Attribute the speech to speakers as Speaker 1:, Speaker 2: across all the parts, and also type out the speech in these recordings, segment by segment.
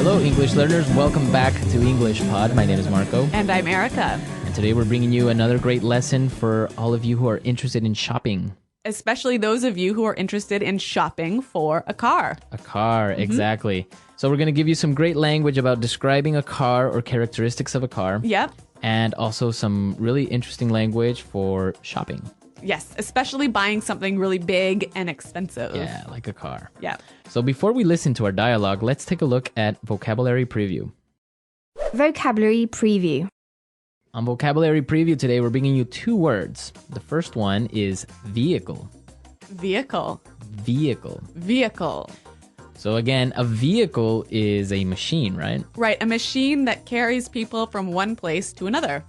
Speaker 1: Hello, English learners. Welcome back to English Pod. My name is Marco.
Speaker 2: And I'm Erica.
Speaker 1: And today we're bringing you another great lesson for all of you who are interested in shopping.
Speaker 2: Especially those of you who are interested in shopping for a car.
Speaker 1: A car, exactly. So we're going to give you some great language about describing a car or characteristics of a car.
Speaker 2: Yep.
Speaker 1: And also some really interesting language for shopping.
Speaker 2: Yes, especially buying something really big and expensive.
Speaker 1: Yeah, like a car.
Speaker 2: Yeah.
Speaker 1: So before we listen to our dialogue, let's take a look at vocabulary preview.
Speaker 3: Vocabulary preview.
Speaker 1: On vocabulary preview today, we're bringing you two words. The first one is vehicle.
Speaker 2: Vehicle.
Speaker 1: Vehicle.
Speaker 2: Vehicle.
Speaker 1: So again, a vehicle is a machine, right?
Speaker 2: Right, a machine that carries people from one place to another.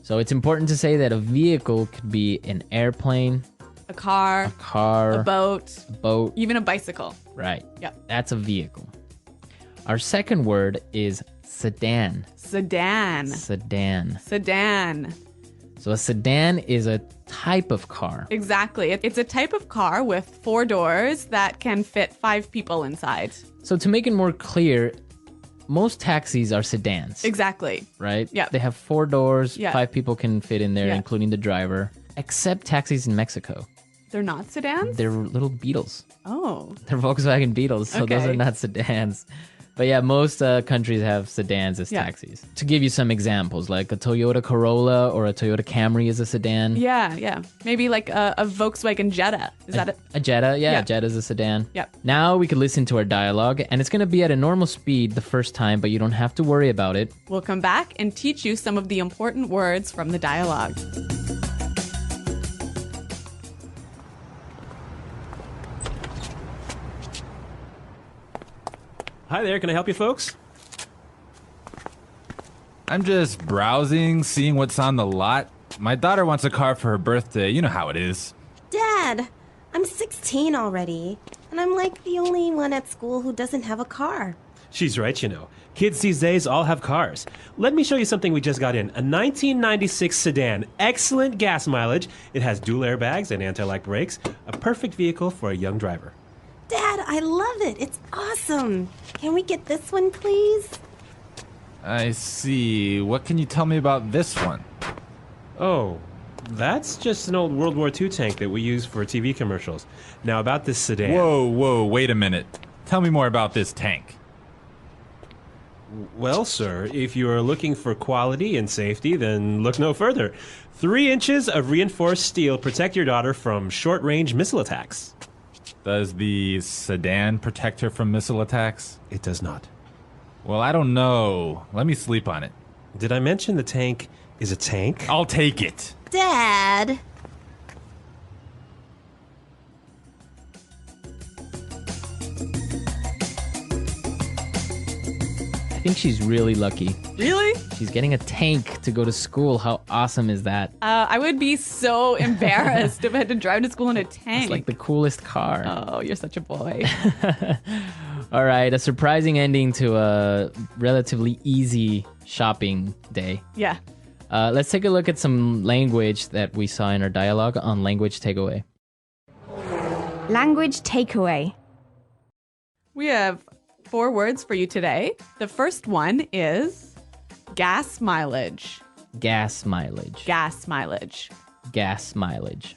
Speaker 1: So it's important to say that a vehicle could be an airplane,
Speaker 2: A car,
Speaker 1: a
Speaker 2: a boat,
Speaker 1: boat.
Speaker 2: even a bicycle.
Speaker 1: Right.
Speaker 2: Yep.
Speaker 1: That's a vehicle. Our second word is sedan.
Speaker 2: Sedan.
Speaker 1: Sedan.
Speaker 2: Sedan.
Speaker 1: So a sedan is a type of car.
Speaker 2: Exactly. It's a type of car with 4 doors that can fit 5 people inside.
Speaker 1: So to make it more clear, most taxis are sedans.
Speaker 2: Exactly.
Speaker 1: Right?
Speaker 2: Yeah.
Speaker 1: They have 4 doors,
Speaker 2: Yeah.
Speaker 1: 5 people can fit in there,
Speaker 2: Yeah.
Speaker 1: including the driver. Except taxis in Mexico.
Speaker 2: They're not sedans?
Speaker 1: They're little Beetles.
Speaker 2: Oh.
Speaker 1: They're Volkswagen Beetles, so those
Speaker 2: Okay.
Speaker 1: are not sedans. But yeah, most countries have sedans as
Speaker 2: Yeah.
Speaker 1: taxis. To give you some examples, like a Toyota Corolla or a Toyota Camry is a sedan.
Speaker 2: Yeah. Maybe like a Volkswagen Jetta. Is that it?
Speaker 1: A Jetta,
Speaker 2: Yeah.
Speaker 1: a Jetta is a sedan.
Speaker 2: Yep.
Speaker 1: Now we could listen to our dialogue, and it's going to be at a normal speed the first time, but you don't have to worry about it.
Speaker 2: We'll come back and teach you some of the important words from the dialogue.
Speaker 4: Hi there, can I help you folks?
Speaker 5: I'm just browsing, seeing what's on the lot. My daughter wants a car for her birthday. You know how it is.
Speaker 6: Dad, I'm 16 already, and I'm like the only one at school who doesn't have a car.
Speaker 4: She's right, you know. Kids these days all have cars. Let me show you something we just got in. A 1996 sedan. Excellent gas mileage. It has dual airbags and anti-lock brakes. A perfect vehicle for a young driver.
Speaker 6: Dad, I love it. It's awesome. Can we get this one, please?
Speaker 5: I see. What can you tell me about this one?
Speaker 4: Oh, that's just an old World War II tank that we use for TV commercials. Now about this sedan.
Speaker 5: Whoa, wait a minute. Tell me more about this tank.
Speaker 4: Well, sir, if you are looking for quality and safety, then look no further. 3 inches of reinforced steel protect your daughter from short-range missile attacks.
Speaker 5: Does the sedan protect her from missile attacks?
Speaker 4: It does not.
Speaker 5: Well, I don't know. Let me sleep on it.
Speaker 4: Did I mention the tank is a tank?
Speaker 5: I'll take it.
Speaker 6: Dad!
Speaker 1: I think she's really lucky.
Speaker 2: Really?
Speaker 1: She's getting a tank to go to school. How awesome is that?
Speaker 2: I would be so embarrassed if I had to drive to school in a tank.
Speaker 1: It's like the coolest car.
Speaker 2: Oh, you're such a boy.
Speaker 1: All right, a surprising ending to a relatively easy shopping day.
Speaker 2: Yeah.
Speaker 1: Let's take a look at some language that we saw in our dialogue on Language Takeaway.
Speaker 3: Language takeaway.
Speaker 2: We have 4 words for you today. The first one is gas mileage.
Speaker 1: Gas mileage.
Speaker 2: Gas mileage.
Speaker 1: Gas mileage.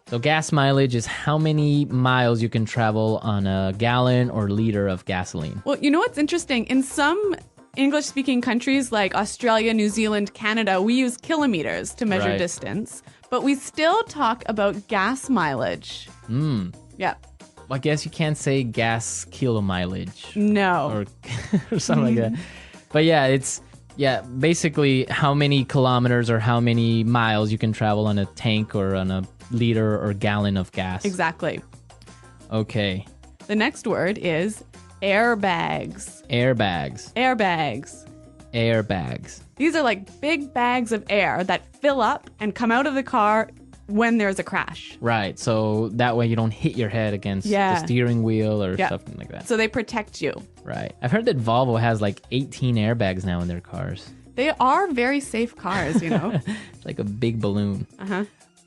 Speaker 1: So gas mileage is how many miles you can travel on a gallon or liter of gasoline.
Speaker 2: Well, you know what's interesting? In some English-speaking countries like Australia, New Zealand, Canada, we use kilometers to measure
Speaker 1: Right.
Speaker 2: distance, but we still talk about gas mileage. Yeah.
Speaker 1: I guess you can't say gas kilo mileage
Speaker 2: No.
Speaker 1: or something like that. But yeah, it's basically how many kilometers or how many miles you can travel on a tank or on a liter or gallon of gas.
Speaker 2: Exactly.
Speaker 1: Okay.
Speaker 2: The next word is airbags.
Speaker 1: Airbags.
Speaker 2: Airbags.
Speaker 1: Airbags.
Speaker 2: These are like big bags of air that fill up and come out of the car when there's a crash.
Speaker 1: Right. So that way you don't hit your head against
Speaker 2: Yeah.
Speaker 1: the steering wheel or
Speaker 2: Yeah.
Speaker 1: something like that.
Speaker 2: So they protect you.
Speaker 1: Right. I've heard that Volvo has like 18 airbags now in their cars.
Speaker 2: They are very safe cars, you know?
Speaker 1: It's like a big balloon.
Speaker 2: Uh-huh.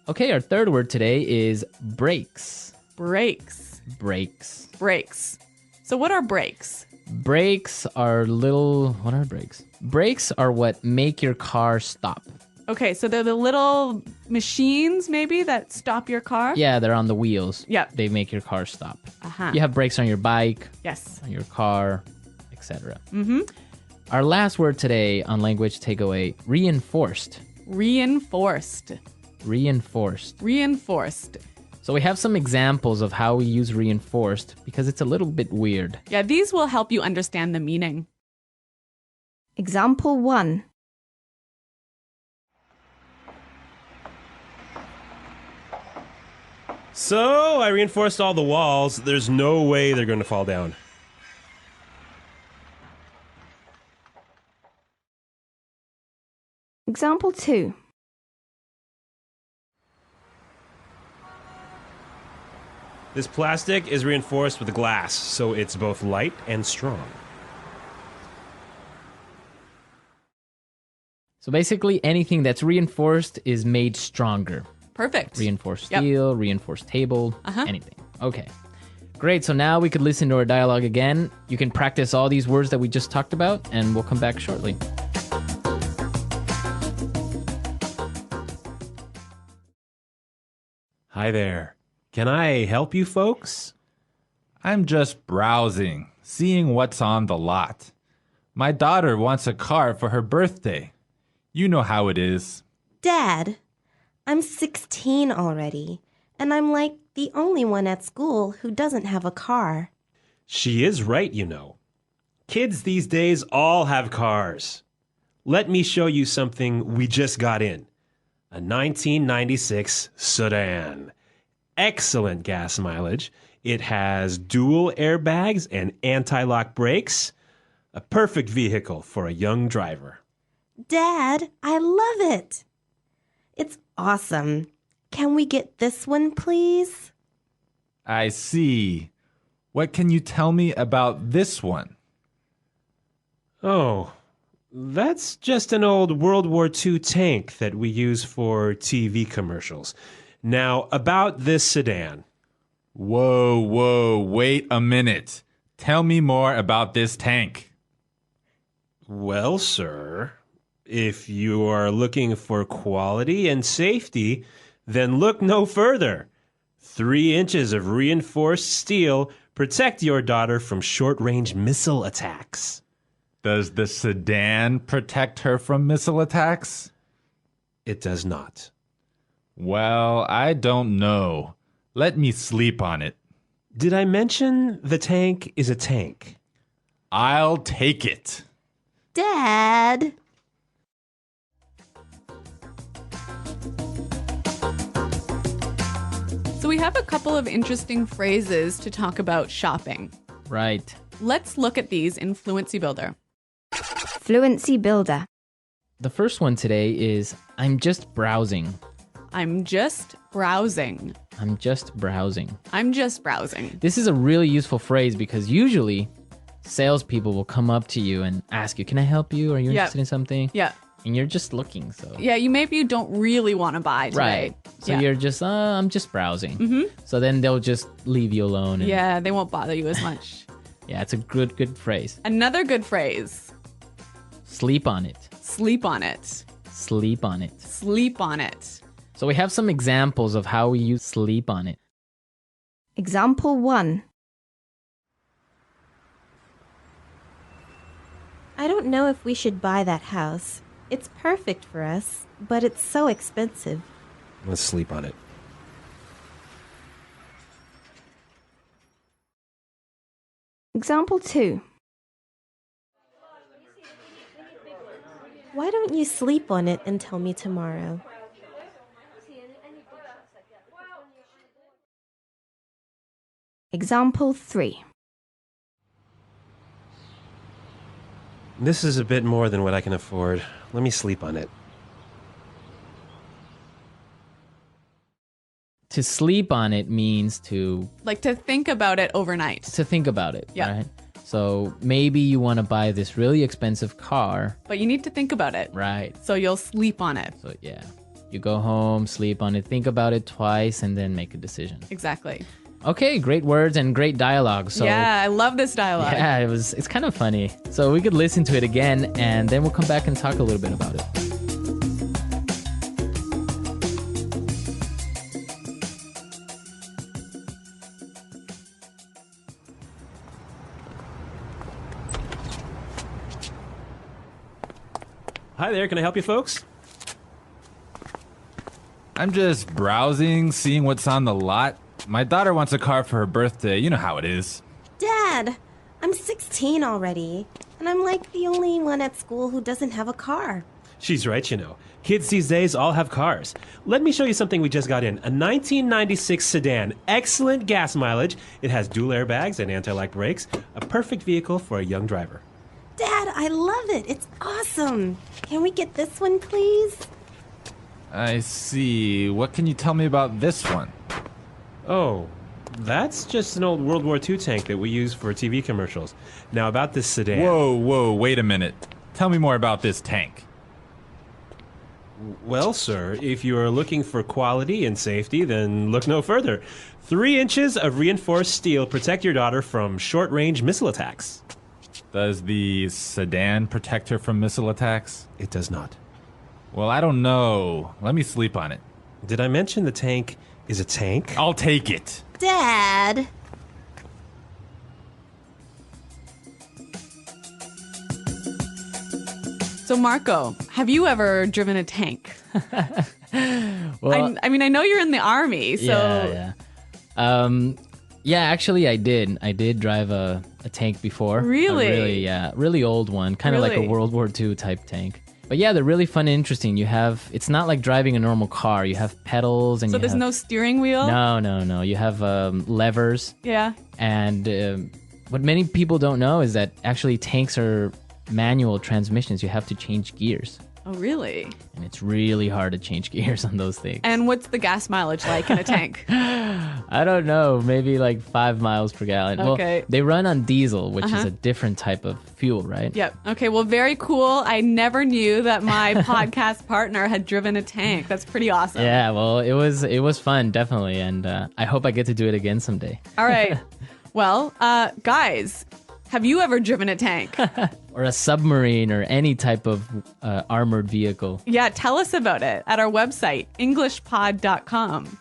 Speaker 1: Okay, our third word today is brakes.
Speaker 2: Brakes.
Speaker 1: Brakes.
Speaker 2: Brakes. So what are brakes?
Speaker 1: Brakes are what are brakes? Brakes are what make your car stop.
Speaker 2: Okay, so they're the little machines maybe that stop your car?
Speaker 1: Yeah, they're on the wheels.
Speaker 2: Yep.
Speaker 1: They make your car stop.
Speaker 2: Uh-huh.
Speaker 1: You have brakes on your bike,
Speaker 2: Yes.
Speaker 1: on your car, etc. Our last word today on language takeaway, reinforced.
Speaker 2: Reinforced.
Speaker 1: Reinforced.
Speaker 2: Reinforced.
Speaker 1: So we have some examples of how we use reinforced because it's a little bit weird.
Speaker 2: Yeah, these will help you understand the meaning.
Speaker 3: Example 1.
Speaker 4: So, I reinforced all the walls. There's no way they're going to fall down.
Speaker 3: Example 2.
Speaker 4: This plastic is reinforced with glass, so it's both light and strong.
Speaker 1: So basically anything that's reinforced is made stronger.
Speaker 2: Perfect.
Speaker 1: Reinforced
Speaker 2: Yep.
Speaker 1: steel, reinforced table, anything. Okay. Great. So now we could listen to our dialogue again. You can practice all these words that we just talked about, and we'll come back shortly.
Speaker 4: Hi there. Can I help you folks?
Speaker 5: I'm just browsing, seeing what's on the lot. My daughter wants a car for her birthday. You know how it is.
Speaker 6: Dad, I'm 16 already, and I'm like the only one at school who doesn't have a car.
Speaker 4: She is right, you know. Kids these days all have cars. Let me show you something we just got in. A 1996 sedan. Excellent gas mileage. It has dual airbags and anti-lock brakes. A perfect vehicle for a young driver.
Speaker 6: Dad, I love it. It's awesome. Can we get this one, please?
Speaker 5: I see. What can you tell me about this one?
Speaker 4: Oh, that's just an old World War II tank that we use for TV commercials. Now, about this sedan.
Speaker 5: Whoa, wait a minute. Tell me more about this tank.
Speaker 4: Well, sir, if you are looking for quality and safety, then look no further. 3 inches of reinforced steel protect your daughter from short-range missile attacks.
Speaker 5: Does the sedan protect her from missile attacks?
Speaker 4: It does not.
Speaker 5: Well, I don't know. Let me sleep on it.
Speaker 4: Did I mention the tank is a tank?
Speaker 5: I'll take it.
Speaker 6: Dad!
Speaker 2: So we have a couple of interesting phrases to talk about shopping.
Speaker 1: Right.
Speaker 2: Let's look at these in Fluency Builder.
Speaker 3: Fluency Builder.
Speaker 1: The first one today is I'm just browsing.
Speaker 2: I'm just browsing.
Speaker 1: I'm just browsing.
Speaker 2: I'm just browsing.
Speaker 1: This is a really useful phrase because usually salespeople will come up to you and ask you, can I help you? Are you
Speaker 2: Yep.
Speaker 1: interested in something?
Speaker 2: Yeah.
Speaker 1: And you're just looking. So
Speaker 2: Yeah, you don't really want to buy today.
Speaker 1: Right. So
Speaker 2: yeah.
Speaker 1: you're just, I'm just browsing. So then they'll just leave you alone. And
Speaker 2: Yeah, they won't bother you as much.
Speaker 1: Yeah, it's a good phrase.
Speaker 2: Another good phrase.
Speaker 1: Sleep on it.
Speaker 2: Sleep on it.
Speaker 1: Sleep on it.
Speaker 2: Sleep on it.
Speaker 1: So we have some examples of how we use sleep on it.
Speaker 3: Example 1.
Speaker 6: I don't know if we should buy that house. It's perfect for us, but it's so expensive.
Speaker 4: Let's sleep on it.
Speaker 3: Example 2.
Speaker 6: Why don't you sleep on it and tell me tomorrow?
Speaker 3: Example 3.
Speaker 4: This is a bit more than what I can afford. Let me sleep on it.
Speaker 1: To sleep on it means to
Speaker 2: Like to think about it overnight.
Speaker 1: think about it,
Speaker 2: Yeah.
Speaker 1: right? So maybe you want to buy this really expensive car,
Speaker 2: But you need to think about it.
Speaker 1: right?
Speaker 2: So you'll sleep on it.
Speaker 1: So yeah, you go home, sleep on it, think about it twice, and then make a decision.
Speaker 2: Exactly.
Speaker 1: Okay, great words and great dialogue. So
Speaker 2: yeah, I love this dialogue.
Speaker 1: yeah, it's kind of funny. So we could listen to it again and then we'll come back and talk a little bit about it.
Speaker 4: Hi there, can I help you folks?
Speaker 5: I'm just browsing, seeing what's on the lot. My daughter wants a car for her birthday. You know how it is.
Speaker 6: Dad, I'm 16 already, and I'm like the only one at school who doesn't have a car.
Speaker 4: She's right, you know. Kids these days all have cars. Let me show you something we just got in. A 1996 sedan. Excellent gas mileage. It has dual airbags and anti-lock brakes. A perfect vehicle for a young driver.
Speaker 6: Dad, I love it. It's awesome. Can we get this one, please?
Speaker 5: I see. What can you tell me about this one?
Speaker 4: Oh, that's just an old World War II tank that we use for TV commercials. Now about this sedan.
Speaker 5: Whoa, wait a minute. Tell me more about this tank.
Speaker 4: Well, sir, if you are looking for quality and safety, then look no further. 3 inches of reinforced steel protect your daughter from short-range missile attacks.
Speaker 5: Does the sedan protect her from missile attacks?
Speaker 4: It does not.
Speaker 5: Well, I don't know. Let me sleep on it.
Speaker 4: Did I mention the tank is a tank?
Speaker 5: I'll take it.
Speaker 6: Dad.
Speaker 2: So, Marco, have you ever driven a tank?
Speaker 1: Well,
Speaker 2: I mean, I know you're in the army, so
Speaker 1: yeah, actually I did. I did drive a tank before.
Speaker 2: Really?
Speaker 1: Really old one, kind of like a
Speaker 2: Really?
Speaker 1: World War II type tank. But yeah, they're really fun and interesting. It's not like driving a normal car. You have pedals and
Speaker 2: so
Speaker 1: you
Speaker 2: there's
Speaker 1: have,
Speaker 2: no steering wheel.
Speaker 1: no. You have levers,
Speaker 2: Yeah.
Speaker 1: and what many people don't know is that actually tanks are manual transmissions. You have to change gears,
Speaker 2: Oh, really?
Speaker 1: and it's really hard to change gears on those things.
Speaker 2: And what's the gas mileage like in a tank?
Speaker 1: I don't know, maybe like 5 miles per gallon.
Speaker 2: Okay.
Speaker 1: Well, they run on diesel, which is a different type of fuel, right?
Speaker 2: Yep. Okay. Well, very cool. I never knew that my podcast partner had driven a tank. That's pretty awesome.
Speaker 1: Yeah, well, it was fun, definitely, and I hope I get to do it again someday.
Speaker 2: All right. Well, guys, have you ever driven a tank?
Speaker 1: Or a submarine or any type of armored vehicle.
Speaker 2: Yeah, tell us about it at our website, englishpod.com.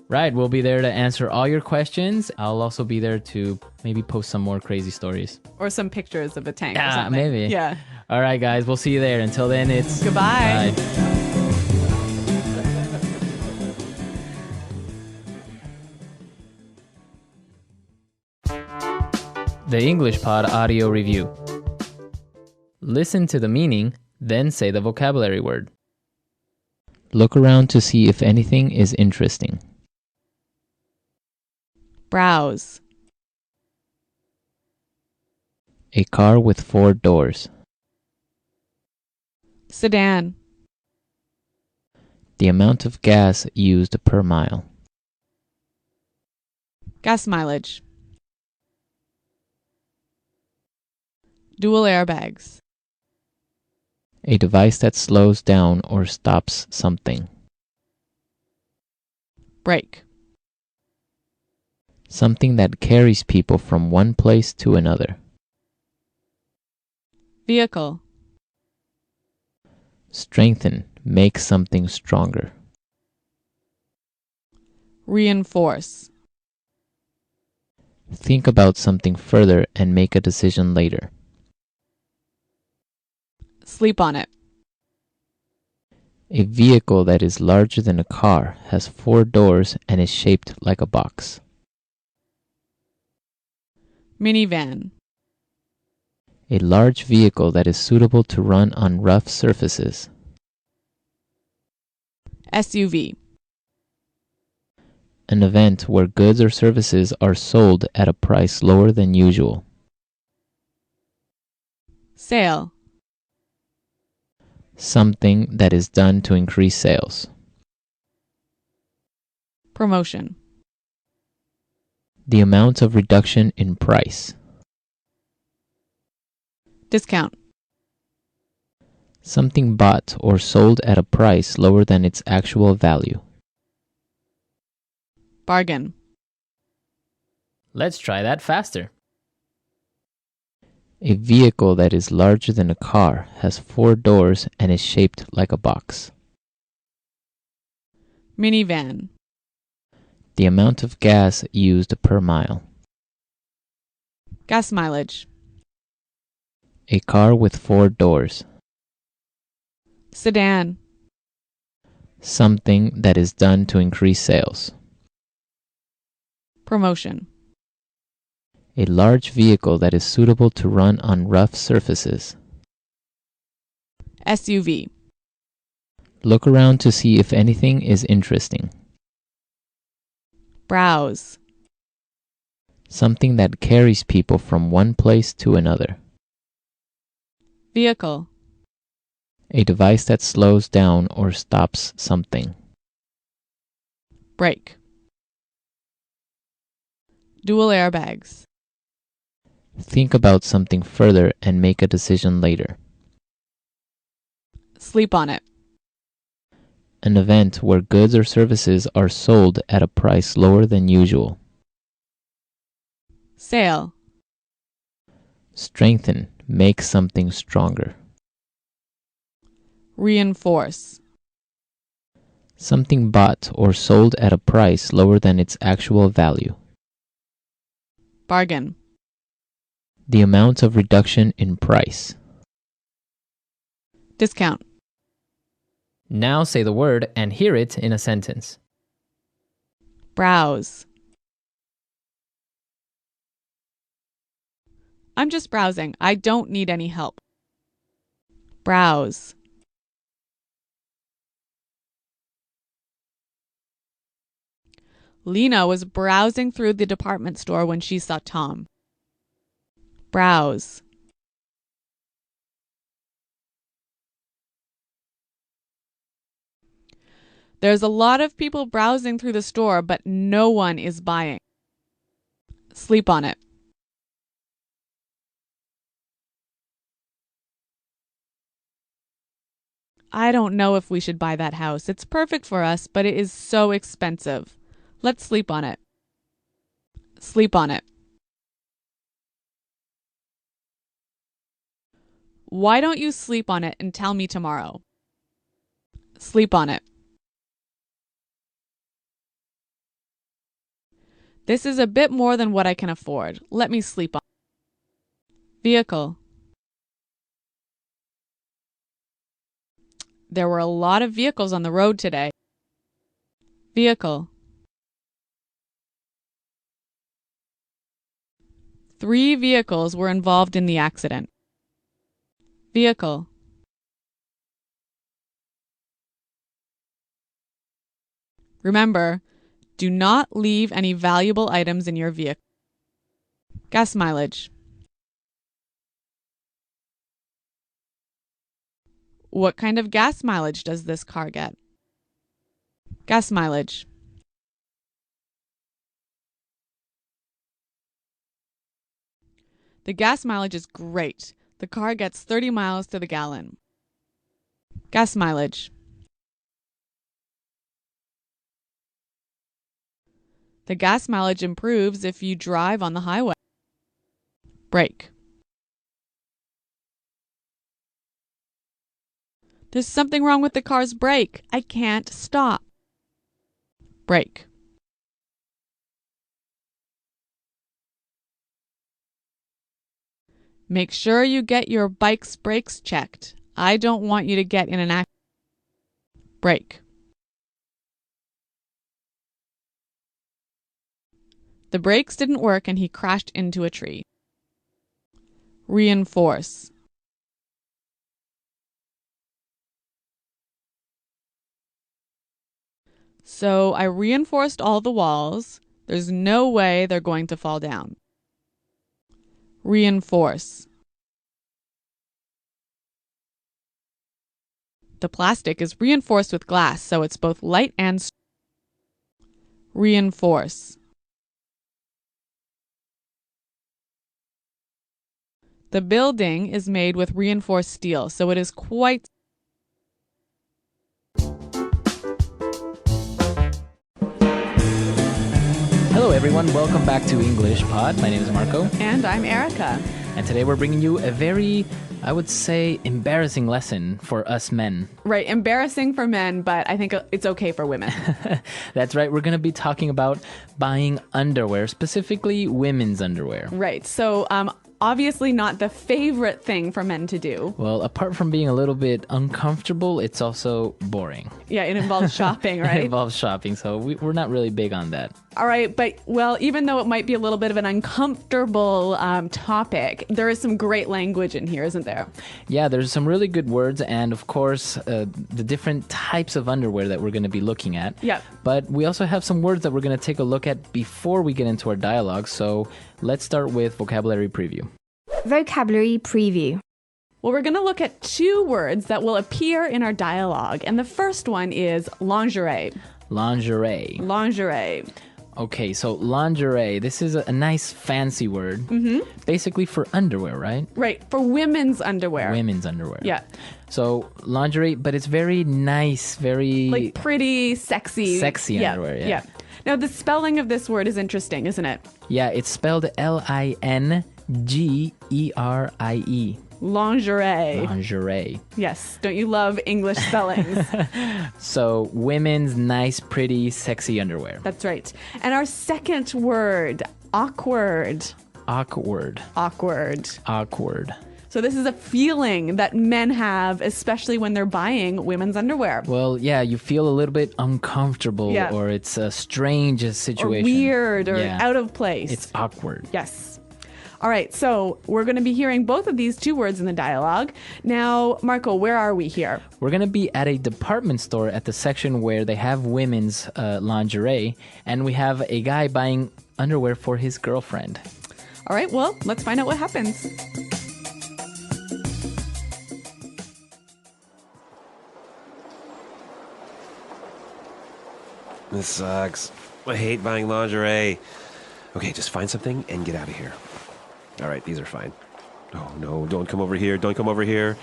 Speaker 1: Right, we'll be there to answer all your questions. I'll also be there to maybe post some more crazy stories.
Speaker 2: Or some pictures of a tank or
Speaker 1: Yeah,
Speaker 2: something.
Speaker 1: maybe.
Speaker 2: Yeah.
Speaker 1: All right, guys, we'll see you there. Until then, it's
Speaker 2: Goodbye.
Speaker 1: Bye. The English Pod Audio Review. Listen to the meaning, then say the vocabulary word. Look around to see if anything is interesting.
Speaker 2: Browse.
Speaker 1: A car with 4 doors.
Speaker 2: Sedan.
Speaker 1: The amount of gas used per mile.
Speaker 2: Gas mileage. Dual airbags.
Speaker 1: A device that slows down or stops something.
Speaker 2: Brake.
Speaker 1: Something that carries people from one place to another.
Speaker 2: Vehicle.
Speaker 1: Strengthen, make something stronger.
Speaker 2: Reinforce.
Speaker 1: Think about something further and make a decision later.
Speaker 2: Sleep on it.
Speaker 1: A vehicle that is larger than a car has 4 doors and is shaped like a box.
Speaker 2: Minivan.
Speaker 1: A large vehicle that is suitable to run on rough surfaces.
Speaker 2: SUV.
Speaker 1: An event where goods or services are sold at a price lower than usual.
Speaker 2: Sale.
Speaker 1: Something that is done to increase sales.
Speaker 2: Promotion.
Speaker 1: The amount of reduction in price.
Speaker 2: Discount.
Speaker 1: Something bought or sold at a price lower than its actual value.
Speaker 2: Bargain.
Speaker 1: Let's try that faster. A vehicle that is larger than a car has 4 doors and is shaped like a box.
Speaker 2: Minivan.
Speaker 1: The amount of gas used per mile.
Speaker 2: Gas mileage.
Speaker 1: A car with 4 doors.
Speaker 2: Sedan.
Speaker 1: Something that is done to increase sales.
Speaker 2: Promotion.
Speaker 1: A large vehicle that is suitable to run on rough surfaces.
Speaker 2: SUV.
Speaker 1: Look around to see if anything is interesting.
Speaker 2: Browse.
Speaker 1: Something that carries people from one place to another.
Speaker 2: Vehicle.
Speaker 1: A device that slows down or stops something.
Speaker 2: Brake. Dual airbags.
Speaker 1: Think about something further and make a decision later.
Speaker 2: Sleep on it.
Speaker 1: An event where goods or services are sold at a price lower than usual.
Speaker 2: Sale.
Speaker 1: Strengthen, make something stronger.
Speaker 2: Reinforce.
Speaker 1: Something bought or sold at a price lower than its actual value.
Speaker 2: Bargain.
Speaker 1: The amount of reduction in price.
Speaker 2: Discount.
Speaker 1: Now say the word and hear it in a sentence.
Speaker 2: Browse. I'm just browsing. I don't need any help. Browse. Lena was browsing through the department store when she saw Tom. Browse. There's a lot of people browsing through the store, but no one is buying. Sleep on it. I don't know if we should buy that house. It's perfect for us, but it is so expensive. Let's sleep on it. Sleep on it. Why don't you sleep on it and tell me tomorrow? Sleep on it. This is a bit more than what I can afford. Let me sleep on it. Vehicle. There were a lot of vehicles on the road today. Vehicle. 3 vehicles were involved in the accident. Vehicle. Remember, do not leave any valuable items in your vehicle. Gas mileage. What kind of gas mileage does this car get? Gas mileage. The gas mileage is great. The car gets 30 miles to the gallon. Gas mileage. The gas mileage improves if you drive on the highway. Brake. There's something wrong with the car's brake. I can't stop. Brake. Make sure you get your bike's brakes checked. I don't want you to get in an accident. Brake. The brakes didn't work and he crashed into a tree. Reinforce. So I reinforced all the walls. There's no way they're going to fall down. Reinforce. The plastic is reinforced with glass, so it's both light and strong. Reinforce. The building is made with reinforced steel, so it is quite...
Speaker 1: Hello, everyone. Welcome back to English Pod. My name is Marco.
Speaker 2: And I'm Erica.
Speaker 1: And today we're bringing you a very, I would say, embarrassing lesson for us men.
Speaker 2: Right, embarrassing for men, but I think it's okay for women.
Speaker 1: That's right. We're going to be talking about buying underwear, specifically women's underwear.
Speaker 2: Right, so obviously not the favorite thing for men to do.
Speaker 1: Well, apart from being a little bit uncomfortable, it's also boring.
Speaker 2: Yeah, it involves shopping,
Speaker 1: It
Speaker 2: right?
Speaker 1: involves shopping, so we're not really big on that.
Speaker 2: All right, but well, even though it might be a little bit of an uncomfortable topic, there is some great language in here, isn't there?
Speaker 1: Yeah, there's some really good words, and of course, the different types of underwear that we're going to be looking at.
Speaker 2: Yeah.
Speaker 1: But we also have some words that we're going to take a look at before we get into our dialogue, so let's start with vocabulary preview.
Speaker 3: Vocabulary preview.
Speaker 2: Well, we're going to look at two words that will appear in our dialogue, and the first one is lingerie.
Speaker 1: Lingerie.
Speaker 2: Lingerie.
Speaker 1: Okay, so lingerie, this is a nice fancy word. Mm-hmm. Basically for underwear, right?
Speaker 2: Right, for women's underwear.
Speaker 1: Women's underwear.
Speaker 2: Yeah.
Speaker 1: So lingerie, but it's very nice, very...
Speaker 2: Like pretty, sexy.
Speaker 1: Sexy underwear, yeah.
Speaker 2: Now, the spelling of this word is interesting, isn't it?
Speaker 1: Yeah, it's spelled Lingerie.
Speaker 2: Lingerie.
Speaker 1: Lingerie.
Speaker 2: Yes. Don't you love English spellings?
Speaker 1: So women's nice, pretty, sexy underwear.
Speaker 2: That's right. And our second word, awkward.
Speaker 1: Awkward.
Speaker 2: Awkward.
Speaker 1: Awkward.
Speaker 2: So this is a feeling that men have, especially when they're buying women's underwear.
Speaker 1: Well, yeah, you feel a little bit uncomfortable,
Speaker 2: Yeah.
Speaker 1: or it's a strange
Speaker 2: Or
Speaker 1: situation.
Speaker 2: weird or
Speaker 1: Yeah.
Speaker 2: out of place.
Speaker 1: It's awkward.
Speaker 2: Yes. All right, so we're going to be hearing both of these two words in the dialogue. Now, Marco, where are we here?
Speaker 1: We're going to be at a department store at the section where they have women's lingerie, and we have a guy buying underwear for his girlfriend.
Speaker 2: All right, well, let's find out what happens.
Speaker 4: This sucks. I hate buying lingerie. Okay, just find something and get out of here. All right, these are fine. Oh, no, don't come over here. Don't come over here.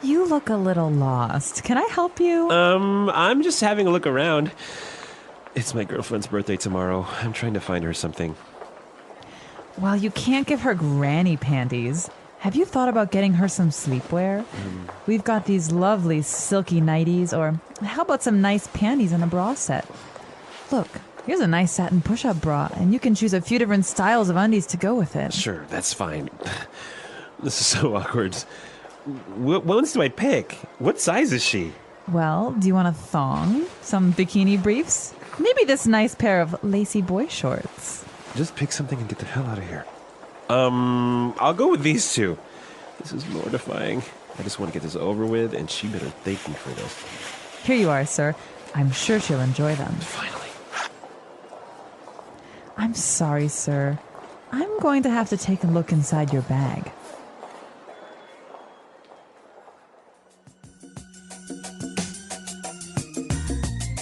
Speaker 7: You look a little lost. Can I help you?
Speaker 4: I'm just having a look around. It's my girlfriend's birthday tomorrow. I'm trying to find her something.
Speaker 7: Well, you can't give her granny panties. Have you thought about getting her some sleepwear? We've got these lovely silky nighties, or how about some nice panties and a bra set? Look, here's a nice satin push-up bra, and you can choose a few different styles of undies to go with it.
Speaker 4: Sure, that's fine. This is so awkward. What ones do I pick? What size is she?
Speaker 7: Well, do you want a thong? Some bikini briefs? Maybe this nice pair of lacy boy shorts.
Speaker 4: Just pick something and get the hell out of here. I'll go with these two. This is mortifying. I just want to get this over with, and she better thank me for this.
Speaker 7: Here you are, sir. I'm sure she'll enjoy them.
Speaker 4: Finally.
Speaker 7: I'm sorry, sir. I'm going to have to take a look inside your bag.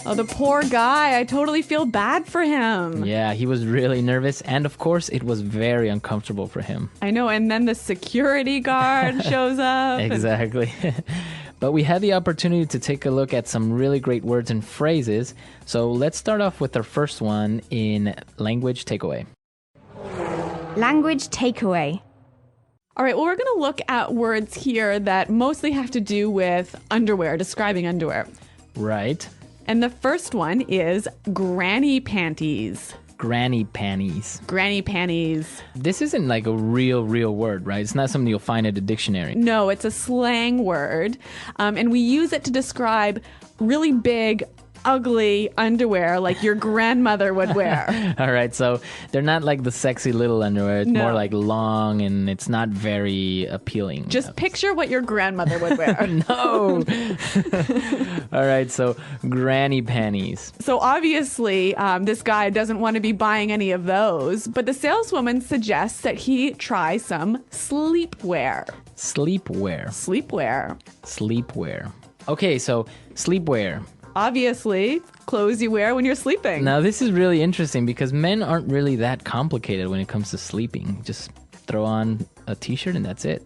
Speaker 2: Oh, the poor guy. I totally feel bad for him.
Speaker 1: Yeah, he was really nervous, and of course, it was very uncomfortable for him.
Speaker 2: I know, and then the security guard shows up.
Speaker 1: Exactly. But we had the opportunity to take a look at some really great words and phrases. So let's start off with our first one in language takeaway.
Speaker 3: Language takeaway.
Speaker 2: All right, well, we're going to look at words here that mostly have to do with underwear, describing underwear.
Speaker 1: Right.
Speaker 2: And the first one is granny panties.
Speaker 1: Granny panties.
Speaker 2: Granny panties.
Speaker 1: This isn't like a real word, right? It's not something you'll find at a dictionary.
Speaker 2: No, it's a slang word. And we use it to describe really big, ugly underwear like your grandmother would wear.
Speaker 1: All right, so they're not like the sexy little underwear. It's
Speaker 2: No.
Speaker 1: more like long, and it's not very appealing.
Speaker 2: Just picture what your grandmother would wear.
Speaker 1: No. All right, so granny panties.
Speaker 2: So obviously, this guy doesn't want to be buying any of those, but the saleswoman suggests that he try some sleepwear.
Speaker 1: Sleepwear.
Speaker 2: Sleepwear.
Speaker 1: Sleepwear. Okay, so sleepwear.
Speaker 2: Obviously, clothes you wear when you're sleeping.
Speaker 1: Now, this is really interesting because men aren't really that complicated when it comes to sleeping. Just throw on a t-shirt and that's it.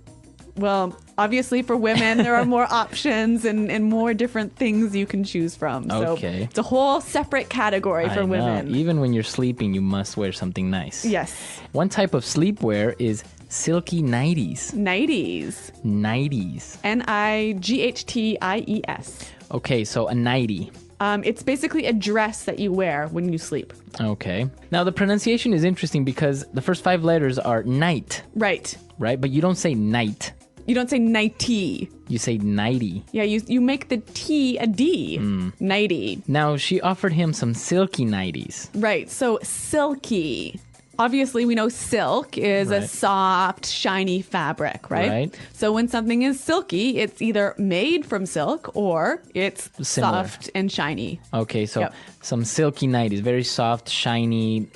Speaker 2: Well, obviously for women, there are more options and more different things you can choose from. So
Speaker 1: Okay.
Speaker 2: it's a whole separate category for
Speaker 1: I know.
Speaker 2: women.
Speaker 1: Even when you're sleeping, you must wear something nice.
Speaker 2: Yes.
Speaker 1: One type of sleepwear is silky nighties.
Speaker 2: Nighties.
Speaker 1: Nighties.
Speaker 2: Nighties.
Speaker 1: Okay, so a nightie.
Speaker 2: It's basically a dress that you wear when you sleep.
Speaker 1: Okay. Now the pronunciation is interesting because the first 5 letters are night,
Speaker 2: Right.
Speaker 1: right? But you don't say night.
Speaker 2: You don't say nighty.
Speaker 1: You say nighty.
Speaker 2: Yeah, you make the T a D. Nighty.
Speaker 1: Now she offered him some silky nighties.
Speaker 2: Right. So silky. Obviously, we know silk is a
Speaker 1: Right.
Speaker 2: soft, shiny fabric, right?
Speaker 1: Right.
Speaker 2: So when something is silky, it's either made from silk or it's
Speaker 1: Similar.
Speaker 2: soft and shiny.
Speaker 1: Okay, so
Speaker 2: Yep.
Speaker 1: some silky nighties, very soft, shiny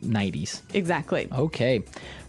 Speaker 1: nighties.
Speaker 2: Exactly.
Speaker 1: Okay.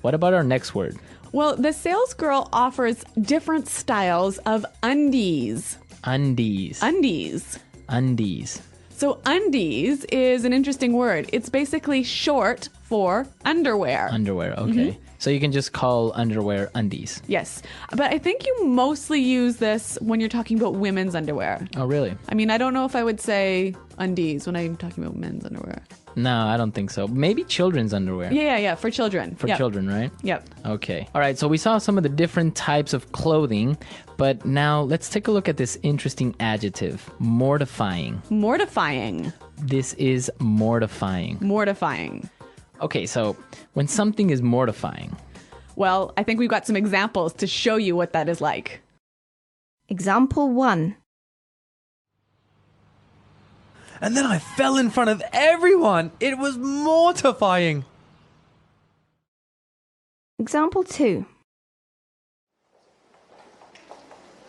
Speaker 1: What about our next word?
Speaker 2: Well, the sales girl offers different styles of undies.
Speaker 1: Undies.
Speaker 2: Undies.
Speaker 1: Undies.
Speaker 2: So undies is an interesting word. It's basically short for underwear.
Speaker 1: Underwear, okay. So you can just call underwear undies.
Speaker 2: Yes. But I think you mostly use this when you're talking about women's underwear.
Speaker 1: Oh, really?
Speaker 2: I mean, I don't know if I would say undies when I'm talking about men's underwear.
Speaker 1: No, I don't think so. Maybe children's underwear.
Speaker 2: Yeah, for children.
Speaker 1: For
Speaker 2: Yep.
Speaker 1: children, right?
Speaker 2: Yep.
Speaker 1: Okay. All right, so we saw some of the different types of clothing, but now let's take a look at this interesting adjective, mortifying.
Speaker 2: Mortifying.
Speaker 1: This is mortifying.
Speaker 2: Mortifying.
Speaker 1: Okay, so when something is mortifying,
Speaker 2: Well, I think we've got some examples to show you what that is like.
Speaker 3: Example 1.
Speaker 8: And then I fell in front of everyone. It was mortifying.
Speaker 3: Example 2.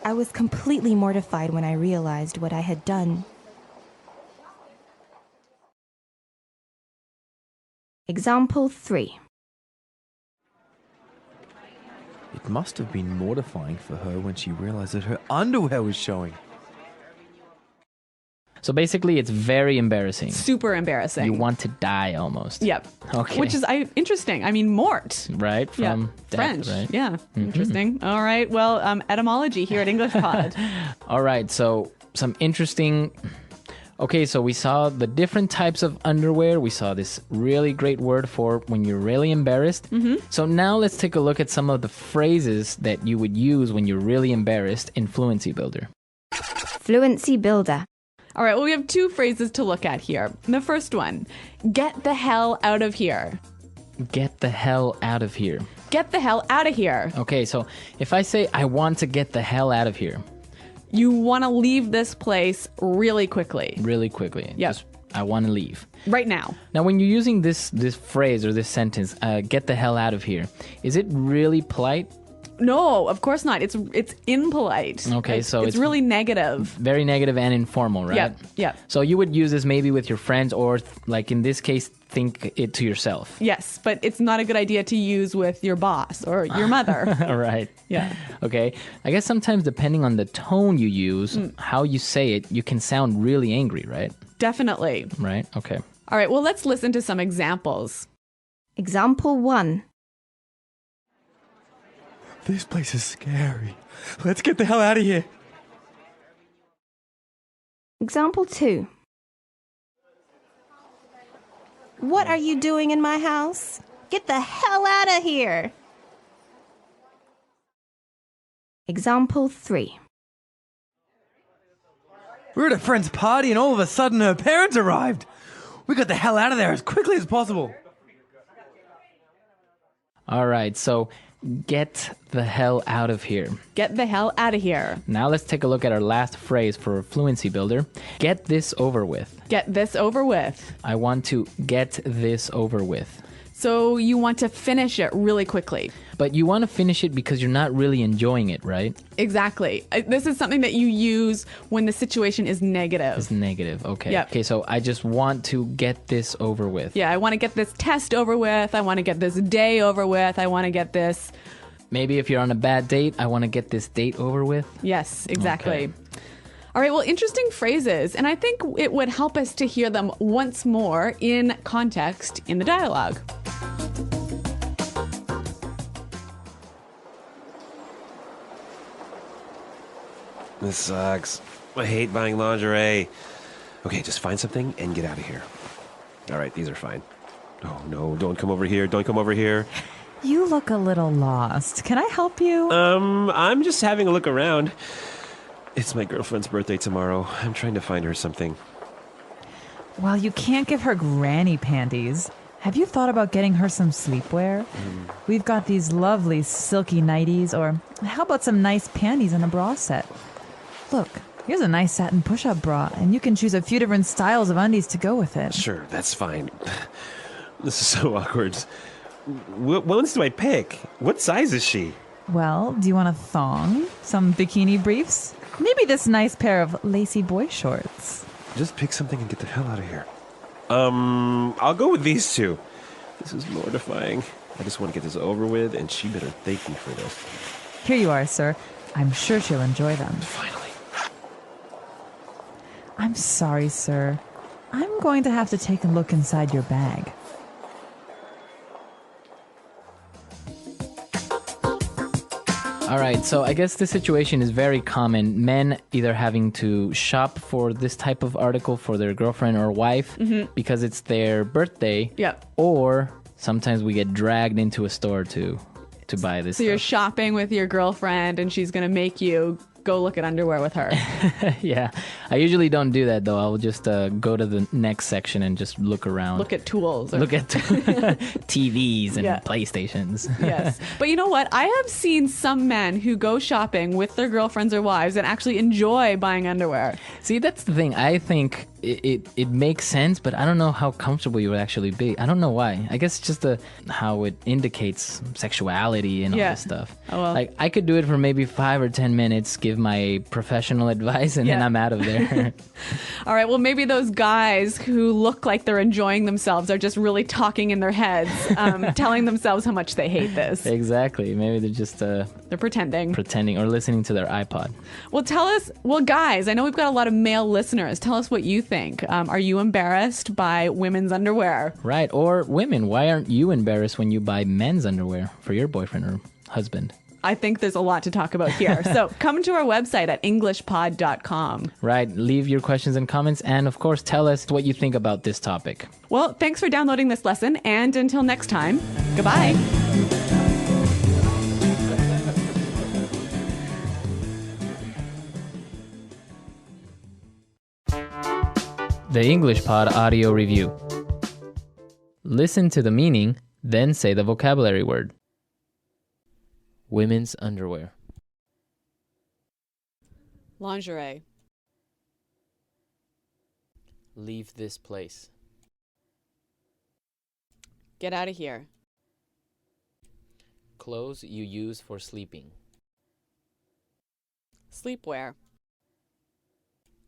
Speaker 6: I was completely mortified when I realized what I had done.
Speaker 3: Example 3.
Speaker 8: It must have been mortifying for her when she realized that her underwear was showing.
Speaker 1: so basically it's very embarrassing.
Speaker 2: Super embarrassing.
Speaker 1: You want to die almost.
Speaker 2: Yep.
Speaker 1: Okay.
Speaker 2: Which is interesting. I mean, mort.
Speaker 1: Right? From death,
Speaker 2: French.
Speaker 1: right?
Speaker 2: Yeah. Interesting. All right. Well, etymology here at English Pod.
Speaker 1: All right, so some interesting. Okay, so we saw the different types of underwear. We saw this really great word for when you're really embarrassed. So now let's take a look at some of the phrases that you would use when you're really embarrassed in Fluency Builder.
Speaker 3: Fluency Builder.
Speaker 2: All right. Well, we have 2 phrases to look at here. The first one, get the hell out of here.
Speaker 1: Get the hell out of here.
Speaker 2: Get the hell out of here.
Speaker 1: Okay, so if I say I want to get the hell out of here,
Speaker 2: You want to leave this place really quickly.
Speaker 1: really quickly.
Speaker 2: Yep.
Speaker 1: Just, I want to leave.
Speaker 2: Right now.
Speaker 1: Now, when you're using this phrase or this sentence, get the hell out of here, is it really polite?
Speaker 2: No, of course not. It's impolite.
Speaker 1: Okay, so
Speaker 2: it's
Speaker 1: it's
Speaker 2: really negative.
Speaker 1: Very negative and informal, right?
Speaker 2: Yep.
Speaker 1: So you would use this maybe with your friends or, like in this case, think it to yourself.
Speaker 2: Yes, but it's not a good idea to use with your boss or your mother.
Speaker 1: All right.
Speaker 2: Yeah.
Speaker 1: Okay. I guess sometimes depending on the tone you use, how you say it, you can sound really angry, right?
Speaker 2: Definitely.
Speaker 1: Right? Okay.
Speaker 2: All right, well, let's listen to some examples.
Speaker 3: Example 1.
Speaker 8: This place is scary. Let's get the hell out of here.
Speaker 3: Example 2.
Speaker 6: What are you doing in my house? Get the hell out of here.
Speaker 3: Example 3.
Speaker 8: We were at a friend's party and all of a sudden her parents arrived. We got the hell out of there as quickly as possible.
Speaker 1: All right. So get the hell out of here.
Speaker 2: Get the hell out of here.
Speaker 1: Now let's take a look at our last phrase for Fluency Builder. Get this over with.
Speaker 2: Get this over with.
Speaker 1: I want to get this over with.
Speaker 2: So you want to finish it really quickly.
Speaker 1: But you want to finish it because you're not really enjoying it, right?
Speaker 2: Exactly. This is something that you use when the situation is negative.
Speaker 1: It's negative. Okay.
Speaker 2: Yep.
Speaker 1: Okay, so I just want to get this over with.
Speaker 2: Yeah, I want to get this test over with. I want to get this day over with. I want to get this.
Speaker 1: Maybe if you're on a bad date, I want to get this date over with.
Speaker 2: Yes, exactly.
Speaker 1: Okay.
Speaker 2: All right, well, interesting phrases. And I think it would help us to hear them once more in context in the dialogue.
Speaker 4: This sucks. I hate buying lingerie. Okay, just find something and get out of here. All right, these are fine. Oh, no, don't come over here. Don't come over here.
Speaker 7: You look a little lost. Can I help you?
Speaker 4: I'm just having a look around. It's my girlfriend's birthday tomorrow. I'm trying to find her something.
Speaker 7: Well, you can't give her granny panties. Have you thought about getting her some sleepwear? We've got these lovely silky nighties, or how about some nice panties and a bra set? Look, here's a nice satin push-up bra, and you can choose a few different styles of undies to go with it.
Speaker 4: Sure, that's fine. This is so awkward. What ones do I pick? What size is she?
Speaker 7: Well, do you want a thong? Some bikini briefs? Maybe this nice pair of lacy boy shorts.
Speaker 4: Just pick something and get the hell out of here. I'll go with these two. This is mortifying. I just want to get this over with, and she better thank me for this.
Speaker 7: Here you are, sir. I'm sure she'll enjoy them.
Speaker 4: Finally.
Speaker 7: I'm sorry, sir. I'm going to have to take a look inside your bag.
Speaker 1: All right, so I guess this situation is very common. Men either having to shop for this type of article for their girlfriend or wife because it's their birthday.
Speaker 2: Yep.
Speaker 1: Or sometimes we get dragged into a store to buy this
Speaker 2: So you're
Speaker 1: stuff.
Speaker 2: shopping with your girlfriend and she's going to make you go look at underwear with her.
Speaker 1: Yeah, I usually don't do that though. I'll just go to the next section and just look around.
Speaker 2: Look at tools.
Speaker 1: Look at TVs and
Speaker 2: Yeah.
Speaker 1: PlayStations.
Speaker 2: Yes. But you know what? I have seen some men who go shopping with their girlfriends or wives and actually enjoy buying underwear.
Speaker 1: See, that's the thing. I think it makes sense, but I don't know how comfortable you would actually be. I don't know why. I guess just how it indicates sexuality and all
Speaker 2: Yeah.
Speaker 1: this stuff.
Speaker 2: Oh, well.
Speaker 1: Like, I could do it for maybe 5 or 10 minutes, give my professional advice, and then
Speaker 2: Yeah.
Speaker 1: I'm out of there.
Speaker 2: All right. Well, maybe those guys who look like they're enjoying themselves are just really talking in their heads, telling themselves how much they hate this.
Speaker 1: Exactly. Maybe they're just
Speaker 2: They're pretending.
Speaker 1: pretending or listening to their iPod.
Speaker 2: Well, tell us, guys, I know we've got a lot of male listeners. Tell us what you think. Are you embarrassed by women's underwear?
Speaker 1: Right. Or women, why aren't you embarrassed when you buy men's underwear for your boyfriend or husband?
Speaker 2: I think there's a lot to talk about here. So come to our website at englishpod.com.
Speaker 1: Right. Leave your questions and comments, and of course, tell us what you think about this topic.
Speaker 2: Well, thanks for downloading this lesson, and until next time, goodbye.
Speaker 1: The English Pod Audio Review. Listen to the meaning, then say the vocabulary word. Women's underwear.
Speaker 2: Lingerie.
Speaker 1: Leave this place.
Speaker 2: Get out of here.
Speaker 1: Clothes you use for sleeping.
Speaker 2: Sleepwear.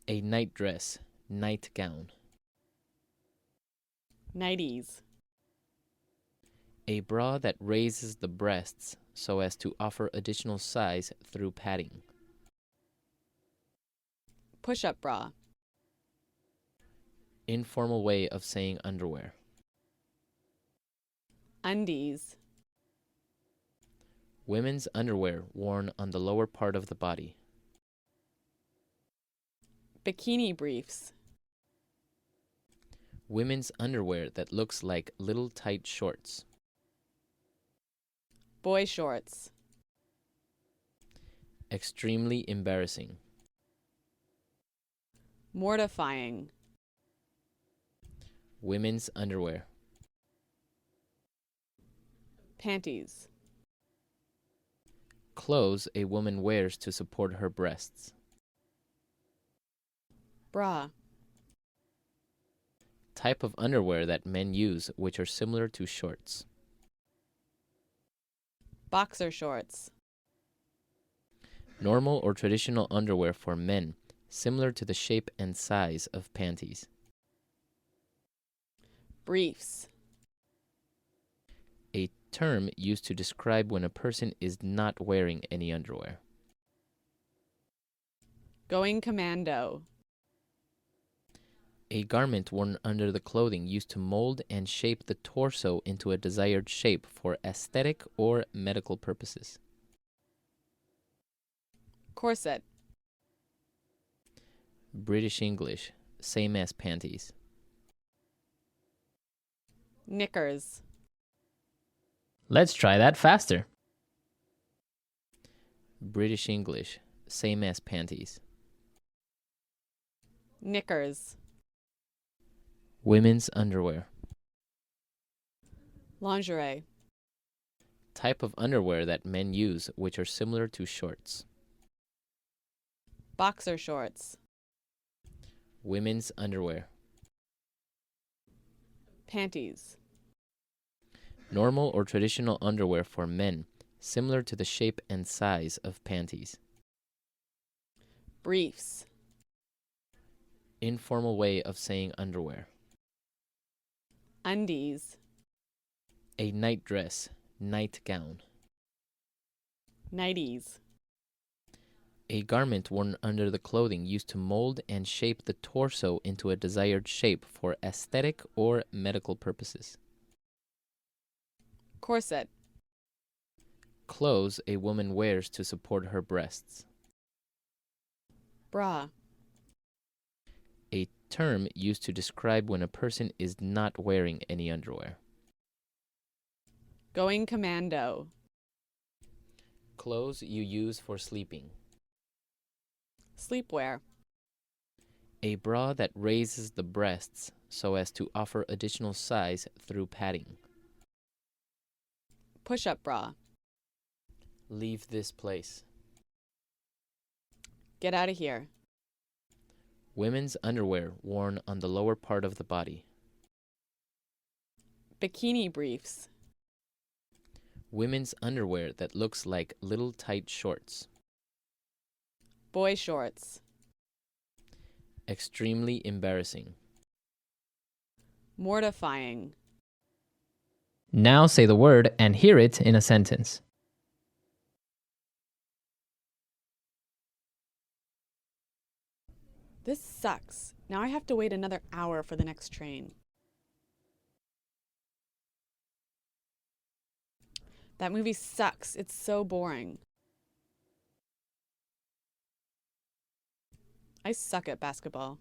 Speaker 1: A nightdress, nightgown.
Speaker 2: Nighties.
Speaker 1: A bra that raises the breasts so as to offer additional size through padding.
Speaker 2: Push-up bra.
Speaker 1: Informal way of saying underwear.
Speaker 2: Undies.
Speaker 1: Women's underwear worn on the lower part of the body.
Speaker 2: Bikini briefs.
Speaker 1: Women's underwear that looks like little tight shorts.
Speaker 2: Boy shorts.
Speaker 1: Extremely embarrassing.
Speaker 2: Mortifying.
Speaker 1: Women's underwear.
Speaker 2: Panties.
Speaker 1: Clothes a woman wears to support her breasts.
Speaker 2: Bra.
Speaker 1: Type of underwear that men use which are similar to shorts.
Speaker 2: Boxer shorts.
Speaker 1: Normal or traditional underwear for men, similar to the shape and size of panties.
Speaker 2: Briefs.
Speaker 1: A term used to describe when a person is not wearing any underwear.
Speaker 2: Going commando.
Speaker 1: A garment worn under the clothing used to mold and shape the torso into a desired shape for aesthetic or medical purposes.
Speaker 2: Corset.
Speaker 9: British English, same as panties.
Speaker 2: Knickers.
Speaker 1: Let's try that faster.
Speaker 9: British English, same as panties.
Speaker 2: Knickers.
Speaker 9: Women's underwear.
Speaker 2: Lingerie.
Speaker 9: Type of underwear that men use which are similar to shorts.
Speaker 2: Boxer shorts.
Speaker 9: Women's underwear.
Speaker 2: Panties.
Speaker 9: Normal or traditional underwear for men, similar to the shape and size of panties.
Speaker 2: Briefs.
Speaker 9: Informal way of saying underwear.
Speaker 2: Undies.
Speaker 9: A night dress, nightgown.
Speaker 2: Nighties.
Speaker 9: A garment worn under the clothing used to mold and shape the torso into a desired shape for aesthetic or medical purposes.
Speaker 2: Corset.
Speaker 9: Clothes a woman wears to support her breasts.
Speaker 2: Bra.
Speaker 9: A term used to describe when a person is not wearing any underwear.
Speaker 2: Going commando.
Speaker 9: Clothes you use for sleeping.
Speaker 2: Sleepwear.
Speaker 9: A bra that raises the breasts so as to offer additional size through padding.
Speaker 2: Push-up bra.
Speaker 9: Leave this place.
Speaker 2: Get out of here.
Speaker 9: Women's underwear worn on the lower part of the body.
Speaker 2: Bikini briefs.
Speaker 9: Women's underwear that looks like little tight shorts.
Speaker 2: Boy shorts.
Speaker 9: Extremely embarrassing.
Speaker 2: Mortifying.
Speaker 1: Now say the word and hear it in a sentence.
Speaker 2: This sucks. Now I have to wait another hour for the next train. That movie sucks. It's so boring. I suck at basketball.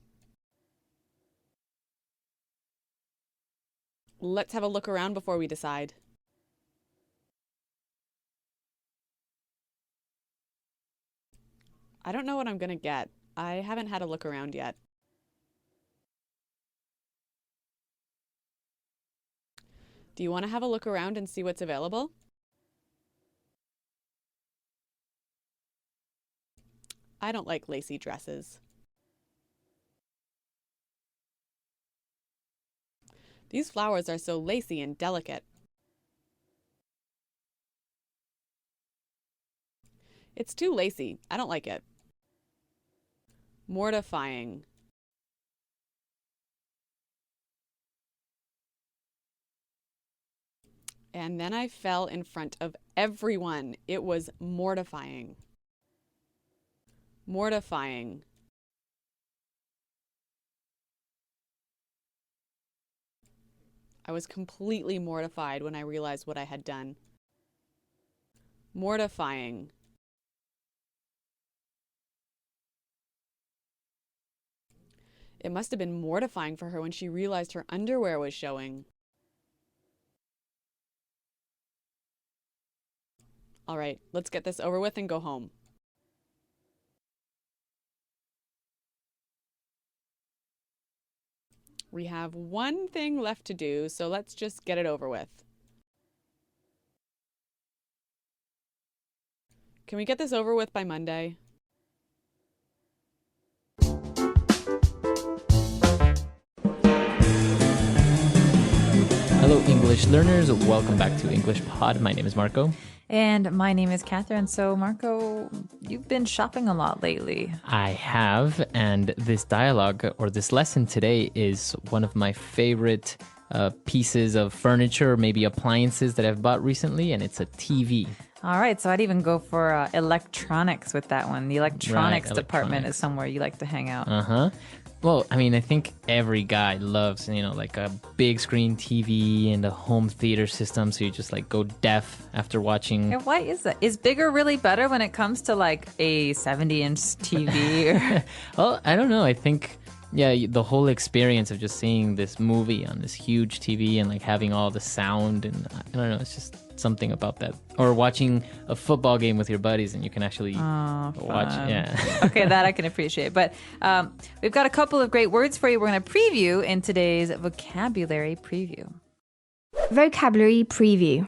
Speaker 2: Let's have a look around before we decide. I don't know what I'm gonna get. I haven't had a look around yet. Do you want to have a look around and see what's available? I don't like lacy dresses. These flowers are so lacy and delicate. It's too lacy. I don't like it. Mortifying. And then I fell in front of everyone. It was mortifying. Mortifying. I was completely mortified when I realized what I had done. Mortifying. It must have been mortifying for her when she realized her underwear was showing. All right, let's get this over with and go home. We have one thing left to do, so let's just get it over with. Can we get this over with by Monday?
Speaker 1: Hello, English learners. Welcome back to English Pod. My name is Marco.
Speaker 7: And my name is Catherine. So, Marco, you've been shopping a lot lately.
Speaker 1: I have, and this dialogue or this lesson today is one of my favorite pieces of furniture, or maybe appliances that I've bought recently, and it's a TV.
Speaker 7: All right, so I'd even go for electronics with that one. The electronics department is somewhere you like to hang out.
Speaker 1: Uh-huh. Well, I mean, I think every guy loves, like a big screen TV and a home theater system, so you just like go deaf after watching.
Speaker 7: And why is that? Is bigger really better when it comes to like a 70-inch TV? Or...
Speaker 1: Well, I don't know. I think, the whole experience of just seeing this movie on this huge TV and like having all the sound and I don't know, it's just something about that. Or watching a football game with your buddies and you can actually watch. Yeah.
Speaker 7: Okay, that I can appreciate. But we've got a couple of great words for you. We're going to preview in today's vocabulary preview.
Speaker 3: Vocabulary preview.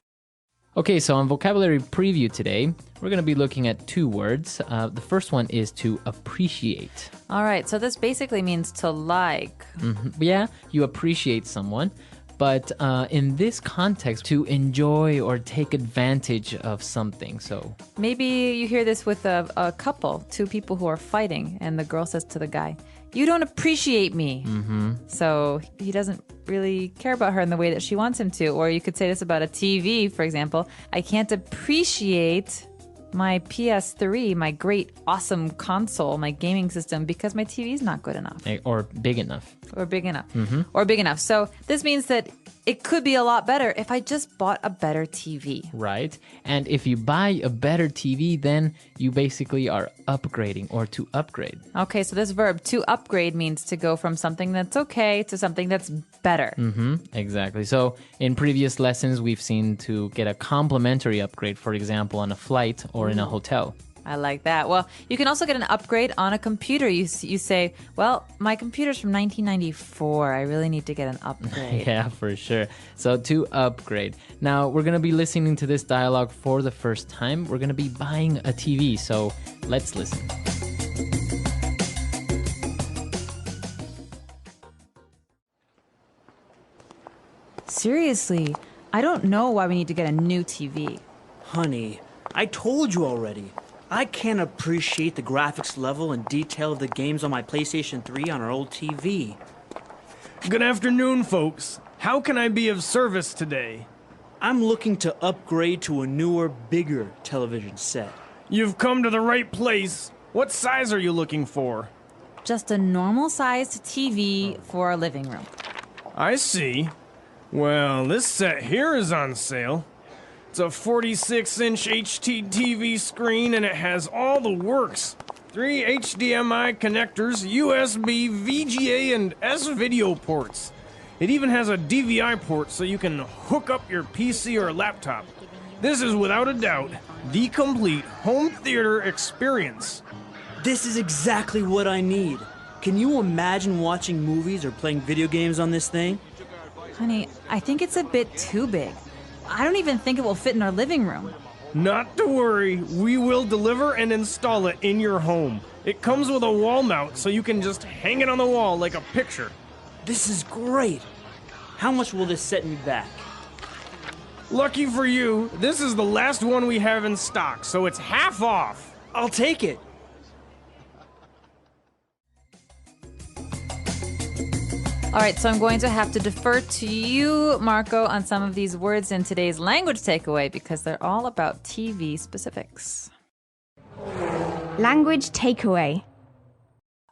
Speaker 1: Okay, so on vocabulary preview today, we're going to be looking at 2 words. The first one is to appreciate.
Speaker 7: All right, so this basically means to like.
Speaker 1: Mm-hmm. Yeah, you appreciate someone. But in this context, to enjoy or take advantage of something. So
Speaker 7: maybe you hear this with a couple, 2 people who are fighting, and the girl says to the guy, "You don't appreciate me."
Speaker 1: Mm-hmm.
Speaker 7: So he doesn't really care about her in the way that she wants him to. Or you could say this about a TV, for example. "I can't appreciate my PS3, my great, awesome console, my gaming system, because my TV is not good enough."
Speaker 1: Or big enough.
Speaker 7: Or big enough. Mm-hmm. Or big enough. So this means that it could be a lot better if I just bought a better TV.
Speaker 1: Right. And if you buy a better TV, then you basically are upgrading or to upgrade.
Speaker 7: Okay, so this verb, to upgrade, means to go from something that's okay to something that's better.
Speaker 1: Mm-hmm. Exactly. So in previous lessons, we've seen to get a complimentary upgrade, for example, on a flight or in a hotel.
Speaker 7: I like that. Well, you can also get an upgrade on a computer. You say, well, my computer's from 1994. I really need to get an upgrade.
Speaker 1: Yeah, for sure. So to upgrade. Now, we're going to be listening to this dialogue for the first time. We're going to be buying a TV. So let's listen.
Speaker 7: Seriously, I don't know why we need to get a new TV.
Speaker 10: Honey, I told you already. I can't appreciate the graphics level and detail of the games on my PlayStation 3 on our old TV.
Speaker 8: Good afternoon, folks. How can I be of service today?
Speaker 10: I'm looking to upgrade to a newer, bigger television set.
Speaker 8: You've come to the right place. What size are you looking for?
Speaker 7: Just a normal-sized TV for our living room.
Speaker 8: I see. Well, this set here is on sale. It's a 46-inch HT TV screen, and it has all the works. 3 HDMI connectors, USB, VGA, and S-video ports. It even has a DVI port so you can hook up your PC or laptop. This is without a doubt the complete home theater experience.
Speaker 10: This is exactly what I need. Can you imagine watching movies or playing video games on this thing?
Speaker 7: Honey, I think it's a bit too big. I don't even think it will fit in our living room.
Speaker 8: Not to worry, we will deliver and install it in your home. It comes with a wall mount so you can just hang it on the wall like a picture.
Speaker 10: This is great. How much will this set me back?
Speaker 8: Lucky for you, this is the last one we have in stock, so it's half off.
Speaker 10: I'll take it.
Speaker 7: All right, so I'm going to have to defer to you, Marco, on some of these words in today's language takeaway because they're all about TV specifics.
Speaker 3: Language takeaway.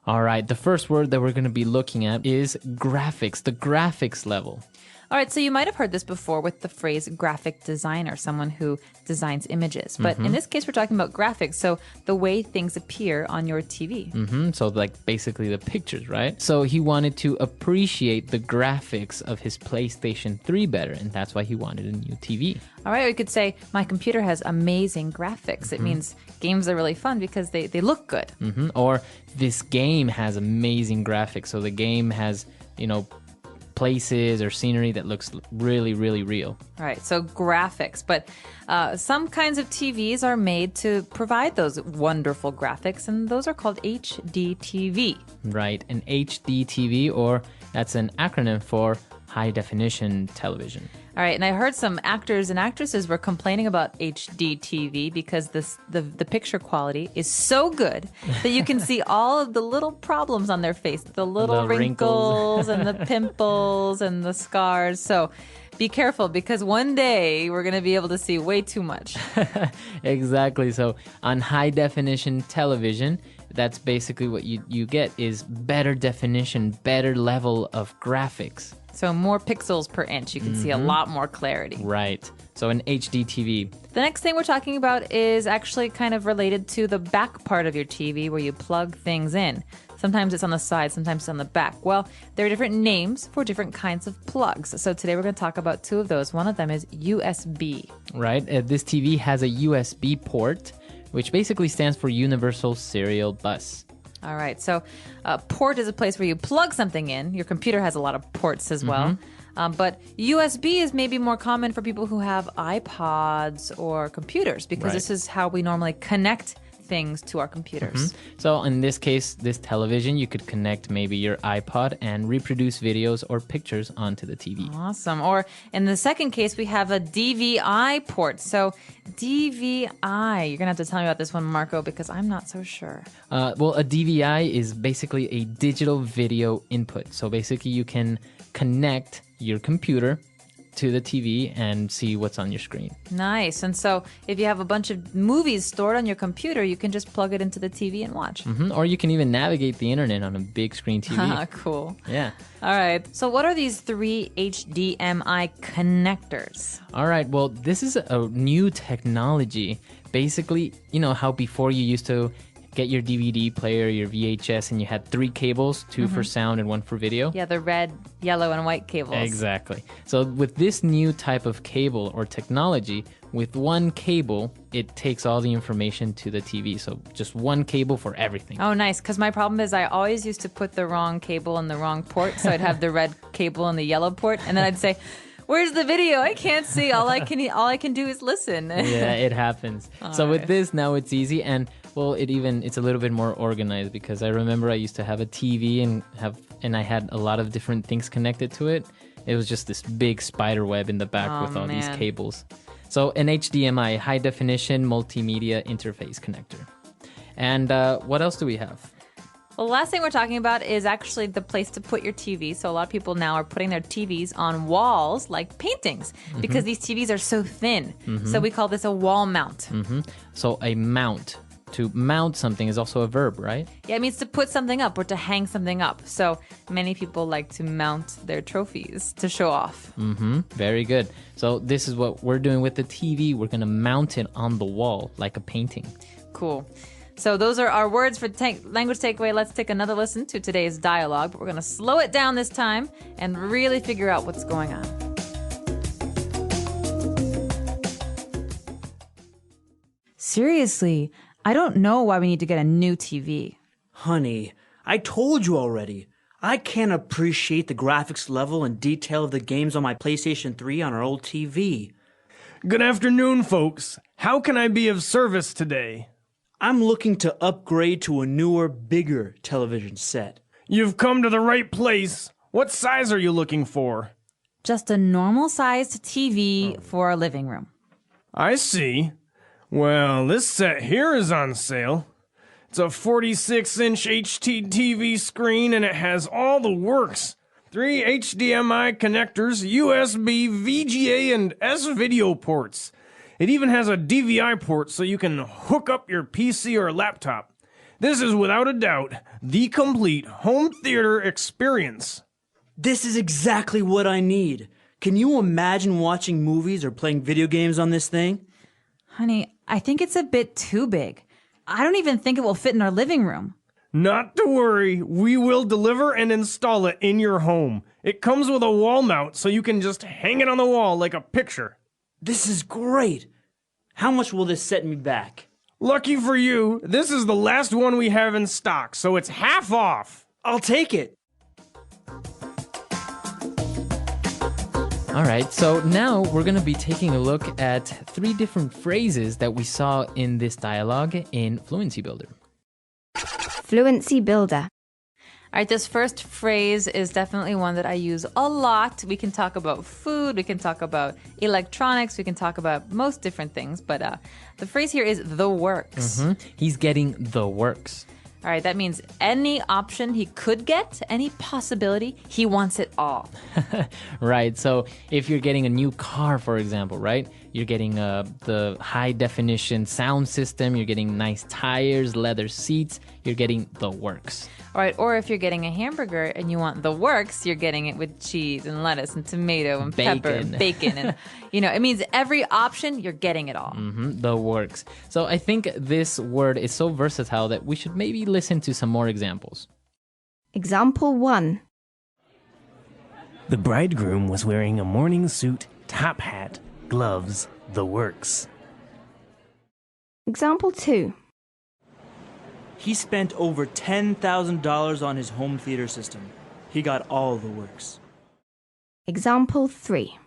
Speaker 1: All right, the first word that we're going to be looking at is graphics, the graphics level.
Speaker 7: All right, so you might have heard this before with the phrase graphic designer, someone who designs images. But in this case, we're talking about graphics, so the way things appear on your TV.
Speaker 1: So like basically the pictures, right? So he wanted to appreciate the graphics of his PlayStation 3 better, and that's why he wanted a new TV.
Speaker 7: All right, we could say, my computer has amazing graphics. It means games are really fun because they look good.
Speaker 1: Or this game has amazing graphics, so the game has, places or scenery that looks really, really real.
Speaker 7: All right, so graphics. But some kinds of TVs are made to provide those wonderful graphics, and those are called HD TV.
Speaker 1: Right, an HD TV, or that's an acronym for high definition television.
Speaker 7: All right, and I heard some actors and actresses were complaining about HD TV because the picture quality is so good that you can see all of the little problems on their face, the little wrinkles and the pimples and the scars. So be careful because one day we're going to be able to see way too much.
Speaker 1: Exactly. So on high definition television, that's basically what you get is better definition, better level of graphics.
Speaker 7: So more pixels per inch. You can see a lot more clarity.
Speaker 1: Right. So an HD TV.
Speaker 7: The next thing we're talking about is actually kind of related to the back part of your TV where you plug things in. Sometimes it's on the side, sometimes it's on the back. Well, there are different names for different kinds of plugs. So today we're going to talk about two of those. One of them is USB.
Speaker 1: Right. This TV has a USB port, which basically stands for Universal Serial Bus.
Speaker 7: All right. So a port is a place where you plug something in. Your computer has a lot of ports as well. But USB is maybe more common for people who have iPods or computers because this is how we normally connect things to our computers.
Speaker 1: So in this case, this television, you could connect maybe your iPod and reproduce videos or pictures onto the TV.
Speaker 7: Awesome. Or in the second case, we have a DVI port. So DVI, you're going to have to tell me about this one, Marco, because I'm not so sure.
Speaker 1: Well, a DVI is basically a digital video input. So basically you can connect your computer to the TV and see what's on your screen.
Speaker 7: Nice. And so if you have a bunch of movies stored on your computer, you can just plug it into the TV and watch.
Speaker 1: Or you can even navigate the internet on a big screen TV.
Speaker 7: Cool.
Speaker 1: Yeah.
Speaker 7: All right. So what are these three HDMI connectors?
Speaker 1: All right. Well, this is a new technology. Basically, you know how before you used to get your DVD player, your VHS, and you had three cables, two for sound and one for video?
Speaker 7: Yeah, the red, yellow, and white cables.
Speaker 1: Exactly. So with this new type of cable or technology, with one cable, it takes all the information to the TV. So just one cable for everything.
Speaker 7: Oh, nice. Because my problem is I always used to put the wrong cable in the wrong port. So I'd have the red cable in the yellow port. And then I'd say, where's the video? I can't see. All I can do is listen.
Speaker 1: Yeah, it happens. With this, now it's easy. And well, it's a little bit more organized because I remember I used to have a TV and I had a lot of different things connected to it. It was just this big spider web in the back with all these cables. So an HDMI, high definition multimedia interface connector. And what else do we have?
Speaker 7: Well, the last thing we're talking about is actually the place to put your TV. So a lot of people now are putting their TVs on walls like paintings because these TVs are so thin. So we call this a wall mount.
Speaker 1: So a mount. To mount something is also a verb, right?
Speaker 7: Yeah, it means to put something up or to hang something up. So many people like to mount their trophies to show off.
Speaker 1: Very good. So this is what we're doing with the TV. We're going to mount it on the wall like a painting. Cool.
Speaker 7: So those are our words for language takeaway. Let's take another listen to today's dialogue, but we're going to slow it down this time and really figure out what's going on.
Speaker 11: Seriously, I don't know why we need to get a new TV.
Speaker 10: Honey, I told you already. I can't appreciate the graphics level and detail of the games on my PlayStation 3 on our old TV.
Speaker 8: Good afternoon, folks. How can I be of service today?
Speaker 10: I'm looking to upgrade to a newer, bigger television set.
Speaker 8: You've come to the right place. What size are you looking for?
Speaker 11: Just a normal-sized TV for our living room.
Speaker 8: I see. Well, this set here is on sale. It's a 46-inch HT TV screen and it has all the works. 3 HDMI connectors, USB, VGA, and S-video ports. It even has a DVI port so you can hook up your PC or laptop. This is without a doubt the complete home theater experience.
Speaker 10: This is exactly what I need. Can you imagine watching movies or playing video games on this thing?
Speaker 11: Honey, I think it's a bit too big. I don't even think it will fit in our living room.
Speaker 8: Not to worry, we will deliver and install it in your home. It comes with a wall mount so you can just hang it on the wall like a picture.
Speaker 10: This is great. How much will this set me back?
Speaker 8: Lucky for you, this is the last one we have in stock, so it's half off.
Speaker 10: I'll take it.
Speaker 1: All right, so now we're going to be taking a look at 3 different phrases that we saw in this dialogue in Fluency Builder.
Speaker 3: Fluency Builder.
Speaker 7: All right, this first phrase is definitely one that I use a lot. We can talk about food, we can talk about electronics, we can talk about most different things, but the phrase here is the works.
Speaker 1: He's getting the works.
Speaker 7: All right, that means any option he could get, any possibility, he wants it all.
Speaker 1: Right. So if you're getting a new car, for example, right? You're getting the high definition sound system, you're getting nice tires, leather seats, you're getting the works.
Speaker 7: All right, or if you're getting a hamburger and you want the works, you're getting it with cheese and lettuce and tomato and pepper and bacon. And, it means every option, you're getting it all.
Speaker 1: The works. So I think this word is so versatile that we should maybe listen to some more examples.
Speaker 3: Example 1.
Speaker 12: The bridegroom was wearing a morning suit, top hat, gloves, the works.
Speaker 3: Example 2.
Speaker 10: He spent over $10,000 on his home theater system. He got all the works.
Speaker 3: Example 3.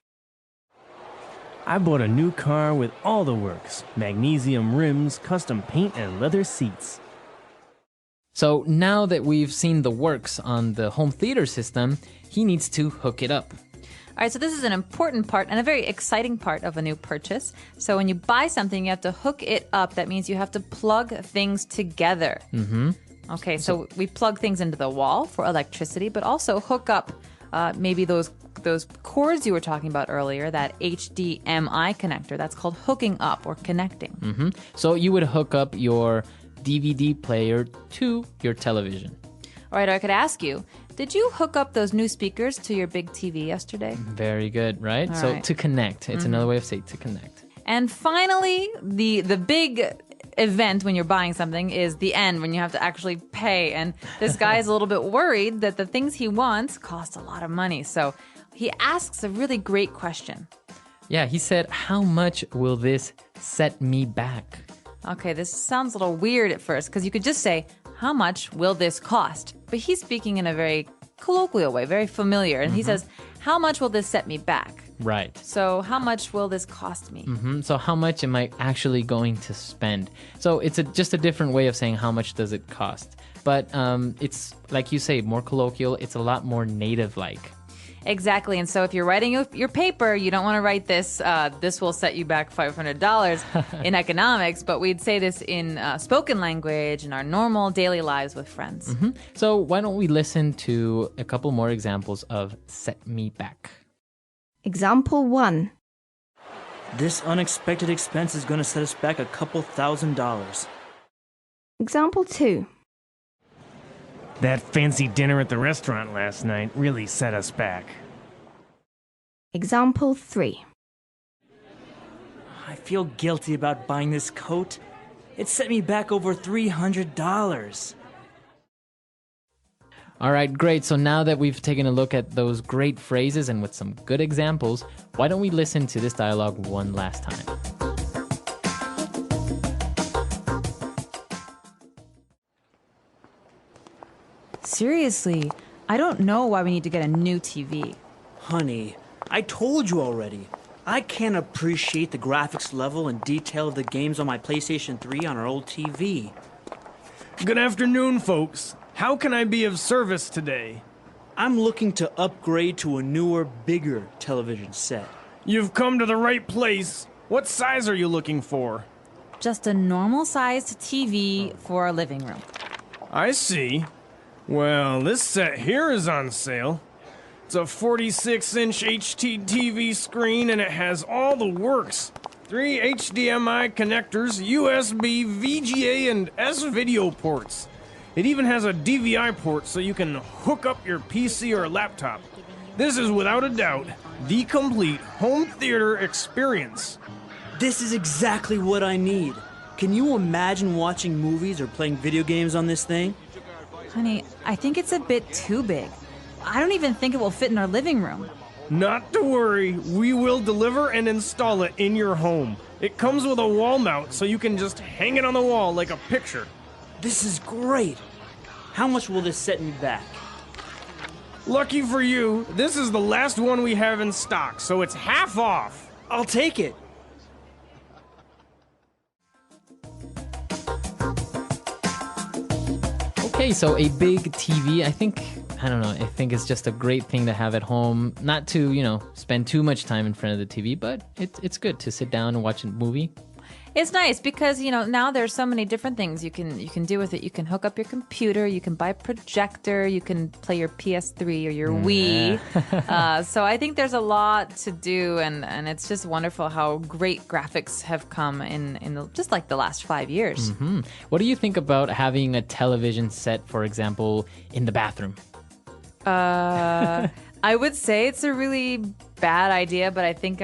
Speaker 12: I bought a new car with all the works. Magnesium rims, custom paint, and leather seats.
Speaker 1: So now that we've seen the works on the home theater system, he needs to hook it up.
Speaker 7: All right, so this is an important part and a very exciting part of a new purchase. So when you buy something, you have to hook it up. That means you have to plug things together. Okay, so we plug things into the wall for electricity, but also hook up maybe those cords you were talking about earlier, that HDMI connector. That's called hooking up or connecting.
Speaker 1: So you would hook up your DVD player to your television.
Speaker 7: All right, I could ask you, did you hook up those new speakers to your big TV yesterday?
Speaker 1: Very good, right?
Speaker 7: All
Speaker 1: So
Speaker 7: right.
Speaker 1: to connect. It's another way of saying to connect.
Speaker 7: And finally, the big event when you're buying something is the end, when you have to actually pay. And this guy is a little bit worried that the things he wants cost a lot of money. So he asks a really great question.
Speaker 1: Yeah, he said, how much will this set me back?
Speaker 7: Okay, this sounds a little weird at first because you could just say, how much will this cost? But he's speaking in a very colloquial way, very familiar. And he says, how much will this set me back?
Speaker 1: Right.
Speaker 7: So how much will this cost me?
Speaker 1: So how much am I actually going to spend? So it's just a different way of saying how much does it cost. But it's, like you say, more colloquial. It's a lot more native-like.
Speaker 7: Exactly. And so if you're writing your paper, you don't want to write this, this will set you back $500 in economics, but we'd say this in spoken language in our normal daily lives with friends.
Speaker 1: So why don't we listen to a couple more examples of set me back?
Speaker 3: Example 1.
Speaker 10: This unexpected expense is going to set us back a couple $1,000s.
Speaker 3: Example 2.
Speaker 12: That fancy dinner at the restaurant last night really set us back.
Speaker 3: Example 3.
Speaker 10: I feel guilty about buying this coat. It set me back over $300.
Speaker 1: All right, great. So now that we've taken a look at those great phrases and with some good examples, why don't we listen to this dialogue one last time?
Speaker 11: Seriously, I don't know why we need to get a new TV.
Speaker 10: Honey, I told you already. I can't appreciate the graphics level and detail of the games on my PlayStation 3 on our old TV.
Speaker 8: Good afternoon, folks. How can I be of service today?
Speaker 10: I'm looking to upgrade to a newer, bigger television set.
Speaker 8: You've come to the right place. What size are you looking for?
Speaker 11: Just a normal-sized TV for our living room.
Speaker 8: I see. Well, this set here is on sale. It's a 46-inch HD TV screen and it has all the works. 3 HDMI connectors, USB, VGA, and S-video ports. It even has a DVI port so you can hook up your PC or laptop. This is without a doubt the complete home theater experience.
Speaker 10: This is exactly what I need. Can you imagine watching movies or playing video games on this thing?
Speaker 11: Honey, I think it's a bit too big. I don't even think it will fit in our living room.
Speaker 8: Not to worry, we will deliver and install it in your home. It comes with a wall mount so you can just hang it on the wall like a picture.
Speaker 10: This is great. How much will this set me back?
Speaker 8: Lucky for you, this is the last one we have in stock, so it's half off.
Speaker 10: I'll take it.
Speaker 1: Okay, so a big TV, I don't know, I think it's just a great thing to have at home. Not to, spend too much time in front of the TV, but it's good to sit down and watch a movie.
Speaker 7: It's nice because, now there's so many different things you can do with it. You can hook up your computer, you can buy a projector, you can play your PS3 or your Wii. So I think there's a lot to do, and it's just wonderful how great graphics have come in just like the last 5 years.
Speaker 1: Mm-hmm. What do you think about having a television set, for example, in the bathroom?
Speaker 7: I would say it's a really bad idea, but I think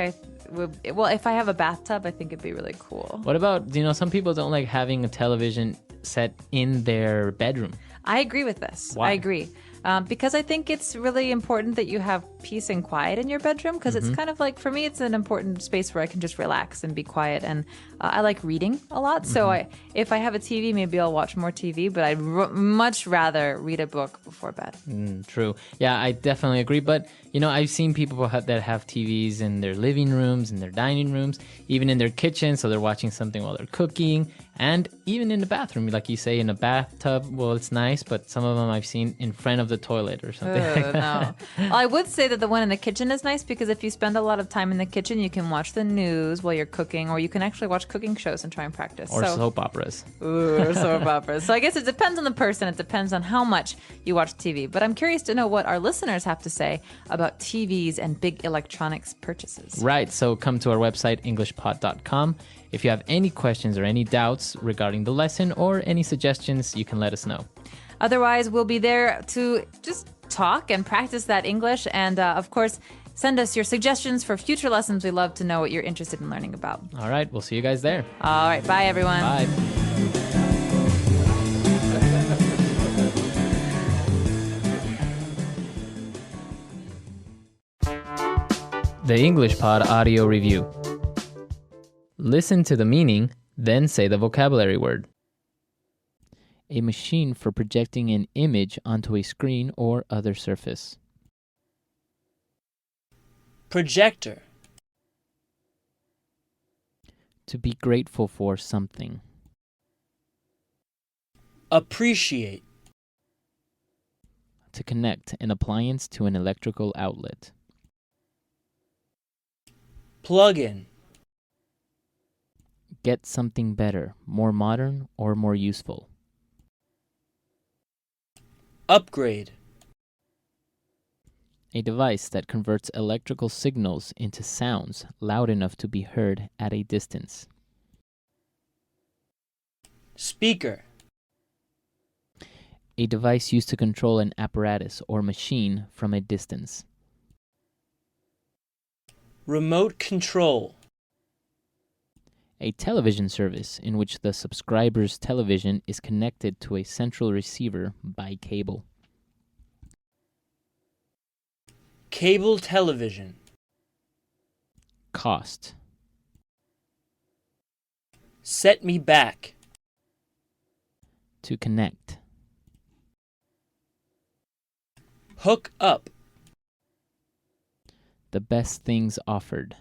Speaker 7: if I have a bathtub, I think it'd be really cool.
Speaker 1: What about, some people don't like having a television set in their bedroom.
Speaker 7: I agree with this.
Speaker 1: Why?
Speaker 7: I agree. Because I think it's really important that you have peace and quiet in your bedroom, because it's kind of like, for me, it's an important space where I can just relax and be quiet. And I like reading a lot. So if I have a TV, maybe I'll watch more TV, but I'd much rather read a book before bed.
Speaker 1: True. Yeah, I definitely agree. But, I've seen people that have TVs in their living rooms, in their dining rooms, even in their kitchen. So they're watching something while they're cooking. And even in the bathroom, like you say, in a bathtub, well, it's nice, but some of them I've seen in front of the toilet or something like that.
Speaker 7: No. Well, I would say that the one in the kitchen is nice because if you spend a lot of time in the kitchen, you can watch the news while you're cooking, or you can actually watch cooking shows and try and practice.
Speaker 1: Or soap operas.
Speaker 7: Or soap operas. So I guess it depends on the person. It depends on how much you watch TV. But I'm curious to know what our listeners have to say about TVs and big electronics purchases.
Speaker 1: Right. So come to our website, englishpod.com. If you have any questions or any doubts regarding the lesson or any suggestions, you can let us know.
Speaker 7: Otherwise, we'll be there to just talk and practice that English. And of course, send us your suggestions for future lessons. We love to know what you're interested in learning about.
Speaker 1: All right. We'll see you guys there.
Speaker 7: All right. Bye, everyone.
Speaker 1: Bye. The English Pod Audio Review. Listen to the meaning, then say the vocabulary word. A machine for projecting an image onto a screen or other surface.
Speaker 10: Projector.
Speaker 1: To be grateful for something.
Speaker 10: Appreciate.
Speaker 1: To connect an appliance to an electrical outlet.
Speaker 10: Plug in.
Speaker 1: Get something better, more modern, or more useful.
Speaker 10: Upgrade.
Speaker 1: A device that converts electrical signals into sounds loud enough to be heard at a distance.
Speaker 10: Speaker.
Speaker 1: A device used to control an apparatus or machine from a distance.
Speaker 10: Remote control.
Speaker 1: A television service in which the subscriber's television is connected to a central receiver by cable.
Speaker 10: Cable television.
Speaker 1: Cost.
Speaker 10: Set me back.
Speaker 1: To connect.
Speaker 10: Hook up.
Speaker 1: The best things offered.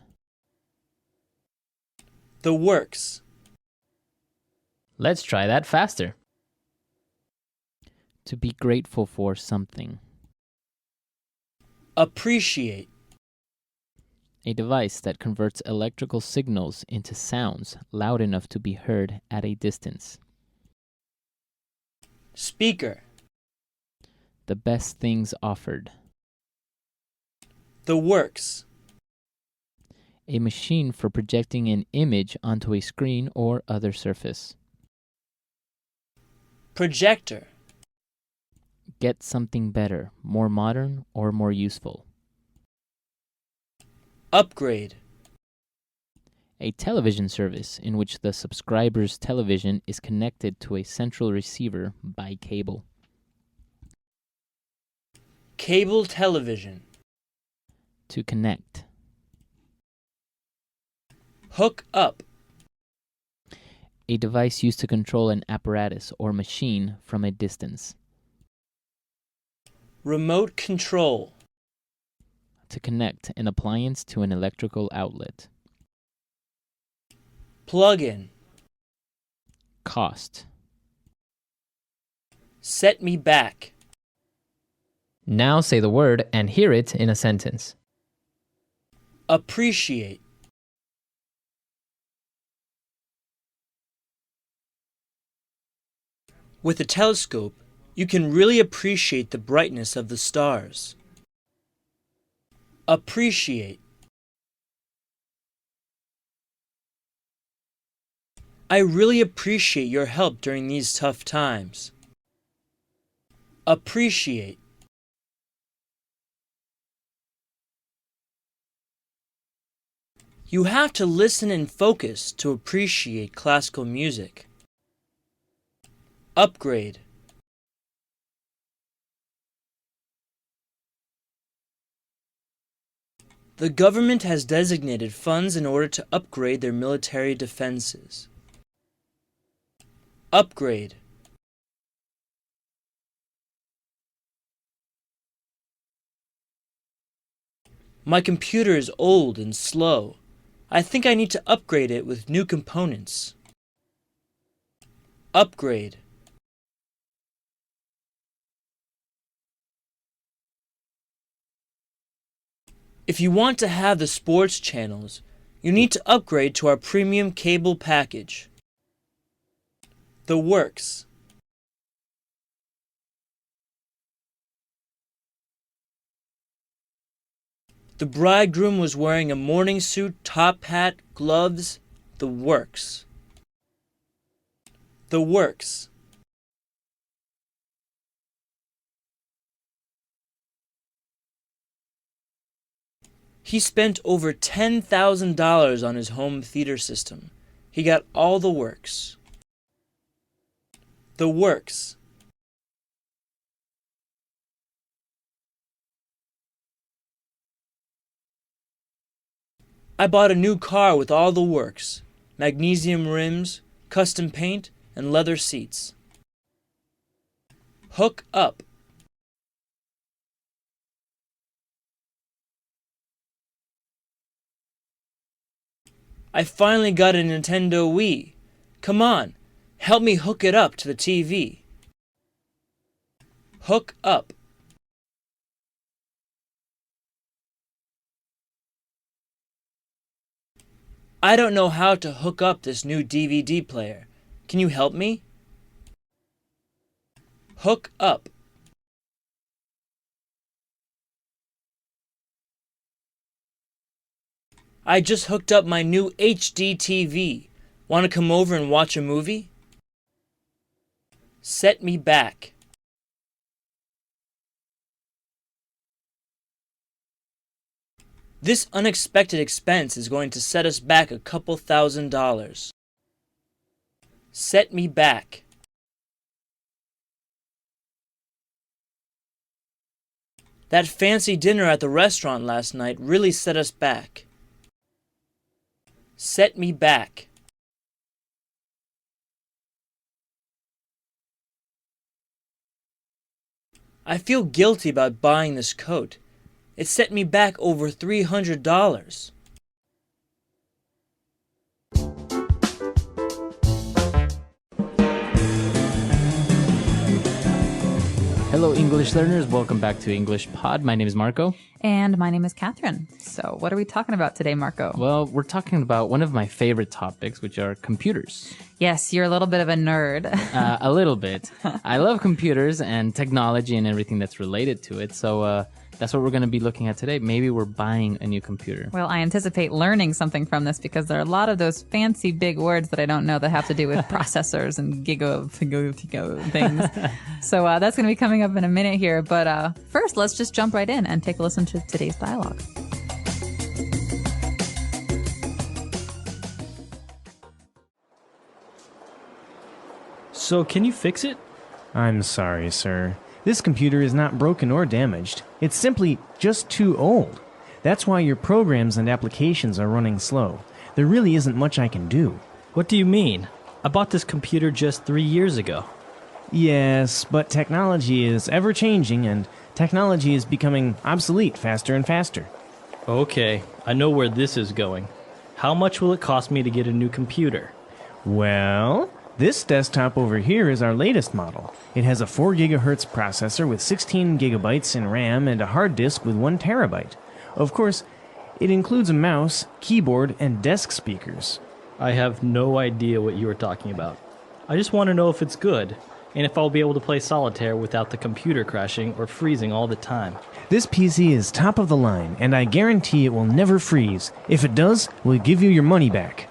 Speaker 10: The works.
Speaker 1: Let's try that faster. To be grateful for something.
Speaker 10: Appreciate.
Speaker 1: A device that converts electrical signals into sounds loud enough to be heard at a distance.
Speaker 10: Speaker.
Speaker 1: The best things offered.
Speaker 10: The works.
Speaker 1: A machine for projecting an image onto a screen or other surface.
Speaker 10: Projector.
Speaker 1: Get something better, more modern, or more useful.
Speaker 10: Upgrade.
Speaker 1: A television service in which the subscriber's television is connected to a central receiver by cable.
Speaker 10: Cable television.
Speaker 1: To connect.
Speaker 10: Hook up.
Speaker 1: A device used to control an apparatus or machine from a distance.
Speaker 10: Remote control.
Speaker 1: To connect an appliance to an electrical outlet.
Speaker 10: Plug in.
Speaker 1: Cost.
Speaker 10: Set me back.
Speaker 9: Now say the word and hear it in a sentence.
Speaker 10: Appreciate. With a telescope, you can really appreciate the brightness of the stars. Appreciate. I really appreciate your help during these tough times. Appreciate. You have to listen and focus to appreciate classical music. Upgrade. The government has designated funds in order to upgrade their military defenses. Upgrade. My computer is old and slow. I think I need to upgrade it with new components. Upgrade. If you want to have the sports channels, you need to upgrade to our premium cable package. The works. The bridegroom was wearing a morning suit, top hat, gloves. The works. The works. He spent over $10,000 on his home theater system. He got all the works. The works. I bought a new car with all the works. Magnesium rims, custom paint, and leather seats. Hook up. I finally got a Nintendo Wii. Come on, help me hook it up to the TV. Hook up. I don't know how to hook up this new DVD player. Can you help me? Hook up. I just hooked up my new HD TV. Want to come over and watch a movie? Set me back. This unexpected expense is going to set us back a couple $1,000s. Set me back. That fancy dinner at the restaurant last night really set us back. Set me back. I feel guilty about buying this coat. It set me back over $300.
Speaker 1: Hello, English learners. Welcome back to English Pod. My name is Marco.
Speaker 7: And my name is Catherine. So what are we talking about today, Marco?
Speaker 1: Well, we're talking about one of my favorite topics, which are computers.
Speaker 7: Yes, you're a little bit of a nerd.
Speaker 1: A little bit. I love computers and technology and everything that's related to it. So that's what we're going to be looking at today. Maybe we're buying a new computer.
Speaker 7: Well, I anticipate learning something from this because there are a lot of those fancy big words that I don't know that have to do with processors and gigo things. So that's going to be coming up in a minute here. But first, let's just jump right in and take a listen to today's dialogue.
Speaker 12: So, can you fix it? I'm sorry, sir. This computer is not broken or damaged. It's simply just too old. That's why your programs and applications are running slow. There really isn't much I can do.
Speaker 13: What do you mean? I bought this computer just 3 years ago.
Speaker 12: Yes, but technology is ever-changing and technology is becoming obsolete faster and faster.
Speaker 13: Okay, I know where this is going. How much will it cost me to get a new computer?
Speaker 12: Well, This desktop over here is our latest model. It has a 4 gigahertz processor with 16 gigabytes in RAM and a hard disk with 1 terabyte. Of course, it includes a mouse, keyboard, and desk speakers.
Speaker 13: I have no idea what you are talking about. I just want to know if it's good, and if I'll be able to play solitaire without the computer crashing or freezing all the time.
Speaker 12: This PC is top of the line, and I guarantee it will never freeze. If it does, we'll give you your money back.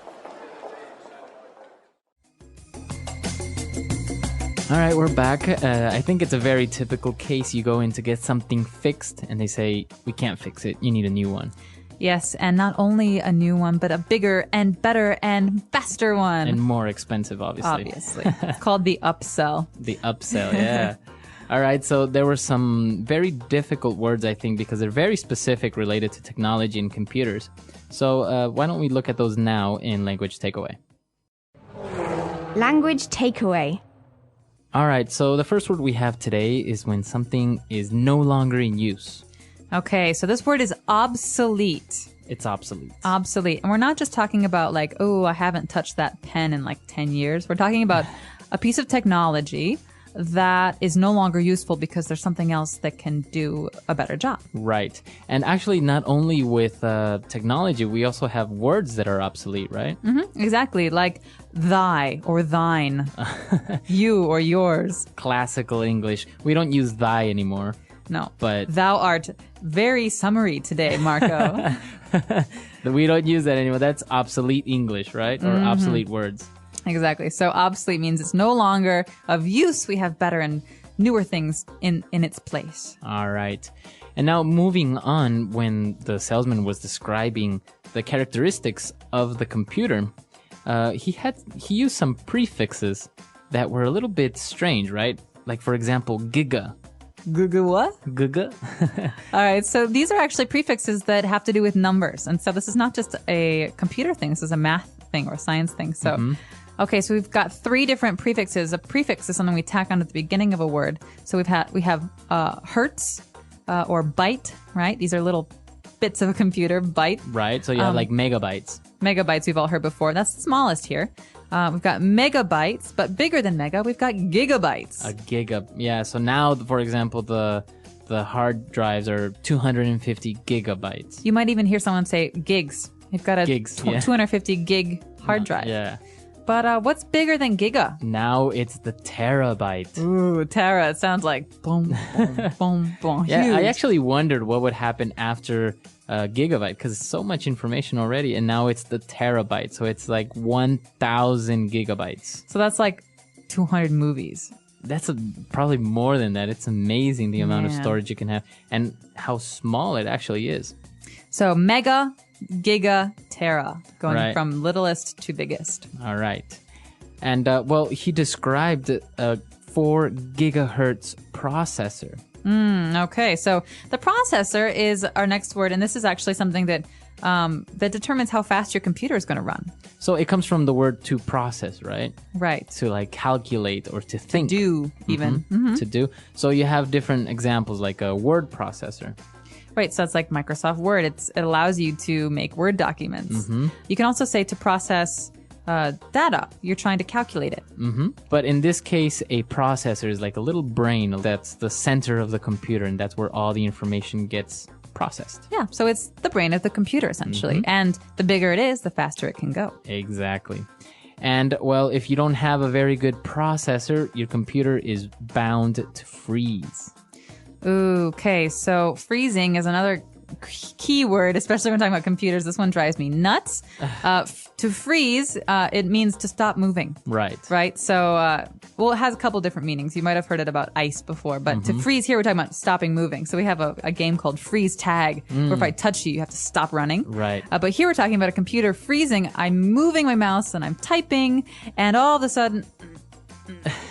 Speaker 1: All right, we're back. I think it's a very typical case. You go in to get something fixed, and they say, we can't fix it. You need a new one.
Speaker 7: Yes, and not only a new one, but a bigger and better and faster one.
Speaker 1: And more expensive, obviously.
Speaker 7: Obviously. It's called the upsell.
Speaker 1: The upsell, yeah. All right, so there were some very difficult words, I think, because they're very specific related to technology and computers. So why don't we look at those now in Language Takeaway?
Speaker 3: Language takeaway.
Speaker 1: All right, so the first word we have today is when something is no longer in use.
Speaker 7: Okay, so this word is obsolete.
Speaker 1: It's obsolete.
Speaker 7: Obsolete. And we're not just talking about like, oh, I haven't touched that pen in like 10 years. We're talking about a piece of technology that is no longer useful because there's something else that can do a better job.
Speaker 1: Right. And actually, not only with technology, we also have words that are obsolete, right?
Speaker 7: Mm-hmm, exactly. Like thy or thine, you or yours.
Speaker 1: Classical English. We don't use thy anymore.
Speaker 7: No.
Speaker 1: But
Speaker 7: thou art very summary today, Marco.
Speaker 1: We don't use that anymore. That's obsolete English, right? Or obsolete words.
Speaker 7: Exactly. So obsolete means it's no longer of use. We have better and newer things in its place.
Speaker 1: All right. And now moving on, when the salesman was describing the characteristics of the computer, he used some prefixes that were a little bit strange, right? Like, for example, giga.
Speaker 7: Giga what?
Speaker 1: Giga.
Speaker 7: All right. So these are actually prefixes that have to do with numbers. And so this is not just a computer thing. This is a math thing or a science thing. So okay, so we've got 3 different prefixes. A prefix is something we tack on at the beginning of a word. So we have hertz or byte, right? These are little bits of a computer, byte.
Speaker 1: Right, so you have like megabytes.
Speaker 7: Megabytes we've all heard before. That's the smallest here. We've got megabytes, but bigger than mega, we've got gigabytes.
Speaker 1: A giga, yeah. So now, for example, the hard drives are 250 gigabytes.
Speaker 7: You might even hear someone say gigs. You've got a 250 gig hard drive.
Speaker 1: Yeah.
Speaker 7: But what's bigger than giga?
Speaker 1: Now it's the terabyte.
Speaker 7: Ooh, tera. It sounds like boom, boom, boom, boom.
Speaker 1: Yeah,
Speaker 7: Huge.
Speaker 1: I actually wondered what would happen after gigabyte, because it's so much information already, and now it's the terabyte. So it's like 1,000 gigabytes.
Speaker 7: So that's like 200 movies.
Speaker 1: That's probably more than that. It's amazing the amount of storage you can have and how small it actually is.
Speaker 7: So mega, giga, tera, going from littlest to biggest.
Speaker 1: All right. And, well, he described a 4 gigahertz processor.
Speaker 7: Okay, so the processor is our next word, and this is actually something that that determines how fast your computer is going to run.
Speaker 1: So it comes from the word to process, right?
Speaker 7: Right.
Speaker 1: To like calculate or to think.
Speaker 7: To do, even.
Speaker 1: To do. So you have different examples, like a word processor.
Speaker 7: Right, so it's like Microsoft Word. It allows you to make Word documents. You can also say to process data. You're trying to calculate it.
Speaker 1: But in this case, a processor is like a little brain that's the center of the computer, and that's where all the information gets processed.
Speaker 7: Yeah, so it's the brain of the computer, essentially. And the bigger it is, the faster it can go.
Speaker 1: Exactly. And, well, if you don't have a very good processor, your computer is bound to freeze.
Speaker 7: Ooh, okay, so freezing is another key word, especially when we're talking about computers. This one drives me nuts. To freeze, it means to stop moving.
Speaker 1: Right.
Speaker 7: Right? So, well, it has a couple different meanings. You might have heard it about ice before, but to freeze here, we're talking about stopping moving. So we have a game called Freeze Tag, where if I touch you, you have to stop running.
Speaker 1: Right.
Speaker 7: But here we're talking about a computer freezing. I'm moving my mouse and I'm typing, and all of a sudden...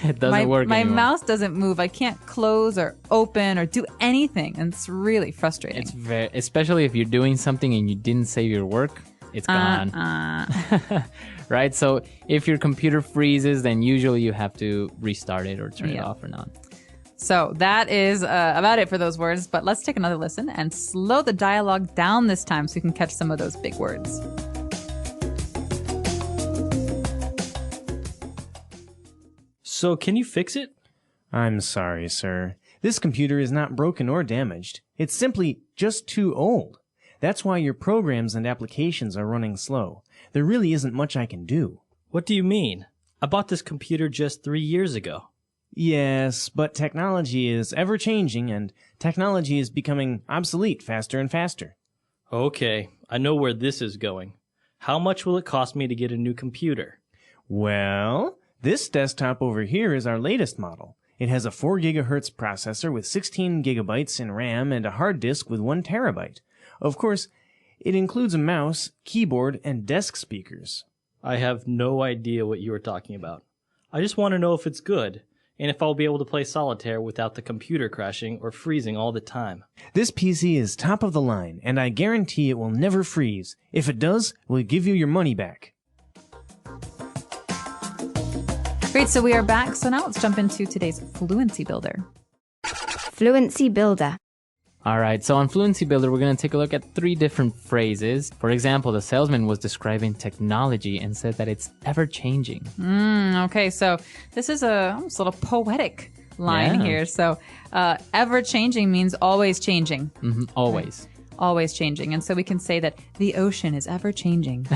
Speaker 1: It doesn't work
Speaker 7: My
Speaker 1: anymore.
Speaker 7: mouse doesn't move. I can't close or open or do anything. And it's really frustrating.
Speaker 1: It's especially if you're doing something and you didn't save your work, it's gone. Right? So if your computer freezes, then usually you have to restart it or turn it off or not.
Speaker 7: So that is about it for those words. But let's take another listen and slow the dialogue down this time so we can catch some of those big words.
Speaker 13: So can you fix it?
Speaker 12: I'm sorry, sir. This computer is not broken or damaged. It's simply just too old. That's why your programs and applications are running slow. There really isn't much I can do.
Speaker 13: What do you mean? I bought this computer just 3 years ago.
Speaker 12: Yes, but technology is ever-changing, and technology is becoming obsolete faster and faster.
Speaker 13: Okay, I know where this is going. How much will it cost me to get a new computer?
Speaker 12: Well, this desktop over here is our latest model. It has a 4 gigahertz processor with 16 gigabytes in RAM and a hard disk with 1 terabyte. Of course, it includes a mouse, keyboard, and desk speakers.
Speaker 13: I have no idea what you are talking about. I just want to know if it's good, and if I'll be able to play solitaire without the computer crashing or freezing all the time.
Speaker 12: This PC is top of the line, and I guarantee it will never freeze. If it does, we'll give you your money back.
Speaker 7: Great, so we are back. So now let's jump into today's Fluency Builder.
Speaker 3: Fluency Builder.
Speaker 1: All right, so on Fluency Builder, we're going to take a look at 3 different phrases. For example, the salesman was describing technology and said that it's ever-changing.
Speaker 7: Okay, so this is almost a little poetic line here. So ever-changing means always changing.
Speaker 1: Always.
Speaker 7: Right? Always changing. And so we can say that the ocean is ever-changing.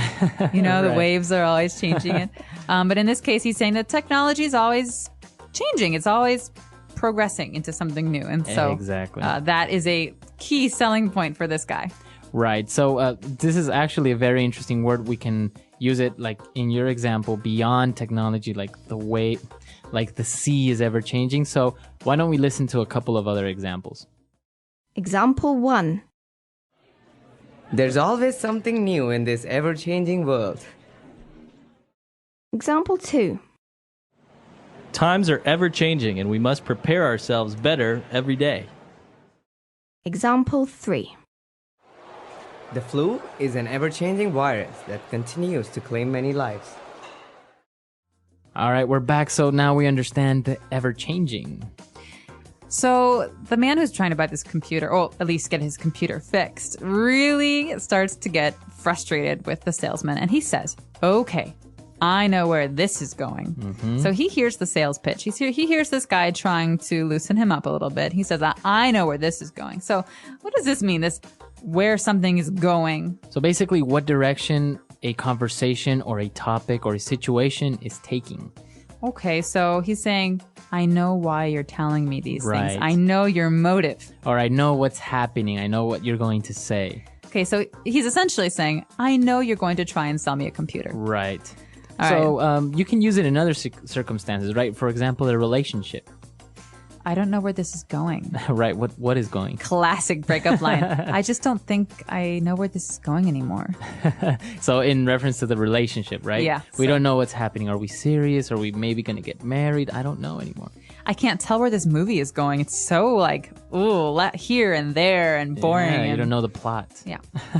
Speaker 7: You know,
Speaker 1: Right.
Speaker 7: The waves are always changing it. But in this case, he's saying that technology is always changing. It's always progressing into something new. And so
Speaker 1: Exactly.
Speaker 7: that is a key selling point for this guy.
Speaker 1: Right. So this is actually a very interesting word. We can use it like in your example beyond technology, like the way, like the sea is ever changing. So why don't we listen to a couple of other examples?
Speaker 3: Example 1.
Speaker 14: There's always something new in this ever-changing world.
Speaker 3: Example 2.
Speaker 13: Times are ever changing, and we must prepare ourselves better every day.
Speaker 3: Example 3.
Speaker 14: The flu is an ever-changing virus that continues to claim many lives.
Speaker 1: All right, we're back. So now we understand the ever-changing.
Speaker 7: So the man who's trying to buy this computer, or at least get his computer fixed, really starts to get frustrated with the salesman. And he says, okay, I know where this is going. So he hears the sales pitch. He hears this guy trying to loosen him up a little bit. He says, I know where this is going. So what does this mean, this where something is going?
Speaker 1: So basically what direction a conversation or a topic or a situation is taking.
Speaker 7: Okay, so he's saying, I know why you're telling me these
Speaker 1: Right.
Speaker 7: things. I know your motive.
Speaker 1: Or I know what's happening. I know what you're going to say.
Speaker 7: Okay, so he's essentially saying, I know you're going to try and sell me a computer.
Speaker 1: Right.
Speaker 7: All
Speaker 1: So you can use it in other circumstances, right? For example, a relationship.
Speaker 7: I don't know where this is going.
Speaker 1: Right. What is going?
Speaker 7: Classic breakup line. I just don't think I know where this is going anymore.
Speaker 1: So in reference to the relationship, right?
Speaker 7: Yeah,
Speaker 1: We
Speaker 7: so-
Speaker 1: don't know what's happening. Are we serious? Are we maybe going to get married? I don't know anymore.
Speaker 7: I can't tell where this movie is going. It's so like, here and there and boring.
Speaker 1: Yeah, you
Speaker 7: and-
Speaker 1: don't know the plot.
Speaker 7: Yeah.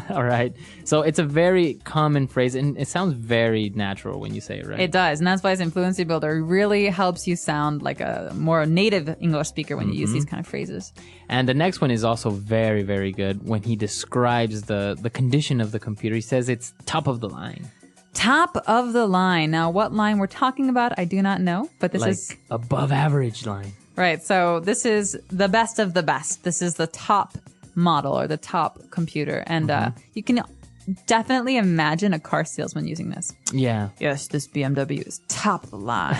Speaker 1: All right. So it's a very common phrase, and it sounds very natural when you say it, right?
Speaker 7: It does. And that's why it's Fluency Builder really helps you sound like a more native English speaker when you use these kind of phrases.
Speaker 1: And the next one is also very, very good when he describes the condition of the computer. He says it's top of the line.
Speaker 7: Top of the line. Now, what line we're talking about, I do not know, but this
Speaker 1: Like
Speaker 7: is
Speaker 1: above average line.
Speaker 7: right. So this is the best of the best. This is the top model or the top computer. And you can definitely imagine a car salesman using this.
Speaker 1: Yeah.
Speaker 7: Yes, this BMW is top of the line.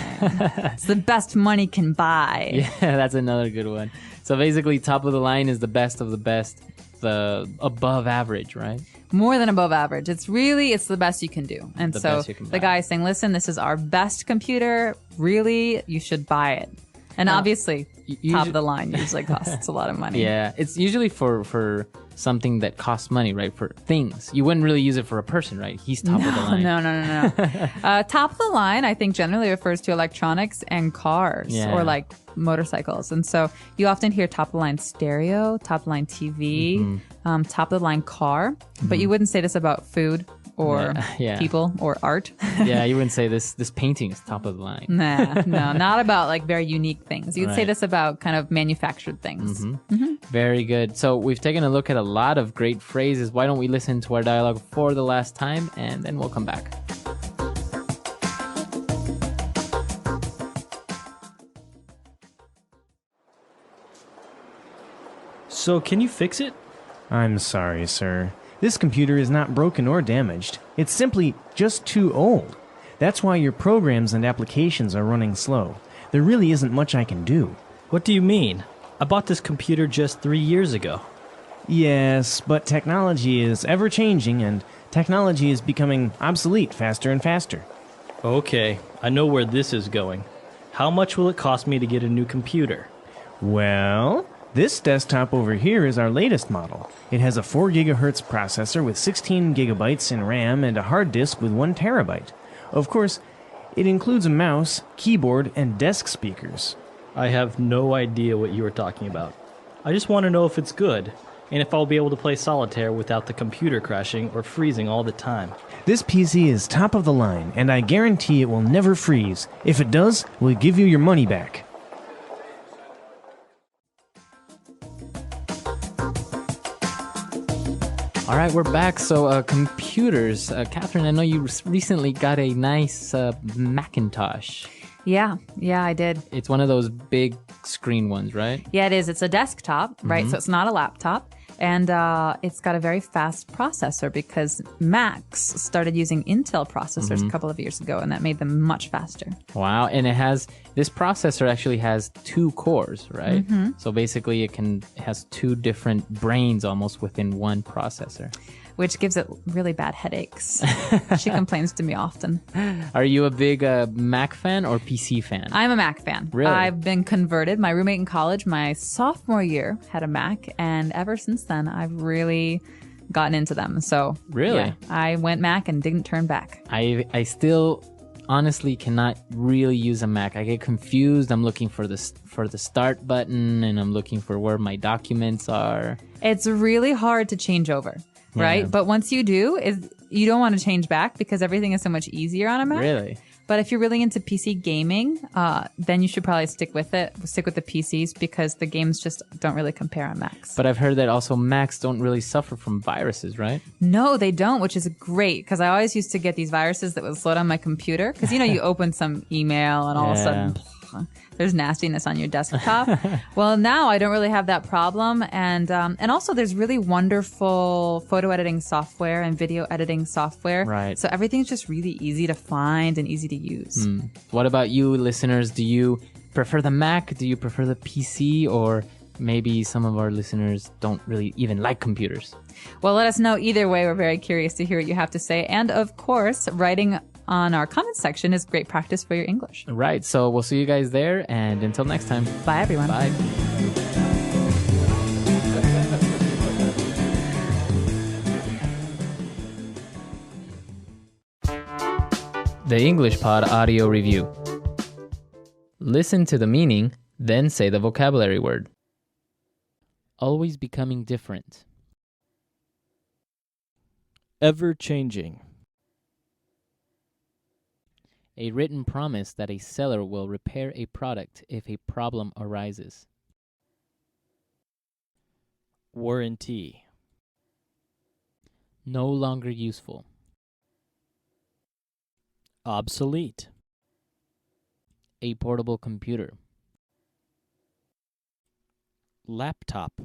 Speaker 7: It's the best money can buy.
Speaker 1: Yeah, that's another good one. So basically, top of the line is the best of the best, the above average, right?
Speaker 7: More than above average. It's the best you can do. And
Speaker 1: The
Speaker 7: so
Speaker 1: best you can
Speaker 7: the
Speaker 1: buy.
Speaker 7: guy is saying, listen, this is our best computer. Really, you should buy it. And obviously, top of the line usually costs a lot of money.
Speaker 1: Yeah, it's usually for something that costs money, right? For things. You wouldn't really use it for a person, right? He's top of the line.
Speaker 7: No. Top of the line, I think, generally refers to electronics and cars
Speaker 1: Yeah.
Speaker 7: or like motorcycles. And so you often hear top of the line stereo, top of the line TV, top of the line car. But you wouldn't say this about food or
Speaker 1: Yeah.
Speaker 7: people or art.
Speaker 1: Yeah, you wouldn't say this painting is top of the line.
Speaker 7: Nah, no, not about like very unique things. You'd say
Speaker 1: Right.
Speaker 7: this about kind of manufactured things.
Speaker 1: Very good. So we've taken a look at a lot of great phrases. Why don't we listen to our dialogue for the last time, and then we'll come back.
Speaker 13: So can you fix it?
Speaker 12: I'm sorry, sir. This computer is not broken or damaged. It's simply just too old. That's why your programs and applications are running slow. There really isn't much I can do.
Speaker 13: What do you mean? I bought this computer just 3 years ago.
Speaker 12: Yes, but technology is ever-changing, and technology is becoming obsolete faster and faster.
Speaker 13: Okay, I know where this is going. How much will it cost me to get a new computer?
Speaker 12: Well, this desktop over here is our latest model. It has a 4 gigahertz processor with 16 gigabytes in RAM and a hard disk with 1 terabyte. Of course, it includes a mouse, keyboard, and desk speakers.
Speaker 13: I have no idea what you are talking about. I just want to know if it's good, and if I'll be able to play solitaire without the computer crashing or freezing all the time.
Speaker 12: This PC is top of the line, and I guarantee it will never freeze. If it does, we'll give you your money back.
Speaker 1: All right, we're back. So, computers. Catherine, I know you recently got a nice Macintosh.
Speaker 7: Yeah, I did.
Speaker 1: It's one of those big screen ones, right?
Speaker 7: Yeah, it is. It's a desktop, right? So it's not a laptop. And it's got a very fast processor because Macs started using Intel processors a couple of years ago, and that made them much faster.
Speaker 1: Wow. And this processor actually has 2 cores, right? So basically it has 2 different brains almost within one processor.
Speaker 7: Which gives it really bad headaches. She complains to me often.
Speaker 1: Are you a big Mac fan or PC fan?
Speaker 7: I'm a Mac fan.
Speaker 1: Really?
Speaker 7: I've been converted. My roommate in college, my sophomore year, had a Mac, and ever since then, I've really gotten into them. So,
Speaker 1: really?
Speaker 7: Yeah, I went Mac and didn't turn back.
Speaker 1: I still honestly cannot really use a Mac. I get confused. I'm looking for the start button, and I'm looking for where my documents are.
Speaker 7: It's really hard to change over. Right?
Speaker 1: Yeah.
Speaker 7: But once you do, you don't want to change back because everything is so much easier on a Mac.
Speaker 1: Really?
Speaker 7: But if you're really into PC gaming, then you should probably stick with the PCs because the games just don't really compare on Macs.
Speaker 1: But I've heard that also Macs don't really suffer from viruses, right?
Speaker 7: No, they don't, which is great because I always used to get these viruses that would slow down my computer because, you open some email and all of a sudden there's nastiness on your desktop. Well, now I don't really have that problem. And also there's really wonderful photo editing software and video editing software.
Speaker 1: Right.
Speaker 7: So everything's just really easy to find and easy to use.
Speaker 1: What about you, listeners? Do you prefer the Mac? Do you prefer the PC? Or maybe some of our listeners don't really even like computers?
Speaker 7: Well, let us know either way. We're very curious to hear what you have to say. And of course, writing on our comments section is great practice for your English.
Speaker 1: Right. So we'll see you guys there. And until next time.
Speaker 7: Bye, everyone.
Speaker 1: Bye. The English Pod Audio Review. Listen to the meaning, then say the vocabulary word. Always becoming different.
Speaker 15: Ever-changing.
Speaker 9: A written promise that a seller will repair a product if a problem arises.
Speaker 15: Warranty.
Speaker 9: No longer useful.
Speaker 15: Obsolete.
Speaker 9: A portable computer.
Speaker 15: Laptop.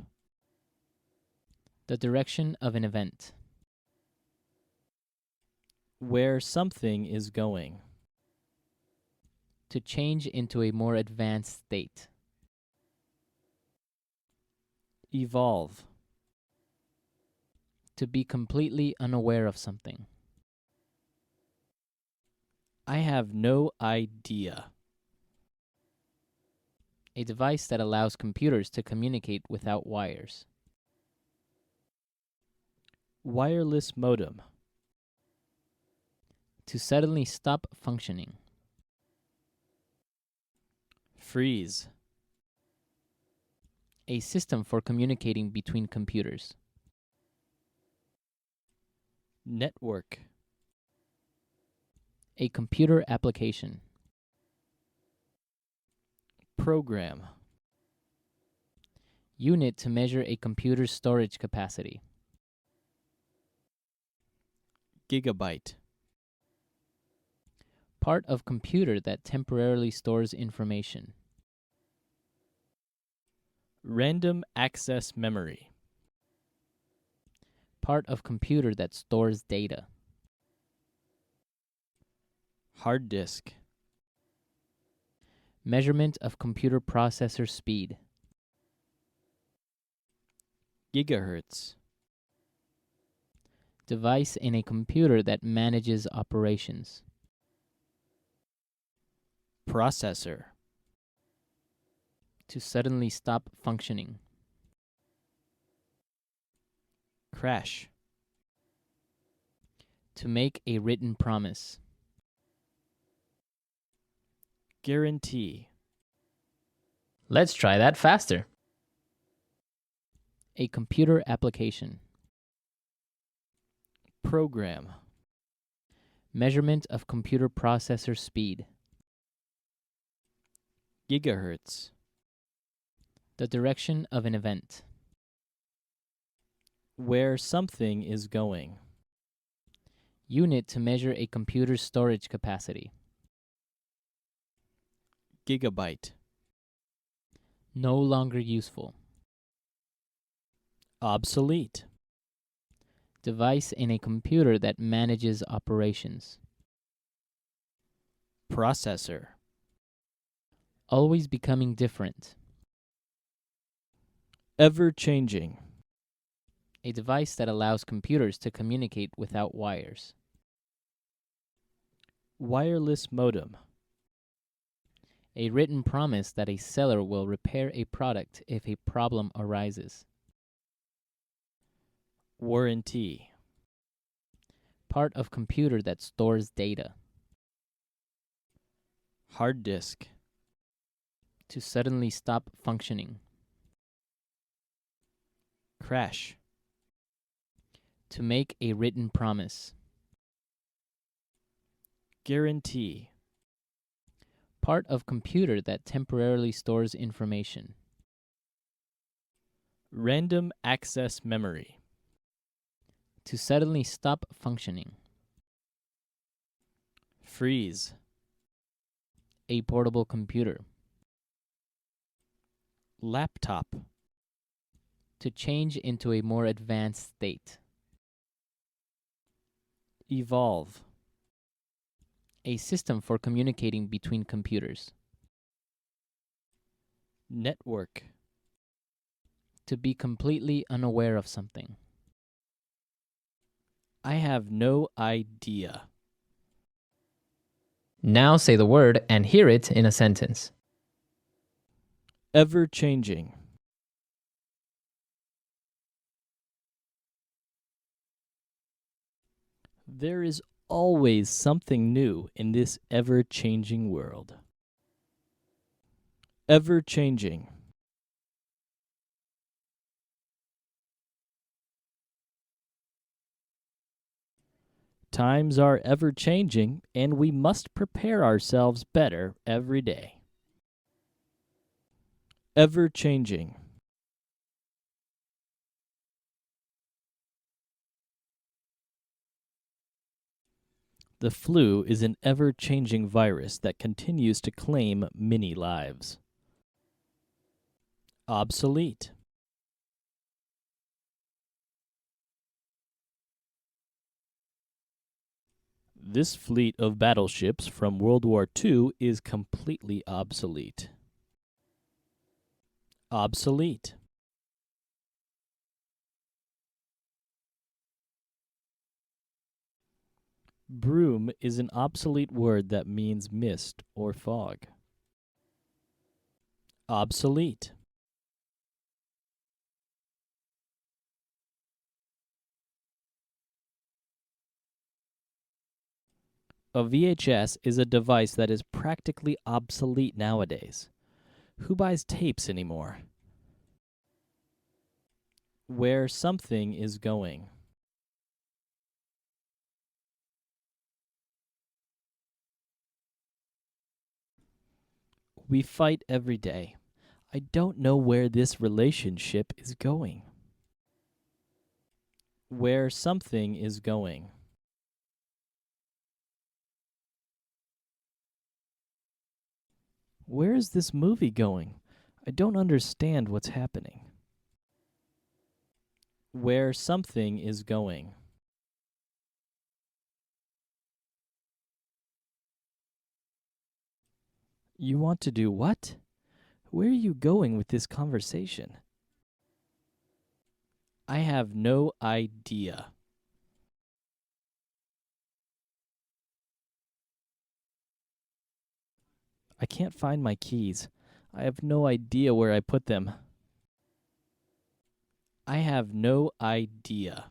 Speaker 9: The direction of an event.
Speaker 15: Where something is going.
Speaker 9: To change into a more advanced state.
Speaker 15: Evolve.
Speaker 9: To be completely unaware of something.
Speaker 15: I have no idea.
Speaker 9: A device that allows computers to communicate without wires.
Speaker 15: Wireless modem.
Speaker 9: To suddenly stop functioning.
Speaker 15: Freeze.
Speaker 9: A system for communicating between computers.
Speaker 15: Network.
Speaker 9: A computer application.
Speaker 15: Program.
Speaker 9: Unit to measure a computer's storage capacity.
Speaker 15: Gigabyte.
Speaker 9: Part of computer that temporarily stores information.
Speaker 15: Random access memory.
Speaker 9: Part of computer that stores data.
Speaker 15: Hard disk.
Speaker 9: Measurement of computer processor speed.
Speaker 15: Gigahertz.
Speaker 9: Device in a computer that manages operations.
Speaker 15: Processor.
Speaker 9: To suddenly stop functioning.
Speaker 15: Crash.
Speaker 9: To make a written promise.
Speaker 15: Guarantee.
Speaker 1: Let's try that faster.
Speaker 9: A computer application.
Speaker 15: Program.
Speaker 9: Measurement of computer processor speed.
Speaker 15: Gigahertz.
Speaker 9: The direction of an event.
Speaker 15: Where something is going.
Speaker 9: Unit to measure a computer's storage capacity.
Speaker 15: Gigabyte.
Speaker 9: No longer useful.
Speaker 15: Obsolete.
Speaker 9: Device in a computer that manages operations.
Speaker 15: Processor.
Speaker 9: Always becoming different.
Speaker 15: Ever-changing.
Speaker 9: A device that allows computers to communicate without wires.
Speaker 15: Wireless modem.
Speaker 9: A written promise that a seller will repair a product if a problem arises.
Speaker 15: Warranty.
Speaker 9: Part of computer that stores data.
Speaker 15: Hard disk.
Speaker 9: To suddenly stop functioning.
Speaker 15: Crash.
Speaker 9: To make a written promise.
Speaker 15: Guarantee.
Speaker 9: Part of computer that temporarily stores information.
Speaker 15: Random access memory.
Speaker 9: To suddenly stop functioning.
Speaker 15: Freeze.
Speaker 9: A portable computer.
Speaker 15: Laptop.
Speaker 9: To change into a more advanced state.
Speaker 15: Evolve.
Speaker 9: A system for communicating between computers.
Speaker 15: Network.
Speaker 9: To be completely unaware of something.
Speaker 15: I have no idea.
Speaker 1: Now say the word and hear it in a sentence.
Speaker 15: Ever-changing. There is always something new in this ever-changing world. Ever-changing. Times are ever-changing, and we must prepare ourselves better every day. Ever-changing. The flu is an ever-changing virus that continues to claim many lives. Obsolete. This fleet of battleships from World War II is completely obsolete. Obsolete. Broom is an obsolete word that means mist or fog. Obsolete. A VHS is a device that is practically obsolete nowadays. Who buys tapes anymore? Where something is going. We fight every day. I don't know where this relationship is going. Where something is going. Where is this movie going? I don't understand what's happening. Where something is going. You want to do what? Where are you going with this conversation? I have no idea. I can't find my keys. I have no idea where I put them. I have no idea.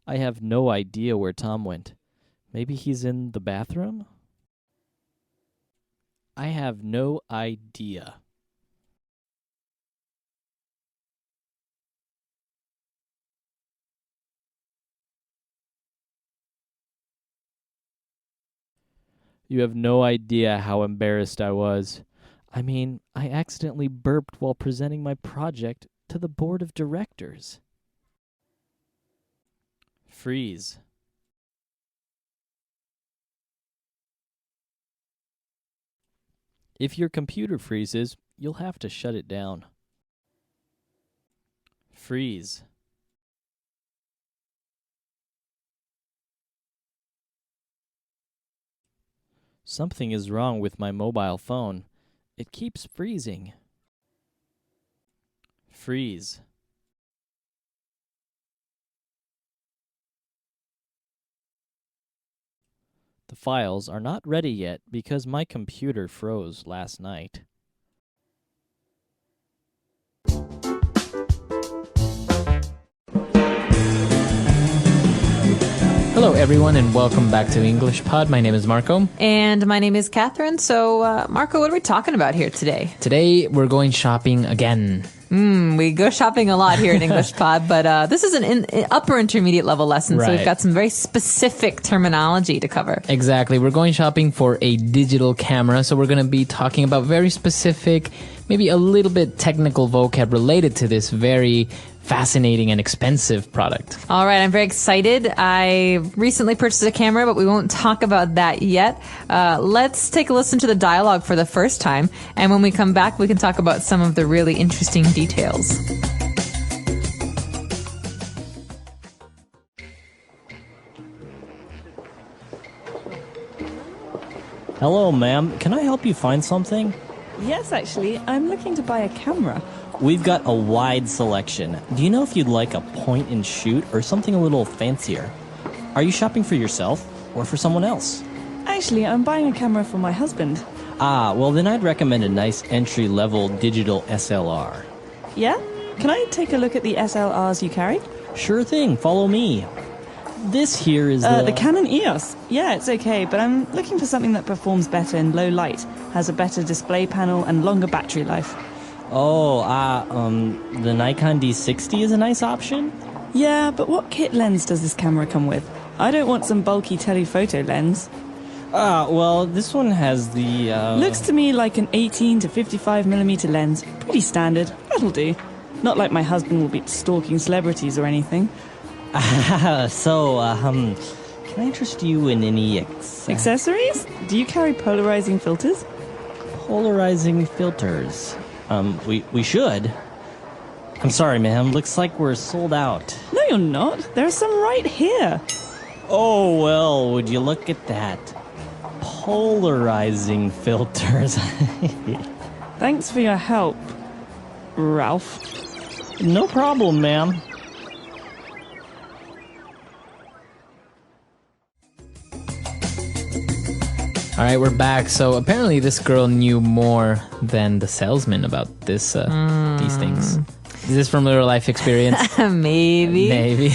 Speaker 15: I have no idea where Tom went. Maybe he's in the bathroom? I have no idea. You have no idea how embarrassed I was. I mean, I accidentally burped while presenting my project to the board of directors. Freeze. If your computer freezes, you'll have to shut it down. Freeze. Something is wrong with my mobile phone. It keeps freezing. Freeze. The files are not ready yet because my computer froze last night.
Speaker 1: Hello, everyone, and welcome back to English Pod. My name is Marco.
Speaker 7: And my name is Catherine. So, Marco, what are we talking about here today?
Speaker 1: Today, we're going shopping again.
Speaker 7: We go shopping a lot here in English Pod, but this is an upper intermediate level lesson, so we've got some very specific terminology to cover.
Speaker 1: Exactly. We're going shopping for a digital camera, so we're going to be talking about very specific, maybe a little bit technical vocab related to this very fascinating and expensive product.
Speaker 7: All right, I'm very excited. I recently purchased a camera, but we won't talk about that yet. Let's take a listen to the dialogue for the first time, and when we come back, we can talk about some of the really interesting details.
Speaker 16: Hello, ma'am. Can I help you find something?
Speaker 17: Yes, actually. I'm looking to buy a camera.
Speaker 16: We've got a wide selection. Do you know if you'd like a point and shoot or something a little fancier? Are you shopping for yourself or for someone else?
Speaker 17: Actually, I'm buying a camera for my husband.
Speaker 16: Ah, well then I'd recommend a nice entry-level digital SLR.
Speaker 17: Yeah? Can I take a look at the SLRs you carry?
Speaker 16: Sure thing, follow me. This here is
Speaker 17: the Canon EOS. Yeah, it's okay, but I'm looking for something that performs better in low light, has a better display panel and longer battery life.
Speaker 16: Oh, the Nikon D60 is a nice option?
Speaker 17: Yeah, but what kit lens does this camera come with? I don't want some bulky telephoto lens.
Speaker 16: Well, this one has the,
Speaker 17: Looks to me like an 18 to 55mm lens. Pretty standard. That'll do. Not like my husband will be stalking celebrities or anything.
Speaker 16: Can I interest you in any
Speaker 17: accessories? Do you carry polarizing filters?
Speaker 16: Polarizing filters? We should. I'm sorry, ma'am. Looks like we're sold out.
Speaker 17: No, you're not. There are some right here.
Speaker 16: Oh, well, would you look at that? Polarizing filters.
Speaker 17: Thanks for your help, Ralph.
Speaker 16: No problem, ma'am.
Speaker 1: All right, we're back. So apparently this girl knew more than the salesman about this these things. Is this from real life experience?
Speaker 7: Maybe.
Speaker 1: Maybe.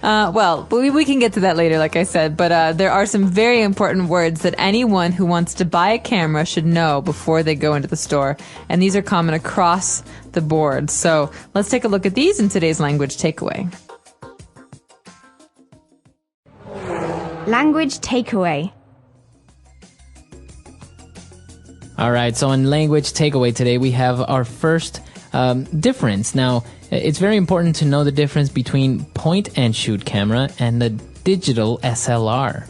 Speaker 7: Well, we can get to that later, like I said. But there are some very important words that anyone who wants to buy a camera should know before they go into the store. And these are common across the board. So let's take a look at these in today's language takeaway.
Speaker 3: Language takeaway.
Speaker 1: All right, so in language takeaway today, we have our first difference. Now, it's very important to know the difference between point and shoot camera and the digital SLR.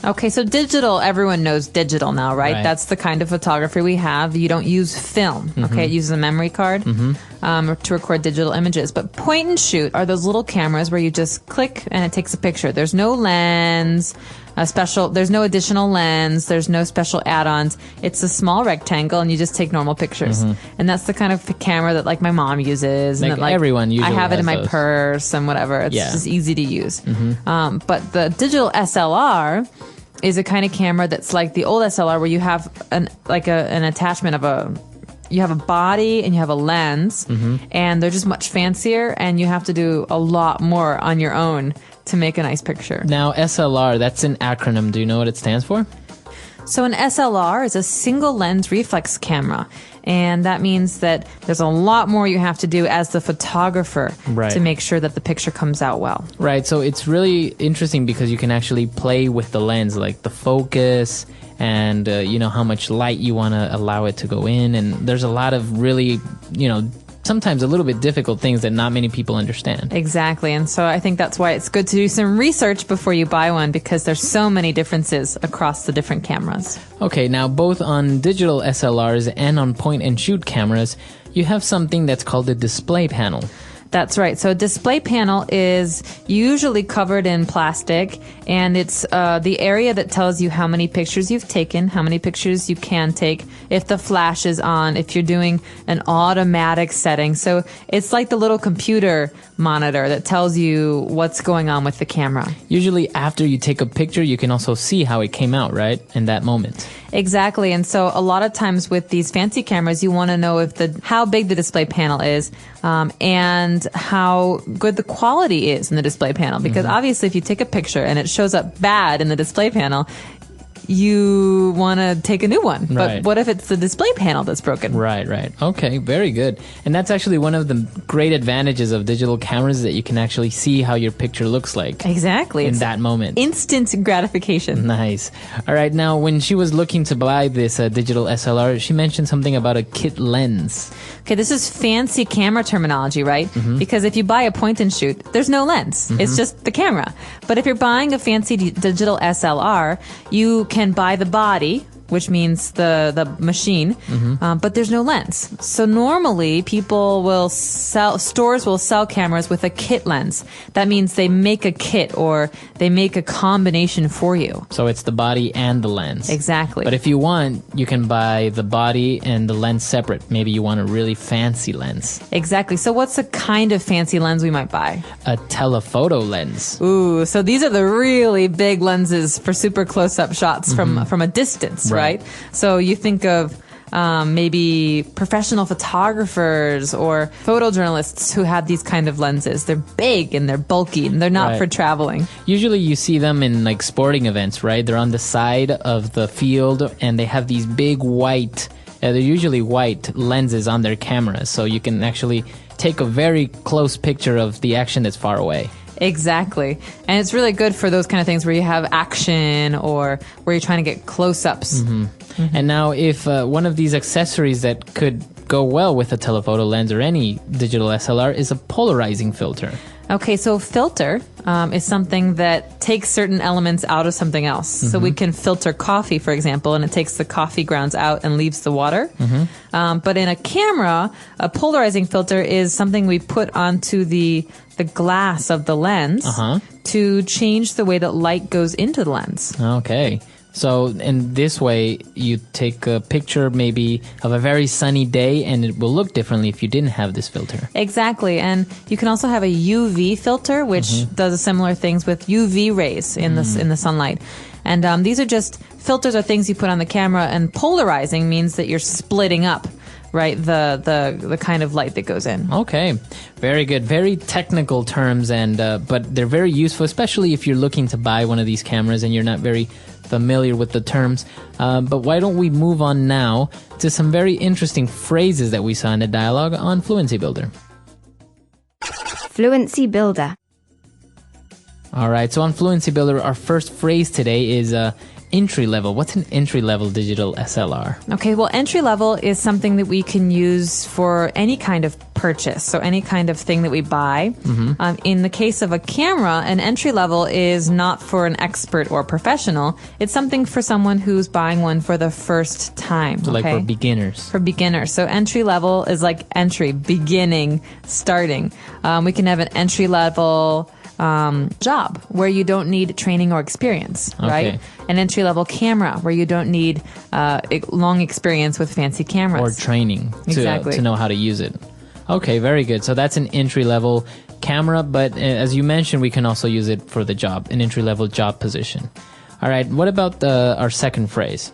Speaker 7: Okay, so digital, everyone knows digital now, right? That's the kind of photography we have. You don't use film, okay? It uses a memory card to record digital images. But point and shoot are those little cameras where you just click and it takes a picture. There's no lens, there's no additional lens, there's no special add-ons. It's a small rectangle and you just take normal pictures. And that's the kind of camera that like my mom uses.
Speaker 1: Like
Speaker 7: and that,
Speaker 1: everyone usually
Speaker 7: I have it in my
Speaker 1: those.
Speaker 7: purse and whatever. It's just easy to use. But the digital SLR is a kind of camera that's like the old SLR where you have an attachment of you have a body and you have a lens and they're just much fancier and you have to do a lot more on your own to make a nice picture.
Speaker 1: Now, SLR, that's an acronym. Do you know what it stands for?
Speaker 7: So an SLR is a single lens reflex camera. And that means that there's a lot more you have to do as the photographer to make sure that the picture comes out well.
Speaker 1: Right. So it's really interesting because you can actually play with the lens, like the focus and, how much light you want to allow it to go in. And there's a lot of really, sometimes a little bit difficult things that not many people understand.
Speaker 7: Exactly. And so I think that's why it's good to do some research before you buy one because there's so many differences across the different cameras.
Speaker 1: Okay, now both on digital SLRs and on point and shoot cameras, you have something that's called a display panel.
Speaker 7: That's right. So a display panel is usually covered in plastic, and it's the area that tells you how many pictures you've taken, how many pictures you can take, if the flash is on, if you're doing an automatic setting. So it's like the little computer monitor that tells you what's going on with the camera.
Speaker 1: Usually after you take a picture, you can also see how it came out, right? In that moment.
Speaker 7: Exactly. And so a lot of times with these fancy cameras, you want to know how big the display panel is, and how good the quality is in the display panel. Because obviously if you take a picture and it shows up bad in the display panel, you want to take a new one. But what if it's the display panel that's broken?
Speaker 1: Right. Okay, very good. And that's actually one of the great advantages of digital cameras, that you can actually see how your picture looks like.
Speaker 7: Exactly.
Speaker 1: In that moment.
Speaker 7: Instant gratification.
Speaker 1: Nice. All right, now when she was looking to buy this digital SLR, she mentioned something about a kit lens.
Speaker 7: Okay, this is fancy camera terminology, right? Because if you buy a point and shoot, there's no lens. It's just the camera. But if you're buying a fancy digital SLR, you can buy the body, which means the machine, but there's no lens. So normally stores will sell cameras with a kit lens. That means they make a kit or they make a combination for you.
Speaker 1: So it's the body and the lens.
Speaker 7: Exactly.
Speaker 1: But if you want, you can buy the body and the lens separate. Maybe you want a really fancy lens.
Speaker 7: Exactly. So what's the kind of fancy lens we might buy?
Speaker 1: A telephoto lens.
Speaker 7: Ooh, so these are the really big lenses for super close-up shots from a distance, right? So you think of maybe professional photographers or photojournalists who have these kind of lenses. They're big and they're bulky and they're not for traveling.
Speaker 1: Usually you see them in like sporting events, right? They're on the side of the field and they have these big white, they're usually white lenses on their cameras. So you can actually take a very close picture of the action that's far away.
Speaker 7: Exactly. And it's really good for those kind of things where you have action or where you're trying to get close-ups.
Speaker 1: And now if one of these accessories that could go well with a telephoto lens or any digital SLR is a polarizing filter.
Speaker 7: Okay, so filter is something that takes certain elements out of something else. So we can filter coffee, for example, and it takes the coffee grounds out and leaves the water. But in a camera, a polarizing filter is something we put onto the glass of the lens to change the way that light goes into the lens.
Speaker 1: Okay. So in this way, you take a picture maybe of a very sunny day and it will look differently if you didn't have this filter.
Speaker 7: Exactly. And you can also have a UV filter, which does similar things with UV rays in the sunlight. And these are just filters or things you put on the camera, and polarizing means that you're splitting up, right, the kind of light that goes in.
Speaker 1: Okay, very good. Very technical terms, and but they're very useful, especially if you're looking to buy one of these cameras and you're not very familiar with the terms. But why don't we move on now to some very interesting phrases that we saw in the dialogue on Fluency Builder.
Speaker 3: Fluency Builder.
Speaker 1: All right, so on Fluency Builder, our first phrase today is entry level. What's an entry level digital SLR?
Speaker 7: Okay, well, entry level is something that we can use for any kind of purchase. So any kind of thing that we buy. In the case of a camera, an entry level is not for an expert or professional. It's something for someone who's buying one for the first time.
Speaker 1: So like for beginners.
Speaker 7: For beginners. So entry level is like entry, beginning, starting. We can have an entry level job where you don't need training or experience, right? An entry level camera where you don't need long experience with fancy cameras
Speaker 1: or training to know how to use it. Okay, very good. So that's an entry level camera, but as you mentioned, we can also use it for the job, an entry level job position. All right, what about our second phrase?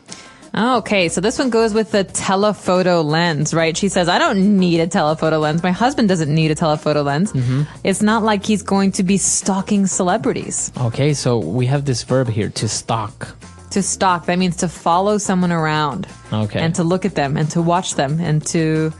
Speaker 7: Okay, so this one goes with the telephoto lens, right? She says, I don't need a telephoto lens. My husband doesn't need a telephoto lens. It's not like he's going to be stalking celebrities.
Speaker 1: Okay, so we have this verb here, to stalk.
Speaker 7: To stalk, that means to follow someone around.
Speaker 1: Okay.
Speaker 7: And to look at them and to watch them and to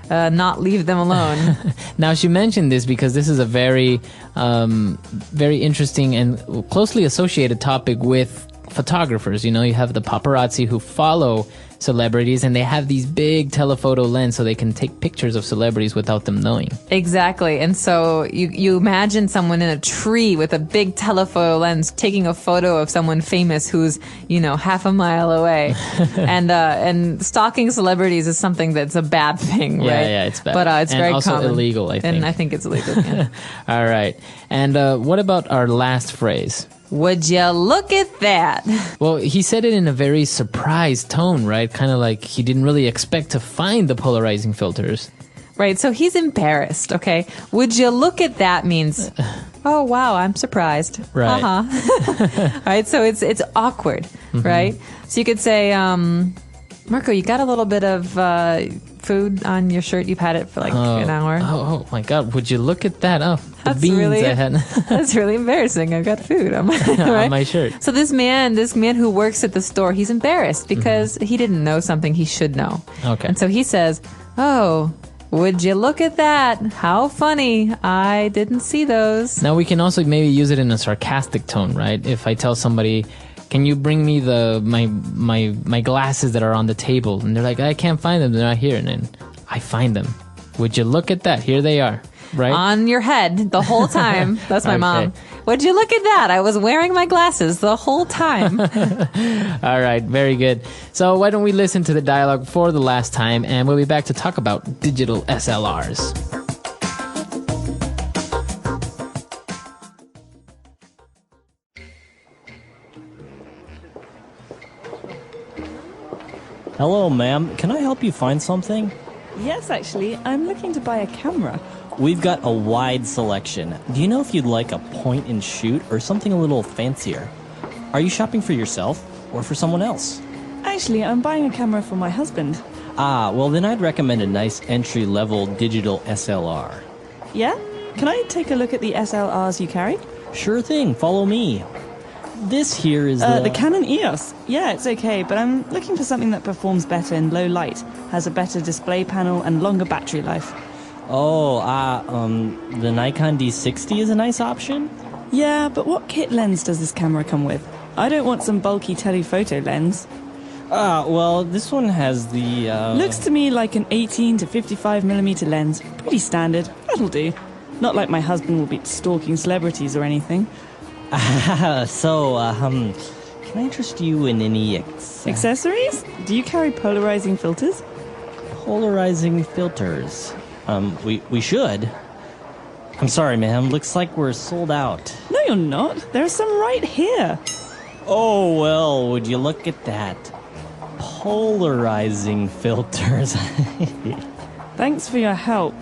Speaker 7: not leave them alone.
Speaker 1: Now, she mentioned this because this is a very, very interesting and closely associated topic with photographers. You know, you have the paparazzi who follow celebrities and they have these big telephoto lens so they can take pictures of celebrities without them knowing.
Speaker 7: Exactly. And so you imagine someone in a tree with a big telephoto lens taking a photo of someone famous who's, half a mile away. And stalking celebrities is something that's a bad thing, right?
Speaker 1: Yeah, it's bad.
Speaker 7: But it's very
Speaker 1: also
Speaker 7: common.
Speaker 1: Illegal, I think.
Speaker 7: And I think it's illegal, yeah.
Speaker 1: All right. And what about our last phrase?
Speaker 7: Would you look at that?
Speaker 1: Well, he said it in a very surprised tone, right? Kind of like he didn't really expect to find the polarizing filters.
Speaker 7: Right, so he's embarrassed, okay? Would you look at that means, oh, wow, I'm surprised.
Speaker 1: Right.
Speaker 7: Right, so it's awkward, right? So you could say, Marco, you got a little bit of food on your shirt. You've had it for an hour.
Speaker 1: Oh my God, would you look at that? Oh, the
Speaker 7: That's
Speaker 1: beans
Speaker 7: really,
Speaker 1: I had.
Speaker 7: That's really embarrassing. I've got food on my,
Speaker 1: on my shirt.
Speaker 7: So this man who works at the store, he's embarrassed because he didn't know something he should know.
Speaker 1: Okay.
Speaker 7: And so he says, oh, would you look at that? How funny. I didn't see those.
Speaker 1: Now we can also maybe use it in a sarcastic tone, right? If I tell somebody, can you bring me my glasses that are on the table? And they're like, I can't find them. They're not here. And then I find them. Would you look at that? Here they are. Right?
Speaker 7: On your head the whole time. That's my mom. Would you look at that? I was wearing my glasses the whole time.
Speaker 1: All right. Very good. So why don't we listen to the dialogue for the last time, and we'll be back to talk about digital SLRs.
Speaker 16: Hello, ma'am. Can I help you find something?
Speaker 17: Yes, actually, I'm looking to buy a camera.
Speaker 16: We've got a wide selection. Do you know if you'd like a point and shoot or something a little fancier? Are you shopping for yourself or for someone else?
Speaker 17: Actually, I'm buying a camera for my husband.
Speaker 16: Ah, well then I'd recommend a nice entry-level digital SLR.
Speaker 17: Yeah? Can I take a look at the SLRs you carry?
Speaker 16: Sure thing, follow me. This here is
Speaker 17: the Canon EOS. Yeah, it's okay, but I'm looking for something that performs better in low light, has a better display panel, and longer battery life.
Speaker 16: Oh, the Nikon D60 is a nice option?
Speaker 17: Yeah, but what kit lens does this camera come with? I don't want some bulky telephoto lens.
Speaker 16: Well, this one has the,
Speaker 17: Looks to me like an 18 to 55mm lens. Pretty standard. That'll do. Not like my husband will be stalking celebrities or anything.
Speaker 16: Can I interest you in any
Speaker 17: accessories? Do you carry polarizing filters?
Speaker 16: Polarizing filters? We should. I'm sorry, ma'am. Looks like we're sold out.
Speaker 17: No, you're not. There are some right here.
Speaker 16: Oh, well, would you look at that? Polarizing filters.
Speaker 17: Thanks for your help,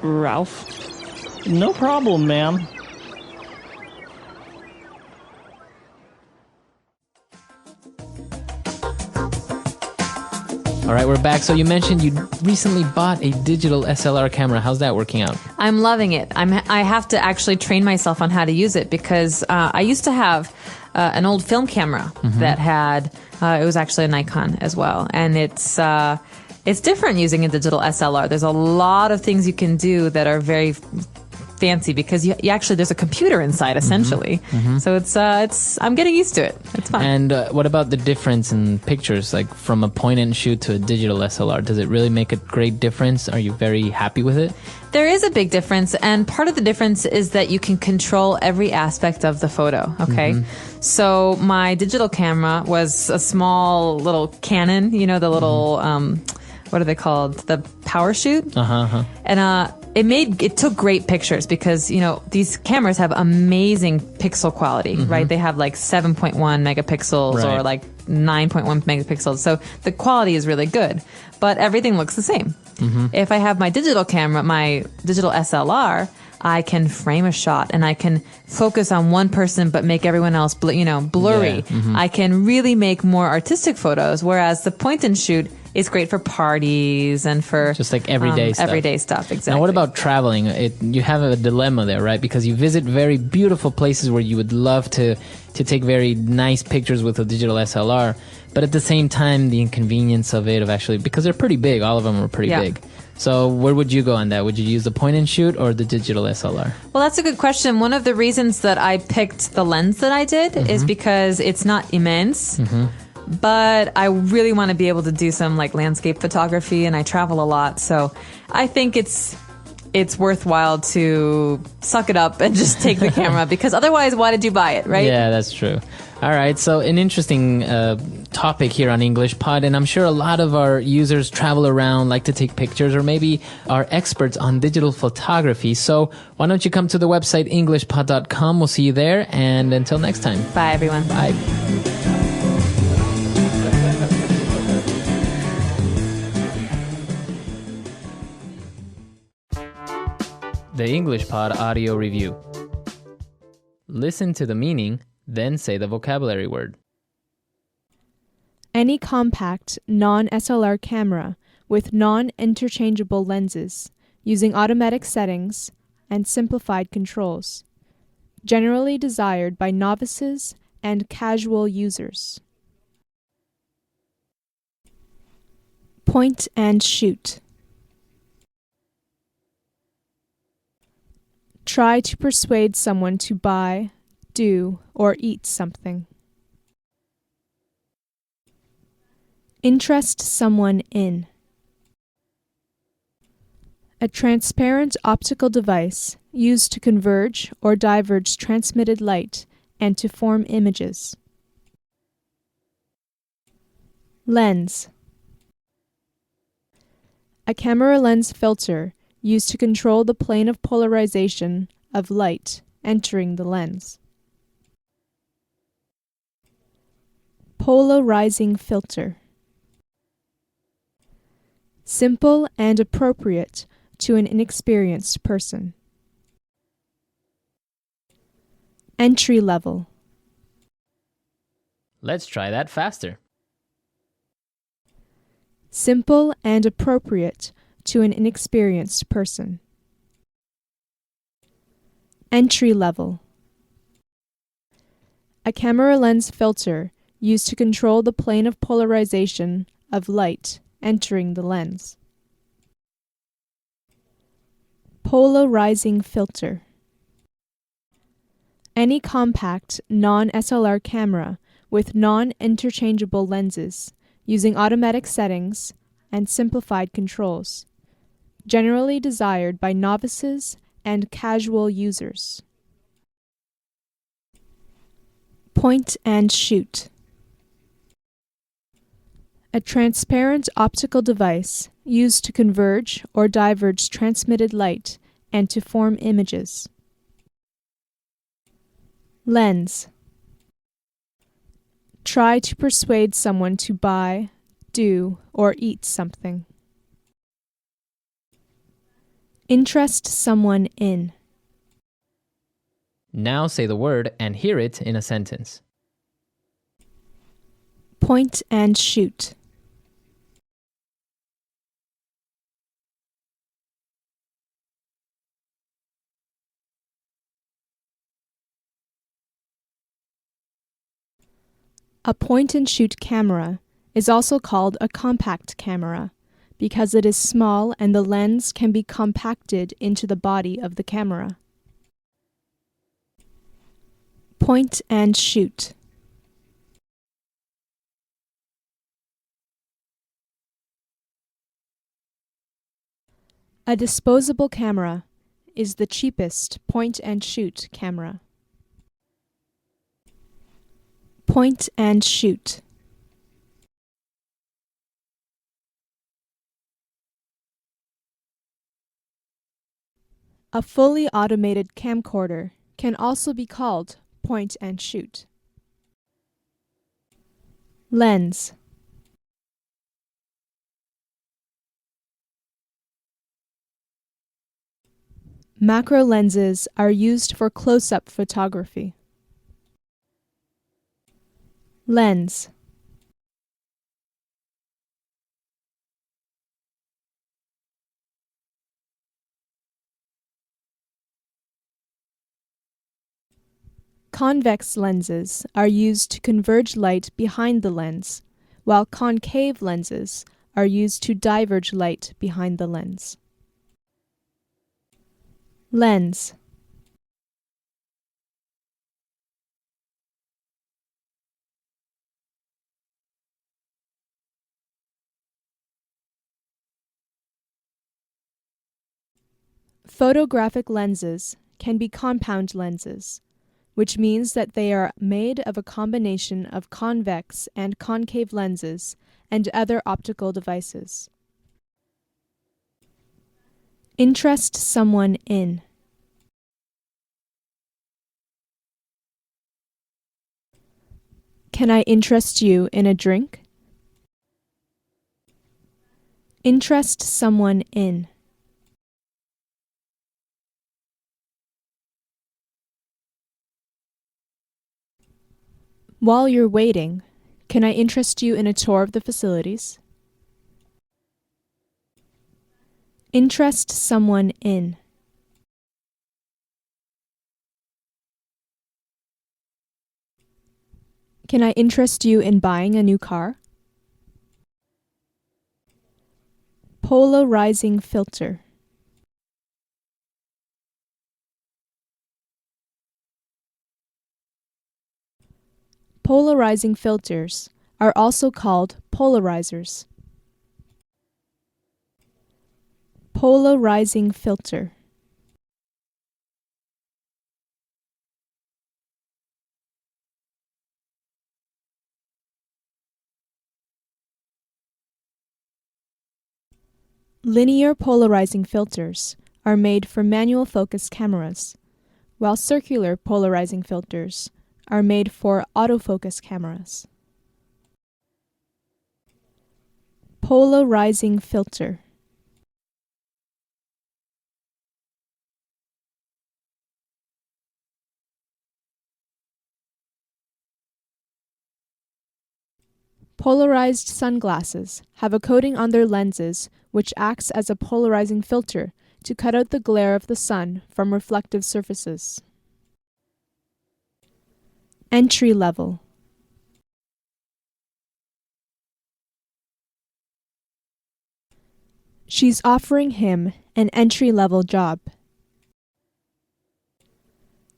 Speaker 17: Ralph.
Speaker 16: No problem, ma'am.
Speaker 1: All right, we're back. So you mentioned you recently bought a digital SLR camera. How's that working out?
Speaker 7: I'm loving it. I have to actually train myself on how to use it because I used to have an old film camera that had, it was actually a Nikon as well. And it's different using a digital SLR. There's a lot of things you can do that are very fancy because you actually there's a computer inside essentially. So it's I'm getting used to it. It's fun.
Speaker 1: And what about the difference in pictures, like from a point and shoot to a digital SLR? Does it really make a great difference? Are you very happy with it?
Speaker 7: There is a big difference, and part of the difference is that you can control every aspect of the photo, okay? So my digital camera was a small little Canon, you know, the little, what are they called? The power shoot? And it took great pictures because, you know, these cameras have amazing pixel quality, right? They have like 7.1 megapixels or like 9.1 megapixels. So the quality is really good, but everything looks the same. If I have my digital camera, my digital SLR, I can frame a shot and I can focus on one person but make everyone else blurry. I can really make more artistic photos, whereas the point and shoot is great for parties and for
Speaker 1: just like everyday stuff.
Speaker 7: Everyday stuff, exactly.
Speaker 1: Now, what about traveling? You have a dilemma there, right? Because you visit very beautiful places where you would love to take very nice pictures with a digital SLR, but at the same time, the inconvenience of actually, because they're pretty big, all of them are pretty big. So where would you go on that? Would you use the point and shoot or the digital SLR?
Speaker 7: Well, that's a good question. One of the reasons that I picked the lens that I did is because it's not immense. But I really want to be able to do some like landscape photography, and I travel a lot, so I think it's worthwhile to suck it up and just take the camera, because otherwise, why did you buy it, right?
Speaker 1: Yeah, that's true. All right, so an interesting topic here on English Pod, and I'm sure a lot of our users travel around, like to take pictures, or maybe are experts on digital photography. So why don't you come to the website englishpod.com? We'll see you there, and until next time.
Speaker 7: Bye, everyone.
Speaker 1: Bye. The English Pod Audio Review. Listen to the meaning, then say the vocabulary word.
Speaker 18: Any compact, non-SLR camera with non-interchangeable lenses, using automatic settings and simplified controls. Generally desired by novices and casual users. Point and shoot. Try to persuade someone to buy, do, or eat something. Interest someone in. A transparent optical device used to converge or diverge transmitted light and to form images. Lens. A camera lens filter used to control the plane of polarization of light entering the lens. Polarizing filter. Simple and appropriate to an inexperienced person. Entry level.
Speaker 1: Let's try that faster.
Speaker 18: Simple and appropriate to an inexperienced person. Entry level. A camera lens filter used to control the plane of polarization of light entering the lens. Polarizing filter. Any compact, non-SLR camera with non-interchangeable lenses using automatic settings and simplified controls. Generally desired by novices and casual users. Point and shoot. A transparent optical device used to converge or diverge transmitted light and to form images. Lens. Try to persuade someone to buy, do, or eat something. Interest someone in.
Speaker 1: Now say the word and hear it in a sentence.
Speaker 18: Point and shoot. A point-and-shoot camera is also called a compact camera because it is small and the lens can be compacted into the body of the camera. Point and shoot. A disposable camera is the cheapest point and shoot camera. Point and shoot. A fully automated camcorder can also be called point and shoot. Lens. Macro lenses are used for close-up photography. Lens. Convex lenses are used to converge light behind the lens, while concave lenses are used to diverge light behind the lens. Lens. Photographic lenses can be compound lenses, which means that they are made of a combination of convex and concave lenses and other optical devices. Interest someone in. Can I interest you in a drink? Interest someone in. While you're waiting, can I interest you in a tour of the facilities? Interest someone in. Can I interest you in buying a new car? Polarizing filter. Polarizing filters are also called polarizers. Polarizing filter. Linear polarizing filters are made for manual focus cameras, while circular polarizing filters are made for autofocus cameras. Polarizing filter. Polarized sunglasses have a coating on their lenses which acts as a polarizing filter to cut out the glare of the sun from reflective surfaces. Entry level. She's offering him an entry-level job.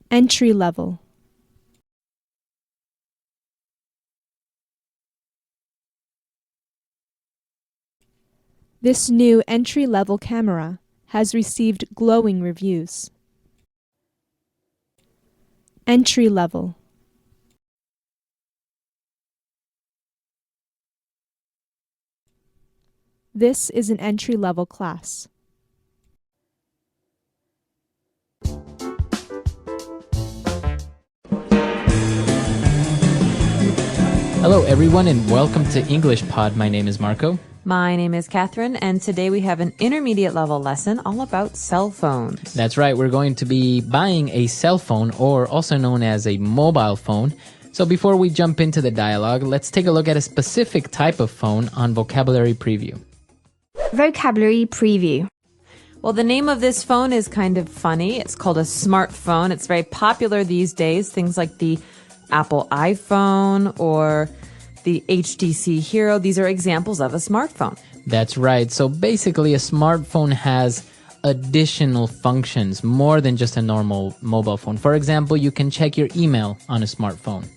Speaker 18: Entry level. This new entry-level camera has received glowing reviews. Entry level. This is an entry-level class.
Speaker 1: Hello, everyone, and welcome to English Pod. My name is Marco.
Speaker 19: My name is Catherine, and today we have an intermediate level lesson all about cell phones.
Speaker 1: That's right. We're going to be buying a cell phone, or also known as a mobile phone. So before we jump into the dialogue, let's take a look at a specific type of phone on Vocabulary Preview.
Speaker 3: Vocabulary Preview.
Speaker 19: Well, the name of this phone is kind of funny. It's called a smartphone. It's very popular these days. Things like the Apple iPhone or the HTC Hero. These are examples of a smartphone.
Speaker 1: That's right. So basically, a smartphone has additional functions more than just a normal mobile phone. For example, you can check your email on a smartphone.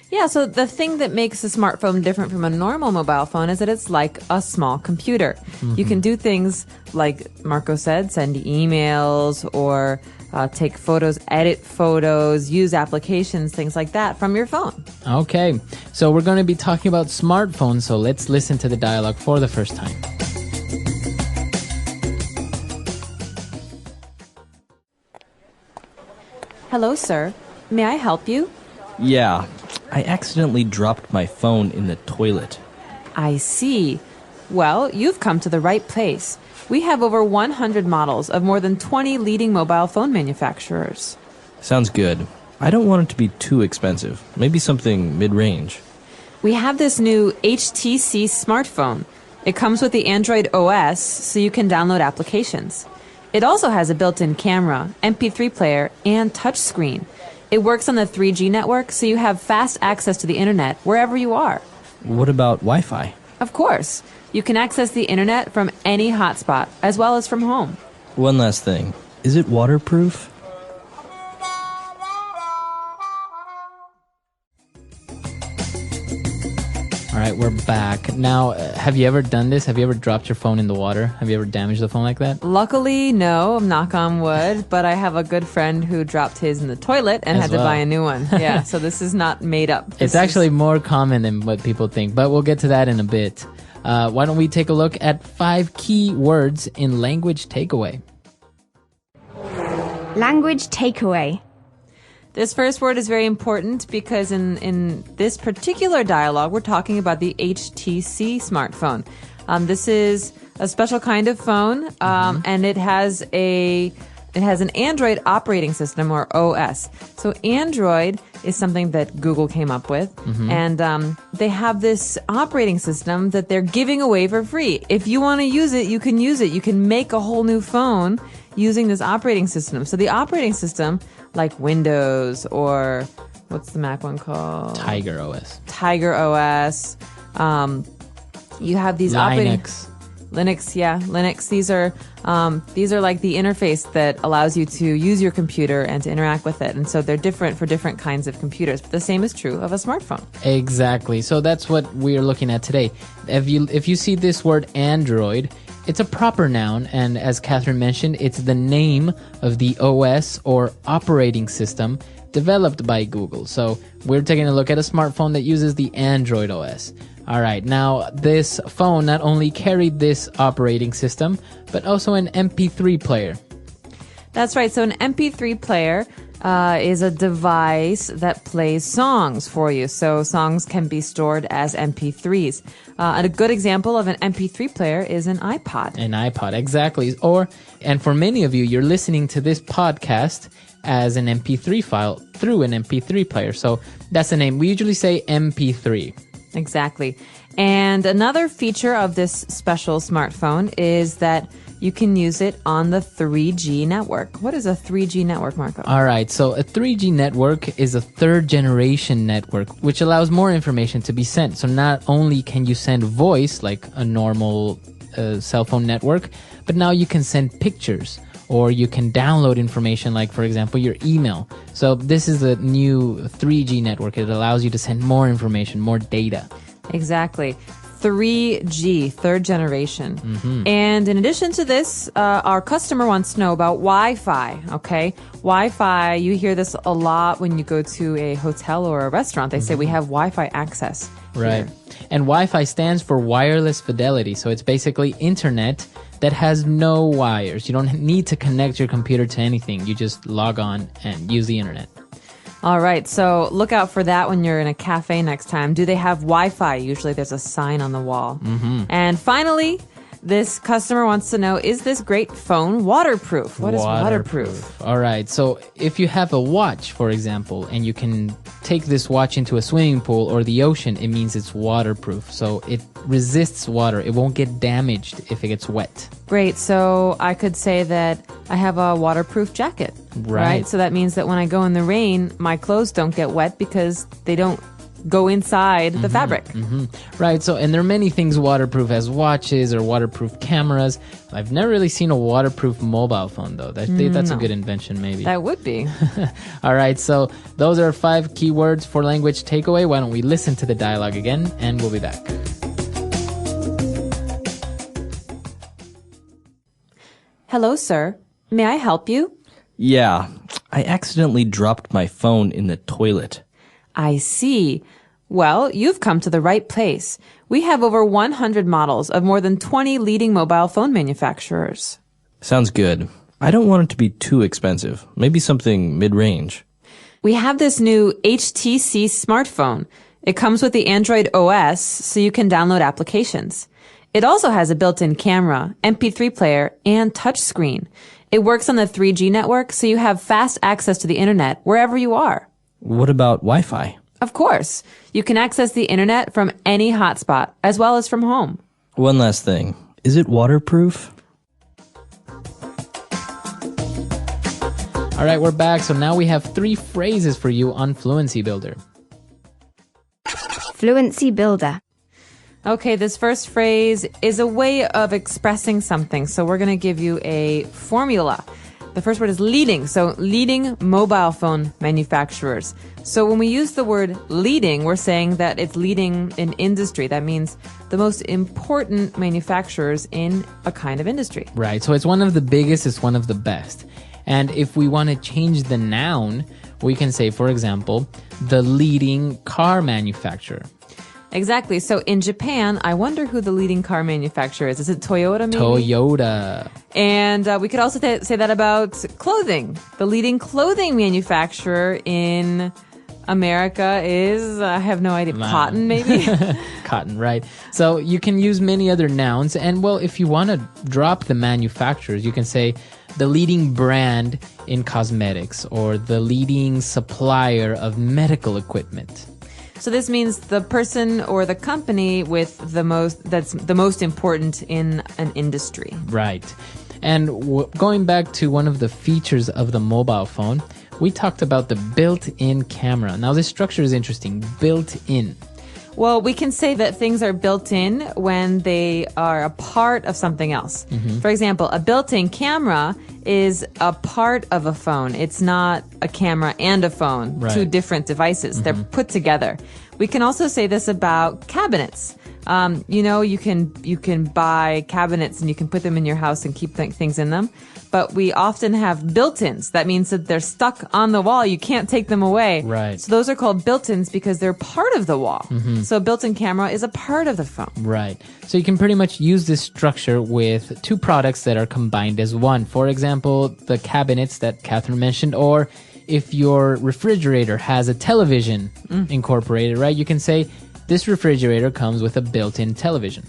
Speaker 19: Yeah, so the thing that makes a smartphone different from a normal mobile phone is that it's like a small computer. You can do things like Marco said, send emails or take photos, edit photos, use applications, things like that from your phone.
Speaker 1: Okay, so we're going to be talking about smartphones, so let's listen to the dialogue for the first time.
Speaker 19: Hello, sir. May I help you?
Speaker 16: Yeah, I accidentally dropped my phone in the toilet.
Speaker 19: I see. Well, you've come to the right place. We have over 100 models of more than 20 leading mobile phone manufacturers.
Speaker 16: Sounds good. I don't want it to be too expensive. Maybe something mid-range.
Speaker 19: We have this new HTC smartphone. It comes with the Android OS, so you can download applications. It also has a built-in camera, MP3 player, and touchscreen. It works on the 3G network, so you have fast access to the internet wherever you are.
Speaker 16: What about Wi-Fi?
Speaker 19: Of course. You can access the internet from any hotspot, as well as from home.
Speaker 16: One last thing. Is it waterproof?
Speaker 1: All right, we're back. Now, have you ever done this? Have you ever dropped your phone in the water? Have you ever damaged the phone like that?
Speaker 19: Luckily, no, knock on wood, but I have a good friend who dropped his in the toilet and had to buy a new one. Yeah, so this is not made up.
Speaker 1: It's actually more common than what people think, but we'll get to that in a bit. Why don't we take a look at 5 key words in language takeaway?
Speaker 3: Language takeaway.
Speaker 19: This first word is very important because in this particular dialogue, we're talking about the HTC smartphone. This is a special kind of phone, and it has an Android operating system, or OS. So Android is something that Google came up with, and they have this operating system that they're giving away for free. If you want to use it, you can use it. You can make a whole new phone using this operating system. So the operating system, like Windows or what's the Mac one called?
Speaker 1: Tiger OS.
Speaker 19: Tiger OS. You have these Linux, yeah, Linux. These are like the interface that allows you to use your computer and to interact with it. And so they're different for different kinds of computers. But the same is true of a smartphone.
Speaker 1: Exactly. So that's what we are looking at today. If you see this word Android, it's a proper noun, and as Catherine mentioned, it's the name of the OS or operating system developed by Google. So we're taking a look at a smartphone that uses the Android OS. All right, now this phone not only carried this operating system, but also an MP3 player.
Speaker 19: That's right. So an MP3 player is a device that plays songs for you. So songs can be stored as MP3s. And a good example of an MP3 player is an iPod.
Speaker 1: An iPod, exactly. And for many of you, you're listening to this podcast as an MP3 file through an MP3 player. So that's the name. We usually say MP3.
Speaker 19: Exactly. And another feature of this special smartphone is that you can use it on the 3G network. What is a 3G network, Marco?
Speaker 1: All right, so a 3G network is a third generation network, which allows more information to be sent. So not only can you send voice like a normal cell phone network, but now you can send pictures, or you can download information like, for example, your email. So this is a new 3G network. It allows you to send more information, more data.
Speaker 19: Exactly. 3G, third generation. And in addition to this, our customer wants to know about Wi-Fi, okay? Wi-Fi, you hear this a lot when you go to a hotel or a restaurant. They say we have Wi-Fi access.
Speaker 1: Right. And Wi-Fi stands for wireless fidelity. So it's basically internet that has no wires. You don't need to connect your computer to anything. You just log on and use the internet.
Speaker 19: All right, so look out for that when you're in a cafe next time. Do they have Wi-Fi? Usually there's a sign on the wall. And finally, this customer wants to know, is this great phone waterproof? What is waterproof?
Speaker 1: All right, so if you have a watch, for example, and you can take this watch into a swimming pool or the ocean, it means it's waterproof. So it resists water. It won't get damaged if it gets wet.
Speaker 19: Great, so I could say that I have a waterproof jacket. Right. So that means that when I go in the rain, my clothes don't get wet because they don't go inside the fabric.
Speaker 1: Right. So, and there are many things waterproof as watches or waterproof cameras. I've never really seen a waterproof mobile phone, though. That's a good invention, maybe.
Speaker 19: That would be.
Speaker 1: All right. So those are 5 keywords for language takeaway. Why don't we listen to the dialogue again, and we'll be back.
Speaker 19: Hello, sir. May I help you?
Speaker 16: Yeah, I accidentally dropped my phone in the toilet.
Speaker 19: I see. Well, you've come to the right place. We have over 100 models of more than 20 leading mobile phone manufacturers.
Speaker 16: Sounds good. I don't want it to be too expensive. Maybe something mid-range.
Speaker 19: We have this new HTC smartphone. It comes with the Android OS, so you can download applications. It also has a built-in camera, MP3 player, and touchscreen. It works on the 3G network, so you have fast access to the internet wherever you are.
Speaker 16: What about Wi-Fi?
Speaker 19: Of course. You can access the internet from any hotspot, as well as from home.
Speaker 16: One last thing. Is it waterproof?
Speaker 1: All right, we're back. So now we have 3 phrases for you on Fluency Builder.
Speaker 3: Fluency Builder.
Speaker 19: Okay, this first phrase is a way of expressing something. So we're going to give you a formula. The first word is leading. So leading mobile phone manufacturers. So when we use the word leading, we're saying that it's leading an industry. That means the most important manufacturers in a kind of industry.
Speaker 1: Right. So it's one of the biggest, it's one of the best. And if we want to change the noun, we can say, for example, the leading car manufacturer.
Speaker 19: Exactly. So in Japan, I wonder who the leading car manufacturer is. Is it Toyota, maybe?
Speaker 1: Toyota.
Speaker 19: And we could also say that about clothing. The leading clothing manufacturer in America is, I have no idea, Cotton, maybe?
Speaker 1: Cotton, right. So you can use many other nouns. And, well, if you want to drop the manufacturers, you can say the leading brand in cosmetics or the leading supplier of medical equipment.
Speaker 19: So this means the person or the company with that's the most important in an industry.
Speaker 1: Right. And going back to one of the features of the mobile phone, we talked about the built-in camera. Now this structure is interesting. Built-in.
Speaker 19: Well, we can say that things are built in when they are a part of something else. For example, a built-in camera is a part of a phone. It's not a camera and a phone,
Speaker 1: right.
Speaker 19: 2 different devices. They're put together. We can also say this about cabinets. You can buy cabinets and you can put them in your house and keep things in them. But we often have built-ins. That means that they're stuck on the wall. You can't take them away.
Speaker 1: Right.
Speaker 19: So those are called built-ins because they're part of the wall. So a built-in camera is a part of the phone.
Speaker 1: Right. So you can pretty much use this structure with 2 products that are combined as one. For example, the cabinets that Catherine mentioned, or if your refrigerator has a television incorporated, right? You can say this refrigerator comes with a built-in television.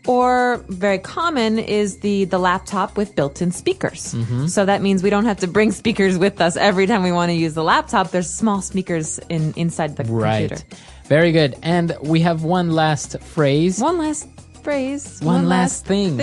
Speaker 19: Or very common is the laptop with built-in speakers. So that means we don't have to bring speakers with us every time we want to use the laptop. There's small speakers inside the computer.
Speaker 1: Very good. And we have one last phrase.
Speaker 19: One last phrase.
Speaker 1: One last thing.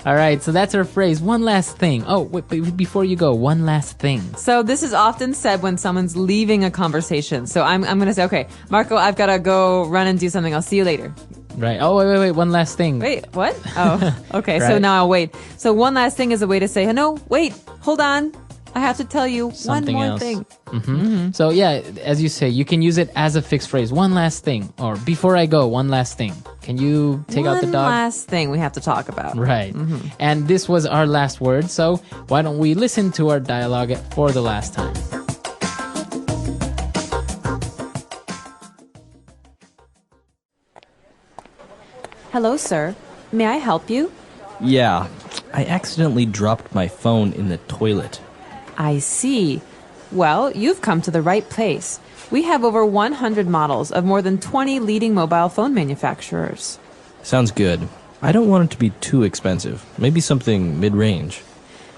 Speaker 1: All right, so that's our phrase. One last thing. Oh, wait, before you go, one last thing.
Speaker 19: So this is often said when someone's leaving a conversation. So I'm going to say, okay, Marco, I've got to go run and do something. I'll see you later.
Speaker 1: Right. Oh, wait. One last thing.
Speaker 19: Wait, what? Oh, okay.
Speaker 1: Right.
Speaker 19: So now I'll wait. So one last thing is a way to say, no, wait, hold on. I have to tell you
Speaker 1: Something
Speaker 19: one more
Speaker 1: else.
Speaker 19: thing.
Speaker 1: So yeah, as you say, you can use it as a fixed phrase. One last thing. Or before I go, one last thing. Can you take out the dog?
Speaker 19: One last thing we have to talk about.
Speaker 1: Right. And this was our last word. So why don't we listen to our dialogue for the last time?
Speaker 19: Hello, sir. May I help you?
Speaker 16: Yeah, I accidentally dropped my phone in the toilet.
Speaker 19: I see. Well, you've come to the right place. We have over 100 models of more than 20 leading mobile phone manufacturers.
Speaker 16: Sounds good. I don't want it to be too expensive. Maybe something mid-range.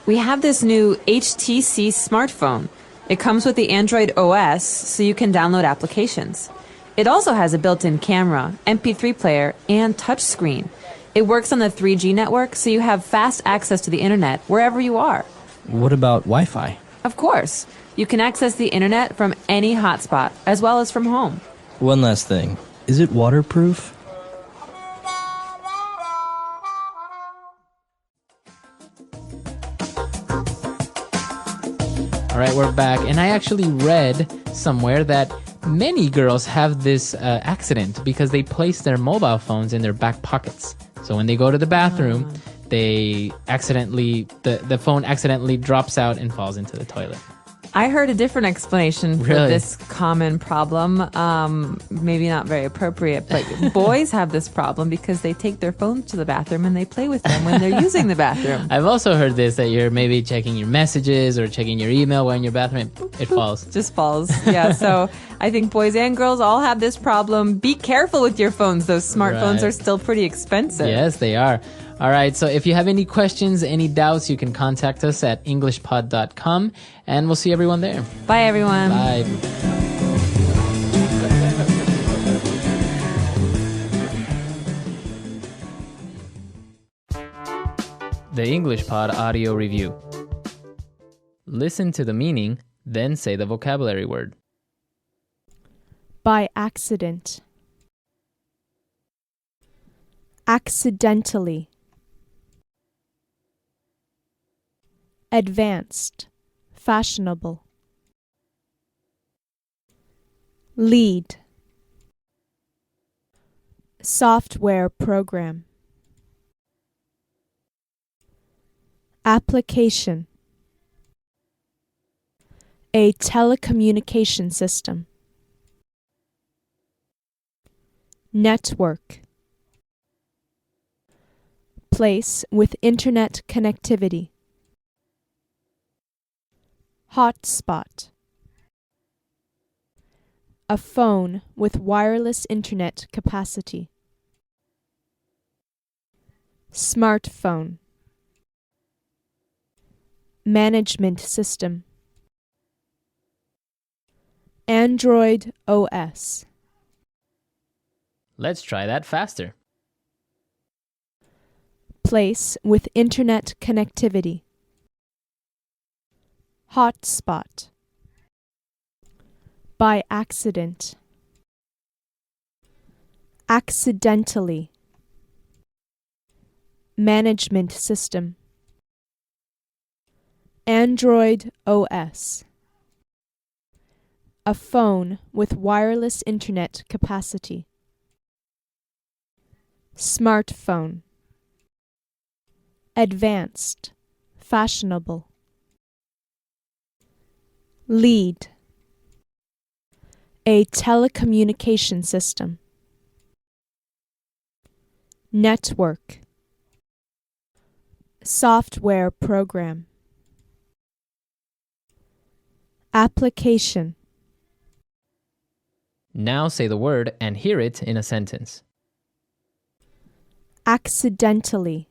Speaker 19: We have this new HTC smartphone. It comes with the Android OS, so you can download applications. It also has a built-in camera, MP3 player, and touchscreen. It works on the 3G network, so you have fast access to the internet wherever you are.
Speaker 16: What about Wi-Fi?
Speaker 19: Of course. You can access the internet from any hotspot, as well as from home.
Speaker 16: One last thing. Is it waterproof?
Speaker 1: All right, we're back. And I actually read somewhere that many girls have this accident because they place their mobile phones in their back pockets. So when they go to the bathroom, they accidentally, the phone accidentally drops out and falls into the toilet.
Speaker 19: I heard a different explanation for this common problem. Maybe not very appropriate, but boys have this problem because they take their phones to the bathroom and they play with them when they're using the bathroom.
Speaker 1: I've also heard this, that you're maybe checking your messages or checking your email while in your bathroom and it falls.
Speaker 19: Just falls. Yeah, so I think boys and girls all have this problem. Be careful with your phones. Those smartphones are still pretty expensive.
Speaker 1: Yes, they are. All right, so if you have any questions, any doubts, you can contact us at englishpod.com, and we'll see everyone there.
Speaker 19: Bye, everyone.
Speaker 1: Bye. The English Pod Audio Review. Listen to the meaning, then say the vocabulary word.
Speaker 18: By accident. Accidentally. Advanced, fashionable. Lead. Software program. Application. A telecommunication system. Network. Place with internet connectivity. Hotspot. A phone with wireless internet capacity. Smartphone. Management system. Android OS.
Speaker 1: Let's try that faster.
Speaker 18: Place with internet connectivity. Hotspot. By accident. Accidentally. Management system. Android OS. A phone with wireless internet capacity. Smartphone. Advanced, fashionable. Lead. A telecommunication system. Network. Software program. Application.
Speaker 1: Now say the word and hear it in a sentence.
Speaker 18: Accidentally.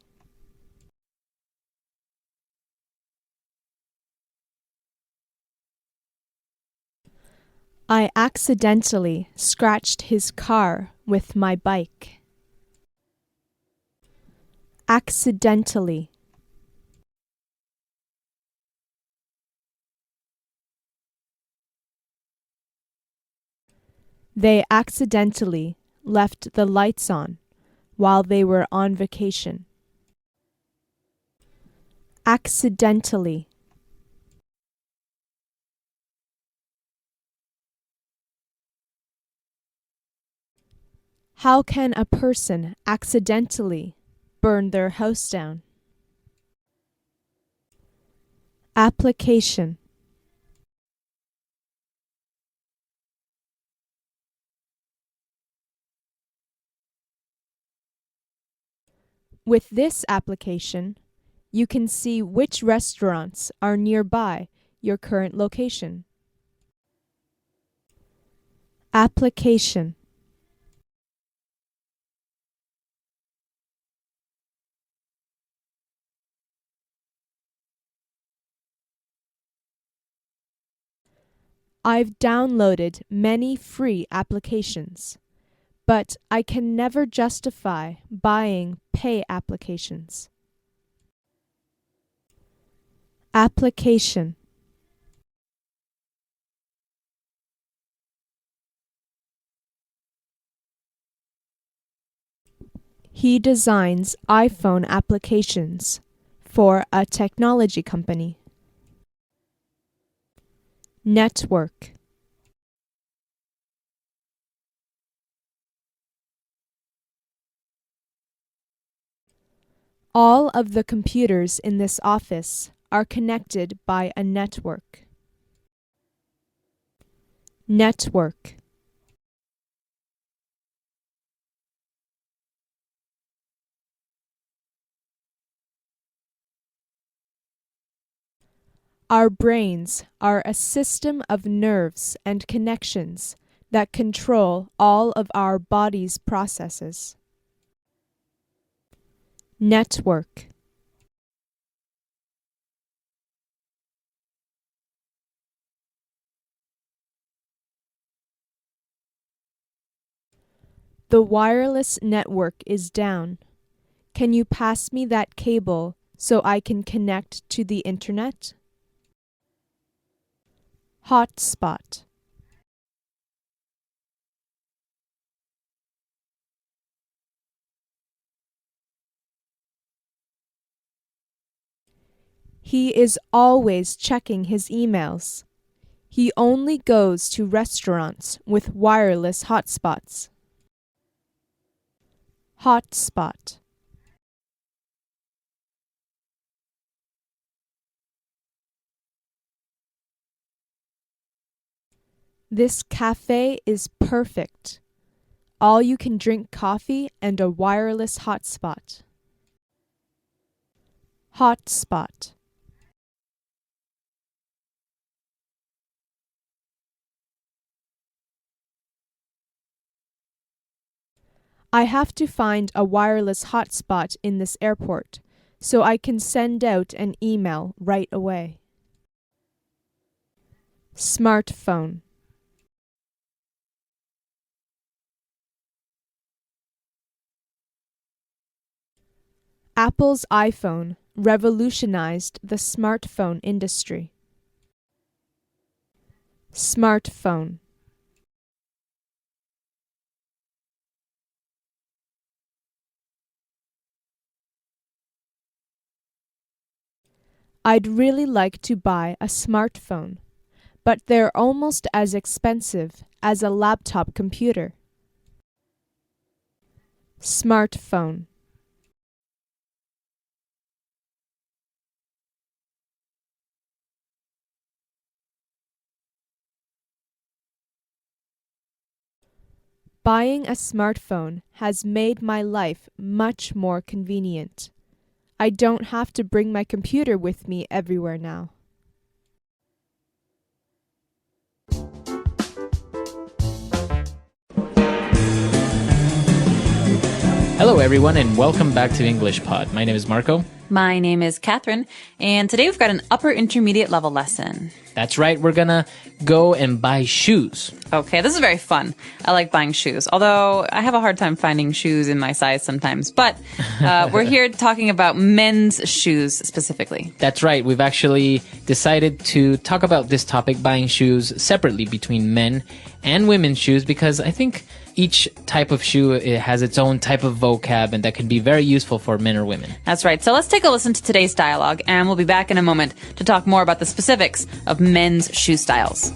Speaker 18: I accidentally scratched his car with my bike. Accidentally. They accidentally left the lights on while they were on vacation. Accidentally. How can a person accidentally burn their house down? Application. With this application, you can see which restaurants are nearby your current location. Application. I've downloaded many free applications, but I can never justify buying pay applications. Application. He designs iPhone applications for a technology company. Network. All of the computers in this office are connected by a network. Network. Our brains are a system of nerves and connections that control all of our body's processes. Network. The wireless network is down. Can you pass me that cable so I can connect to the internet? Hotspot. He is always checking his emails. He only goes to restaurants with wireless hotspots. Hotspot. This cafe is perfect. All you can drink coffee and a wireless hotspot. Hotspot. I have to find a wireless hotspot in this airport so I can send out an email right away. Smartphone. Apple's iPhone revolutionized the smartphone industry. Smartphone. I'd really like to buy a smartphone, but they're almost as expensive as a laptop computer. Smartphone. Buying a smartphone has made my life much more convenient. I don't have to bring my computer with me everywhere now.
Speaker 1: Hello, everyone, and welcome back to English Pod. My name is Marco.
Speaker 19: My name is Catherine, and today we've got an upper intermediate level lesson.
Speaker 1: That's right, we're gonna go and buy shoes.
Speaker 19: Okay, this is very fun. I like buying shoes, although I have a hard time finding shoes in my size sometimes. But we're here talking about men's shoes specifically.
Speaker 1: That's right, we've actually decided to talk about this topic, buying shoes, separately between men and women's shoes, because I think each type of shoe it has its own type of vocab, and that can be very useful for men or women.
Speaker 19: That's right. So let's take a listen to today's dialogue, and we'll be back in a moment to talk more about the specifics of men's shoe styles.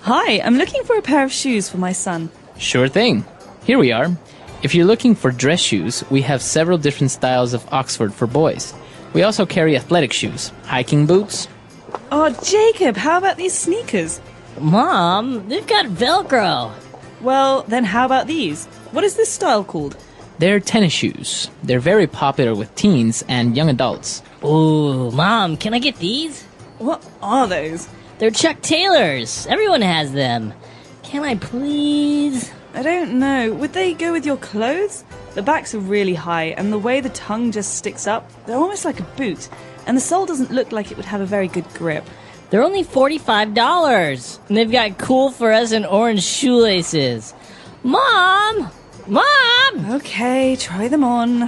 Speaker 17: Hi, I'm looking for a pair of shoes for my son.
Speaker 1: Sure thing. Here we are. If you're looking for dress shoes, we have several different styles of Oxford for boys. We also carry athletic shoes, hiking boots.
Speaker 17: Oh, Jacob, how about these sneakers?
Speaker 20: Mom, they've got Velcro.
Speaker 17: Well, then how about these? What is this style called?
Speaker 1: They're tennis shoes. They're very popular with teens and young adults.
Speaker 20: Ooh, Mom, can I get these?
Speaker 17: What are those?
Speaker 20: They're Chuck Taylors. Everyone has them. Can I please?
Speaker 17: I don't know. Would they go with your clothes? The backs are really high, and the way the tongue just sticks up, they're almost like a boot. And the sole doesn't look like it would have a very good grip.
Speaker 20: They're only $45. And they've got cool fluorescent orange shoelaces. Mom! Mom!
Speaker 17: Okay, try them on.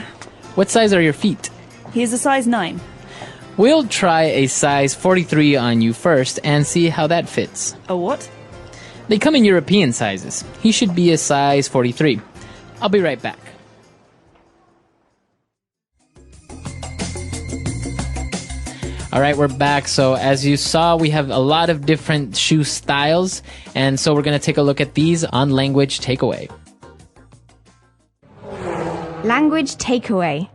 Speaker 1: What size are your feet?
Speaker 17: Here's a size 9.
Speaker 1: We'll try a size 43 on you first and see how that fits.
Speaker 17: A what?
Speaker 1: They come in European sizes. He should be a size 43. I'll be right back. All right, we're back. So as you saw, we have a lot of different shoe styles. And so we're going to take a look at these on Language Takeaway.
Speaker 3: Language takeaway.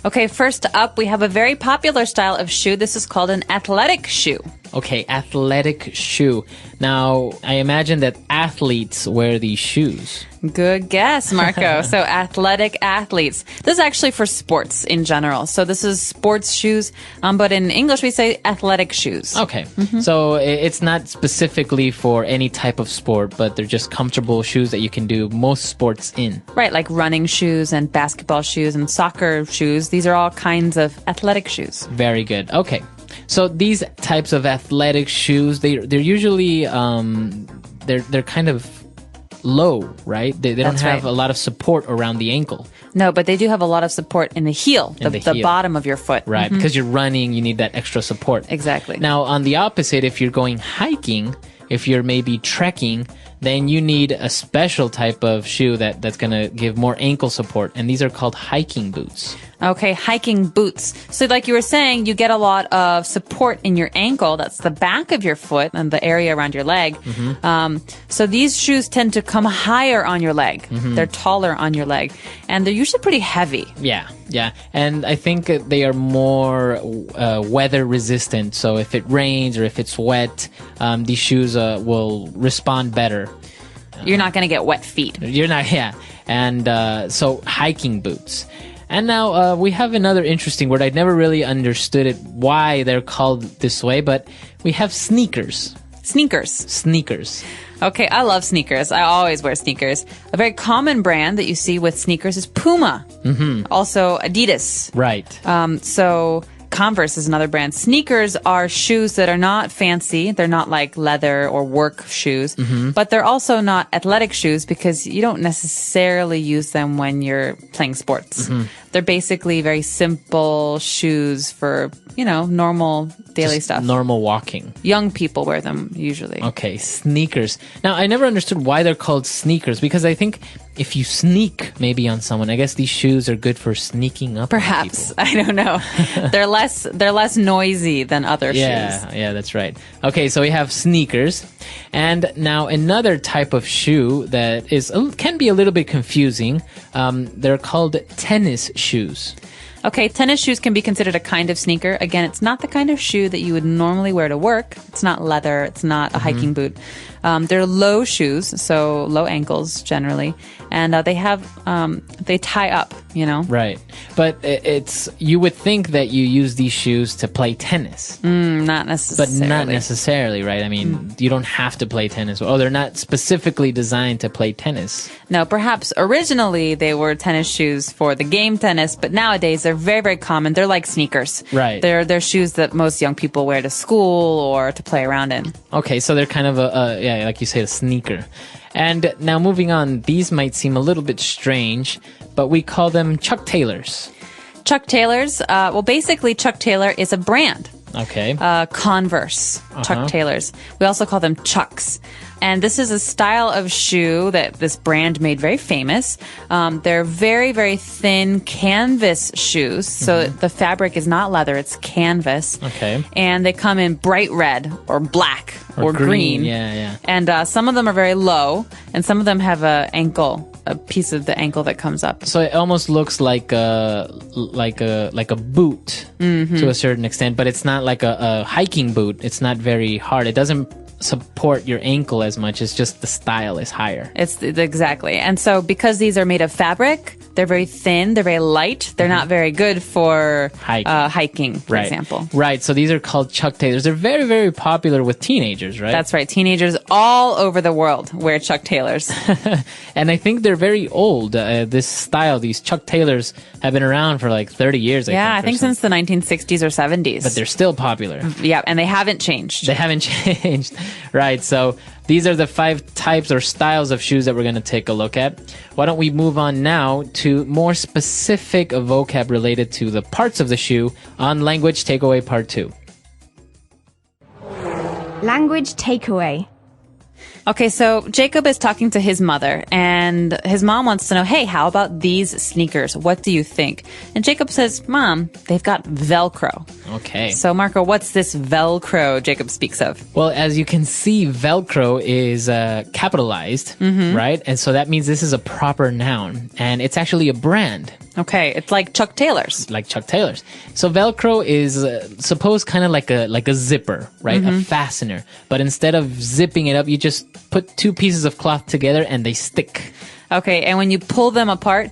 Speaker 19: Okay, first up, we have a very popular style of shoe. This is called an athletic shoe.
Speaker 1: Okay, athletic shoe. Now, I imagine that athletes wear these shoes.
Speaker 19: Good guess, Marco. So athletic athletes. This is actually for sports in general. So this is sports shoes, but in English we say athletic shoes.
Speaker 1: Okay, so it's not specifically for any type of sport, but they're just comfortable shoes that you can do most sports in.
Speaker 19: Right, like running shoes and basketball shoes and soccer shoes. These are all kinds of athletic shoes.
Speaker 1: Very good. Okay. So these types of athletic shoes, they're usually they're kind of low, right? They don't
Speaker 19: That's
Speaker 1: have
Speaker 19: right.
Speaker 1: a lot of support around the ankle.
Speaker 19: No, but they do have a lot of support in the heel,
Speaker 1: In
Speaker 19: the
Speaker 1: the heel.
Speaker 19: bottom of your foot.
Speaker 1: Right,
Speaker 19: Mhm.
Speaker 1: because you're running, you need that extra support.
Speaker 19: Exactly.
Speaker 1: Now, on the opposite, if you're going hiking, if you're maybe trekking, then you need a special type of shoe that's going to give more ankle support, and these are called hiking boots.
Speaker 19: Okay, hiking boots. So like you were saying, you get a lot of support in your ankle. That's the back of your foot and the area around your leg. So these shoes tend to come higher on your leg. They're taller on your leg. And they're usually pretty heavy.
Speaker 1: Yeah. And I think they are more weather resistant. So if it rains or if it's wet, these shoes will respond better.
Speaker 19: You're not going to get wet feet.
Speaker 1: You're not, yeah. And so hiking boots. And now we have another interesting word. I never really understood it, why they're called this way, but we have sneakers. Sneakers.
Speaker 19: Okay, I love sneakers. I always wear sneakers. A very common brand that you see with sneakers is Puma. Also Adidas.
Speaker 1: Right.
Speaker 19: So Converse is another brand. Sneakers are shoes that are not fancy. They're not like leather or work shoes, but they're also not athletic shoes because you don't necessarily use them when you're playing sports. They're basically very simple shoes for, normal daily
Speaker 1: Just
Speaker 19: stuff.
Speaker 1: Normal walking.
Speaker 19: Young people wear them usually.
Speaker 1: Okay, sneakers. Now, I never understood why they're called sneakers because I think if you sneak maybe on someone, I guess these shoes are good for sneaking up
Speaker 19: Perhaps.
Speaker 1: on people.
Speaker 19: I don't know. They're less noisy than other shoes.
Speaker 1: Yeah, that's right. Okay, so we have sneakers. And now another type of shoe that can be a little bit confusing. They're called tennis shoes.
Speaker 19: Okay, tennis shoes can be considered a kind of sneaker. Again, it's not the kind of shoe that you would normally wear to work. It's not leather. It's not a hiking boot. They're low shoes, so low ankles generally, and they tie up.
Speaker 1: Right, but you would think that you use these shoes to play tennis.
Speaker 19: Not necessarily.
Speaker 1: But not necessarily, right? I mean, you don't have to play tennis. Oh, they're not specifically designed to play tennis.
Speaker 19: No, perhaps originally they were tennis shoes for the game tennis, but nowadays they're very, very common. They're like sneakers.
Speaker 1: Right.
Speaker 19: They're shoes that most young people wear to school or to play around in.
Speaker 1: Okay, so they're kind of like you say, a sneaker. And now moving on, these might seem a little bit strange, but we call them Chuck Taylors.
Speaker 19: Chuck Taylors, basically Chuck Taylor is a brand.
Speaker 1: Okay.
Speaker 19: Converse, Chuck Taylors. We also call them Chucks. And this is a style of shoe that this brand made very famous. They're very, very thin canvas shoes. So the fabric is not leather, it's canvas.
Speaker 1: Okay.
Speaker 19: And they come in bright red or black or green.
Speaker 1: Yeah.
Speaker 19: And some of them are very low, and some of them have a piece of the ankle that comes up.
Speaker 1: So it almost looks like a boot to a certain extent, but it's not like a hiking boot. It's not very hard. It doesn't support your ankle as much. It's just the style is higher.
Speaker 19: Exactly. And so because these are made of fabric, they're very thin, they're very light, they're not very good for hiking, for example.
Speaker 1: Right. So these are called Chuck Taylors. They're very, very popular with teenagers, right?
Speaker 19: That's right. Teenagers all over the world wear Chuck Taylors.
Speaker 1: And I think they're very old. This style, these Chuck Taylors have been around for like 30 years.
Speaker 19: I think since the 1960s or 70s.
Speaker 1: But they're still popular.
Speaker 19: Yeah, and they haven't changed.
Speaker 1: They haven't changed. Right. So these are the 5 types or styles of shoes that we're going to take a look at. Why don't we move on now to more specific vocab related to the parts of the shoe on Language Takeaway Part 2.
Speaker 3: Language takeaway.
Speaker 19: Okay, so Jacob is talking to his mother, and his mom wants to know, hey, how about these sneakers? What do you think? And Jacob says, Mom, they've got Velcro.
Speaker 1: Okay.
Speaker 19: So, Marco, what's this Velcro Jacob speaks of?
Speaker 1: Well, as you can see, Velcro is capitalized, right? And so that means this is a proper noun, and it's actually a brand.
Speaker 19: Okay, it's like Chuck Taylor's.
Speaker 1: Like Chuck Taylor's. So Velcro is supposed kind of like a zipper, right? A fastener. But instead of zipping it up, you just put 2 pieces of cloth together and they stick.
Speaker 19: Okay, and when you pull them apart,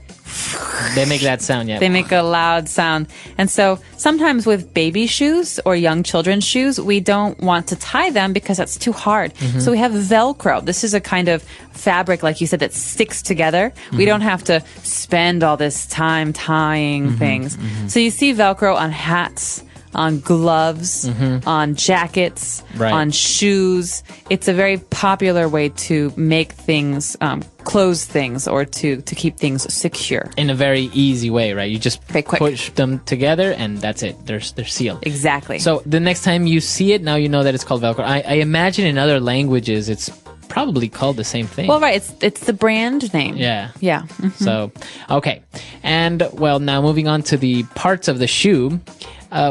Speaker 1: they make that sound, yeah.
Speaker 19: They make a loud sound. And so sometimes with baby shoes or young children's shoes, we don't want to tie them because that's too hard. So we have Velcro. This is a kind of fabric, like you said, that sticks together. We don't have to spend all this time tying things. So you see Velcro on hats, on gloves, on jackets, on shoes. It's a very popular way to make things, close things, or to keep things secure.
Speaker 1: In a very easy way, right? You just push them together and that's it. They're sealed.
Speaker 19: Exactly.
Speaker 1: So the next time you see it, now you know that it's called Velcro. I imagine in other languages it's probably called the same thing.
Speaker 19: Well, right. It's the brand name.
Speaker 1: Yeah.
Speaker 19: Yeah.
Speaker 1: So, okay. And, well, now moving on to the parts of the shoe,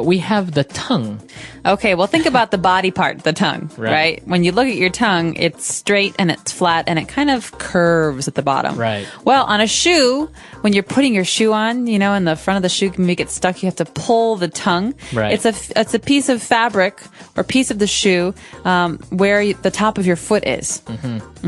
Speaker 1: we have the tongue.
Speaker 19: Okay, well, think about the body part, the tongue, right? When you look at your tongue, it's straight and it's flat and it kind of curves at the bottom.
Speaker 1: Right.
Speaker 19: Well, on a shoe, when you're putting your shoe on, you know, in the front of the shoe can make it stuck, you have to pull the tongue.
Speaker 1: Right.
Speaker 19: It's a piece of fabric or piece of the shoe where the top of your foot is.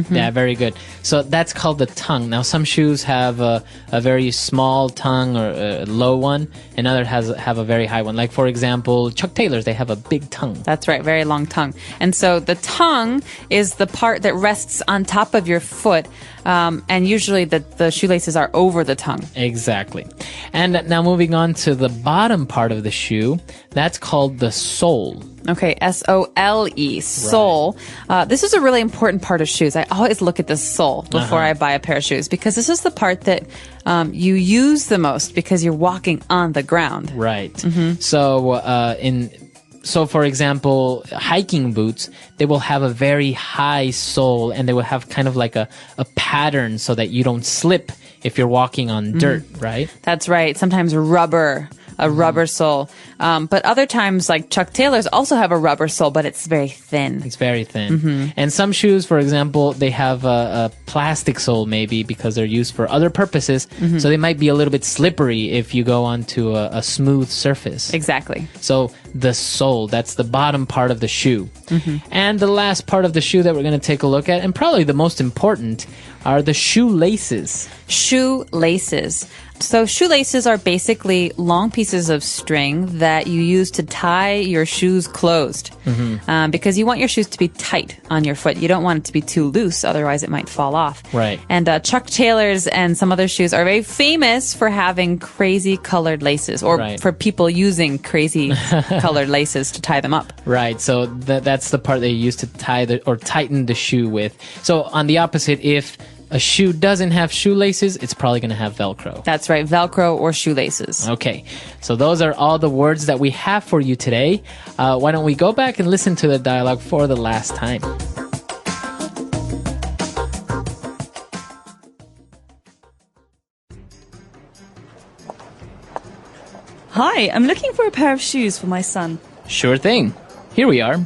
Speaker 1: Yeah, very good. So that's called the tongue. Now, some shoes have a very small tongue or a low one, and others have a very high one. Like, for example, Chuck Taylor's, they have a big tongue.
Speaker 19: That's right, very long tongue. And so the tongue is the part that rests on top of your foot, and usually the shoelaces are over the tongue.
Speaker 1: Exactly. And now moving on to the bottom part of the shoe, that's called the sole.
Speaker 19: Okay, S-O-L-E, sole. This is a really important part of shoes. I always look at the sole before I buy a pair of shoes because this is the part that you use the most because you're walking on the ground.
Speaker 1: Right. So, for example, hiking boots, they will have a very high sole and they will have kind of like a pattern so that you don't slip if you're walking on dirt, right?
Speaker 19: That's right. Sometimes rubber sole. But other times, like Chuck Taylor's also have a rubber sole, but it's very thin.
Speaker 1: It's very thin. And some shoes, for example, they have a plastic sole maybe because they're used for other purposes. So they might be a little bit slippery if you go onto a smooth surface.
Speaker 19: Exactly.
Speaker 1: So the sole, that's the bottom part of the shoe. And the last part of the shoe that we're going to take a look at, and probably the most important, are the shoelaces.
Speaker 19: Shoelaces. So shoelaces are basically long pieces of string that you use to tie your shoes closed because you want your shoes to be tight on your foot. You don't want it to be too loose, otherwise it might fall off.
Speaker 1: Right.
Speaker 19: And Chuck Taylor's and some other shoes are very famous for having crazy colored laces or for people using crazy colored laces to tie them up.
Speaker 1: Right. So that's the part they use to tie or tighten the shoe with. So on the opposite, if a shoe doesn't have shoelaces, it's probably going to have Velcro.
Speaker 19: That's right, Velcro or shoelaces.
Speaker 1: Okay, so those are all the words that we have for you today. Why don't we go back and listen to the dialogue for the last time?
Speaker 17: Hi, I'm looking for a pair of shoes for my son.
Speaker 1: Sure thing. Here we are.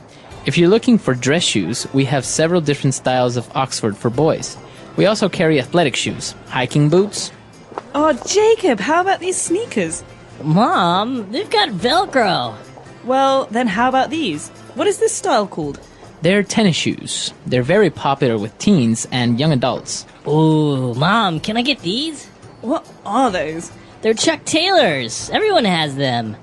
Speaker 1: If you're looking for dress shoes, we have several different styles of Oxford for boys. We also carry athletic shoes, hiking boots.
Speaker 17: Oh, Jacob, how about these sneakers?
Speaker 20: Mom, they've got Velcro.
Speaker 17: Well, then how about these? What is this style called?
Speaker 1: They're tennis shoes. They're very popular with teens and young adults.
Speaker 20: Ooh, Mom, can I get these?
Speaker 17: What are those?
Speaker 20: They're Chuck Taylor's. Everyone has them.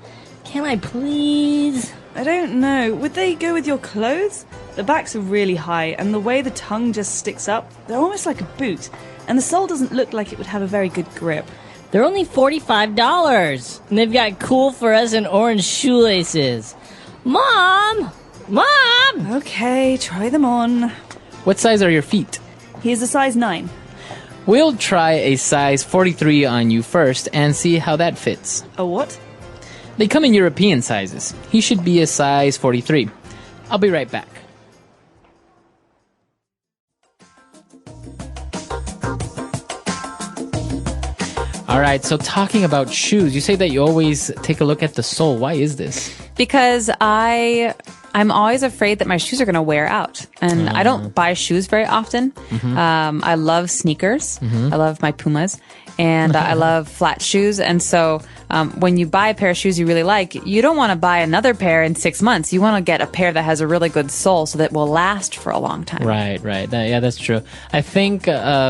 Speaker 20: Can I please?
Speaker 17: I don't know. Would they go with your clothes? The backs are really high, and the way the tongue just sticks up, they're almost like a boot. And the sole doesn't look like it would have a very good grip.
Speaker 20: They're only $45, and they've got cool fluorescent orange shoelaces. Mom! Mom!
Speaker 17: Okay, try them on.
Speaker 1: What size are your feet?
Speaker 17: He is a size 9.
Speaker 1: We'll try a size 43 on you first and see how that fits.
Speaker 17: A what?
Speaker 1: They come in European sizes. He should be a size 43. I'll be right back. All right, so talking about shoes, you say that you always take a look at the sole. Why is this?
Speaker 19: Because I'm always afraid that my shoes are going to wear out. And I don't buy shoes very often. I love sneakers. I love my Pumas. And I love flat shoes. And so when you buy a pair of shoes you really like, you don't want to buy another pair in 6 months. You want to get a pair that has a really good sole so that will last for a long time.
Speaker 1: Right. Yeah, that's true. I think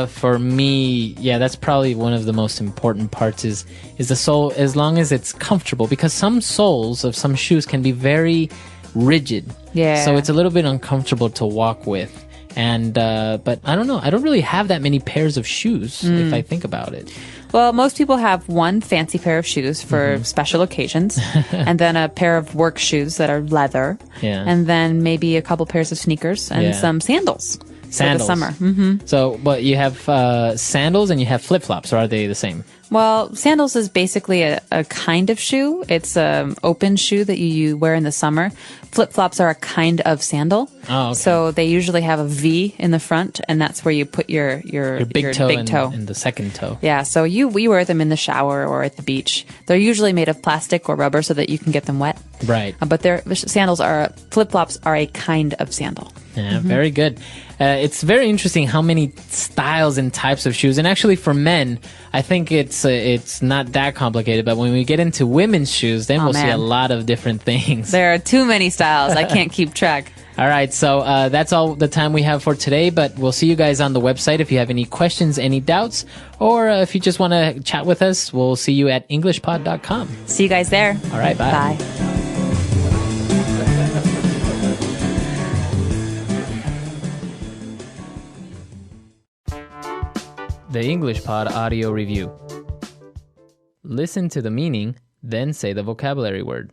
Speaker 1: for me, yeah, that's probably one of the most important parts is the sole, as long as it's comfortable. Because some soles of some shoes can be very rigid.
Speaker 19: Yeah.
Speaker 1: So it's a little bit uncomfortable to walk with. And but I don't know. I don't really have that many pairs of shoes if I think about it.
Speaker 19: Well, most people have one fancy pair of shoes for special occasions, and then a pair of work shoes that are leather, and then maybe a couple pairs of sneakers and some sandals for the summer.
Speaker 1: So, but you have sandals and you have flip-flops, or are they the same?
Speaker 19: Well, sandals is basically a kind of shoe. It's an open shoe that you wear in the summer. Flip-flops are a kind of sandal.
Speaker 1: Oh, okay.
Speaker 19: So they usually have a V in the front, and that's where you put your
Speaker 1: big toe,
Speaker 19: big toe.
Speaker 1: And the second toe.
Speaker 19: Yeah, so we wear them in the shower or at the beach. They're usually made of plastic or rubber so that you can get them wet.
Speaker 1: Right.
Speaker 19: But flip-flops are a kind of sandal.
Speaker 1: Yeah, very good. It's very interesting how many styles and types of shoes. And actually for men, I think it's not that complicated. But when we get into women's shoes, then we'll see a lot of different things.
Speaker 19: There are too many styles. I can't keep track.
Speaker 1: All right, so that's all the time we have for today, but we'll see you guys on the website. If you have any questions, any doubts, or if you just want to chat with us, we'll see you at EnglishPod.com.
Speaker 19: See you guys there.
Speaker 1: All right, bye.
Speaker 19: Bye.
Speaker 1: The English Pod Audio Review. Listen to the meaning, then say the vocabulary word.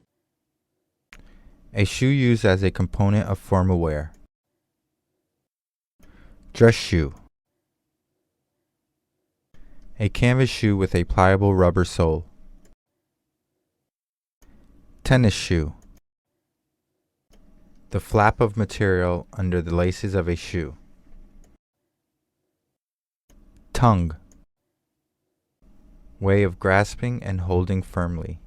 Speaker 21: A shoe used as a component of formal wear. Dress shoe. A canvas shoe with a pliable rubber sole. Tennis shoe. The flap of material under the laces of a shoe. Tongue. Way of grasping and holding firmly.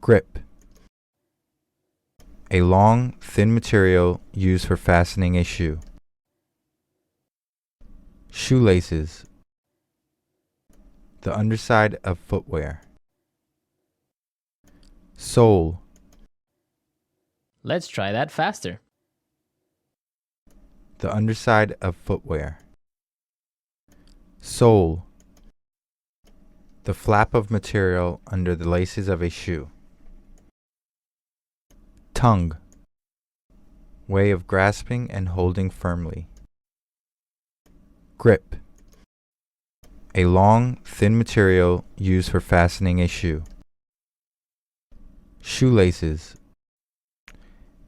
Speaker 21: Grip. A long, thin material used for fastening a shoe. Shoelaces. The underside of footwear. Sole.
Speaker 1: Let's try that faster.
Speaker 21: The underside of footwear. Sole. The flap of material under the laces of a shoe. Tongue. Way of grasping and holding firmly. Grip. A long, thin material used for fastening a shoe. Shoelaces.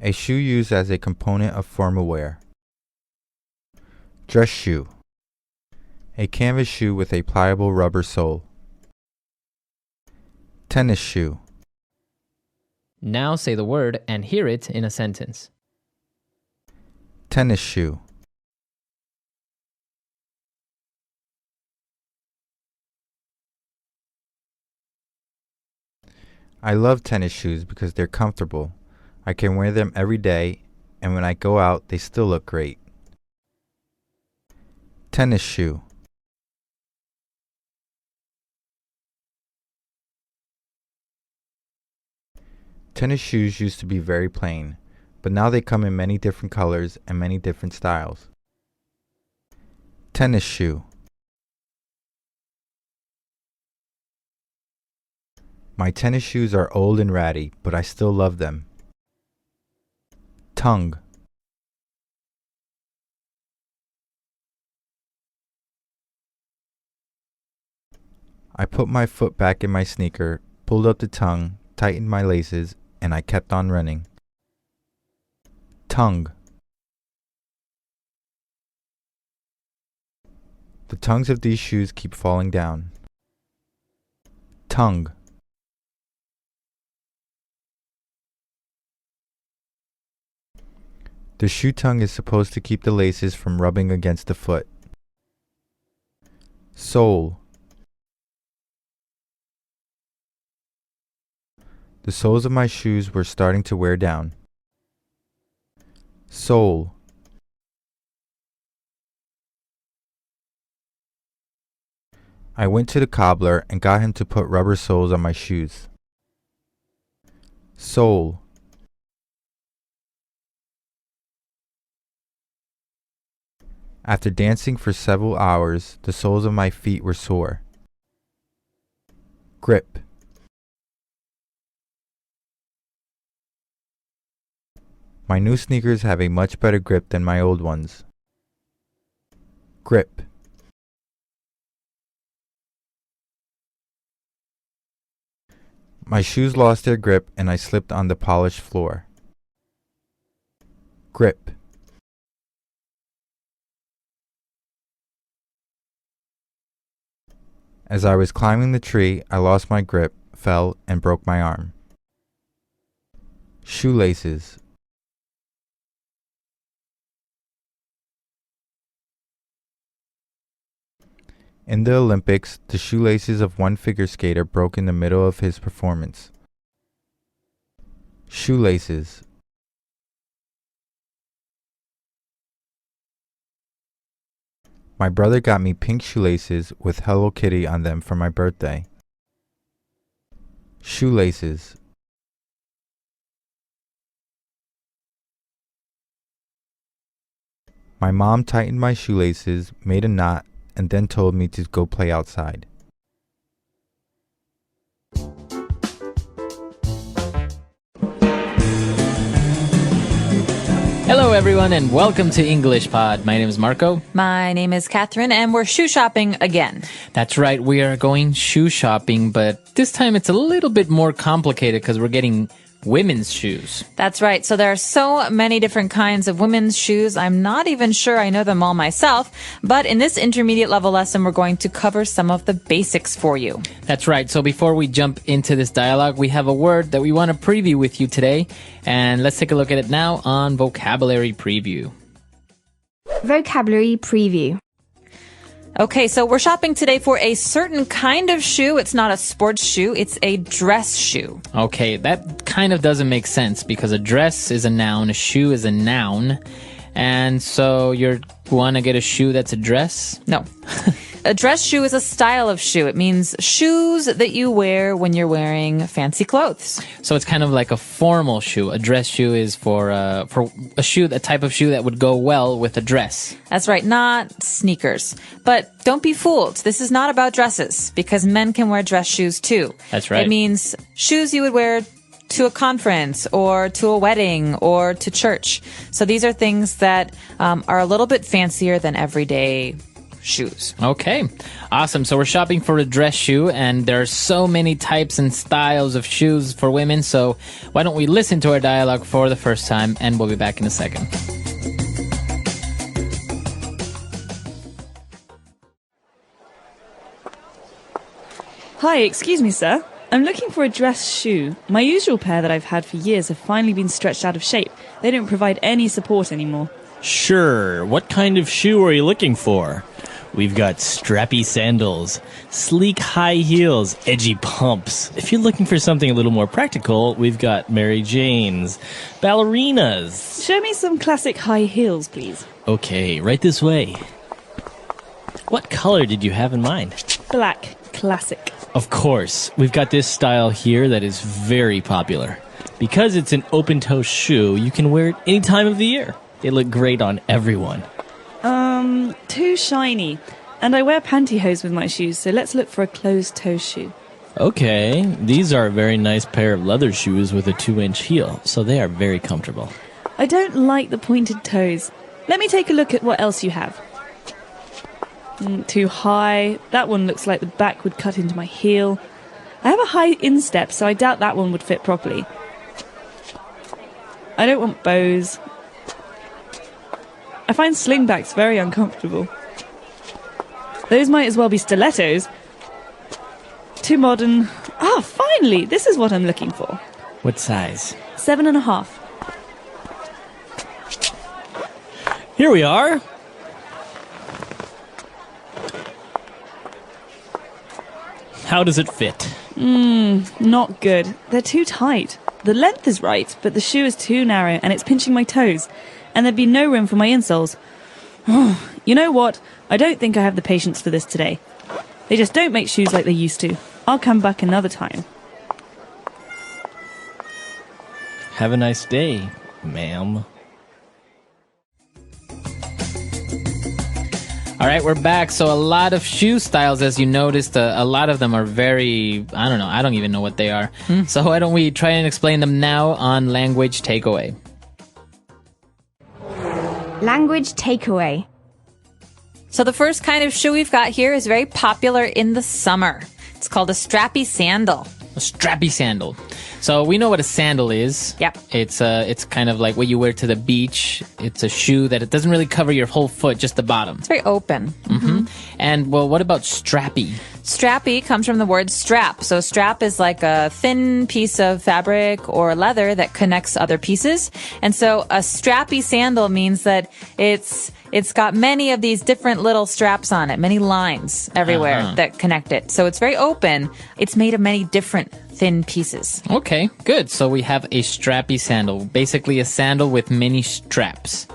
Speaker 21: A shoe used as a component of formal wear. Dress shoe. A canvas shoe with a pliable rubber sole. Tennis shoe.
Speaker 1: Now say the word and hear it in a sentence.
Speaker 21: Tennis shoe. I love tennis shoes because they're comfortable. I can wear them every day, and when I go out, they still look great. Tennis shoe. Tennis shoes used to be very plain, but now they come in many different colors and many different styles. Tennis shoe. My tennis shoes are old and ratty, but I still love them. Tongue. I put my foot back in my sneaker, pulled up the tongue, tightened my laces, and I kept on running. Tongue. The tongues of these shoes keep falling down. Tongue. The shoe tongue is supposed to keep the laces from rubbing against the foot. Sole. The soles of my shoes were starting to wear down. Sole. I went to the cobbler and got him to put rubber soles on my shoes. Sole. After dancing for several hours, the soles of my feet were sore. Grip. My new sneakers have a much better grip than my old ones. Grip. My shoes lost their grip and I slipped on the polished floor. Grip. As I was climbing the tree, I lost my grip, fell, and broke my arm. Shoelaces. In the Olympics, the shoelaces of one figure skater broke in the middle of his performance. Shoelaces. My brother got me pink shoelaces with Hello Kitty on them for my birthday. Shoelaces. My mom tightened my shoelaces, made a knot, and then told me to go play outside.
Speaker 1: Hello, everyone, and welcome to English Pod. My name is Marco.
Speaker 19: My name is Catherine, and we're shoe shopping again.
Speaker 1: That's right, we are going shoe shopping, but this time it's a little bit more complicated because we're getting women's shoes.
Speaker 19: That's right. So there are so many different kinds of women's shoes. I'm not even sure I know them all myself, but in this intermediate level lesson, we're going to cover some of the basics for you.
Speaker 1: That's right. So before we jump into this dialogue, we have a word that we want to preview with you today, and let's take a look at it now on Vocabulary Preview.
Speaker 3: Vocabulary Preview.
Speaker 19: Okay, so we're shopping today for a certain kind of shoe. It's not a sports shoe, it's a dress shoe.
Speaker 1: Okay, that kind of doesn't make sense because a dress is a noun, a shoe is a noun. And so you want to get a shoe that's a dress?
Speaker 19: No. A dress shoe is a style of shoe. It means shoes that you wear when you're wearing fancy clothes.
Speaker 1: So it's kind of like a formal shoe. A dress shoe is for a shoe, a type of shoe that would go well with a dress.
Speaker 19: That's right, not sneakers. But don't be fooled. This is not about dresses because men can wear dress shoes too.
Speaker 1: That's right.
Speaker 19: It means shoes you would wear to a conference or to a wedding or to church. So these are things that are a little bit fancier than everyday shoes.
Speaker 1: Okay, awesome. So we're shopping for a dress shoe, and there are so many types and styles of shoes for women. So why don't we listen to our dialogue for the first time, and we'll be back in a second.
Speaker 17: Hi, excuse me, sir. I'm looking for a dress shoe. My usual pair that I've had for years have finally been stretched out of shape. They don't provide any support anymore.
Speaker 15: Sure. What kind of shoe are you looking for? We've got strappy sandals, sleek high heels, edgy pumps. If you're looking for something a little more practical, we've got Mary Janes, ballerinas.
Speaker 17: Show me some classic high heels, please.
Speaker 15: Okay, right this way. What color did you have in mind?
Speaker 17: Black. Classic.
Speaker 15: Of course. We've got this style here that is very popular. Because it's an open-toe shoe, you can wear it any time of the year. They look great on everyone.
Speaker 17: Too shiny. And I wear pantyhose with my shoes, so let's look for a closed-toe shoe.
Speaker 15: Okay, these are a very nice pair of leather shoes with a 2-inch heel, so they are very comfortable.
Speaker 17: I don't like the pointed toes. Let me take a look at what else you have. Too high. That one looks like the back would cut into my heel. I have a high instep, so I doubt that one would fit properly. I don't want bows. I find slingbacks very uncomfortable. Those might as well be stilettos. Too modern. Ah, finally! This is what I'm looking for.
Speaker 15: What size?
Speaker 17: 7.5.
Speaker 15: Here we are. How does it fit?
Speaker 17: Not good. They're too tight. The length is right, but the shoe is too narrow and it's pinching my toes. And there'd be no room for my insoles. You know what? I don't think I have the patience for this today. They just don't make shoes like they used to. I'll come back another time.
Speaker 15: Have a nice day, ma'am.
Speaker 1: All right, we're back. So a lot of shoe styles, as you noticed, a lot of them are very, I don't know, I don't even know what they are. So why don't we try and explain them now on Language Takeaway.
Speaker 3: Language takeaway.
Speaker 19: So the first kind of shoe we've got here is very popular in the summer. It's called a strappy sandal.
Speaker 1: A strappy sandal. So we know what a sandal is.
Speaker 19: Yep.
Speaker 1: It's kind of like what you wear to the beach. It's a shoe that it doesn't really cover your whole foot, just the bottom.
Speaker 19: It's very open.
Speaker 1: And well, what about strappy?
Speaker 19: Strappy comes from the word strap. So strap is like a thin piece of fabric or leather that connects other pieces. And so a strappy sandal means that it's got many of these different little straps on it, many lines everywhere that connect it. So it's very open. It's made of many different thin pieces.
Speaker 1: Okay, good. So we have a strappy sandal, basically a sandal with many straps.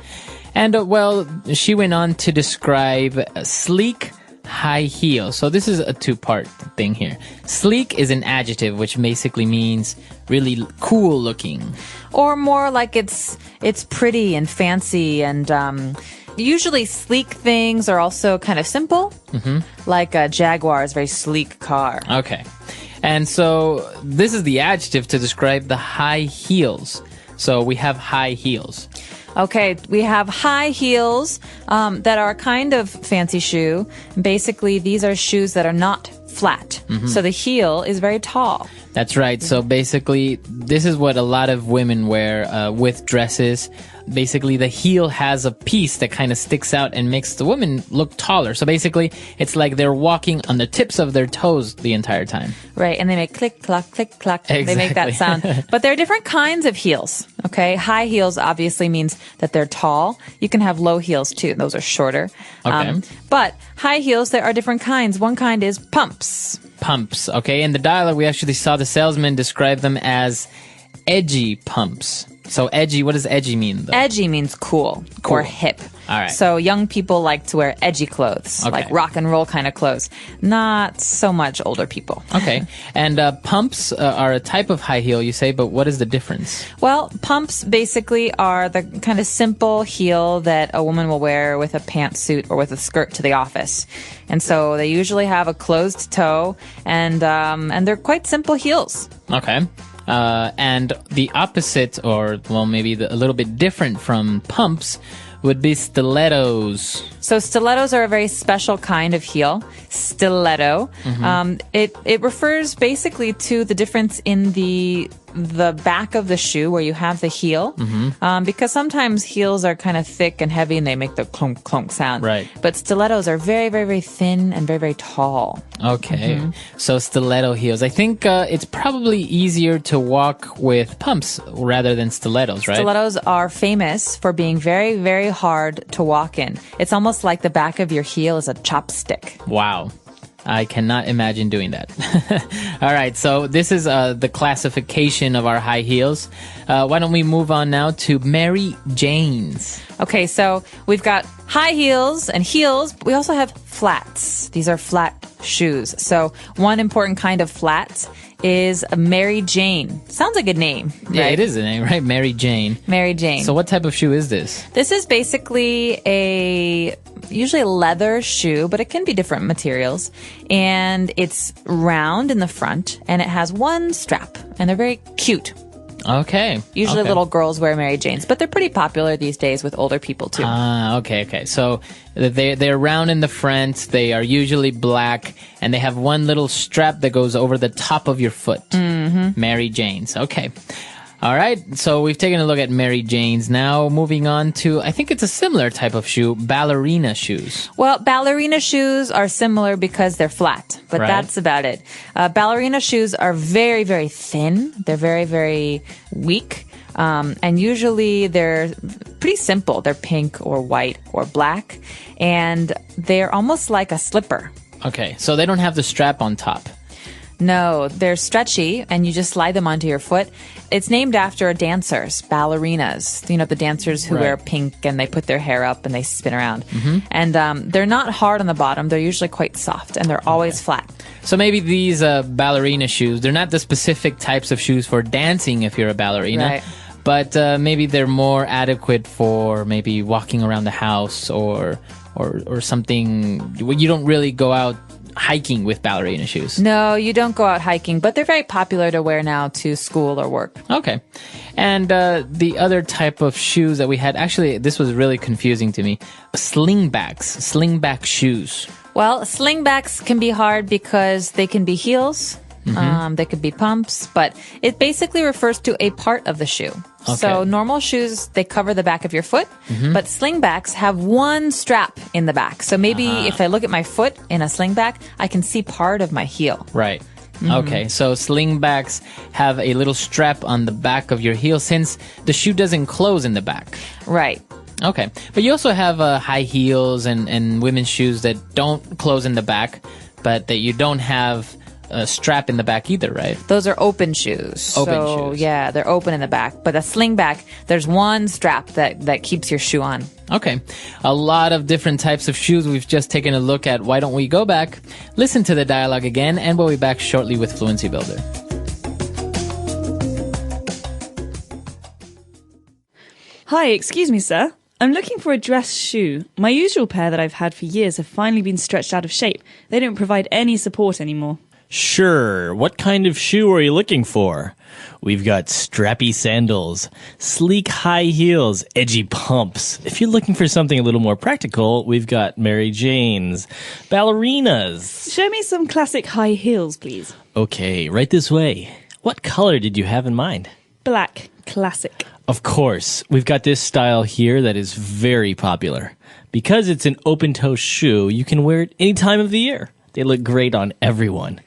Speaker 1: And well, she went on to describe sleek high heel. So this is a two-part thing here. Sleek is an adjective, which basically means really cool looking.
Speaker 19: Or more like it's pretty and fancy and usually sleek things are also kind of simple. Like a Jaguar is a very sleek car.
Speaker 1: Okay. And so this is the adjective to describe the high heels. So we have high heels.
Speaker 19: Okay, we have high heels that are a kind of fancy shoe. Basically, these are shoes that are not flat. So the heel is very tall.
Speaker 1: That's right. So basically, this is what a lot of women wear with dresses. Basically, the heel has a piece that kind of sticks out and makes the woman look taller. So basically, it's like they're walking on the tips of their toes the entire time.
Speaker 19: Right, and they make click, clack, click, clack.
Speaker 1: Exactly.
Speaker 19: They make that sound. But there are different kinds of heels, okay? High heels obviously means that they're tall. You can have low heels, too. Those are shorter.
Speaker 1: Okay.
Speaker 19: But high heels, there are different kinds. One kind is pumps.
Speaker 1: Pumps, okay? In the dialogue, we actually saw the salesman describe them as edgy pumps. So edgy, what does edgy mean, though?
Speaker 19: Edgy means cool. Or hip.
Speaker 1: All right.
Speaker 19: So young people like to wear edgy clothes, like rock and roll kind of clothes. Not so much older people.
Speaker 1: Okay. And pumps are a type of high heel, you say, but what is the difference?
Speaker 19: Well, pumps basically are the kind of simple heel that a woman will wear with a pantsuit or with a skirt to the office. And so they usually have a closed toe, and they're quite simple heels.
Speaker 1: Okay. And the opposite, or well, maybe a little bit different from pumps, would be stilettos.
Speaker 19: So stilettos are a very special kind of heel. Stiletto. It refers basically to the difference in the back of the shoe where you have the heel. Because sometimes heels are kind of thick and heavy and they make the clunk clunk sound.
Speaker 1: Right.
Speaker 19: But stilettos are very, very, very thin and very, very tall.
Speaker 1: Okay. So stiletto heels. I think it's probably easier to walk with pumps rather than stilettos, right?
Speaker 19: Stilettos are famous for being very, very hard to walk in. It's almost like the back of your heel is a chopstick.
Speaker 1: Wow. I cannot imagine doing that. All right, so this is the classification of our high heels. Why don't we move on now to Mary Jane's?
Speaker 19: Okay, so we've got high heels and heels. We also have flats. These are flat shoes. So one important kind of flats is a Mary Jane. Sounds like a name, right?
Speaker 1: Yeah, it is a name, right? Mary Jane.
Speaker 19: Mary Jane.
Speaker 1: So what type of shoe is this?
Speaker 19: This is basically usually a leather shoe, but it can be different materials. And it's round in the front, and it has one strap, and they're very cute.
Speaker 1: Okay.
Speaker 19: Usually little girls wear Mary Janes, but they're pretty popular these days with older people too.
Speaker 1: Okay. So they're round in the front, they are usually black, and they have one little strap that goes over the top of your foot. Mary Jane's. Okay. All right, so we've taken a look at Mary Jane's. Now moving on to, I think it's a similar type of shoe, ballerina shoes.
Speaker 19: Well, ballerina shoes are similar because they're flat, but
Speaker 1: Right.
Speaker 19: that's about it. Ballerina shoes are very, very thin. They're very, very weak. And usually they're pretty simple. They're pink or white or black. And they're almost like a slipper.
Speaker 1: Okay, so they don't have the strap on top.
Speaker 19: No, they're stretchy and you just slide them onto your foot. It's named after dancers, ballerinas. You know, the dancers who
Speaker 1: Right.
Speaker 19: wear pink and they put their hair up and they spin around.
Speaker 1: Mm-hmm.
Speaker 19: And they're not hard on the bottom. They're usually quite soft and they're always flat.
Speaker 1: So maybe these ballerina shoes, they're not the specific types of shoes for dancing if you're a ballerina.
Speaker 19: Right.
Speaker 1: But maybe they're more adequate for maybe walking around the house or something. You don't really go out hiking with ballerina shoes.
Speaker 19: No, you don't go out hiking, but they're very popular to wear now to school or work.
Speaker 1: Okay. And the other type of shoes that we had, actually, this was really confusing to me. Slingback shoes.
Speaker 19: Well, slingbacks can be hard because they can be heels. They could be pumps, but it basically refers to a part of the shoe.
Speaker 1: Okay.
Speaker 19: So normal shoes, they cover the back of your foot, but slingbacks have one strap in the back. So maybe if I look at my foot in a slingback, I can see part of my heel.
Speaker 1: Right. Okay, so slingbacks have a little strap on the back of your heel since the shoe doesn't close in the back.
Speaker 19: Right.
Speaker 1: Okay, but you also have high heels and women's shoes that don't close in the back, but that you don't have a strap in the back either, right?
Speaker 19: Those are open shoes.
Speaker 1: Open shoes.
Speaker 19: Yeah, they're open in the back. But a slingback, there's one strap that keeps your shoe on.
Speaker 1: Okay, a lot of different types of shoes we've just taken a look at. Why don't we go back, listen to the dialogue again, and we'll be back shortly with Fluency Builder.
Speaker 17: Hi, excuse me, sir. I'm looking for a dress shoe. My usual pair that I've had for years have finally been stretched out of shape. They don't provide any support anymore.
Speaker 15: Sure. What kind of shoe are you looking for? We've got strappy sandals, sleek high heels, edgy pumps. If you're looking for something a little more practical, we've got Mary Jane's, ballerinas.
Speaker 17: Show me some classic high heels, please.
Speaker 15: Okay, right this way. What color did you have in mind?
Speaker 17: Black. Classic.
Speaker 15: Of course, we've got this style here that is very popular. Because it's an open-toe shoe, you can wear it any time of the year. They look great on everyone.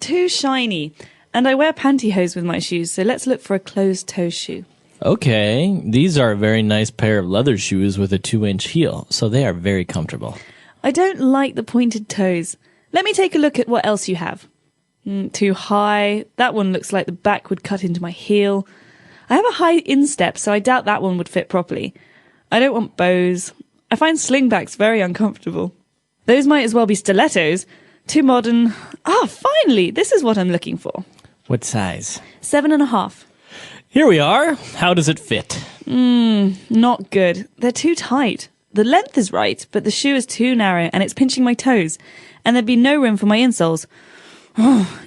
Speaker 17: Too shiny. And I wear pantyhose with my shoes, so let's look for a closed-toe shoe.
Speaker 15: Okay, these are a very nice pair of leather shoes with a 2-inch heel, so they are very comfortable.
Speaker 17: I don't like the pointed toes. Let me take a look at what else you have. Too high. That one looks like the back would cut into my heel. I have a high instep, so I doubt that one would fit properly. I don't want bows. I find slingbacks very uncomfortable. Those might as well be stilettos. Too modern. Finally! This is what I'm looking for.
Speaker 15: What size?
Speaker 17: 7.5.
Speaker 15: Here we are. How does it fit?
Speaker 17: Not good. They're too tight. The length is right, but the shoe is too narrow and it's pinching my toes. And there'd be no room for my insoles.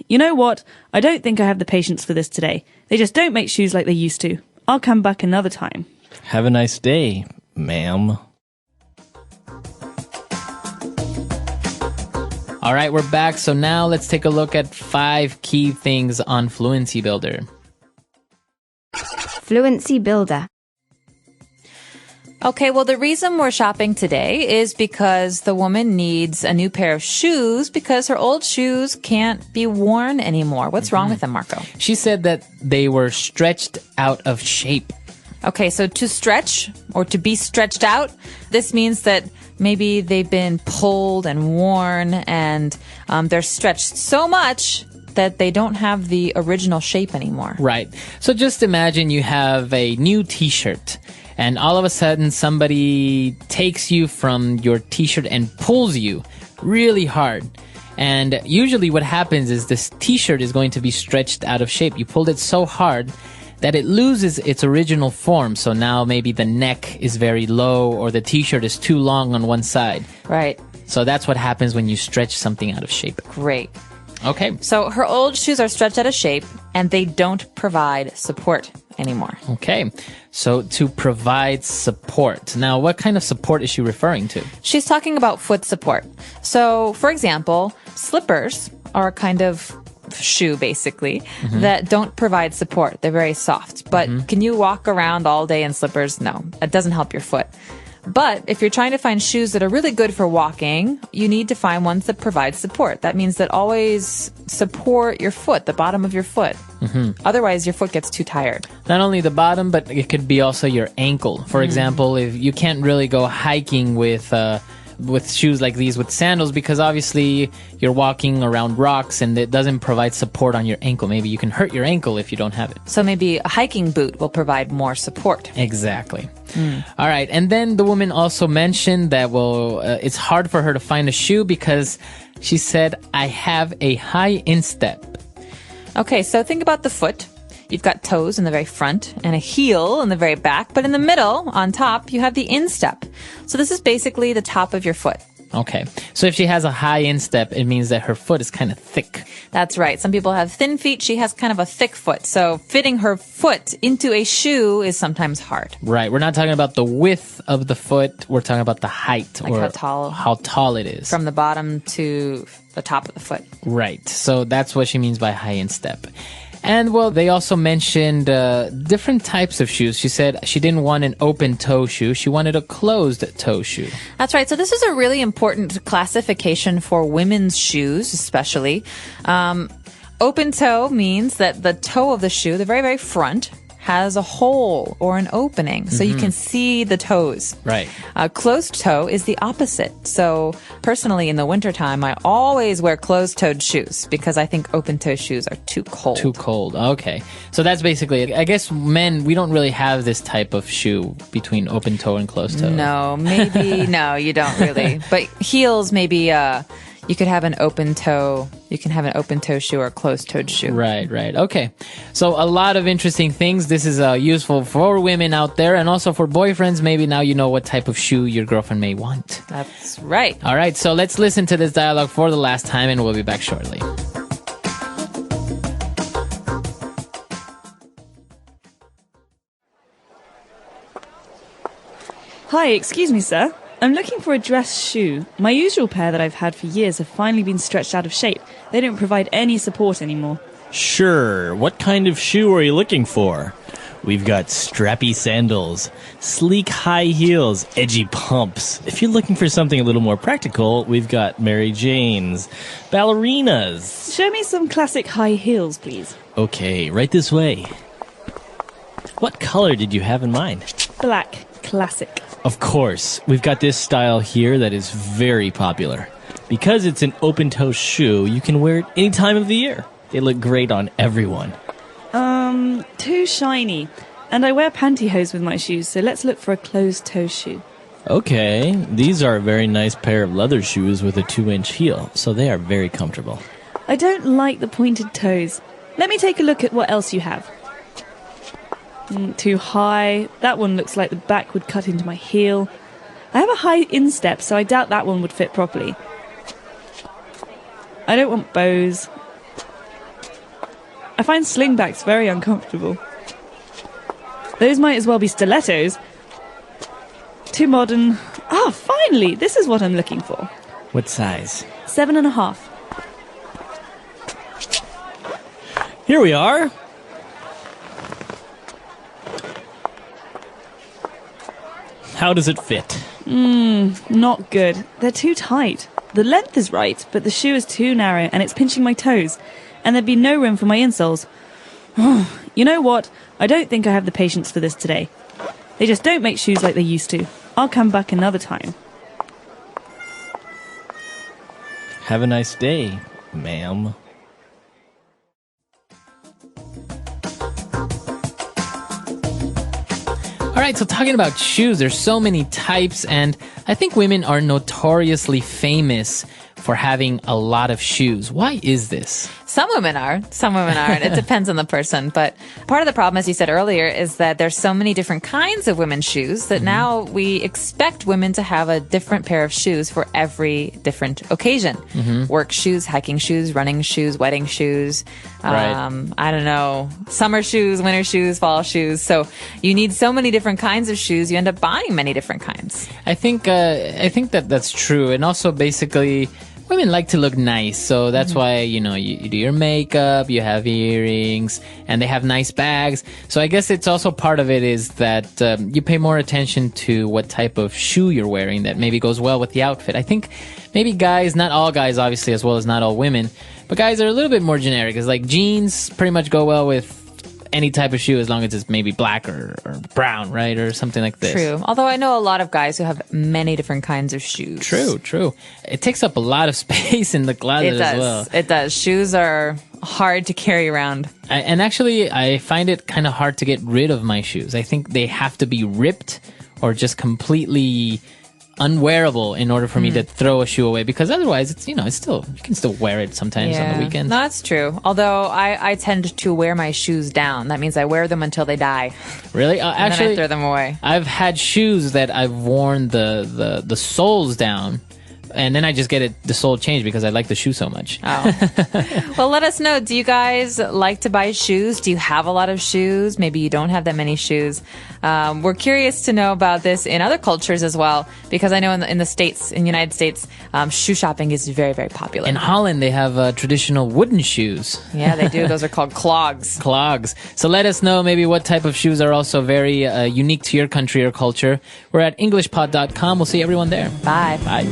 Speaker 17: You know what? I don't think I have the patience for this today. They just don't make shoes like they used to. I'll come back another time.
Speaker 15: Have a nice day, ma'am.
Speaker 1: All right, we're back. So now let's take a look at 5 key things on Fluency Builder.
Speaker 3: Fluency Builder.
Speaker 19: Okay, well, the reason we're shopping today is because the woman needs a new pair of shoes because her old shoes can't be worn anymore. What's wrong with them, Marco?
Speaker 1: She said that they were stretched out of shape.
Speaker 19: Okay, so to stretch or to be stretched out, this means that maybe they've been pulled and worn and they're stretched so much that they don't have the original shape anymore.
Speaker 1: Right. So just imagine you have a new t-shirt and all of a sudden somebody takes you from your t-shirt and pulls you really hard. And usually what happens is this t-shirt is going to be stretched out of shape. You pulled it so hard that it loses its original form. So now maybe the neck is very low or the t-shirt is too long on one side.
Speaker 19: Right.
Speaker 1: So that's what happens when you stretch something out of shape.
Speaker 19: Great.
Speaker 1: Okay.
Speaker 19: So her old shoes are stretched out of shape and they don't provide support anymore.
Speaker 1: Okay. So to provide support. Now, what kind of support is she referring to?
Speaker 19: She's talking about foot support. So, for example, slippers are kind of shoe, basically, that don't provide support. They're very soft. But can you walk around all day in slippers? No, it doesn't help your foot. But if you're trying to find shoes that are really good for walking, you need to find ones that provide support. That means that always support your foot, the bottom of your foot. Otherwise, your foot gets too tired.
Speaker 1: Not only the bottom, but it could be also your ankle. For example, if you can't really go hiking with shoes like these with sandals, because obviously you're walking around rocks and it doesn't provide support on your ankle. Maybe you can hurt your ankle if you don't have it.
Speaker 19: So maybe a hiking boot will provide more support.
Speaker 1: Exactly. All right. And then the woman also mentioned that, it's hard for her to find a shoe because she said, I have a high instep.
Speaker 19: Okay, so think about the foot. You've got toes in the very front and a heel in the very back, but in the middle, on top, you have the instep. So this is basically the top of your foot.
Speaker 1: Okay. So if she has a high instep, it means that her foot is kind of thick.
Speaker 19: That's right. Some people have thin feet. She has kind of a thick foot. So fitting her foot into a shoe is sometimes hard.
Speaker 1: Right. We're not talking about the width of the foot. We're talking about the height,
Speaker 19: like
Speaker 1: or how tall it is.
Speaker 19: From the bottom to the top of the foot.
Speaker 1: Right. So that's what she means by high instep. And, they also mentioned different types of shoes. She said she didn't want an open-toe shoe. She wanted a closed-toe shoe.
Speaker 19: That's right. So this is a really important classification for women's shoes, especially. Open-toe means that the toe of the shoe, the very, very front, has a hole or an opening, so you can see the toes.
Speaker 1: Right.
Speaker 19: Closed toe is the opposite. So personally, in the wintertime, I always wear closed-toed shoes because I think open-toe shoes are too cold.
Speaker 1: Too cold. Okay. So that's basically, I guess men, we don't really have this type of shoe between open-toe and closed-toe.
Speaker 19: No, maybe, no, you don't really. But heels, maybe, you could have an open toe. You can have an open toe shoe or a closed toed shoe.
Speaker 1: Right. Okay. So a lot of interesting things. This is useful for women out there and also for boyfriends. Maybe now you know what type of shoe your girlfriend may want.
Speaker 19: That's right.
Speaker 1: All right. So let's listen to this dialogue for the last time and we'll be back shortly.
Speaker 17: Hi, excuse me, sir. I'm looking for a dress shoe. My usual pair that I've had for years have finally been stretched out of shape. They don't provide any support anymore.
Speaker 15: Sure. What kind of shoe are you looking for? We've got strappy sandals, sleek high heels, edgy pumps. If you're looking for something a little more practical, we've got Mary Janes, ballerinas.
Speaker 17: Show me some classic high heels, please.
Speaker 15: Okay, right this way. What color did you have in mind?
Speaker 17: Black. Classic.
Speaker 15: Of course. We've got this style here that is very popular. Because it's an open-toe shoe, you can wear it any time of the year. They look great on everyone.
Speaker 17: Too shiny. And I wear pantyhose with my shoes, so let's look for a closed-toe shoe.
Speaker 15: Okay. These are a very nice pair of leather shoes with a 2-inch heel, so they are very comfortable.
Speaker 17: I don't like the pointed toes. Let me take a look at what else you have. Too high. That one looks like the back would cut into my heel. I have a high instep, so I doubt that one would fit properly. I don't want bows. I find slingbacks very uncomfortable. Those might as well be stilettos. Too modern. Finally! This is what I'm looking for.
Speaker 15: What size?
Speaker 17: 7.5.
Speaker 15: Here we are. How does it fit?
Speaker 17: Not good. They're too tight. The length is right, but the shoe is too narrow and it's pinching my toes. And there'd be no room for my insoles. You know what? I don't think I have the patience for this today. They just don't make shoes like they used to. I'll come back another time.
Speaker 15: Have a nice day, ma'am.
Speaker 1: All right, so talking about shoes, there's so many types, and I think women are notoriously famous for having a lot of shoes. Why is this?
Speaker 19: Some women are. Some women aren't. It depends on the person. But part of the problem, as you said earlier, is that there's so many different kinds of women's shoes that now we expect women to have a different pair of shoes for every different occasion. Work shoes, hiking shoes, running shoes, wedding shoes.
Speaker 1: Right.
Speaker 19: I don't know, summer shoes, winter shoes, fall shoes. So you need so many different kinds of shoes. You end up buying many different kinds.
Speaker 1: I think that that's true. And also basically, women like to look nice, so that's why, you know, you do your makeup, you have earrings, and they have nice bags. So I guess it's also part of it is that you pay more attention to what type of shoe you're wearing that maybe goes well with the outfit. I think maybe guys, not all guys obviously, as well as not all women, but guys are a little bit more generic. It's like jeans pretty much go well with any type of shoe as long as it's maybe black or brown, right? Or something like this.
Speaker 19: True. Although I know a lot of guys who have many different kinds of shoes.
Speaker 1: True. It takes up a lot of space in the closet as well.
Speaker 19: It does. Shoes are hard to carry around.
Speaker 1: And actually, I find it kind of hard to get rid of my shoes. I think they have to be ripped or just completely unwearable in order for me to throw a shoe away, because otherwise it's, you know, it's still, you can still wear it sometimes on the weekends.
Speaker 19: No, that's true. Although I tend to wear my shoes down. That means I wear them until they die.
Speaker 1: Really?
Speaker 19: And
Speaker 1: Actually,
Speaker 19: then I throw them away.
Speaker 1: I've had shoes that I've worn the soles down, and then I just get the sole changed because I like the shoe so much.
Speaker 19: Oh. Well, let us know. Do you guys like to buy shoes? Do you have a lot of shoes? Maybe you don't have that many shoes. We're curious to know about this in other cultures as well, because I know in the States, in the United States, shoe shopping is very, very popular.
Speaker 1: In Holland, they have traditional wooden shoes.
Speaker 19: Yeah, they do. Those are called clogs.
Speaker 1: Clogs. So let us know maybe what type of shoes are also very unique to your country or culture. We're at EnglishPod.com. We'll see everyone there.
Speaker 19: Bye.
Speaker 1: Bye.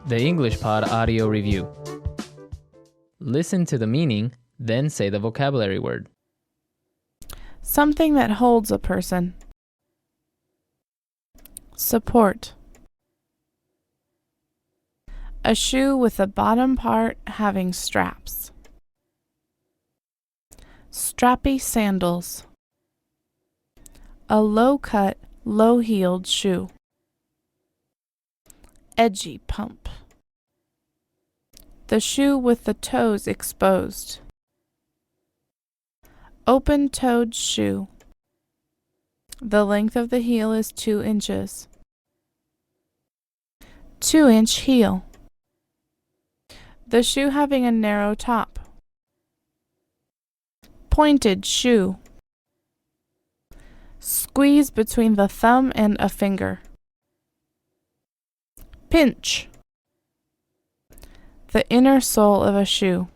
Speaker 1: The English Pod Audio Review. Listen to the meaning, then say the vocabulary word.
Speaker 18: Something that holds a person. Support. A shoe with a bottom part having straps. Strappy sandals. A low-cut, low-heeled shoe. Edgy pump. The shoe with the toes exposed. Open-toed shoe. The length of the heel is 2 inches. 2-inch heel. The shoe having a narrow top. Pointed shoe. Squeeze between the thumb and a finger. Pinch. The inner sole of a shoe.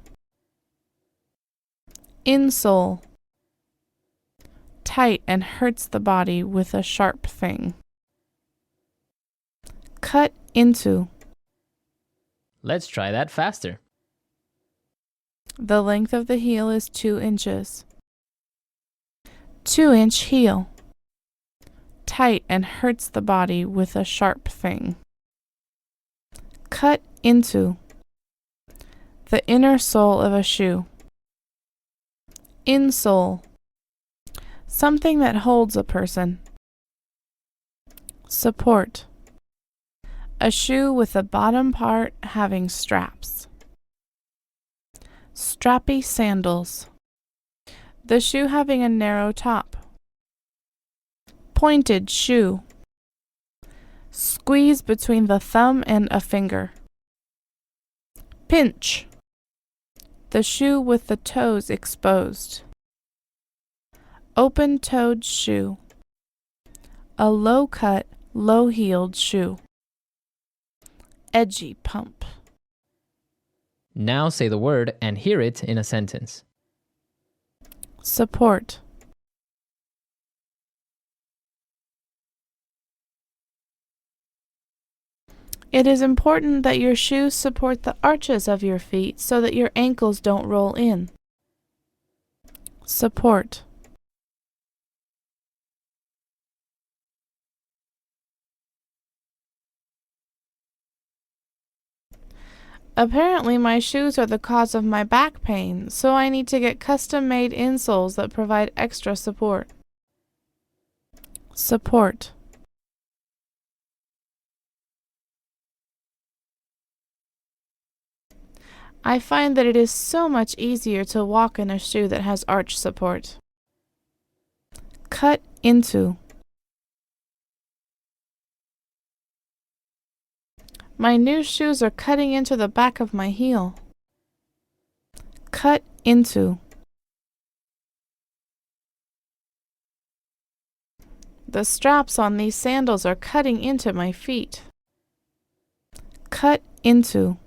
Speaker 18: Insole. Tight and hurts the body with a sharp thing. Cut into.
Speaker 1: Let's try that faster.
Speaker 18: The length of the heel is 2 inches. 2-inch heel. Tight and hurts the body with a sharp thing. Cut into. The inner sole of a shoe. Insole. Something that holds a person. Support. A shoe with a bottom part having straps. Strappy sandals. The shoe having a narrow top. Pointed shoe. Squeeze between the thumb and a finger. Pinch. The shoe with the toes exposed. Open-toed shoe. A low-cut, low-heeled shoe. Edgy pump.
Speaker 1: Now say the word and hear it in a sentence.
Speaker 18: Support. It is important that your shoes support the arches of your feet so that your ankles don't roll in. Support. Apparently my shoes are the cause of my back pain, so I need to get custom-made insoles that provide extra support. Support. I find that it is so much easier to walk in a shoe that has arch support. Cut into. My new shoes are cutting into the back of my heel. Cut into. The straps on these sandals are cutting into my feet. Cut into.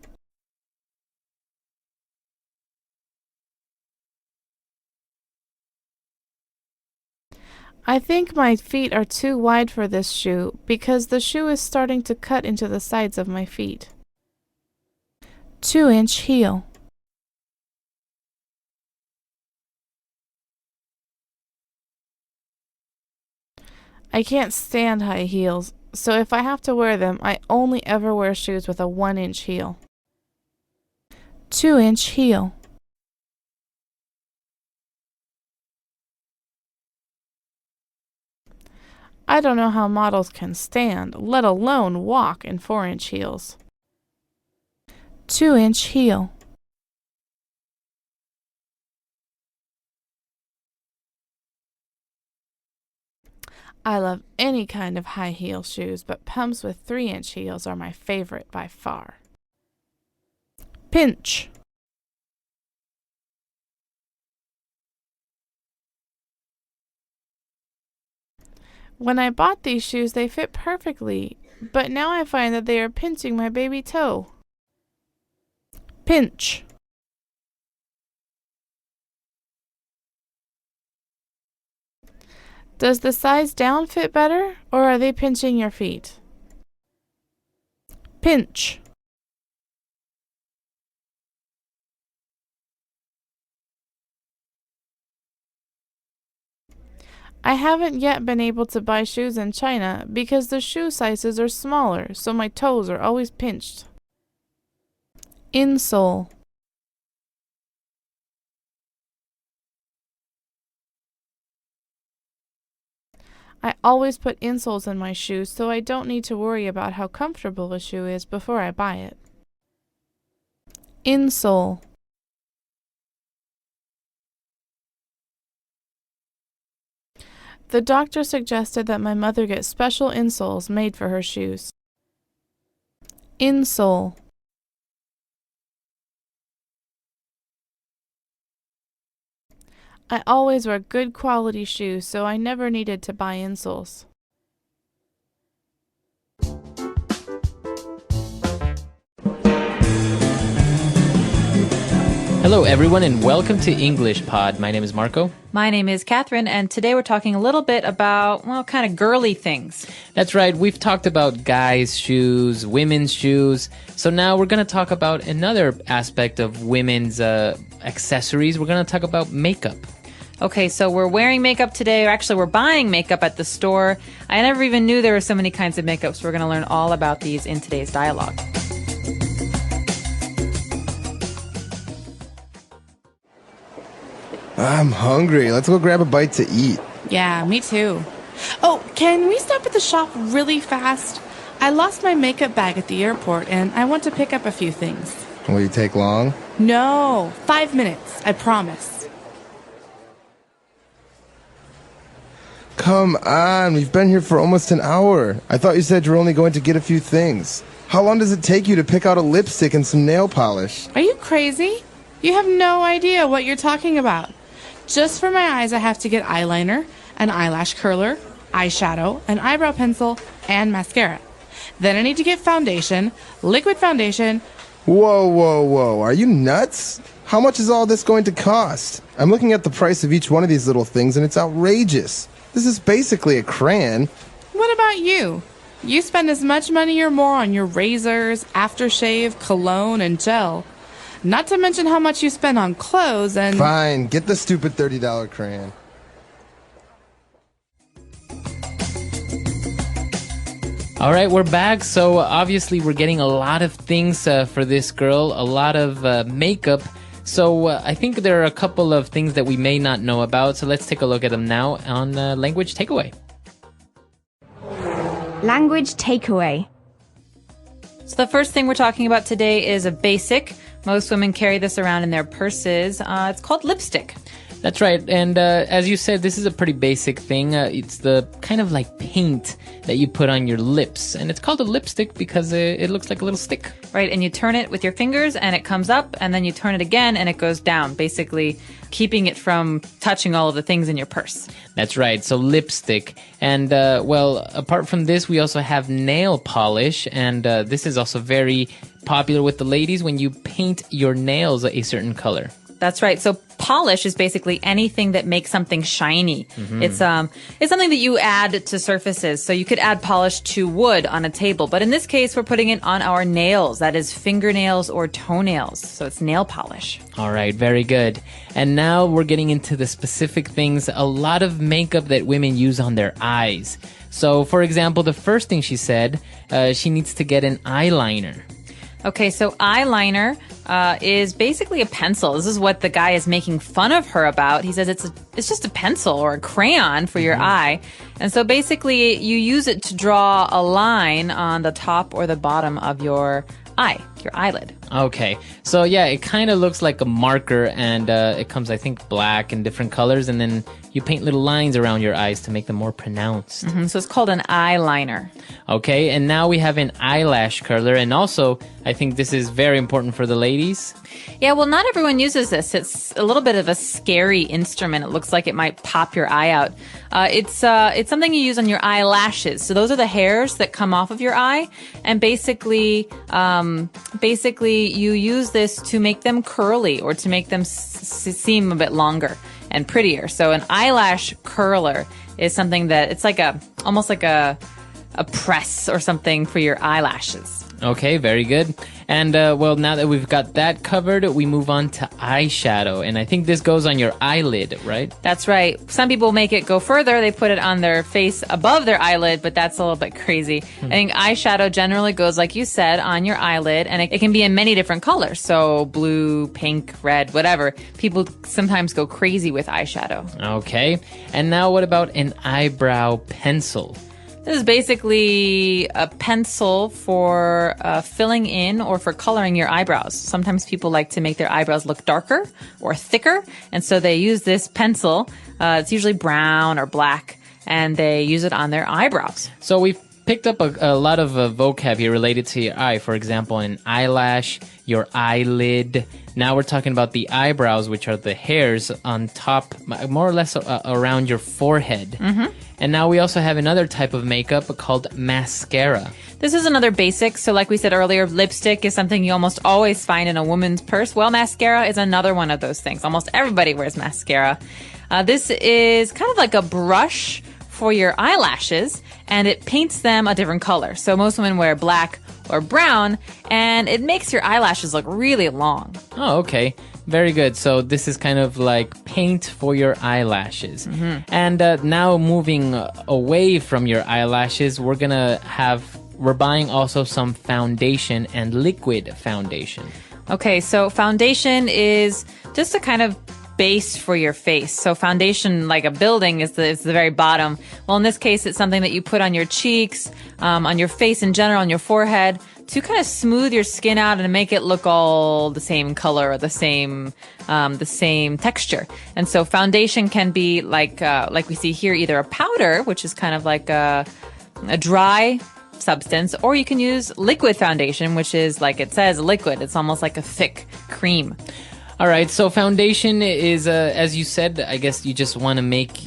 Speaker 18: I think my feet are too wide for this shoe because the shoe is starting to cut into the sides of my feet. 2-inch heel. I can't stand high heels, so if I have to wear them, I only ever wear shoes with a 1-inch heel. 2-inch heel. I don't know how models can stand, let alone walk in 4-inch heels. 2-inch heel. I love any kind of high heel shoes, but pumps with 3-inch heels are my favorite by far. Pinch. When I bought these shoes, they fit perfectly, but now I find that they are pinching my baby toe. Pinch. Does the size down fit better, or are they pinching your feet? Pinch. I haven't yet been able to buy shoes in China because the shoe sizes are smaller, so my toes are always pinched. Insole. I always put insoles in my shoes so I don't need to worry about how comfortable a shoe is before I buy it. Insole. The doctor suggested that my mother get special insoles made for her shoes. Insole. I always wear good quality shoes, so I never needed to buy insoles.
Speaker 1: Hello, everyone, and welcome to English Pod. My name is Marco.
Speaker 5: My name is Catherine, and today we're talking a little bit about, well, kind of girly things.
Speaker 1: That's right. We've talked about guys' shoes, women's shoes. So now we're going to talk about another aspect of women's accessories. We're going to talk about makeup.
Speaker 5: Okay, so we're wearing makeup today, or actually we're buying makeup at the store. I never even knew there were so many kinds of makeup, so we're going to learn all about these in today's dialogue.
Speaker 22: I'm hungry. Let's go grab a bite to eat.
Speaker 18: Yeah, me too. Oh, can we stop at the shop really fast? I lost my makeup bag at the airport, and I want to pick up a few things.
Speaker 22: Will you take long?
Speaker 18: No, 5 minutes, I promise.
Speaker 22: Come on, we've been here for almost an hour. I thought you said you were only going to get a few things. How long does it take you to pick out a lipstick and some nail polish?
Speaker 18: Are you crazy? You have no idea what you're talking about. Just for my eyes, I have to get eyeliner, an eyelash curler, eyeshadow, an eyebrow pencil, and mascara. Then I need to get foundation, liquid foundation.
Speaker 22: Whoa, whoa, whoa. Are you nuts? How much is all this going to cost? I'm looking at the price of each one of these little things, and it's outrageous. This is basically a crayon.
Speaker 18: What about you? You spend as much money or more on your razors, aftershave, cologne, and gel. Not to mention how much you spend on clothes and...
Speaker 22: Fine, get the stupid $30 crayon.
Speaker 1: All right, we're back. So obviously we're getting a lot of things for this girl, a lot of makeup. So I think there are a couple of things that we may not know about. So let's take a look at them now on Language Takeaway.
Speaker 3: Language Takeaway.
Speaker 5: So the first thing we're talking about today is a basic. Most women carry this around in their purses. It's called lipstick.
Speaker 1: That's right. And as you said, this is a pretty basic thing. It's the kind of like paint that you put on your lips. And it's called a lipstick because it looks like a little stick.
Speaker 19: Right, and you turn it with your fingers and it comes up, and then you turn it again and it goes down, basically keeping it from touching all of the things in your purse.
Speaker 1: That's right. So lipstick. And, well, apart from this, we also have nail polish. And this is also very popular with the ladies when you paint your nails a certain color.
Speaker 19: That's right. So polish is basically anything that makes something shiny.
Speaker 1: Mm-hmm.
Speaker 19: It's something that you add to surfaces. So you could add polish to wood on a table, but in this case, we're putting it on our nails. That is fingernails or toenails. So it's nail polish.
Speaker 1: All right, very good. And now we're getting into the specific things, a lot of makeup that women use on their eyes. So, for example, the first thing she said, she needs to get an eyeliner.
Speaker 19: Okay, so eyeliner is basically a pencil. This is what the guy is making fun of her about. He says it's just a pencil or a crayon for your eye. And so basically you use it to draw a line on the top or the bottom of your eye, your eyelid.
Speaker 1: Okay, so yeah, it kind of looks like a marker, and it comes, I think, black and different colors, and then you paint little lines around your eyes to make them more pronounced.
Speaker 19: So it's called an eyeliner.
Speaker 1: Okay, and now we have an eyelash curler, and also, I think this is very important for the ladies.
Speaker 19: Yeah, well, not everyone uses this. It's a little bit of a scary instrument. It looks like it might pop your eye out. It's something you use on your eyelashes. So those are the hairs that come off of your eye, and basically you use this to make them curly or to make them seem a bit longer and prettier. So an eyelash curler is something that it's like almost like a press or something for your eyelashes.
Speaker 1: Okay, very good. And, well, now that we've got that covered, we move on to eyeshadow. And I think this goes on your eyelid, right?
Speaker 19: That's right. Some people make it go further. They put it on their face above their eyelid, but that's a little bit crazy. I think eyeshadow generally goes, like you said, on your eyelid, and it can be in many different colors. So blue, pink, red, whatever. People sometimes go crazy with eyeshadow.
Speaker 1: Okay. And now what about an eyebrow pencil?
Speaker 19: This is basically a pencil for filling in or for coloring your eyebrows. Sometimes people like to make their eyebrows look darker or thicker, and so they use this pencil. It's usually brown or black, and they use it on their eyebrows.
Speaker 1: So we've picked up a lot of vocab here related to your eye. For example, an eyelash, your eyelid. Now we're talking about the eyebrows, which are the hairs on top, more or less around your forehead.
Speaker 19: Mm-hmm.
Speaker 1: And now we also have another type of makeup called mascara.
Speaker 19: This is another basic. So like we said earlier, lipstick is something you almost always find in a woman's purse. Well, mascara is another one of those things. Almost everybody wears mascara. This is kind of like a brush for your eyelashes, and it paints them a different color. So most women wear black or brown, and it makes your eyelashes look really long.
Speaker 1: Oh, okay. Very good. So this is kind of like paint for your eyelashes.
Speaker 19: Mm-hmm.
Speaker 1: And now moving away from your eyelashes, we're buying also some foundation and liquid foundation.
Speaker 19: Okay, so foundation is just a kind of base for your face. So foundation, like a building, is the very bottom. Well, in this case, it's something that you put on your cheeks, on your face in general, on your forehead, to kind of smooth your skin out and make it look all the same color or the same texture. And so foundation can be like we see here, either a powder, which is kind of like a dry substance, or you can use liquid foundation, which is, like it says, liquid. It's almost like a thick cream.
Speaker 1: All right, so foundation is, as you said, I guess you just want to make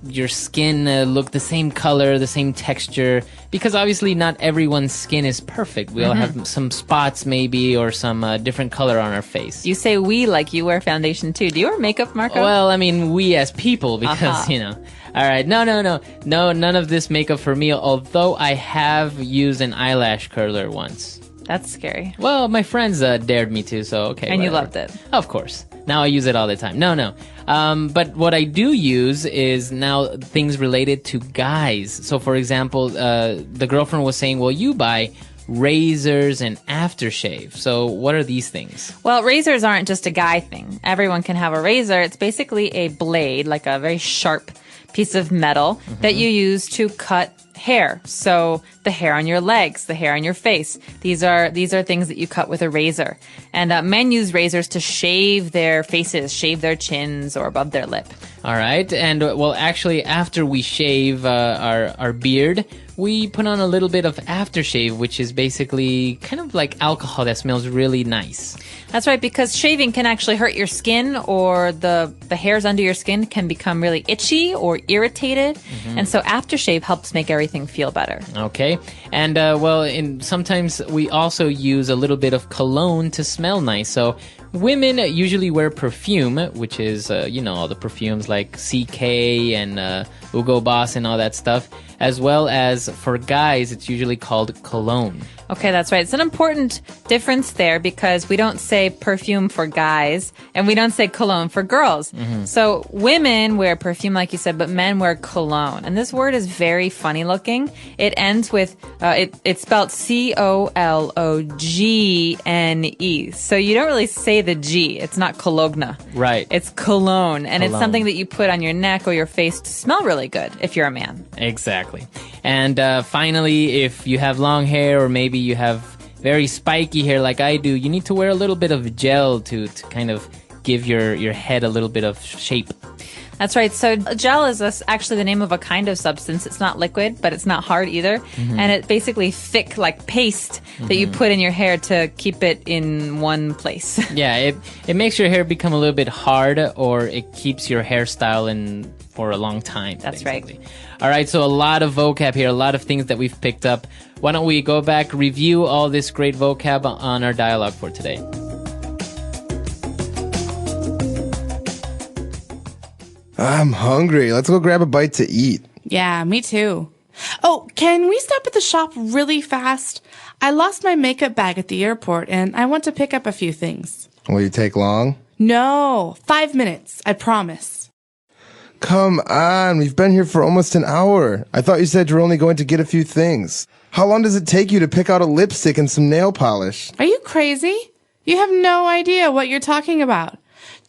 Speaker 1: your skin look the same color, the same texture, because obviously not everyone's skin is perfect. We all have some spots maybe, or some different color on our face.
Speaker 19: You say we like you wear foundation too. Do you wear makeup, Marco?
Speaker 1: Well, I mean, we as people, because, you know. All right, no, none of this makeup for me, although I have used an eyelash curler once.
Speaker 19: That's scary.
Speaker 1: Well, my friends dared me to, so okay.
Speaker 19: And
Speaker 1: whatever.
Speaker 19: you loved it.
Speaker 1: Of course. Now I use it all the time. No. But what I do use is now things related to guys. So, for example, the girlfriend was saying, well, you buy razors and aftershave. So what are these things?
Speaker 19: Well, razors aren't just a guy thing. Everyone can have a razor. It's basically a blade, like a very sharp piece of metal that you use to cut hair. So the hair on your legs, the hair on your face. These are things that you cut with a razor. And men use razors to shave their faces, shave their chins or above their lip.
Speaker 1: All right. And well, actually, after we shave our beard, we put on a little bit of aftershave, which is basically kind of like alcohol that smells really nice.
Speaker 19: That's right, because shaving can actually hurt your skin, or the hairs under your skin can become really itchy or irritated. And so aftershave helps make everything feel better.
Speaker 1: Okay. And sometimes we also use a little bit of cologne to smell nice. So women usually wear perfume, which is, all the perfumes like CK and Hugo Boss and all that stuff, as well as for guys, it's usually called cologne.
Speaker 19: Okay, that's right. It's an important difference there because we don't say perfume for guys and we don't say cologne for girls. So women wear perfume, like you said, but men wear cologne. And this word is very funny looking. It ends with, it's spelled C-O-L-O-G-N-E. So you don't really say the G. It's not Cologne.
Speaker 1: Right.
Speaker 19: It's cologne. And it's
Speaker 1: Cologne.
Speaker 19: something that you put on your neck or your face to smell really good if you're a man.
Speaker 1: Exactly. And finally, if you have long hair or maybe you have very spiky hair like I do, you need to wear a little bit of gel to kind of give your head a little bit of shape.
Speaker 19: That's right. So gel is actually the name of a kind of substance. It's not liquid, but it's not hard either. And it's basically thick, like paste that you put in your hair to keep it in one place.
Speaker 1: Yeah, it makes your hair become a little bit hard, or it keeps your hairstyle in for a long time.
Speaker 19: That's
Speaker 1: basically. Right. All right, so a lot of vocab here, a lot of things that we've picked up. Why don't we go back, review all this great vocab on our dialogue for today.
Speaker 22: I'm hungry. Let's go grab a bite to eat.
Speaker 18: Yeah, me too. Oh, can we stop at the shop really fast? I lost my makeup bag at the airport and I want to pick up a few things.
Speaker 22: Will you take long?
Speaker 18: No, 5 minutes, I promise.
Speaker 22: Come on, we've been here for almost an hour. I thought you said you were only going to get a few things. How long does it take you to pick out a lipstick and some nail polish?
Speaker 18: Are you crazy? You have no idea what you're talking about.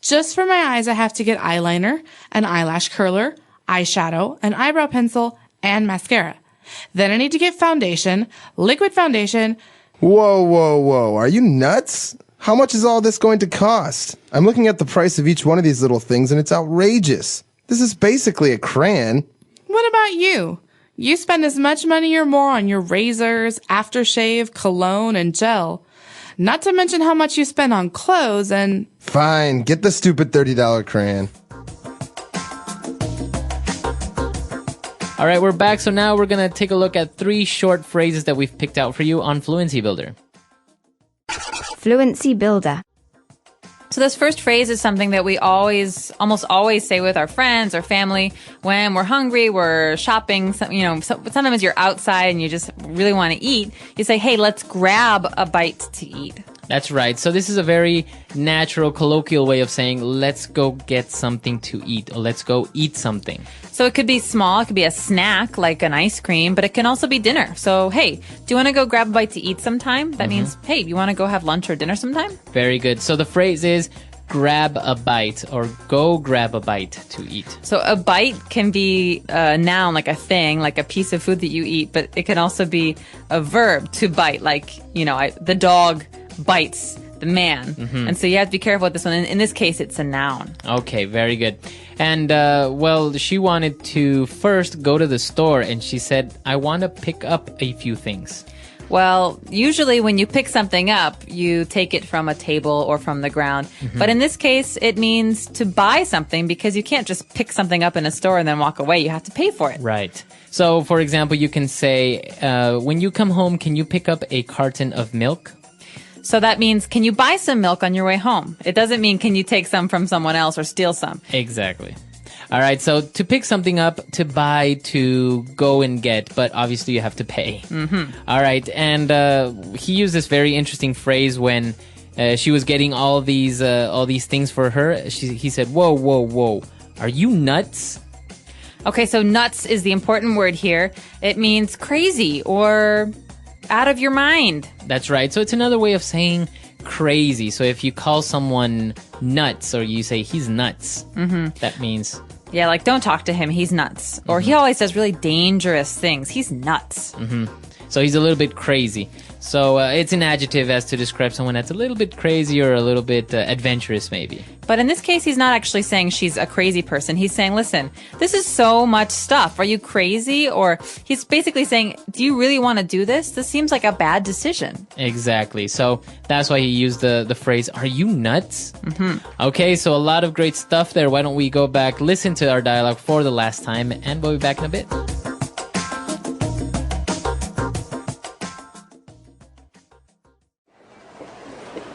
Speaker 18: Just for my eyes, I have to get eyeliner, an eyelash curler, eyeshadow, an eyebrow pencil, and mascara. Then I need to get foundation, liquid foundation.
Speaker 22: Whoa. Are you nuts? How much is all this going to cost? I'm looking at the price of each one of these little things and it's outrageous. This is basically a crayon.
Speaker 18: What about you? You spend as much money or more on your razors, aftershave, cologne, and gel. Not to mention how much you spend on clothes and...
Speaker 22: Fine, get the stupid $30 crayon.
Speaker 1: All right, we're back. So now we're going to take a look at 3 short phrases that we've picked out for you on Fluency Builder.
Speaker 3: Fluency Builder.
Speaker 19: So this first phrase is something that we almost always say with our friends or family when we're hungry, we're shopping, sometimes you're outside and you just really want to eat. You say, hey, let's grab a bite to eat.
Speaker 1: That's right. So this is a very natural, colloquial way of saying, let's go get something to eat, or let's go eat something.
Speaker 19: So it could be small, it could be a snack like an ice cream, but it can also be dinner. So, hey, do you want to go grab a bite to eat sometime? That means, hey, you want to go have lunch or dinner sometime?
Speaker 1: Very good. So the phrase is grab a bite, or go grab a bite to eat.
Speaker 19: So a bite can be a noun, like a thing, like a piece of food that you eat, but it can also be a verb, to bite, like, the dog bites the man. And so you have to be careful with this one. In this case, it's a noun.
Speaker 1: Okay, very good. And, she wanted to first go to the store, and she said, I want to pick up a few things.
Speaker 19: Well, usually when you pick something up, you take it from a table or from the ground. But in this case, it means to buy something because you can't just pick something up in a store and then walk away. You have to pay for it.
Speaker 1: Right. So, for example, you can say, when you come home, can you pick up a carton of milk?
Speaker 19: So that means, can you buy some milk on your way home? It doesn't mean, can you take some from someone else or steal some?
Speaker 1: Exactly. All right, so to pick something up, to buy, to go and get, but obviously you have to pay. All right, and he used this very interesting phrase when she was getting all these things for her. He said, whoa, are you nuts?
Speaker 19: Okay, so nuts is the important word here. It means crazy or out of your mind.
Speaker 1: That's right. So it's another way of saying crazy. So if you call someone nuts, or you say he's nuts, that means
Speaker 19: Yeah, like don't talk to him. He's nuts. Or he always does really dangerous things. He's nuts.
Speaker 1: So he's a little bit crazy. So it's an adjective as to describe someone that's a little bit crazy or a little bit adventurous, maybe.
Speaker 19: But in this case, he's not actually saying she's a crazy person. He's saying, listen, this is so much stuff. Are you crazy? Or he's basically saying, do you really want to do this? This seems like a bad decision.
Speaker 1: Exactly. So that's why he used the phrase, are you nuts? Okay, so a lot of great stuff there. Why don't we go back, listen to our dialogue for the last time, and we'll be back in a bit.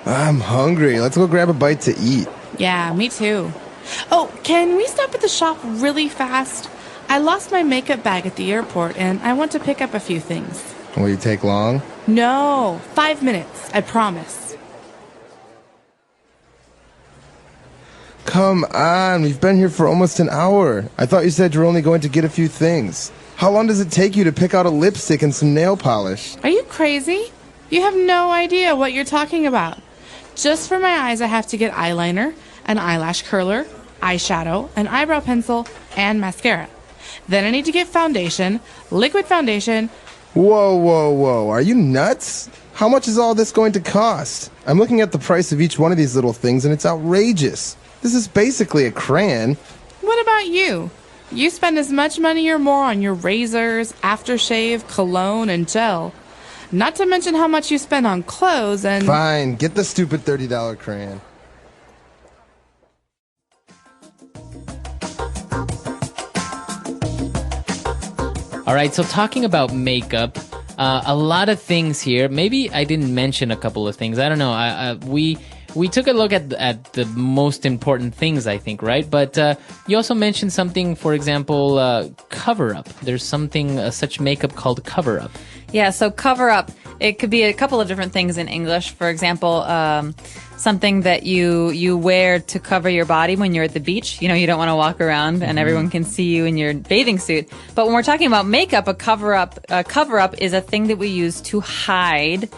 Speaker 22: I'm hungry. Let's go grab a bite to eat.
Speaker 18: Yeah, me too. Oh, can we stop at the shop really fast? I lost my makeup bag at the airport and I want to pick up a few things.
Speaker 22: Will you take long?
Speaker 18: No, 5 minutes, I promise.
Speaker 22: Come on, we've been here for almost an hour. I thought you said you're only going to get a few things. How long does it take you to pick out a lipstick and some nail polish?
Speaker 18: Are you crazy? You have no idea what you're talking about. Just for my eyes, I have to get eyeliner, an eyelash curler, eyeshadow, an eyebrow pencil, and mascara. Then I need to get foundation, liquid foundation.
Speaker 22: Whoa, whoa, whoa. Are you nuts? How much is all this going to cost? I'm looking at the price of each one of these little things and it's outrageous. This is basically a crayon.
Speaker 18: What about you? You spend as much money or more on your razors, aftershave, cologne, and gel. Not to mention how much you spend on clothes and...
Speaker 22: Fine, get the stupid $30 crayon.
Speaker 1: All right, so talking about makeup, a lot of things here. Maybe I didn't mention a couple of things. I don't know. We took a look at the most important things, I think, right? But you also mentioned something, for example, cover-up. There's something, such makeup called cover-up.
Speaker 19: Yeah, so cover up, it could be a couple of different things in English. For example, something that you wear to cover your body when you're at the beach. You know, you don't want to walk around and everyone can see you in your bathing suit. But when we're talking about makeup, a cover up is a thing that we use to hide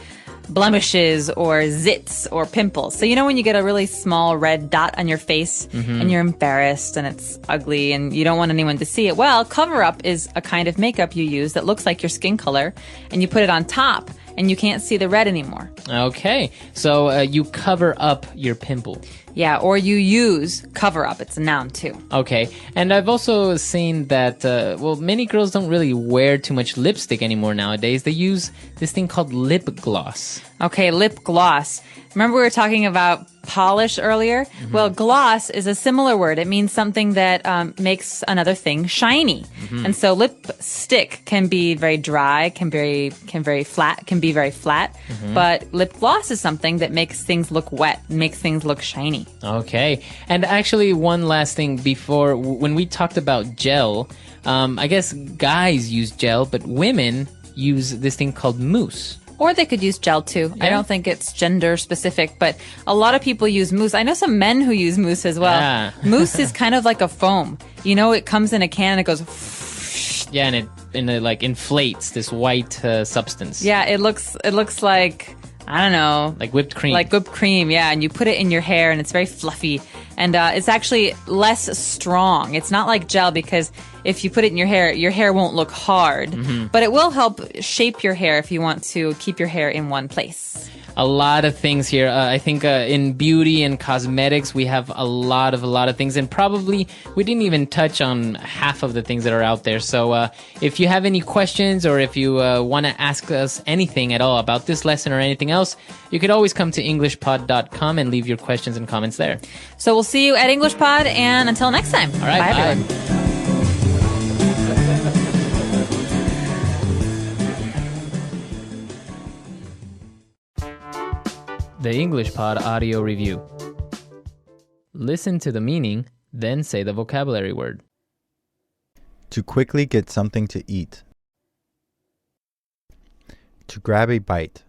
Speaker 19: blemishes or zits or pimples. So you know when you get a really small red dot on your face and you're embarrassed and it's ugly and you don't want anyone to see it? Well, cover up is a kind of makeup you use that looks like your skin color and you put it on top and you can't see the red anymore.
Speaker 1: Okay, so you cover up your pimple.
Speaker 19: Yeah, or you use cover up. It's a noun too.
Speaker 1: Okay, and I've also seen that, many girls don't really wear too much lipstick anymore nowadays. They use this thing called lip gloss.
Speaker 19: Okay, lip gloss. Remember we were talking about polish earlier? Well, gloss is a similar word. It means something that makes another thing shiny. And so lipstick can be very dry, can be very flat. But lip gloss is something that makes things look wet, makes things look shiny.
Speaker 1: Okay, and actually one last thing before, when we talked about gel, I guess guys use gel, but women use this thing called mousse.
Speaker 19: Or they could use gel too. Yeah. I don't think it's gender specific, but a lot of people use mousse. I know some men who use mousse as well. Yeah. Mousse is kind of like a foam. You know, it comes in a can and it goes.
Speaker 1: Yeah, and it like inflates this white substance.
Speaker 19: Yeah, it looks like, I don't know.
Speaker 1: Like whipped cream.
Speaker 19: Like whipped cream, yeah. And you put it in your hair and it's very fluffy. And it's actually less strong. It's not like gel because if you put it in your hair won't look hard. But it will help shape your hair if you want to keep your hair in one place.
Speaker 1: A lot of things here. I think in beauty and cosmetics, we have a lot of things. And probably we didn't even touch on half of the things that are out there. So if you have any questions or if you want to ask us anything at all about this lesson or anything else, you could always come to EnglishPod.com and leave your questions and comments there.
Speaker 19: So we'll see you at EnglishPod, and until next time.
Speaker 1: All right, bye.
Speaker 19: Everyone.
Speaker 1: The English Pod Audio Review. Listen to the meaning, then say the vocabulary word.
Speaker 21: To quickly get something to eat. To grab a bite.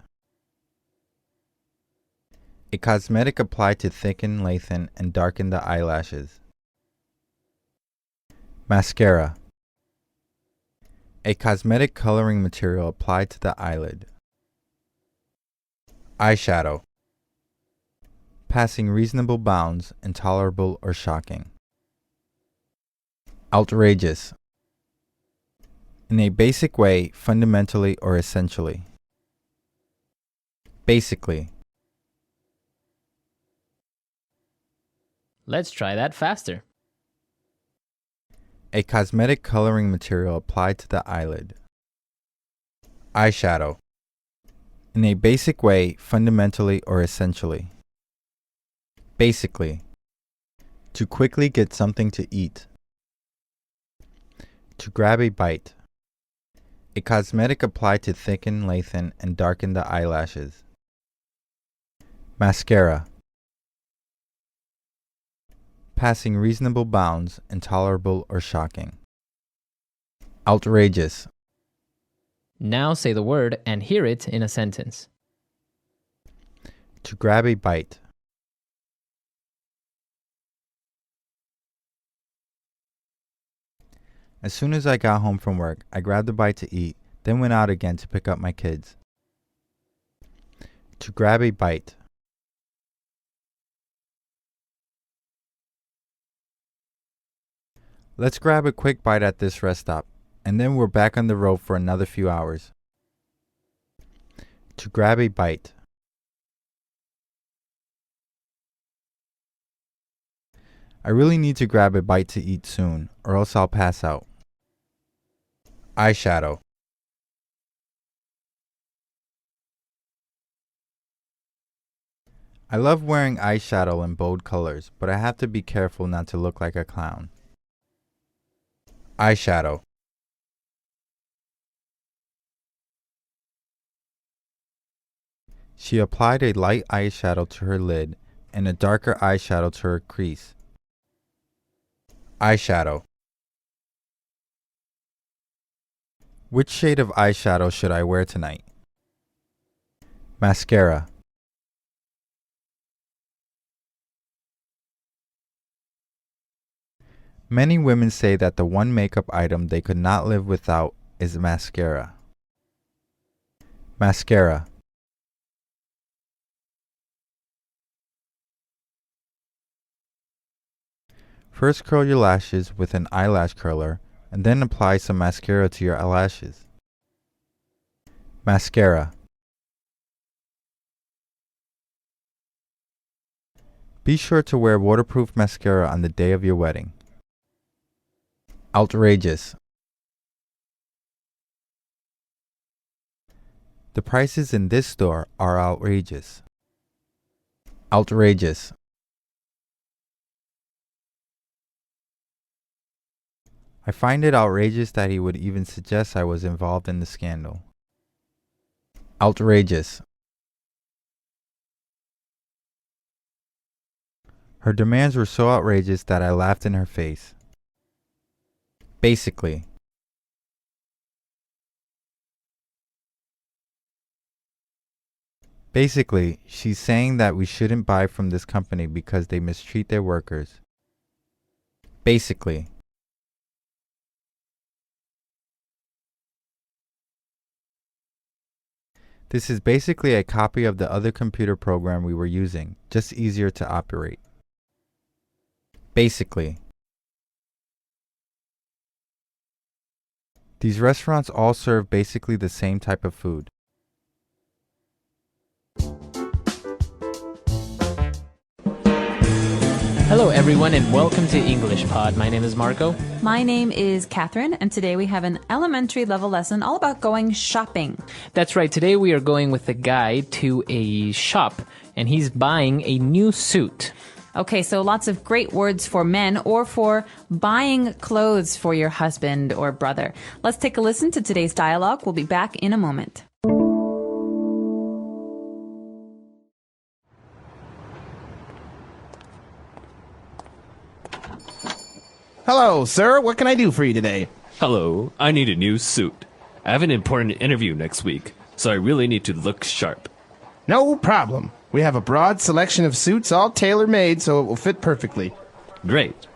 Speaker 21: A cosmetic applied to thicken, lengthen, and darken the eyelashes. Mascara. A cosmetic coloring material applied to the eyelid. Eyeshadow. Passing reasonable bounds, intolerable or shocking. Outrageous. In a basic way, fundamentally or essentially. Basically.
Speaker 1: Let's try that faster.
Speaker 21: A cosmetic coloring material applied to the eyelid. Eyeshadow. In a basic way, fundamentally or essentially. Basically. To quickly get something to eat. To grab a bite. A cosmetic applied to thicken, lengthen, and darken the eyelashes. Mascara. Passing reasonable bounds, intolerable or shocking. Outrageous.
Speaker 1: Now say the word and hear it in a sentence.
Speaker 21: To grab a bite. As soon as I got home from work, I grabbed a bite to eat, then went out again to pick up my kids. To grab a bite. Let's grab a quick bite at this rest stop, and then we're back on the road for another few hours. To grab a bite. I really need to grab a bite to eat soon, or else I'll pass out. Eyeshadow. I love wearing eyeshadow in bold colors, but I have to be careful not to look like a clown. Eyeshadow. She applied a light eyeshadow to her lid and a darker eyeshadow to her crease. Eyeshadow. Which shade of eyeshadow should I wear tonight? Mascara. Many women say that the one makeup item they could not live without is mascara. Mascara. First curl your lashes with an eyelash curler and then apply some mascara to your eyelashes. Mascara. Be sure to wear waterproof mascara on the day of your wedding. Outrageous. The prices in this store are outrageous. Outrageous. I find it outrageous that he would even suggest I was involved in the scandal. Outrageous. Her demands were so outrageous that I laughed in her face. Basically. Basically, she's saying that we shouldn't buy from this company because they mistreat their workers. Basically. This is basically a copy of the other computer program we were using, just easier to operate. Basically. These restaurants all serve basically the same type of food.
Speaker 1: Hello everyone and welcome to English Pod. My name is Marco.
Speaker 19: My name is Catherine, and today we have an elementary level lesson all about going shopping.
Speaker 1: That's right. Today we are going with a guy to a shop and he's buying a new suit.
Speaker 19: Okay, so lots of great words for men or for buying clothes for your husband or brother. Let's take a listen to today's dialogue. We'll be back in a moment.
Speaker 22: Hello, sir. What can I do for you today?
Speaker 4: Hello. I need a new suit. I have an important interview next week, so I really need to look sharp.
Speaker 22: No problem. We have a broad selection of suits, all tailor-made, so it will fit perfectly.
Speaker 4: Great.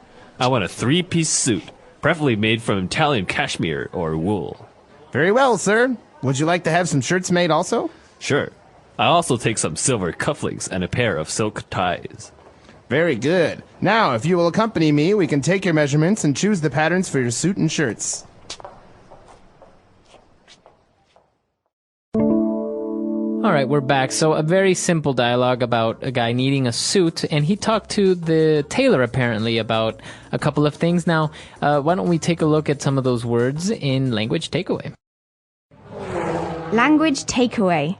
Speaker 4: I want a three-piece suit, preferably made from Italian cashmere or wool.
Speaker 22: Very well, sir. Would you like to have some shirts made also?
Speaker 4: Sure. I'll also take some silver cufflinks and a pair of silk ties.
Speaker 22: Very good. Now, if you will accompany me, we can take your measurements and choose the patterns for your suit and shirts.
Speaker 1: All right, we're back. So a very simple dialogue about a guy needing a suit, and he talked to the tailor apparently about a couple of things. Now, why don't we take a look at some of those words in language takeaway?
Speaker 3: Language takeaway.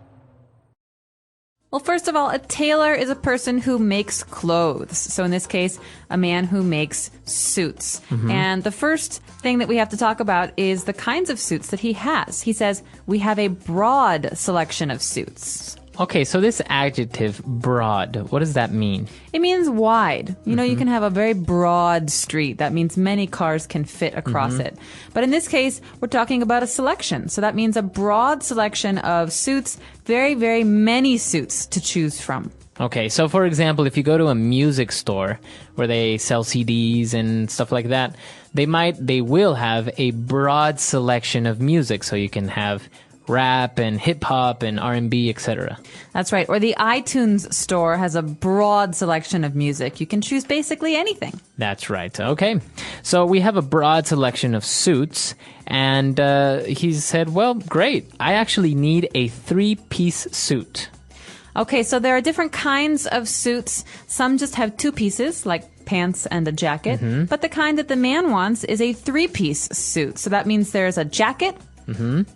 Speaker 19: Well, first of all, a tailor is a person who makes clothes. So in this case, a man who makes suits. And the first thing that we have to talk about is the kinds of suits that he has. He says, we have a broad selection of suits.
Speaker 1: Okay, so this adjective, broad, what does that mean?
Speaker 19: It means wide. You know, you can have a very broad street. That means many cars can fit across it. But in this case, we're talking about a selection. So that means a broad selection of suits, very, very many suits to choose from.
Speaker 1: Okay, so for example, if you go to a music store where they sell CDs and stuff like that, they will have a broad selection of music. So you can have rap and hip hop and R&B, etc.
Speaker 19: That's right. Or the iTunes store has a broad selection of music. You can choose basically anything.
Speaker 1: That's right. Okay. So we have a broad selection of suits, and he said, well, great. I actually need a 3-piece suit.
Speaker 19: Okay, so there are different kinds of suits. Some just have 2 pieces, like pants and a jacket. But the kind that the man wants is a 3-piece suit. So that means there's a jacket,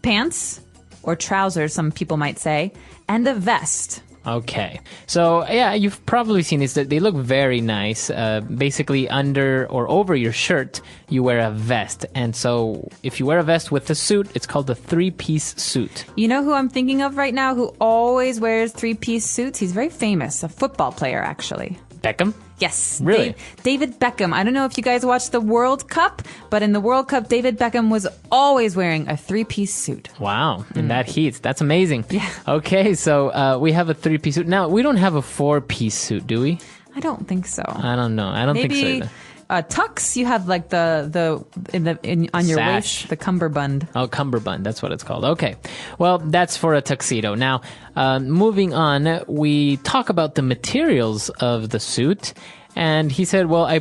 Speaker 19: pants, or trousers, some people might say, and a vest.
Speaker 1: Okay. So, yeah, you've probably seen this. They look very nice. Basically, under or over your shirt, you wear a vest. And so, if you wear a vest with the suit, it's called a 3-piece suit.
Speaker 19: You know who I'm thinking of right now who always wears 3-piece suits? He's very famous, a football player, actually.
Speaker 1: Beckham?
Speaker 19: Yes.
Speaker 1: Really?
Speaker 19: David Beckham. I don't know if you guys watched the World Cup, but in the World Cup, David Beckham was always wearing a 3-piece suit.
Speaker 1: Wow. In that heat. That's amazing.
Speaker 19: Yeah.
Speaker 1: Okay, so we have a 3-piece suit. Now, we don't have a 4-piece suit, do we?
Speaker 19: I don't think so.
Speaker 1: I don't know. I don't think so either.
Speaker 19: Tux, you have like on your
Speaker 1: Sash.
Speaker 19: waist, the cummerbund.
Speaker 1: Oh, cummerbund. That's what it's called. Okay. Well, that's for a tuxedo. Now, moving on, we talk about the materials of the suit. And he said, well, I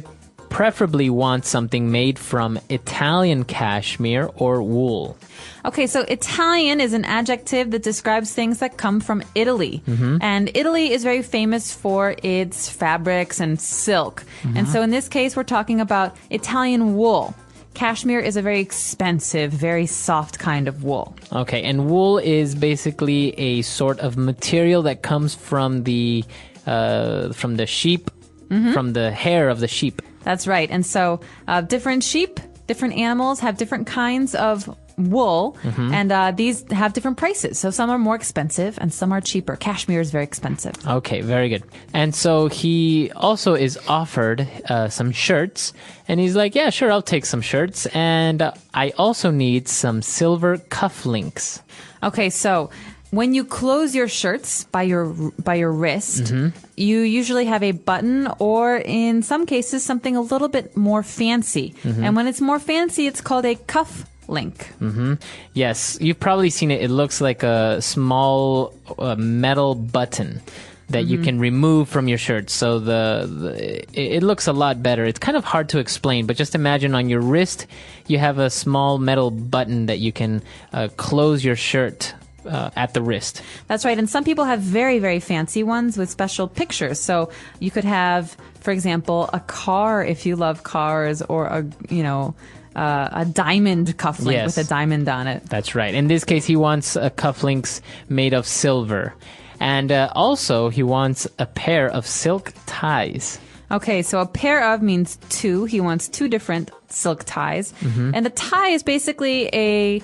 Speaker 1: preferably want something made from Italian cashmere or wool.
Speaker 19: Okay, so Italian is an adjective that describes things that come from Italy. And Italy is very famous for its fabrics and silk. And so in this case, we're talking about Italian wool. Cashmere is a very expensive, very soft kind of wool.
Speaker 1: Okay, and wool is basically a sort of material that comes from the sheep, from the hair of the sheep.
Speaker 19: That's right. And so different animals have different kinds of wool, and these have different prices. So some are more expensive and some are cheaper. Cashmere is very expensive.
Speaker 1: Okay, very good. And so he also is offered some shirts, and he's like, yeah, sure, I'll take some shirts. And I also need some silver cufflinks.
Speaker 19: Okay, so when you close your shirts by your wrist, you usually have a button, or in some cases, something a little bit more fancy. And when it's more fancy, it's called a cuff link.
Speaker 1: Yes, you've probably seen it. It looks like a small metal button that you can remove from your shirt. So it looks a lot better. It's kind of hard to explain, but just imagine on your wrist, you have a small metal button that you can close your shirt at the wrist.
Speaker 19: That's right. And some people have very, very fancy ones with special pictures. So you could have, for example, a car if you love cars, or a diamond cufflink with a diamond on it.
Speaker 1: That's right. In this case, he wants cufflinks made of silver. And also, he wants a pair of silk ties.
Speaker 19: Okay, so a pair of means 2. He wants 2 different silk ties. And a tie is basically is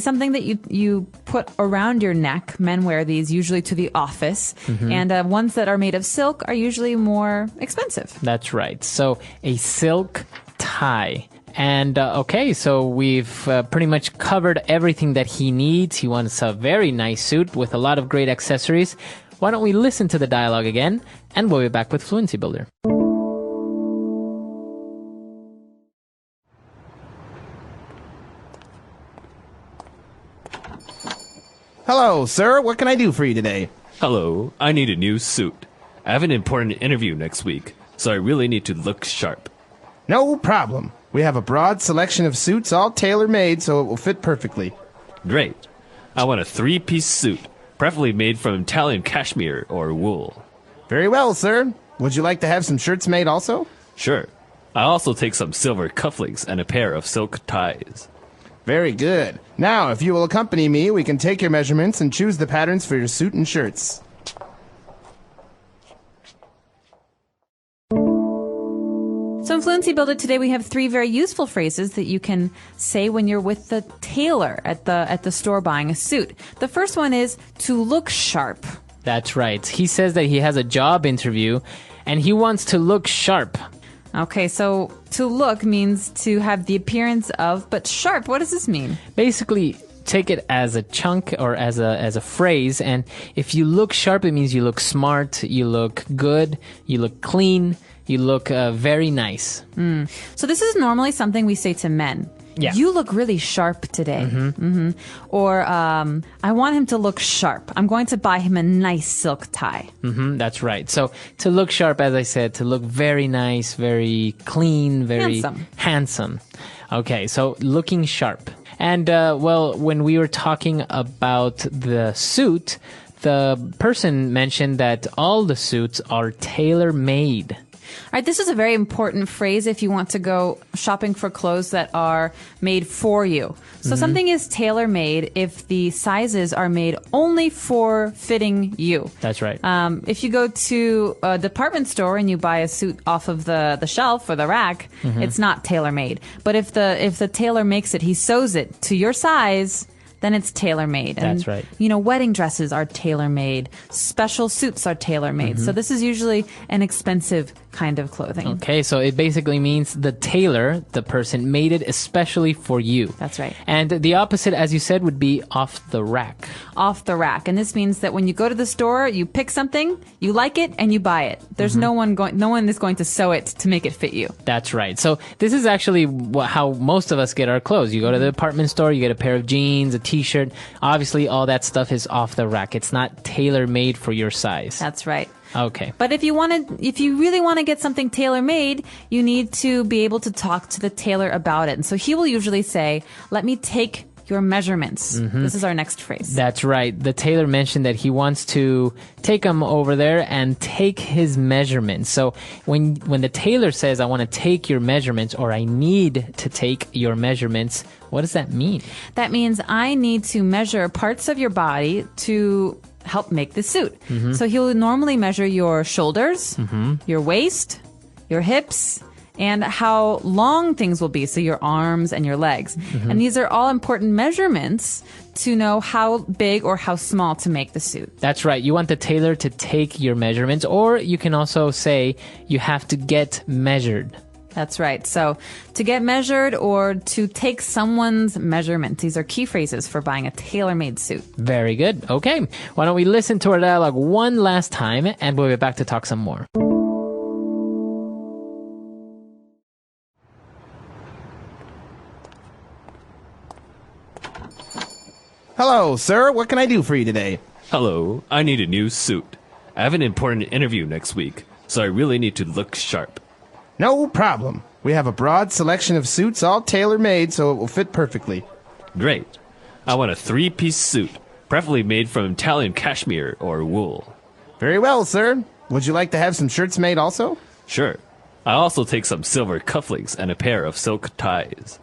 Speaker 19: something that you put around your neck. Men wear these usually to the office. And ones that are made of silk are usually more expensive.
Speaker 1: That's right. So a silk tie. And okay, so we've pretty much covered everything that he needs. He wants a very nice suit with a lot of great accessories. Why don't we listen to the dialogue again, and we'll be back with Fluency Builder.
Speaker 22: Hello, sir. What can I do for you today?
Speaker 4: Hello, I need a new suit. I have an important interview next week, so I really need to look sharp.
Speaker 22: No problem. We have a broad selection of suits all tailor-made so it will fit perfectly.
Speaker 4: Great. I want a 3-piece suit, preferably made from Italian cashmere or wool.
Speaker 22: Very well, sir. Would you like to have some shirts made also?
Speaker 4: Sure. I'll also take some silver cufflinks and a pair of silk ties.
Speaker 22: Very good. Now, if you will accompany me, we can take your measurements and choose the patterns for your suit and shirts.
Speaker 11: So in Fluency Builder today, we have 3 very useful phrases that you can say when you're with the tailor at the store buying a suit. The first one is to look sharp.
Speaker 1: That's right. He says that he has a job interview and he wants to look sharp.
Speaker 11: Okay, so to look means to have the appearance of, but sharp, what does this mean?
Speaker 1: Basically, take it as a chunk or as a phrase, and if you look sharp, it means you look smart, you look good, you look clean, you look very nice.
Speaker 11: So this is normally something we say to men.
Speaker 1: Yeah.
Speaker 11: You look really sharp today. Or I want him to look sharp. I'm going to buy him a nice silk tie.
Speaker 1: That's right. So to look sharp, as I said, to look very nice, very clean, very handsome. Okay, so looking sharp. And well, when we were talking about the suit, the person mentioned that all the suits are tailor-made.
Speaker 11: All right, this is a very important phrase if you want to go shopping for clothes that are made for you. So something is tailor-made if the sizes are made only for fitting you.
Speaker 1: That's right.
Speaker 11: If you go to a department store and you buy a suit off of the shelf or the rack, it's not tailor-made. But if the tailor makes it, he sews it to your size, then it's tailor-made.
Speaker 1: That's right.
Speaker 11: You know, wedding dresses are tailor-made. Special suits are tailor-made. So this is usually an expensive kind of clothing.
Speaker 1: Okay, so it basically means the tailor, the person, made it especially for you.
Speaker 11: That's right.
Speaker 1: And the opposite, as you said, would be off the rack.
Speaker 11: Off the rack. And this means that when you go to the store, you pick something, you like it, and you buy it. There's no one is going to sew it to make it fit you.
Speaker 1: That's right. So this is actually how most of us get our clothes. You go to the department store, you get a pair of jeans, a t-shirt. Obviously, all that stuff is off the rack. It's not tailor-made for your size.
Speaker 11: That's right.
Speaker 1: Okay.
Speaker 11: But if you really want to get something tailor-made, you need to be able to talk to the tailor about it. And so he will usually say, "Let me take your measurements." This is our next phrase.
Speaker 1: That's right. The tailor mentioned that he wants to take him over there and take his measurements. So when the tailor says, "I want to take your measurements," or "I need to take your measurements," what does that mean?
Speaker 11: That means I need to measure parts of your body to help make the suit. So he'll normally measure your shoulders, your waist, your hips, and how long things will be, so your arms and your legs. And these are all important measurements to know how big or how small to make the suit.
Speaker 1: That's right. You want the tailor to take your measurements, or you can also say you have to get measured.
Speaker 11: That's right. So to get measured or to take someone's measurement. These are key phrases for buying a tailor-made suit.
Speaker 1: Very good. Okay. Why don't we listen to our dialogue one last time, and we'll be back to talk some more.
Speaker 22: Hello, sir. What can I do for you today?
Speaker 4: Hello, I need a new suit. I have an important interview next week, so I really need to look sharp.
Speaker 22: No problem. We have a broad selection of suits all tailor-made so it will fit perfectly.
Speaker 4: Great. I want a 3-piece suit, preferably made from Italian cashmere or wool.
Speaker 22: Very well, sir. Would you like to have some shirts made also?
Speaker 4: Sure. I'll also take some silver cufflinks and a pair of silk ties.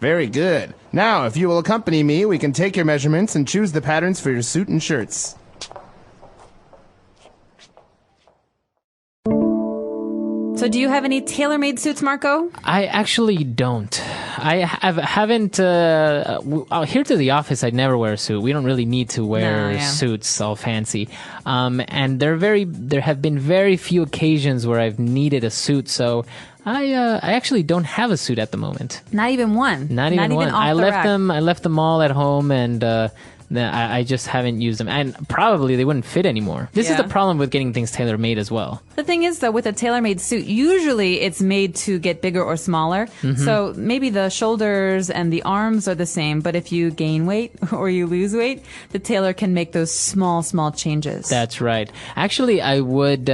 Speaker 22: Very good. Now, if you will accompany me, we can take your measurements and choose the patterns for your suit and shirts.
Speaker 11: So do you have any tailor-made suits, Marco?
Speaker 1: I actually don't. I haven't. Here to the office, I never wear a suit. We don't really need to wear suits all fancy. And there have been very few occasions where I've needed a suit. So I actually don't have a suit at the moment.
Speaker 11: Not even one.
Speaker 1: Not even one.
Speaker 11: I left
Speaker 1: them all at home, and I just haven't used them, and probably they wouldn't fit anymore. This is
Speaker 11: Yeah.
Speaker 1: the problem with getting things tailor-made as well.
Speaker 11: The thing is, though, with a tailor-made suit, usually it's made to get bigger or smaller.
Speaker 1: Mhm.
Speaker 11: So maybe the shoulders and the arms are the same, but if you gain weight or you lose weight, the tailor can make those small changes.
Speaker 1: That's right. Actually, I would.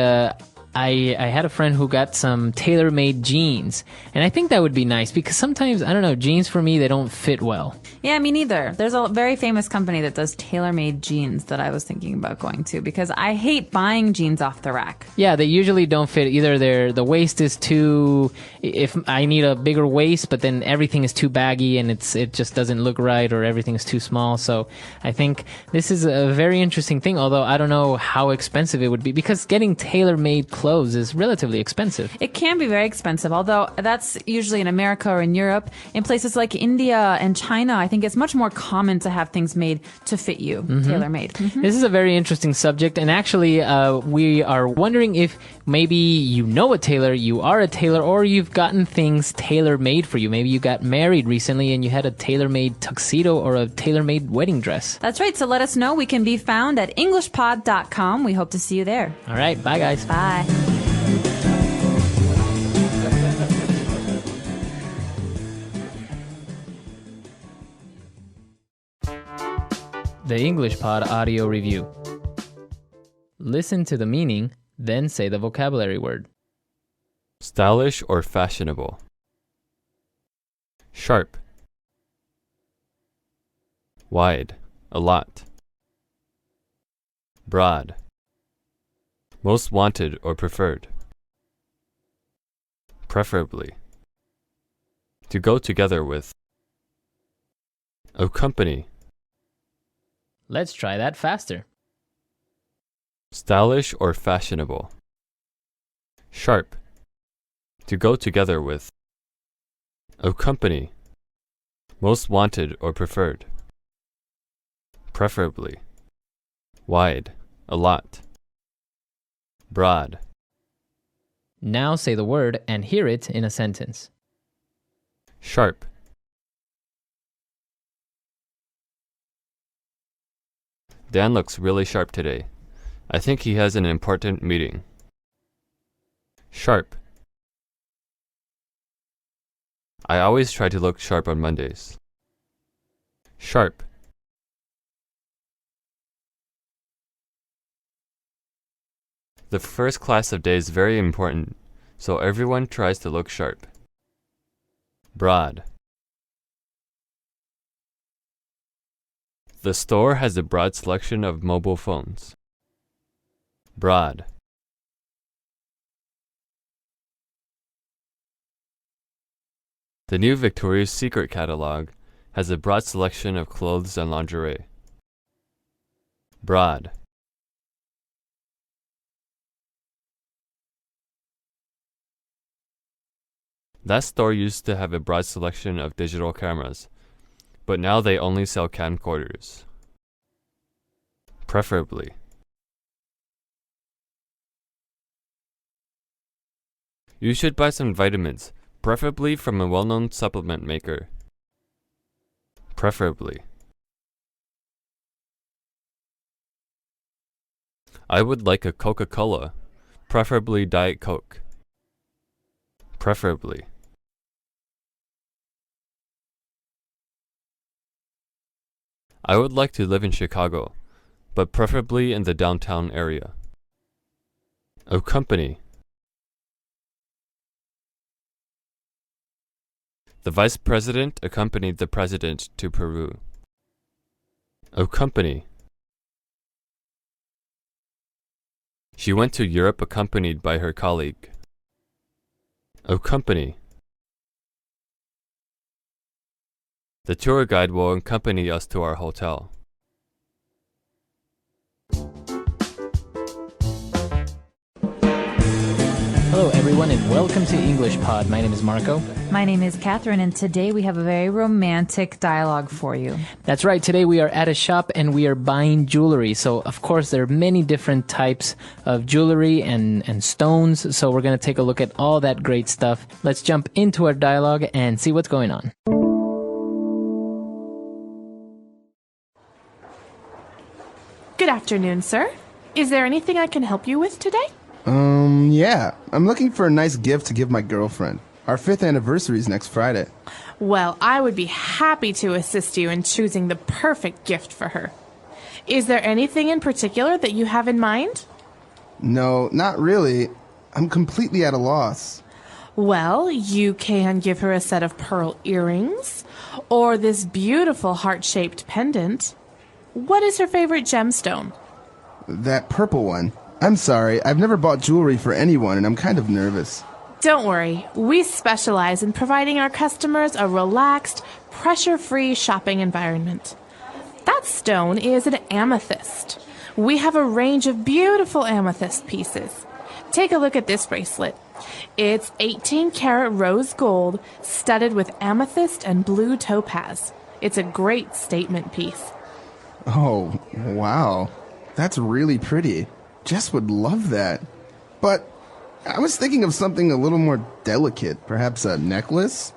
Speaker 1: I had a friend who got some tailor-made jeans, and I think that would be nice because sometimes, I don't know, jeans for me, they don't fit well.
Speaker 11: Yeah, me neither. There's a very famous company that does tailor-made jeans that I was thinking about going to because I hate buying jeans off the rack.
Speaker 1: Yeah, they usually don't fit either. The waist is too. If I need a bigger waist, but then everything is too baggy and it just doesn't look right, or everything is too small. So I think this is a very interesting thing. Although I don't know how expensive it would be because getting tailor-made clothes is relatively expensive.
Speaker 11: It can be very expensive, although that's usually in America or in Europe. In places like India and China, I think it's much more common to have things made to fit you,
Speaker 1: Mhm.
Speaker 11: tailor-made.
Speaker 1: This is a very interesting subject, and actually, we are wondering if maybe you know a tailor, you are a tailor, or you've gotten things tailor-made for you. Maybe you got married recently and you had a tailor-made tuxedo or a tailor-made wedding dress.
Speaker 11: That's right, so let us know. We can be found at englishpod.com. We hope to see you there.
Speaker 1: All right, bye guys.
Speaker 11: Bye.
Speaker 1: The English Pod Audio Review. Listen to the meaning, then say the vocabulary word.
Speaker 2: Stylish or fashionable. Sharp. Wide, a lot. Broad. Most wanted or preferred. Preferably. To go together with. Accompany.
Speaker 1: Let's try that faster.
Speaker 2: Stylish or fashionable. Sharp. To go together with. Accompany. Most wanted or preferred. Preferably. Wide, a lot. Broad.
Speaker 1: Now say the word and hear it in a sentence.
Speaker 2: Sharp. Dan looks really sharp today. I think he has an important meeting. Sharp. I always try to look sharp on Mondays. Sharp. The first class of day is very important, so everyone tries to look sharp. Broad. The store has a broad selection of mobile phones. Broad. The new Victoria's Secret catalog has a broad selection of clothes and lingerie. Broad. That store used to have a broad selection of digital cameras, but now they only sell camcorders. Preferably. You should buy some vitamins, preferably from a well-known supplement maker. Preferably. I would like a Coca-Cola, preferably Diet Coke. Preferably. I would like to live in Chicago, but preferably in the downtown area. Accompany. The vice president accompanied the president to Peru. Accompany. She went to Europe accompanied by her colleague. Accompany. The tour guide will accompany us to our hotel.
Speaker 1: Hello everyone and welcome to English Pod. My name is Marco.
Speaker 11: My name is Catherine, and today we have a very romantic dialogue for you.
Speaker 1: That's right. Today we are at a shop and we are buying jewelry. So, of course, there are many different types of jewelry and stones. So we're going to take a look at all that great stuff. Let's jump into our dialogue and see what's going on.
Speaker 18: Good afternoon, sir. Is there anything I can help you with today?
Speaker 22: Yeah. I'm looking for a nice gift to give my girlfriend. Our 5th anniversary is next Friday.
Speaker 18: Well, I would be happy to assist you in choosing the perfect gift for her. Is there anything in particular that you have in mind?
Speaker 22: No, not really. I'm completely at a loss.
Speaker 18: Well, you can give her a set of pearl earrings, or this beautiful heart-shaped pendant. What is her favorite gemstone?
Speaker 22: That purple one. I'm sorry, I've never bought jewelry for anyone, and I'm kind of nervous.
Speaker 18: Don't worry, we specialize in providing our customers a relaxed, pressure-free shopping environment. That stone is an amethyst. We have a range of beautiful amethyst pieces. Take a look at this bracelet. It's 18-karat rose gold studded with amethyst and blue topaz. It's a great statement piece.
Speaker 22: Oh, wow. That's really pretty. Jess would love that. But I was thinking of something a little more delicate, perhaps a necklace?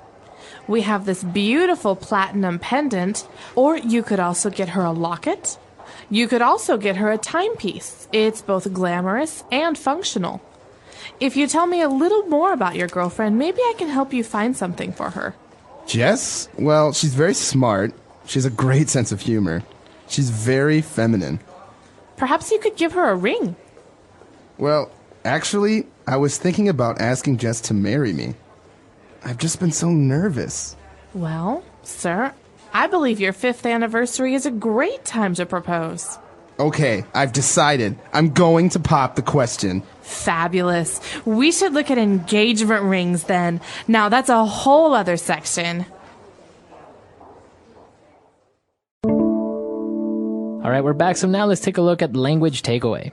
Speaker 18: We have this beautiful platinum pendant, or you could also get her a locket. You could also get her a timepiece. It's both glamorous and functional. If you tell me a little more about your girlfriend, maybe I can help you find something for her.
Speaker 22: Jess? Well, she's very smart. She has a great sense of humor. She's very feminine.
Speaker 18: Perhaps you could give her a ring.
Speaker 22: Well, actually, I was thinking about asking Jess to marry me. I've just been so nervous.
Speaker 18: Well, sir, I believe your 5th anniversary is a great time to propose.
Speaker 22: Okay, I've decided. I'm going to pop the question.
Speaker 18: Fabulous. We should look at engagement rings then. Now, that's a whole other section.
Speaker 1: All right, we're back. So now let's take a look at language takeaway.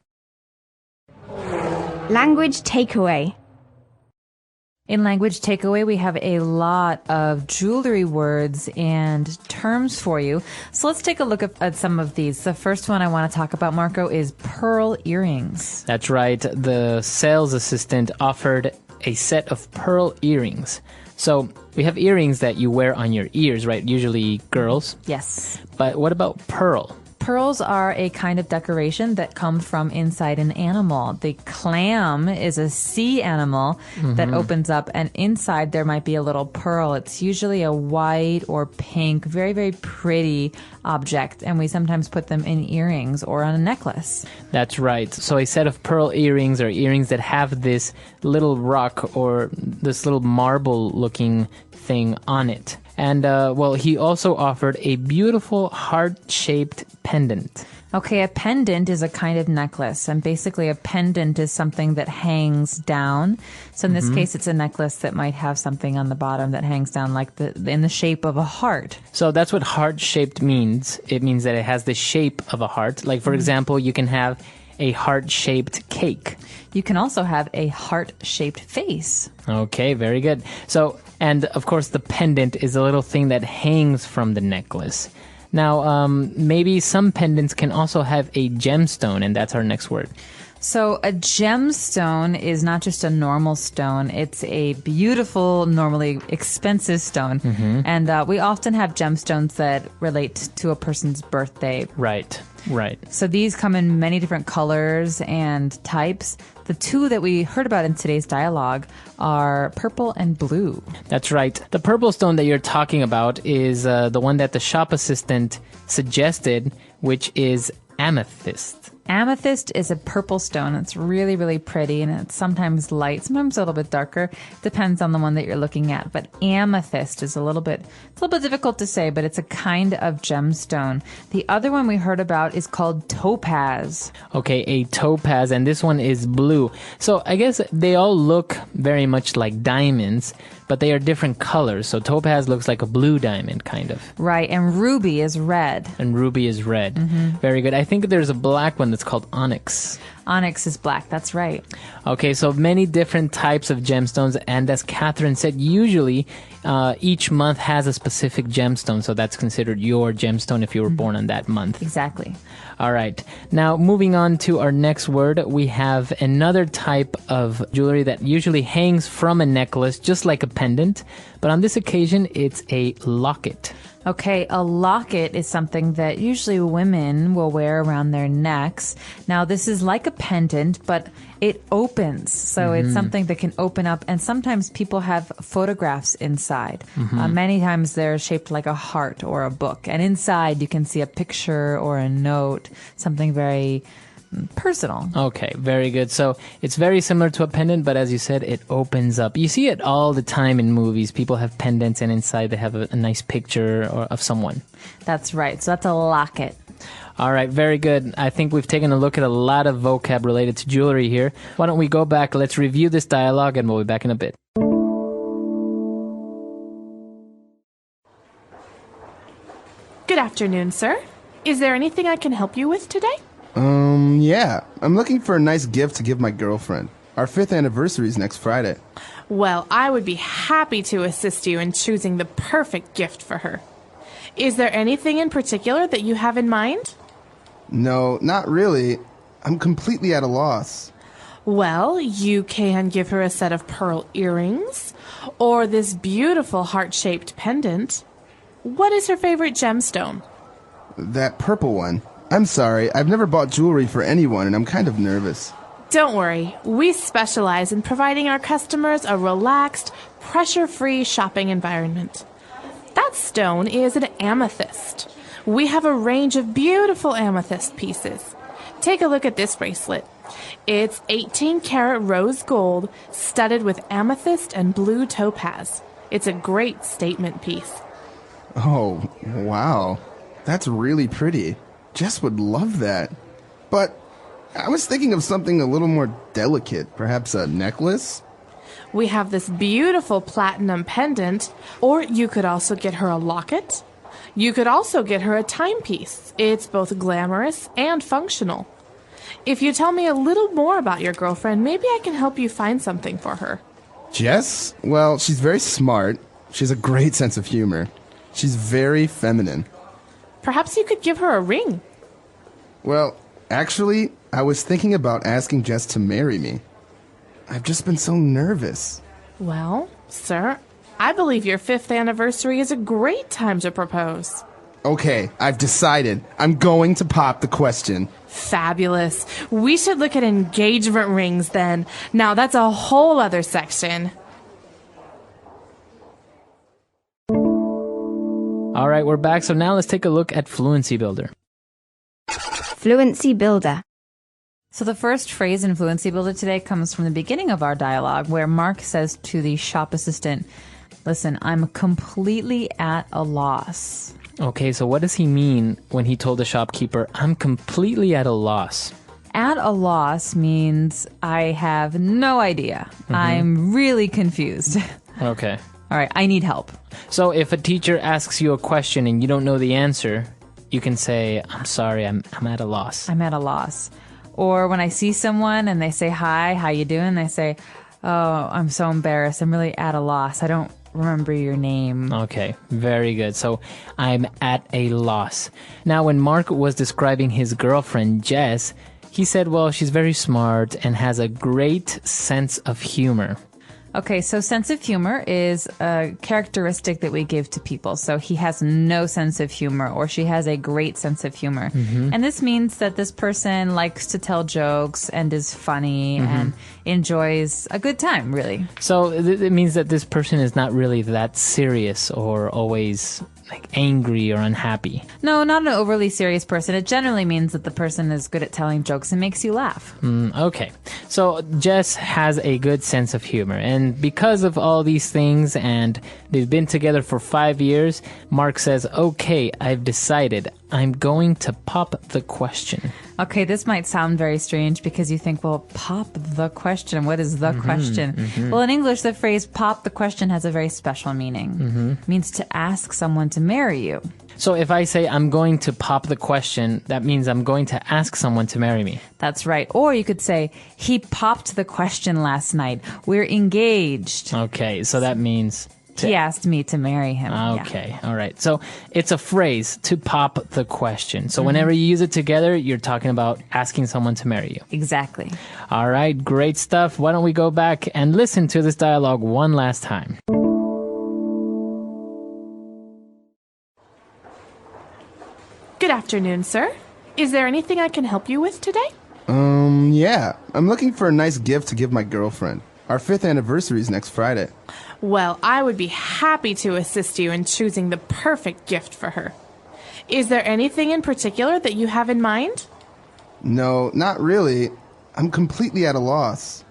Speaker 3: Language takeaway.
Speaker 11: In language takeaway, we have a lot of jewelry words and terms for you. So let's take a look at some of these. The first one I want to talk about, Marco, is pearl earrings.
Speaker 1: That's right. The sales assistant offered a set of pearl earrings. So we have earrings that you wear on your ears, right? Usually girls.
Speaker 11: Yes.
Speaker 1: But what about pearl?
Speaker 11: Pearls are a kind of decoration that comes from inside an animal. The clam is a sea animal that opens up, and inside there might be a little pearl. It's usually a white or pink, very, very pretty object, and we sometimes put them in earrings or on a necklace.
Speaker 1: That's right. So a set of pearl earrings are earrings that have this little rock or this little marble-looking thing on it. And, well, he also offered a beautiful heart-shaped pendant.
Speaker 11: Okay, a pendant is a kind of necklace, and basically a pendant is something that hangs down. So in this case, it's a necklace that might have something on the bottom that hangs down like in the shape of a heart.
Speaker 1: So that's what heart-shaped means. It means that it has the shape of a heart. Like, for example, you can have a heart-shaped cake.
Speaker 11: You can also have a heart-shaped face.
Speaker 1: Okay, very good. So, and of course, the pendant is a little thing that hangs from the necklace. Now, maybe some pendants can also have a gemstone, and that's our next word.
Speaker 11: So a gemstone is not just a normal stone. It's a beautiful, normally expensive stone. And we often have gemstones that relate to a person's birthday.
Speaker 1: Right, right.
Speaker 11: So these come in many different colors and types. The two that we heard about in today's dialogue are purple and blue.
Speaker 1: That's right. The purple stone that you're talking about is the one that the shop assistant suggested, which is amethyst.
Speaker 11: Amethyst is a purple stone. It's really, really pretty, and it's sometimes light, sometimes a little bit darker. Depends on the one that you're looking at. But amethyst is a little bit difficult to say, but it's a kind of gemstone. The other one we heard about is called topaz.
Speaker 1: Okay, a topaz, and this one is blue. So I guess they all look very much like diamonds, but they are different colors. So topaz looks like a blue diamond, kind of.
Speaker 11: Right, and ruby is red.
Speaker 1: And ruby is red. Very good. I think there's a black one that's called onyx.
Speaker 11: Onyx is black, that's right.
Speaker 1: Okay, so many different types of gemstones, and as Catherine said, usually each month has a specific gemstone, so that's considered your gemstone if you were born on that month.
Speaker 11: Exactly.
Speaker 1: All right. Now, moving on to our next word, we have another type of jewelry that usually hangs from a necklace, just like a pendant, but on this occasion, it's a locket.
Speaker 11: Okay, a locket is something that usually women will wear around their necks. Now, this is like a pendant, but it opens. So it's something that can open up, and sometimes people have photographs inside. Many times they're shaped like a heart or a book, and inside you can see a picture or a note, something very personal.
Speaker 1: Okay, very good. So it's very similar to a pendant, but as you said, it opens up. You see it all the time in movies. People have pendants, and inside they have a nice picture of someone.
Speaker 11: That's right. So that's a locket.
Speaker 1: All right, very good. I think we've taken a look at a lot of vocab related to jewelry here. Why don't we go back, let's review this dialogue, and we'll be back in a bit.
Speaker 18: Good afternoon, sir. Is there anything I can help you with today?
Speaker 22: Yeah. I'm looking for a nice gift to give my girlfriend. Our 5th anniversary is next Friday.
Speaker 18: Well, I would be happy to assist you in choosing the perfect gift for her. Is there anything in particular that you have in mind?
Speaker 22: No, not really. I'm completely at a loss.
Speaker 18: Well, you can give her a set of pearl earrings, or this beautiful heart-shaped pendant. What is her favorite gemstone?
Speaker 22: That purple one. I'm sorry, I've never bought jewelry for anyone, and I'm kind of nervous.
Speaker 18: Don't worry, we specialize in providing our customers a relaxed, pressure-free shopping environment. That stone is an amethyst. We have a range of beautiful amethyst pieces. Take a look at this bracelet. It's 18-karat rose gold studded with amethyst and blue topaz. It's a great statement piece.
Speaker 22: Oh, wow. That's really pretty. Jess would love that. But I was thinking of something a little more delicate, perhaps a necklace?
Speaker 18: We have this beautiful platinum pendant, or you could also get her a locket. You could also get her a timepiece. It's both glamorous and functional. If you tell me a little more about your girlfriend, maybe I can help you find something for her.
Speaker 22: Jess? Well, she's very smart. She has a great sense of humor. She's very feminine.
Speaker 18: Perhaps you could give her a ring.
Speaker 22: Well, actually, I was thinking about asking Jess to marry me. I've just been so nervous.
Speaker 18: Well, sir, I believe your 5th anniversary is a great time to propose.
Speaker 22: Okay, I've decided. I'm going to pop the question.
Speaker 18: Fabulous. We should look at engagement rings then. Now, that's a whole other section.
Speaker 1: All right, we're back. So now let's take a look at Fluency Builder.
Speaker 3: Fluency Builder.
Speaker 11: So the first phrase in Fluency Builder today comes from the beginning of our dialogue, where Mark says to the shop assistant, "Listen, I'm completely at a loss."
Speaker 1: Okay, so what does he mean when he told the shopkeeper, "I'm completely at a loss"?
Speaker 11: At a loss means I have no idea. I'm really confused.
Speaker 1: Okay.
Speaker 11: All right, I need help.
Speaker 1: So if a teacher asks you a question and you don't know the answer, you can say, "I'm sorry, I'm at a loss."
Speaker 11: I'm at a loss. Or when I see someone and they say, "Hi, how you doing?" They say, "Oh, I'm so embarrassed. I'm really at a loss. I don't remember your name."
Speaker 1: Okay, very good. So I'm at a loss. Now, when Mark was describing his girlfriend, Jess, he said, well, she's very smart and has a great sense of humor.
Speaker 11: Okay, so sense of humor is a characteristic that we give to people. So he has no sense of humor, or she has a great sense of humor. And this means that this person likes to tell jokes and is funny and enjoys a good time, really.
Speaker 1: So it means that this person is not really that serious or always like angry or unhappy.
Speaker 11: No, not an overly serious person. It generally means that the person is good at telling jokes and makes you laugh.
Speaker 1: Okay. So Jess has a good sense of humor. And because of all these things, and they've been together for 5 years, Mark says, okay, I've decided. I'm going to pop the question.
Speaker 11: Okay, this might sound very strange because you think, well, pop the question. What is the question? Well, in English, the phrase pop the question has a very special meaning. It means to ask someone to marry you.
Speaker 1: So if I say I'm going to pop the question, that means I'm going to ask someone to marry me.
Speaker 11: That's right. Or you could say, he popped the question last night. We're engaged.
Speaker 1: Okay, so that means...
Speaker 11: He asked me to marry him.
Speaker 1: Okay, all right. So it's a phrase, to pop the question. So whenever you use it together, you're talking about asking someone to marry you.
Speaker 11: Exactly.
Speaker 1: All right, great stuff. Why don't we go back and listen to this dialogue one last time?
Speaker 18: Good afternoon, sir. Is there anything I can help you with today?
Speaker 22: Yeah. I'm looking for a nice gift to give my girlfriend. Our 5th anniversary is next Friday.
Speaker 18: Well, I would be happy to assist you in choosing the perfect gift for her. Is there anything in particular that you have in mind?
Speaker 22: No, not really. I'm completely at a loss.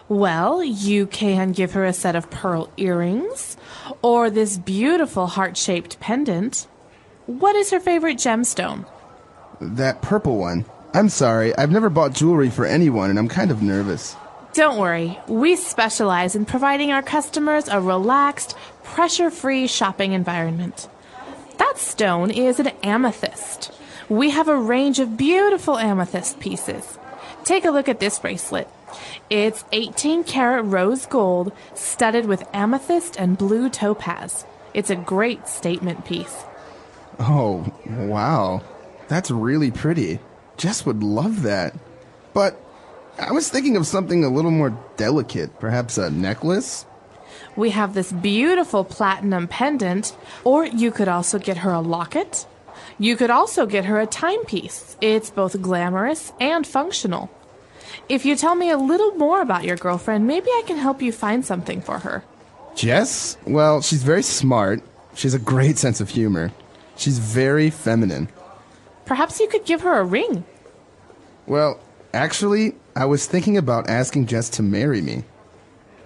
Speaker 18: Well, you can give her a set of pearl earrings, or this beautiful heart-shaped pendant. What is her favorite gemstone?
Speaker 22: That purple one. I'm sorry, I've never bought jewelry for anyone, and I'm kind of nervous.
Speaker 18: Don't worry, we specialize in providing our customers a relaxed, pressure-free shopping environment. That stone is an amethyst. We have a range of beautiful amethyst pieces. Take a look at this bracelet. It's 18-karat rose gold studded with amethyst and blue topaz. It's a great statement piece.
Speaker 22: Oh, wow. That's really pretty. Jess would love that. But I was thinking of something a little more delicate, perhaps a necklace?
Speaker 18: We have this beautiful platinum pendant, or you could also get her a locket. You could also get her a timepiece. It's both glamorous and functional. If you tell me a little more about your girlfriend, maybe I can help you find something for her.
Speaker 22: Jess? Well, she's very smart. She has a great sense of humor. She's very feminine.
Speaker 18: Perhaps you could give her a ring.
Speaker 22: Well, actually, I was thinking about asking Jess to marry me.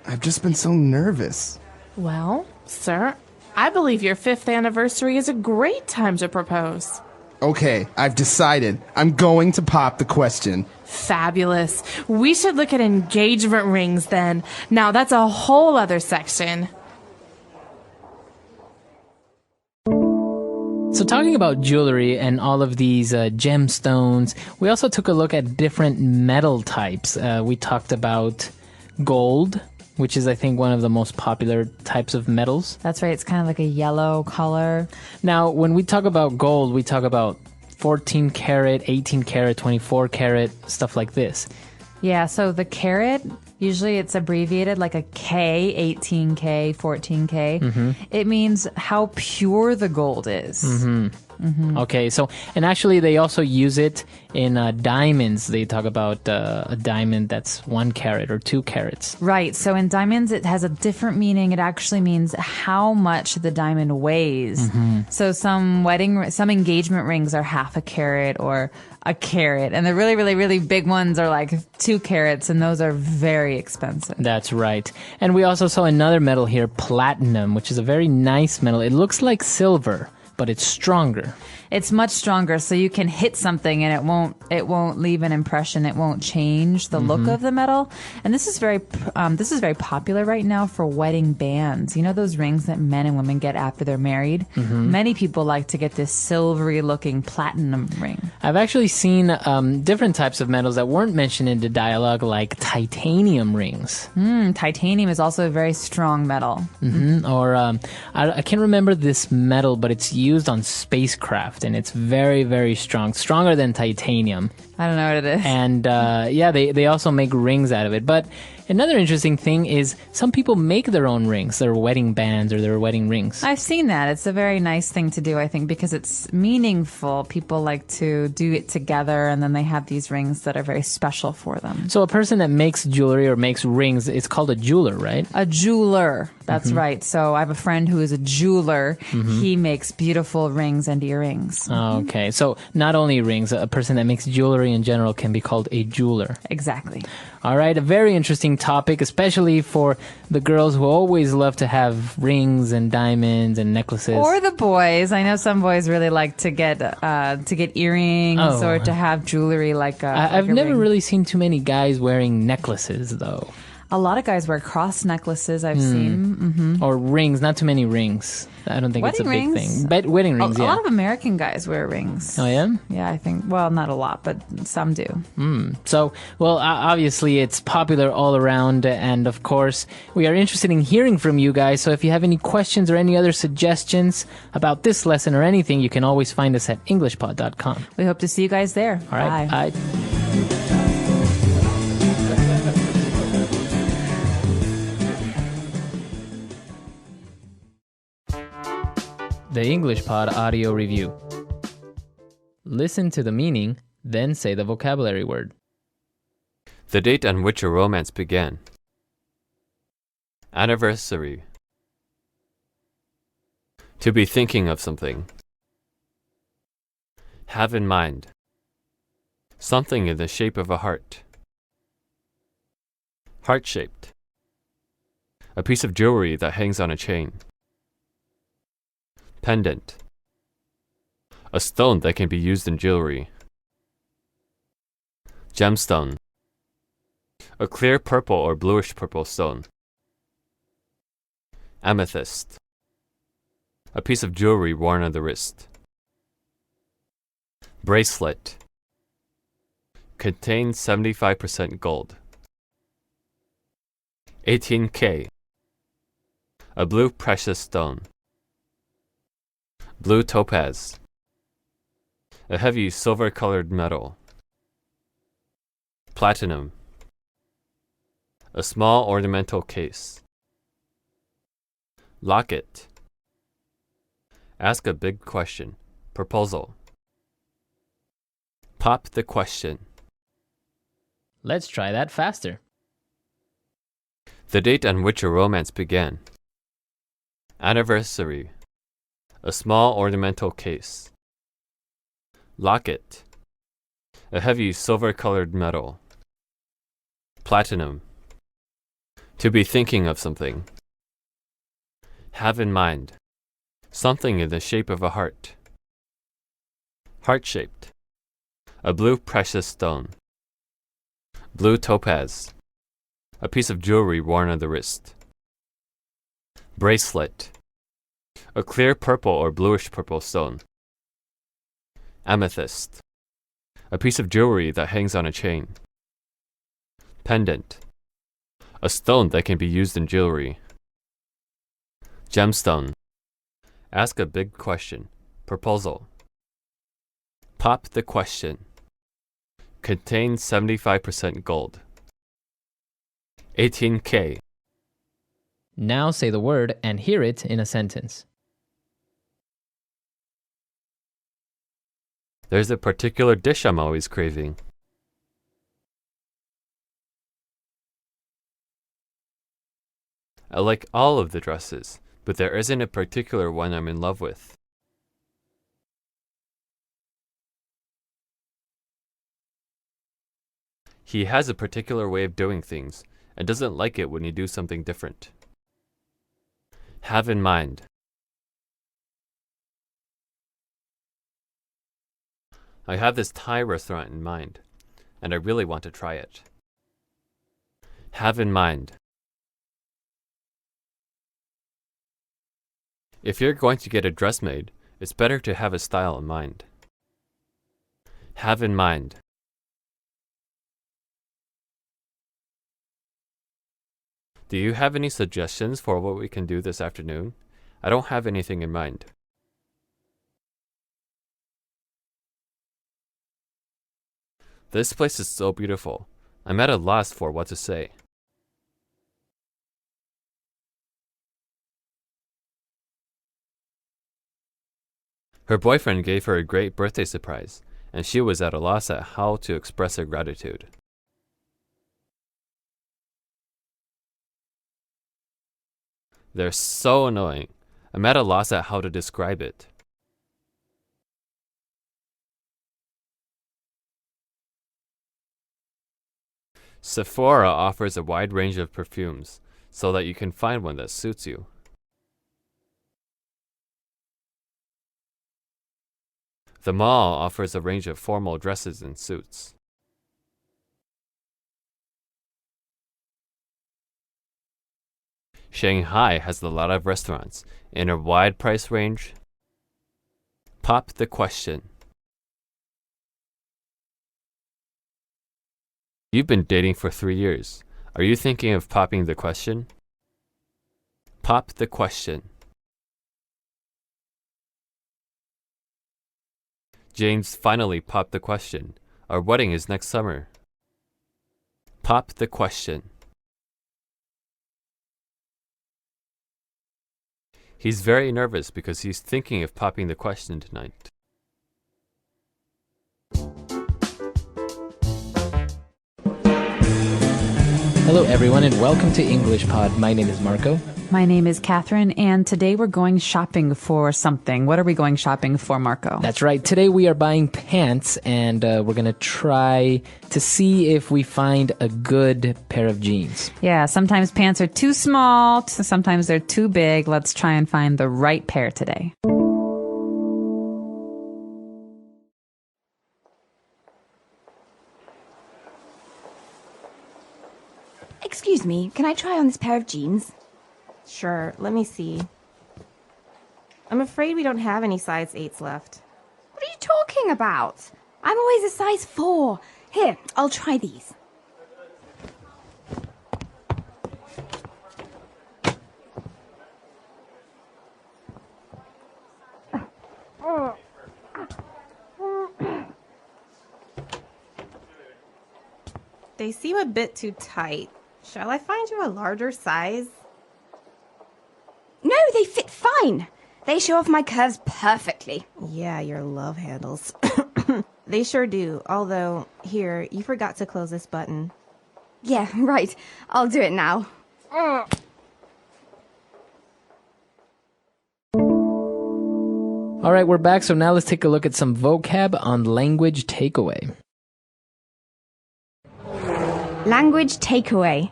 Speaker 22: I've just been so nervous.
Speaker 18: Well, sir, I believe your 5th anniversary is a great time to propose.
Speaker 22: Okay, I've decided. I'm going to pop the question.
Speaker 18: Fabulous. We should look at engagement rings then. Now, that's a whole other section.
Speaker 1: So talking about jewelry and all of these gemstones, we also took a look at different metal types. We talked about gold, which is, I think, one of the most popular types of metals.
Speaker 11: That's right. It's kind of like a yellow color.
Speaker 1: Now, when we talk about gold, we talk about 14 karat, 18 karat, 24 karat, stuff like this.
Speaker 11: Yeah, so the carat, usually it's abbreviated like a K, 18K, 14K.
Speaker 1: Mm-hmm.
Speaker 11: It means how pure the gold is.
Speaker 1: Mm-hmm. Okay, so, and actually they also use it in diamonds. They talk about a diamond that's 1 carat or 2 carats.
Speaker 11: Right, so in diamonds it has a different meaning. It actually means how much the diamond weighs.
Speaker 1: Mm-hmm.
Speaker 11: So some engagement rings are half a carat or a carat, and the really, really, really big ones are like 2 carats, and those are very expensive.
Speaker 1: That's right. And we also saw another metal here, platinum, which is a very nice metal. It looks like silver, but it's stronger.
Speaker 11: It's much stronger, so you can hit something and it won't leave an impression. It won't change the look of the metal. And this is very popular right now for wedding bands. You know those rings that men and women get after they're married?
Speaker 1: Mm-hmm.
Speaker 11: Many people like to get this silvery looking platinum ring.
Speaker 1: I've actually seen different types of metals that weren't mentioned in the dialogue, like titanium rings.
Speaker 11: Titanium is also a very strong metal.
Speaker 1: Mm-hmm. Or I can't remember this metal, but it's used on spacecraft, and it's very, very strong, stronger than titanium.
Speaker 11: I don't know what it is.
Speaker 1: And they also make rings out of it. But another interesting thing is some people make their own rings, their wedding bands or their wedding rings.
Speaker 11: I've seen that. It's a very nice thing to do, I think, because it's meaningful. People like to do it together, and then they have these rings that are very special for them.
Speaker 1: So a person that makes jewelry or makes rings, it's called a jeweler, right?
Speaker 11: A jeweler. That's right. So I have a friend who is a jeweler. He makes beautiful rings and earrings.
Speaker 1: Okay. So not only rings, a person that makes jewelry in general can be called a jeweler.
Speaker 11: Exactly.
Speaker 1: All right. A very interesting topic, especially for the girls who always love to have rings and diamonds and necklaces.
Speaker 11: Or the boys. I know some boys really like to get earrings or to have jewelry like
Speaker 1: I've never
Speaker 11: ring.
Speaker 1: really seen too many guys wearing necklaces, though.
Speaker 11: A lot of guys wear cross necklaces, I've seen.
Speaker 1: Or rings. Not too many rings. I don't think it's a
Speaker 11: Wedding
Speaker 1: big
Speaker 11: rings?
Speaker 1: thing. But wedding rings,
Speaker 11: A
Speaker 1: yeah.
Speaker 11: lot of American guys wear rings.
Speaker 1: Oh, yeah?
Speaker 11: Yeah, I think. Well, not a lot, but some do.
Speaker 1: So, well, obviously it's popular all around, and of course, we are interested in hearing from you guys, so if you have any questions or any other suggestions about this lesson or anything, you can always find us at englishpod.com.
Speaker 11: We hope to see you guys there.
Speaker 1: All right.
Speaker 11: Bye.
Speaker 1: The English Pod Audio Review. Listen to the meaning, then say the vocabulary word.
Speaker 2: The date on which a romance began. Anniversary. To be thinking of something. Have in mind. Something in the shape of a heart. Heart-shaped. A piece of jewelry that hangs on a chain. Pendant. A stone that can be used in jewelry. Gemstone. A clear purple or bluish purple stone. Amethyst. A piece of jewelry worn on the wrist. Bracelet. Contains 75% gold. 18K. A blue precious stone. Blue topaz. A heavy silver-colored metal. Platinum. A small ornamental case. Locket. Ask a big question. Proposal. Pop the question.
Speaker 1: Let's try that faster.
Speaker 2: The date on which a romance began. Anniversary. A small ornamental case. Locket. A heavy silver-colored metal. Platinum. To be thinking of something. Have in mind. Something in the shape of a heart. Heart-shaped. A blue precious stone. Blue topaz. A piece of jewelry worn on the wrist. Bracelet. A clear purple or bluish purple stone. Amethyst. A piece of jewelry that hangs on a chain. Pendant. A stone that can be used in jewelry. Gemstone. Ask a big question. Proposal. Pop the question. Contains 75% gold. 18K.
Speaker 1: Now say the word and hear it in a sentence.
Speaker 2: There's a particular dish I'm always craving. I like all of the dresses, but there isn't a particular one I'm in love with. He has a particular way of doing things, and doesn't like it when you do something different. Have in mind. I have this Thai restaurant in mind, and I really want to try it. Have in mind. If you're going to get a dress made, it's better to have a style in mind. Have in mind. Do you have any suggestions for what we can do this afternoon? I don't have anything in mind. This place is so beautiful. I'm at a loss for what to say. Her boyfriend gave her a great birthday surprise, and she was at a loss at how to express her gratitude. They're so annoying. I'm at a loss at how to describe it. Sephora offers a wide range of perfumes, so that you can find one that suits you. The mall offers a range of formal dresses and suits. Shanghai has a lot of restaurants in a wide price range. Pop the question. You've been dating for 3 years. Are you thinking of popping the question? Pop the question. James finally popped the question. Our wedding is next summer. Pop the question. He's very nervous because he's thinking of popping the question tonight.
Speaker 1: Hello, everyone, and welcome to English Pod. My name is Marco.
Speaker 11: My name is Catherine, and today we're going shopping for something. What are we going shopping for, Marco?
Speaker 1: That's right. Today we are buying pants, and we're going to try to see if we find a good pair of jeans.
Speaker 11: Yeah, sometimes pants are too small, sometimes they're too big. Let's try and find the right pair today.
Speaker 3: Excuse me, can I try on this pair of jeans?
Speaker 6: Sure, let me see. I'm afraid we don't have any size 8s left.
Speaker 3: What are you talking about? I'm always a size 4. Here, I'll try these.
Speaker 6: They seem a bit too tight. Shall I find you a larger size?
Speaker 3: No, they fit fine. They show off my curves perfectly.
Speaker 6: Yeah, your love handles. They sure do. Although, here, you forgot to close this button.
Speaker 3: Yeah, right. I'll do it now.
Speaker 1: All right, we're back. So now let's take a look at some vocab on language takeaway.
Speaker 3: Language takeaway.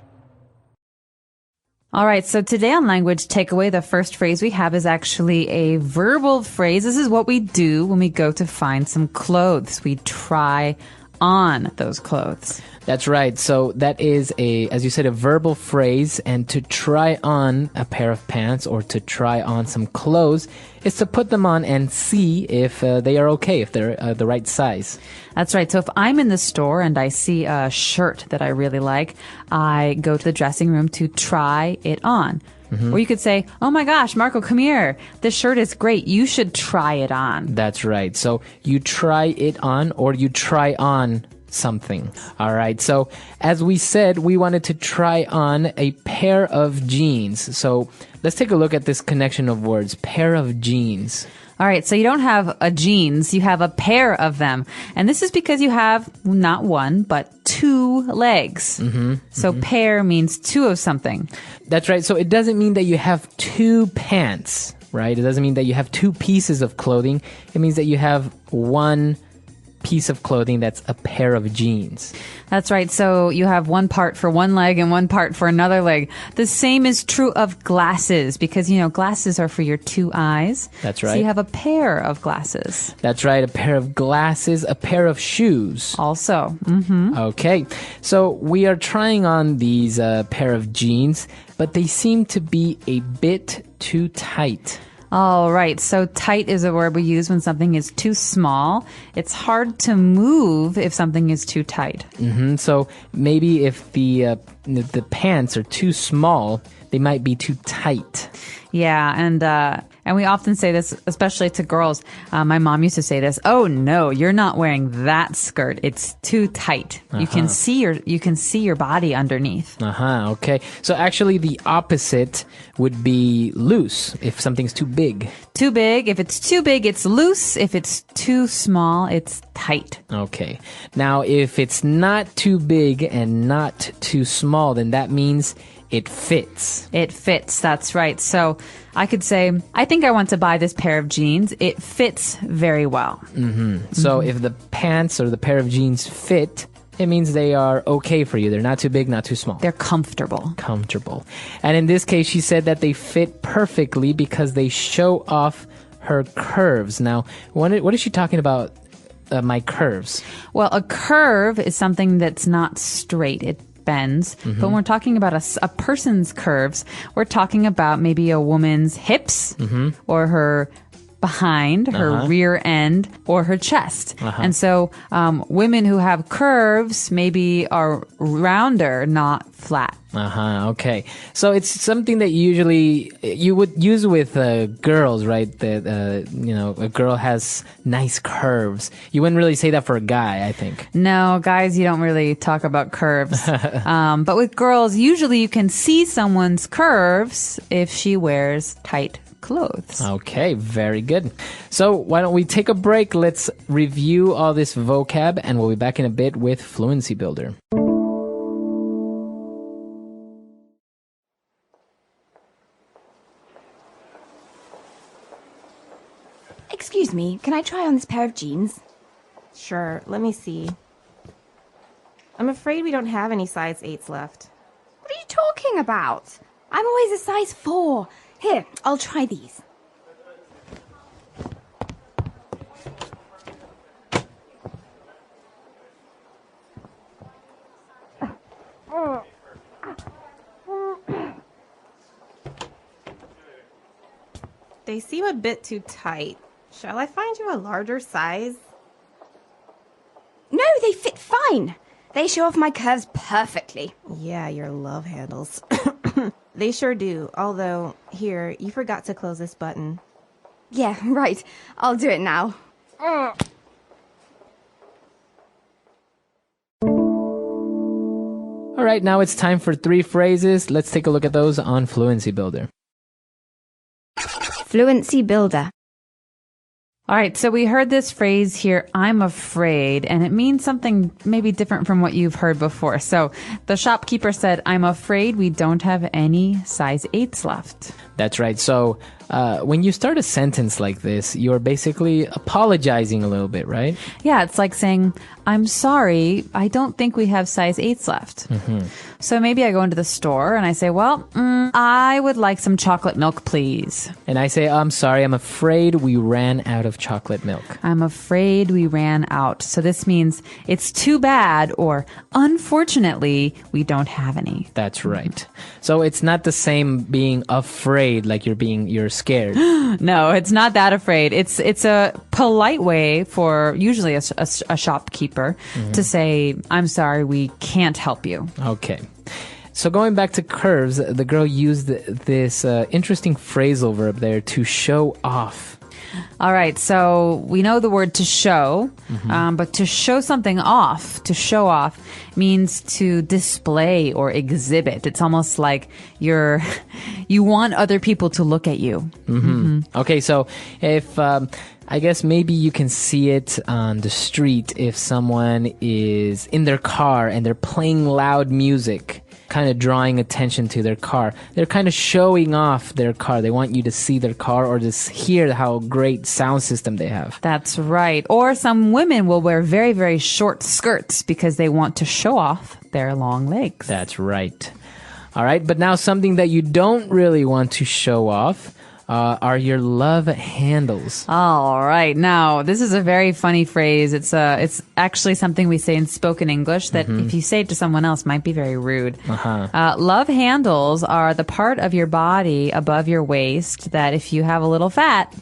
Speaker 11: All right, so today on Language Takeaway, the first phrase we have is actually a verbal phrase. This is what we do when we go to find some clothes. We try on those clothes.
Speaker 1: That's right. So that is as you said, a verbal phrase. And to try on a pair of pants or to try on some clothes is to put them on and see if they are okay, if they're the right size.
Speaker 11: That's right. So if I'm in the store and I see a shirt that I really like, I go to the dressing room to try it on. Mm-hmm. Or you could say, oh my gosh, Marco, come here. This shirt is great. You should try it on.
Speaker 1: That's right. So you try it on or you try on something. All right. So as we said, we wanted to try on a pair of jeans. So let's take a look at this connection of words, pair of jeans.
Speaker 11: All right, so you don't have a jeans, you have a pair of them. And this is because you have not one, but two legs.
Speaker 1: Mm-hmm,
Speaker 11: so pair means two of something.
Speaker 1: That's right. So it doesn't mean that you have two pants, right? It doesn't mean that you have two pieces of clothing. It means that you have one piece of clothing that's a pair of jeans.
Speaker 11: That's right. So you have one part for one leg and one part for another leg. The same is true of glasses because, you know, glasses are for your two eyes.
Speaker 1: That's right.
Speaker 11: So you have a pair of glasses.
Speaker 1: That's right. A pair of glasses, a pair of shoes.
Speaker 11: Also. Mm-hmm.
Speaker 1: Okay. So we are trying on these pair of jeans, but they seem to be a bit too tight.
Speaker 11: All right. So tight is a word we use when something is too small. It's hard to move if something is too tight.
Speaker 1: Mm-hmm. So maybe if the pants are too small, they might be too tight.
Speaker 11: Yeah, and we often say this, especially to girls. My mom used to say this. Oh no, you're not wearing that skirt. It's too tight.
Speaker 1: Uh-huh.
Speaker 11: You can see your body underneath.
Speaker 1: Okay. So actually, the opposite would be loose. If something's too big.
Speaker 11: Too big. If it's too big, it's loose. If it's too small, it's tight.
Speaker 1: Okay. Now, if it's not too big and not too small, then that means it fits.
Speaker 11: It fits. That's right. So I could say, I think I want to buy this pair of jeans. It fits very well.
Speaker 1: Mm-hmm. So if the pants or the pair of jeans fit, it means they are okay for you. They're not too big, not too small.
Speaker 11: They're comfortable.
Speaker 1: Comfortable. And in this case, she said that they fit perfectly because they show off her curves. Now, what is she talking about? My curves.
Speaker 11: Well, a curve is something that's not straight. It bends.
Speaker 1: Mm-hmm.
Speaker 11: But when we're talking about a person's curves, we're talking about maybe a woman's hips or her behind, her rear end, or her chest. And so women who have curves maybe are rounder, not flat.
Speaker 1: Okay. So it's something that usually you would use with girls, right? That, a girl has nice curves. You wouldn't really say that for a guy, I think.
Speaker 11: No, guys, you don't really talk about curves. But with girls, usually you can see someone's curves if she wears tight clothes.
Speaker 1: Okay, very good. So why don't we take a break? Let's review all this vocab and we'll be back in a bit with Fluency Builder.
Speaker 3: Excuse me, can I try on this pair of jeans?
Speaker 6: Sure, let me see. I'm afraid we don't have any size 8s left.
Speaker 3: What are you talking about? I'm always a size 4. Here, I'll try these.
Speaker 6: They seem a bit too tight. Shall I find you a larger size?
Speaker 3: No, they fit fine. They show off my curves perfectly.
Speaker 6: Yeah, your love handles. They sure do. Although, here, you forgot to close this button.
Speaker 3: Yeah, right. I'll do it now.
Speaker 1: All right, now it's time for 3 phrases. Let's take a look at those on Fluency Builder.
Speaker 3: Fluency Builder.
Speaker 11: All right, so we heard this phrase here, I'm afraid, and it means something maybe different from what you've heard before. So the shopkeeper said, I'm afraid we don't have any size 8s left.
Speaker 1: That's right. So when you start a sentence like this, you're basically apologizing a little bit, right?
Speaker 11: Yeah, it's like saying, I'm sorry, I don't think we have size 8s left.
Speaker 1: Mm-hmm.
Speaker 11: So maybe I go into the store and I say, well, I would like some chocolate milk, please.
Speaker 1: And I say, I'm sorry, I'm afraid we ran out of chocolate milk.
Speaker 11: I'm afraid we ran out. So this means it's too bad or unfortunately, we don't have any.
Speaker 1: That's right. So it's not the same being afraid like you're scared.
Speaker 11: No, it's not that afraid. It's a polite way for usually a shopkeeper to say, I'm sorry, we can't help you.
Speaker 1: Okay. So going back to curves, the girl used this interesting phrasal verb there, to show off.
Speaker 11: All right, so we know the word to show, but to show something off, to show off, means to display or exhibit. It's almost like you want other people to look at you.
Speaker 1: Okay, so if I guess maybe you can see it on the street if someone is in their car and they're playing loud music, kind of drawing attention to their car. They're kind of showing off their car. They want you to see their car or just hear how great sound system they have.
Speaker 11: That's right. Or some women will wear very, very short skirts because they want to show off their long legs.
Speaker 1: That's right. All right, but now something that you don't really want to show off are your love handles.
Speaker 11: All right. Now, this is a very funny phrase. It's actually something we say in spoken English that if you say it to someone else might be very rude. Love handles are the part of your body above your waist that if you have a little fat,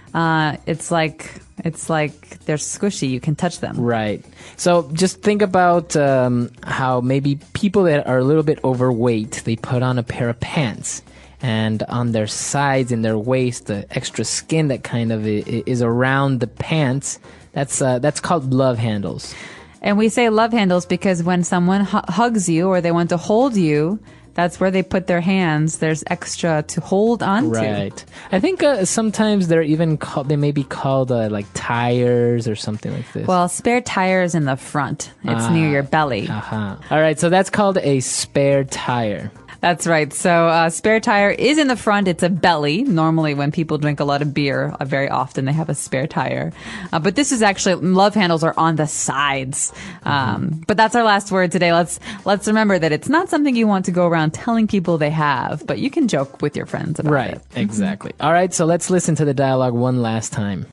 Speaker 11: it's like they're squishy. You can touch them.
Speaker 1: Right. So just think about how maybe people that are a little bit overweight, they put on a pair of pants. And on their sides, in their waist, the extra skin that kind of is around the pants, that's called love handles.
Speaker 11: And we say love handles because when someone hugs you or they want to hold you, that's where they put their hands. There's extra to hold on to.
Speaker 1: Right. I think sometimes they're even they may be called like tires or something like this.
Speaker 11: Well, spare tire is in the front. It's near your belly.
Speaker 1: All right. So that's called a spare tire.
Speaker 11: That's right. So spare tire is in the front. It's a belly. Normally when people drink a lot of beer, very often they have a spare tire. But this is actually, love handles are on the sides. But that's our last word today. Let's remember that it's not something you want to go around telling people they have, but you can joke with your friends about it.
Speaker 1: Right. Exactly. All right. So let's listen to the dialogue one last time.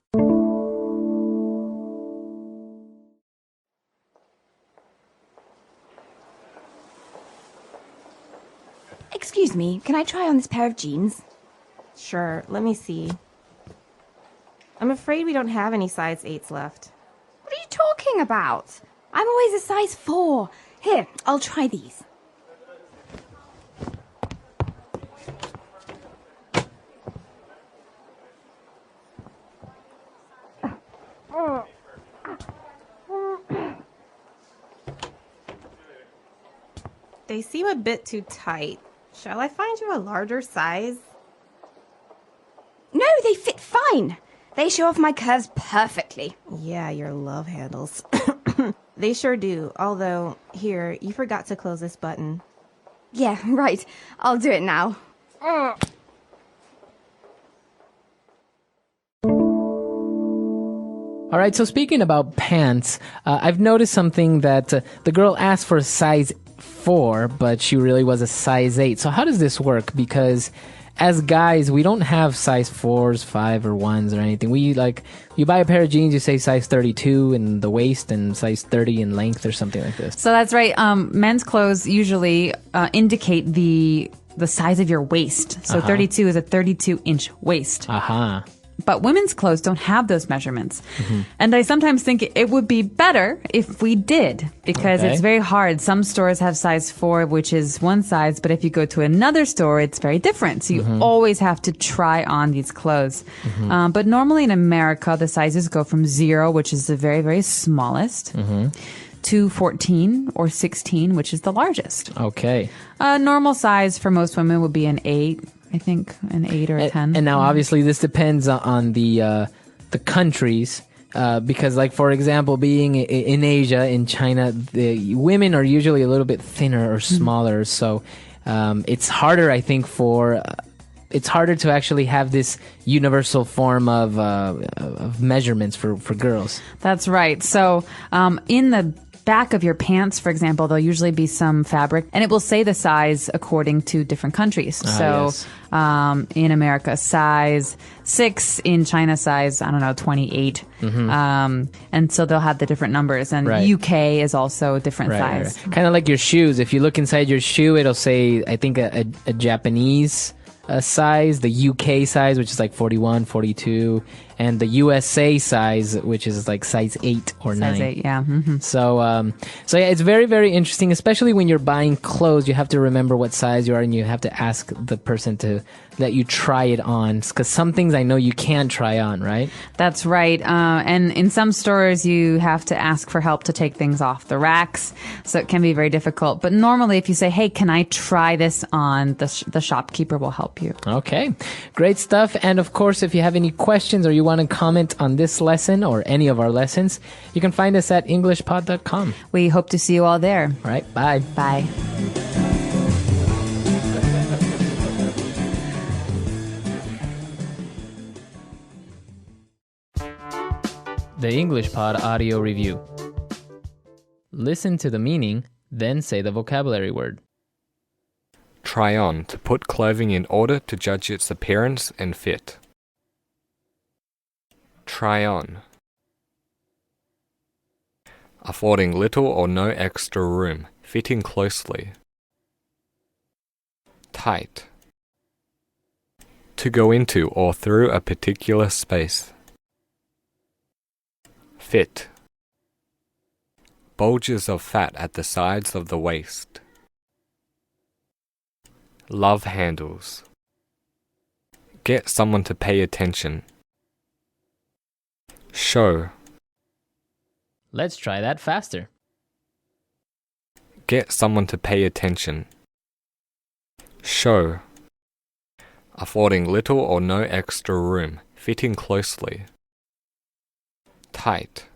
Speaker 3: Excuse me, can I try on this pair of jeans?
Speaker 6: Sure, let me see. I'm afraid we don't have any size 8s left.
Speaker 3: What are you talking about? I'm always a size 4. Here, I'll try these.
Speaker 6: They seem a bit too tight. Shall I find you a larger size?
Speaker 3: No, they fit fine. They show off my curves perfectly.
Speaker 6: Yeah, your love handles. They sure do. Although, here, you forgot to close this button.
Speaker 3: Yeah, right. I'll do it now.
Speaker 1: All right, so speaking about pants, I've noticed something that the girl asked for a size 4, but she really was a size 8. So how does this work? Because as guys, we don't have size 4s, 5 or 1s or anything. We like, you buy a pair of jeans, you say size 32 in the waist and size 30 in length or something like this.
Speaker 11: So that's right. Men's clothes usually indicate the size of your waist. So 32 is a 32-inch waist. But women's clothes don't have those measurements. And I sometimes think it would be better if we did, because it's very hard. Some stores have size 4, which is one size, but if you go to another store, it's very different. So you always have to try on these clothes. But normally in America, the sizes go from 0, which is the very, very smallest, to 14 or 16, which is the largest.
Speaker 1: Okay.
Speaker 11: Normal size for most women would be an 8. I think an 8 or a 10.
Speaker 1: And now, obviously, this depends on the countries, because, like, for example, being in Asia, in China, the women are usually a little bit thinner or smaller. So it's harder, I think, it's harder to actually have this universal form of measurements for girls.
Speaker 11: That's right. So in the back of your pants, for example, there'll usually be some fabric, and it will say the size according to different countries. In America, size 6; in China, size, 28. And so they'll have the different numbers. And UK is also a different size.
Speaker 1: Kind of like your shoes. If you look inside your shoe, it'll say, I think, a Japanese size, the UK size, which is like 41, 42, and the USA size, which is like size 8 or 9.
Speaker 11: Size 8, yeah.
Speaker 1: So yeah, it's very, very interesting, especially when you're buying clothes. You have to remember what size you are, and you have to ask the person to let you try it on, because some things I know you can try on, right?
Speaker 11: That's right. And in some stores, you have to ask for help to take things off the racks, so it can be very difficult. But normally, if you say, hey, can I try this on, the shopkeeper will help you.
Speaker 1: Okay, great stuff. And of course, if you have any questions or you want to comment on this lesson or any of our lessons, you can find us at englishpod.com.
Speaker 11: We hope to see you all there.
Speaker 1: All right, bye.
Speaker 11: Bye.
Speaker 1: The English Pod audio review. Listen to the meaning, then say the vocabulary word.
Speaker 2: Try on, to put clothing in order to judge its appearance and fit. Try on. Affording little or no extra room, fitting closely. Tight. To go into or through a particular space. Fit. Bulges of fat at the sides of the waist. Love handles. Get someone to pay attention. Show.
Speaker 1: Let's try that faster.
Speaker 2: Get someone to pay attention. Show. Affording little or no extra room, fitting closely. Tight.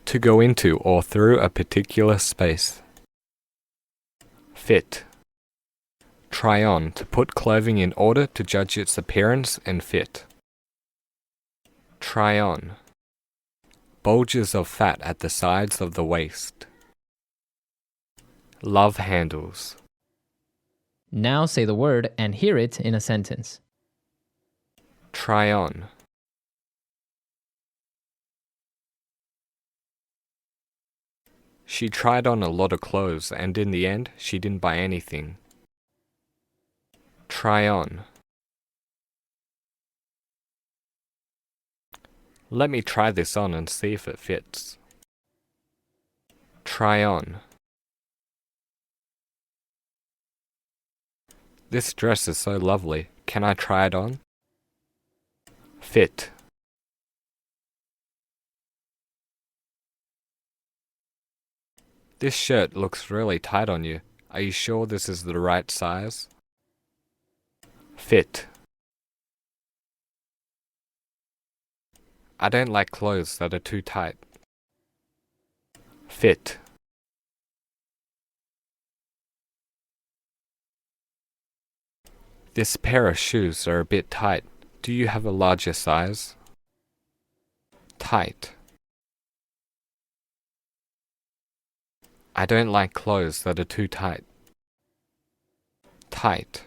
Speaker 2: To go into or through a particular space. Fit. Try on, to put clothing in order to judge its appearance and fit. Try on. Bulges of fat at the sides of the waist. Love handles.
Speaker 1: Now say the word and hear it in a sentence.
Speaker 2: Try on. She tried on a lot of clothes, and in the end, she didn't buy anything. Try on. Let me try this on and see if it fits. Try on. This dress is so lovely. Can I try it on? Fit. This shirt looks really tight on you. Are you sure this is the right size? Fit. I don't like clothes that are too tight. Fit. This pair of shoes are a bit tight. Do you have a larger size? Tight. I don't like clothes that are too tight. Tight.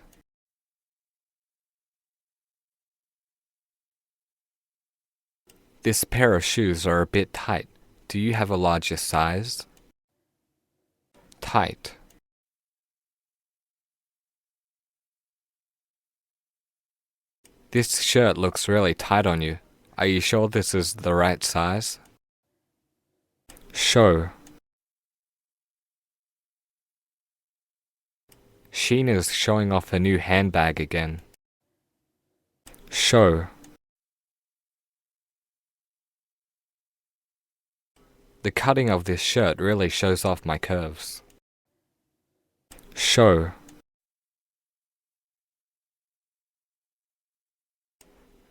Speaker 2: This pair of shoes are a bit tight. Do you have a larger size? Tight. This shirt looks really tight on you. Are you sure this is the right size? Show. Sheena's showing off her new handbag again. Show. The cutting of this shirt really shows off my curves. Show.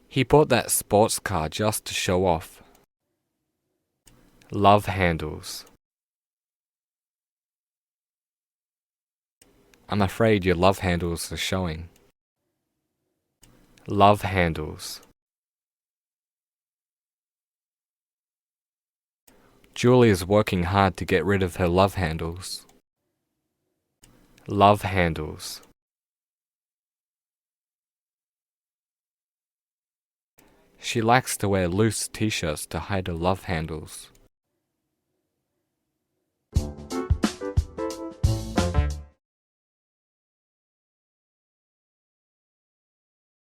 Speaker 2: He bought that sports car just to show off. Love handles. I'm afraid your love handles are showing. Love handles. Julie is working hard to get rid of her love handles. Love handles. She likes to wear loose t-shirts to hide her love handles.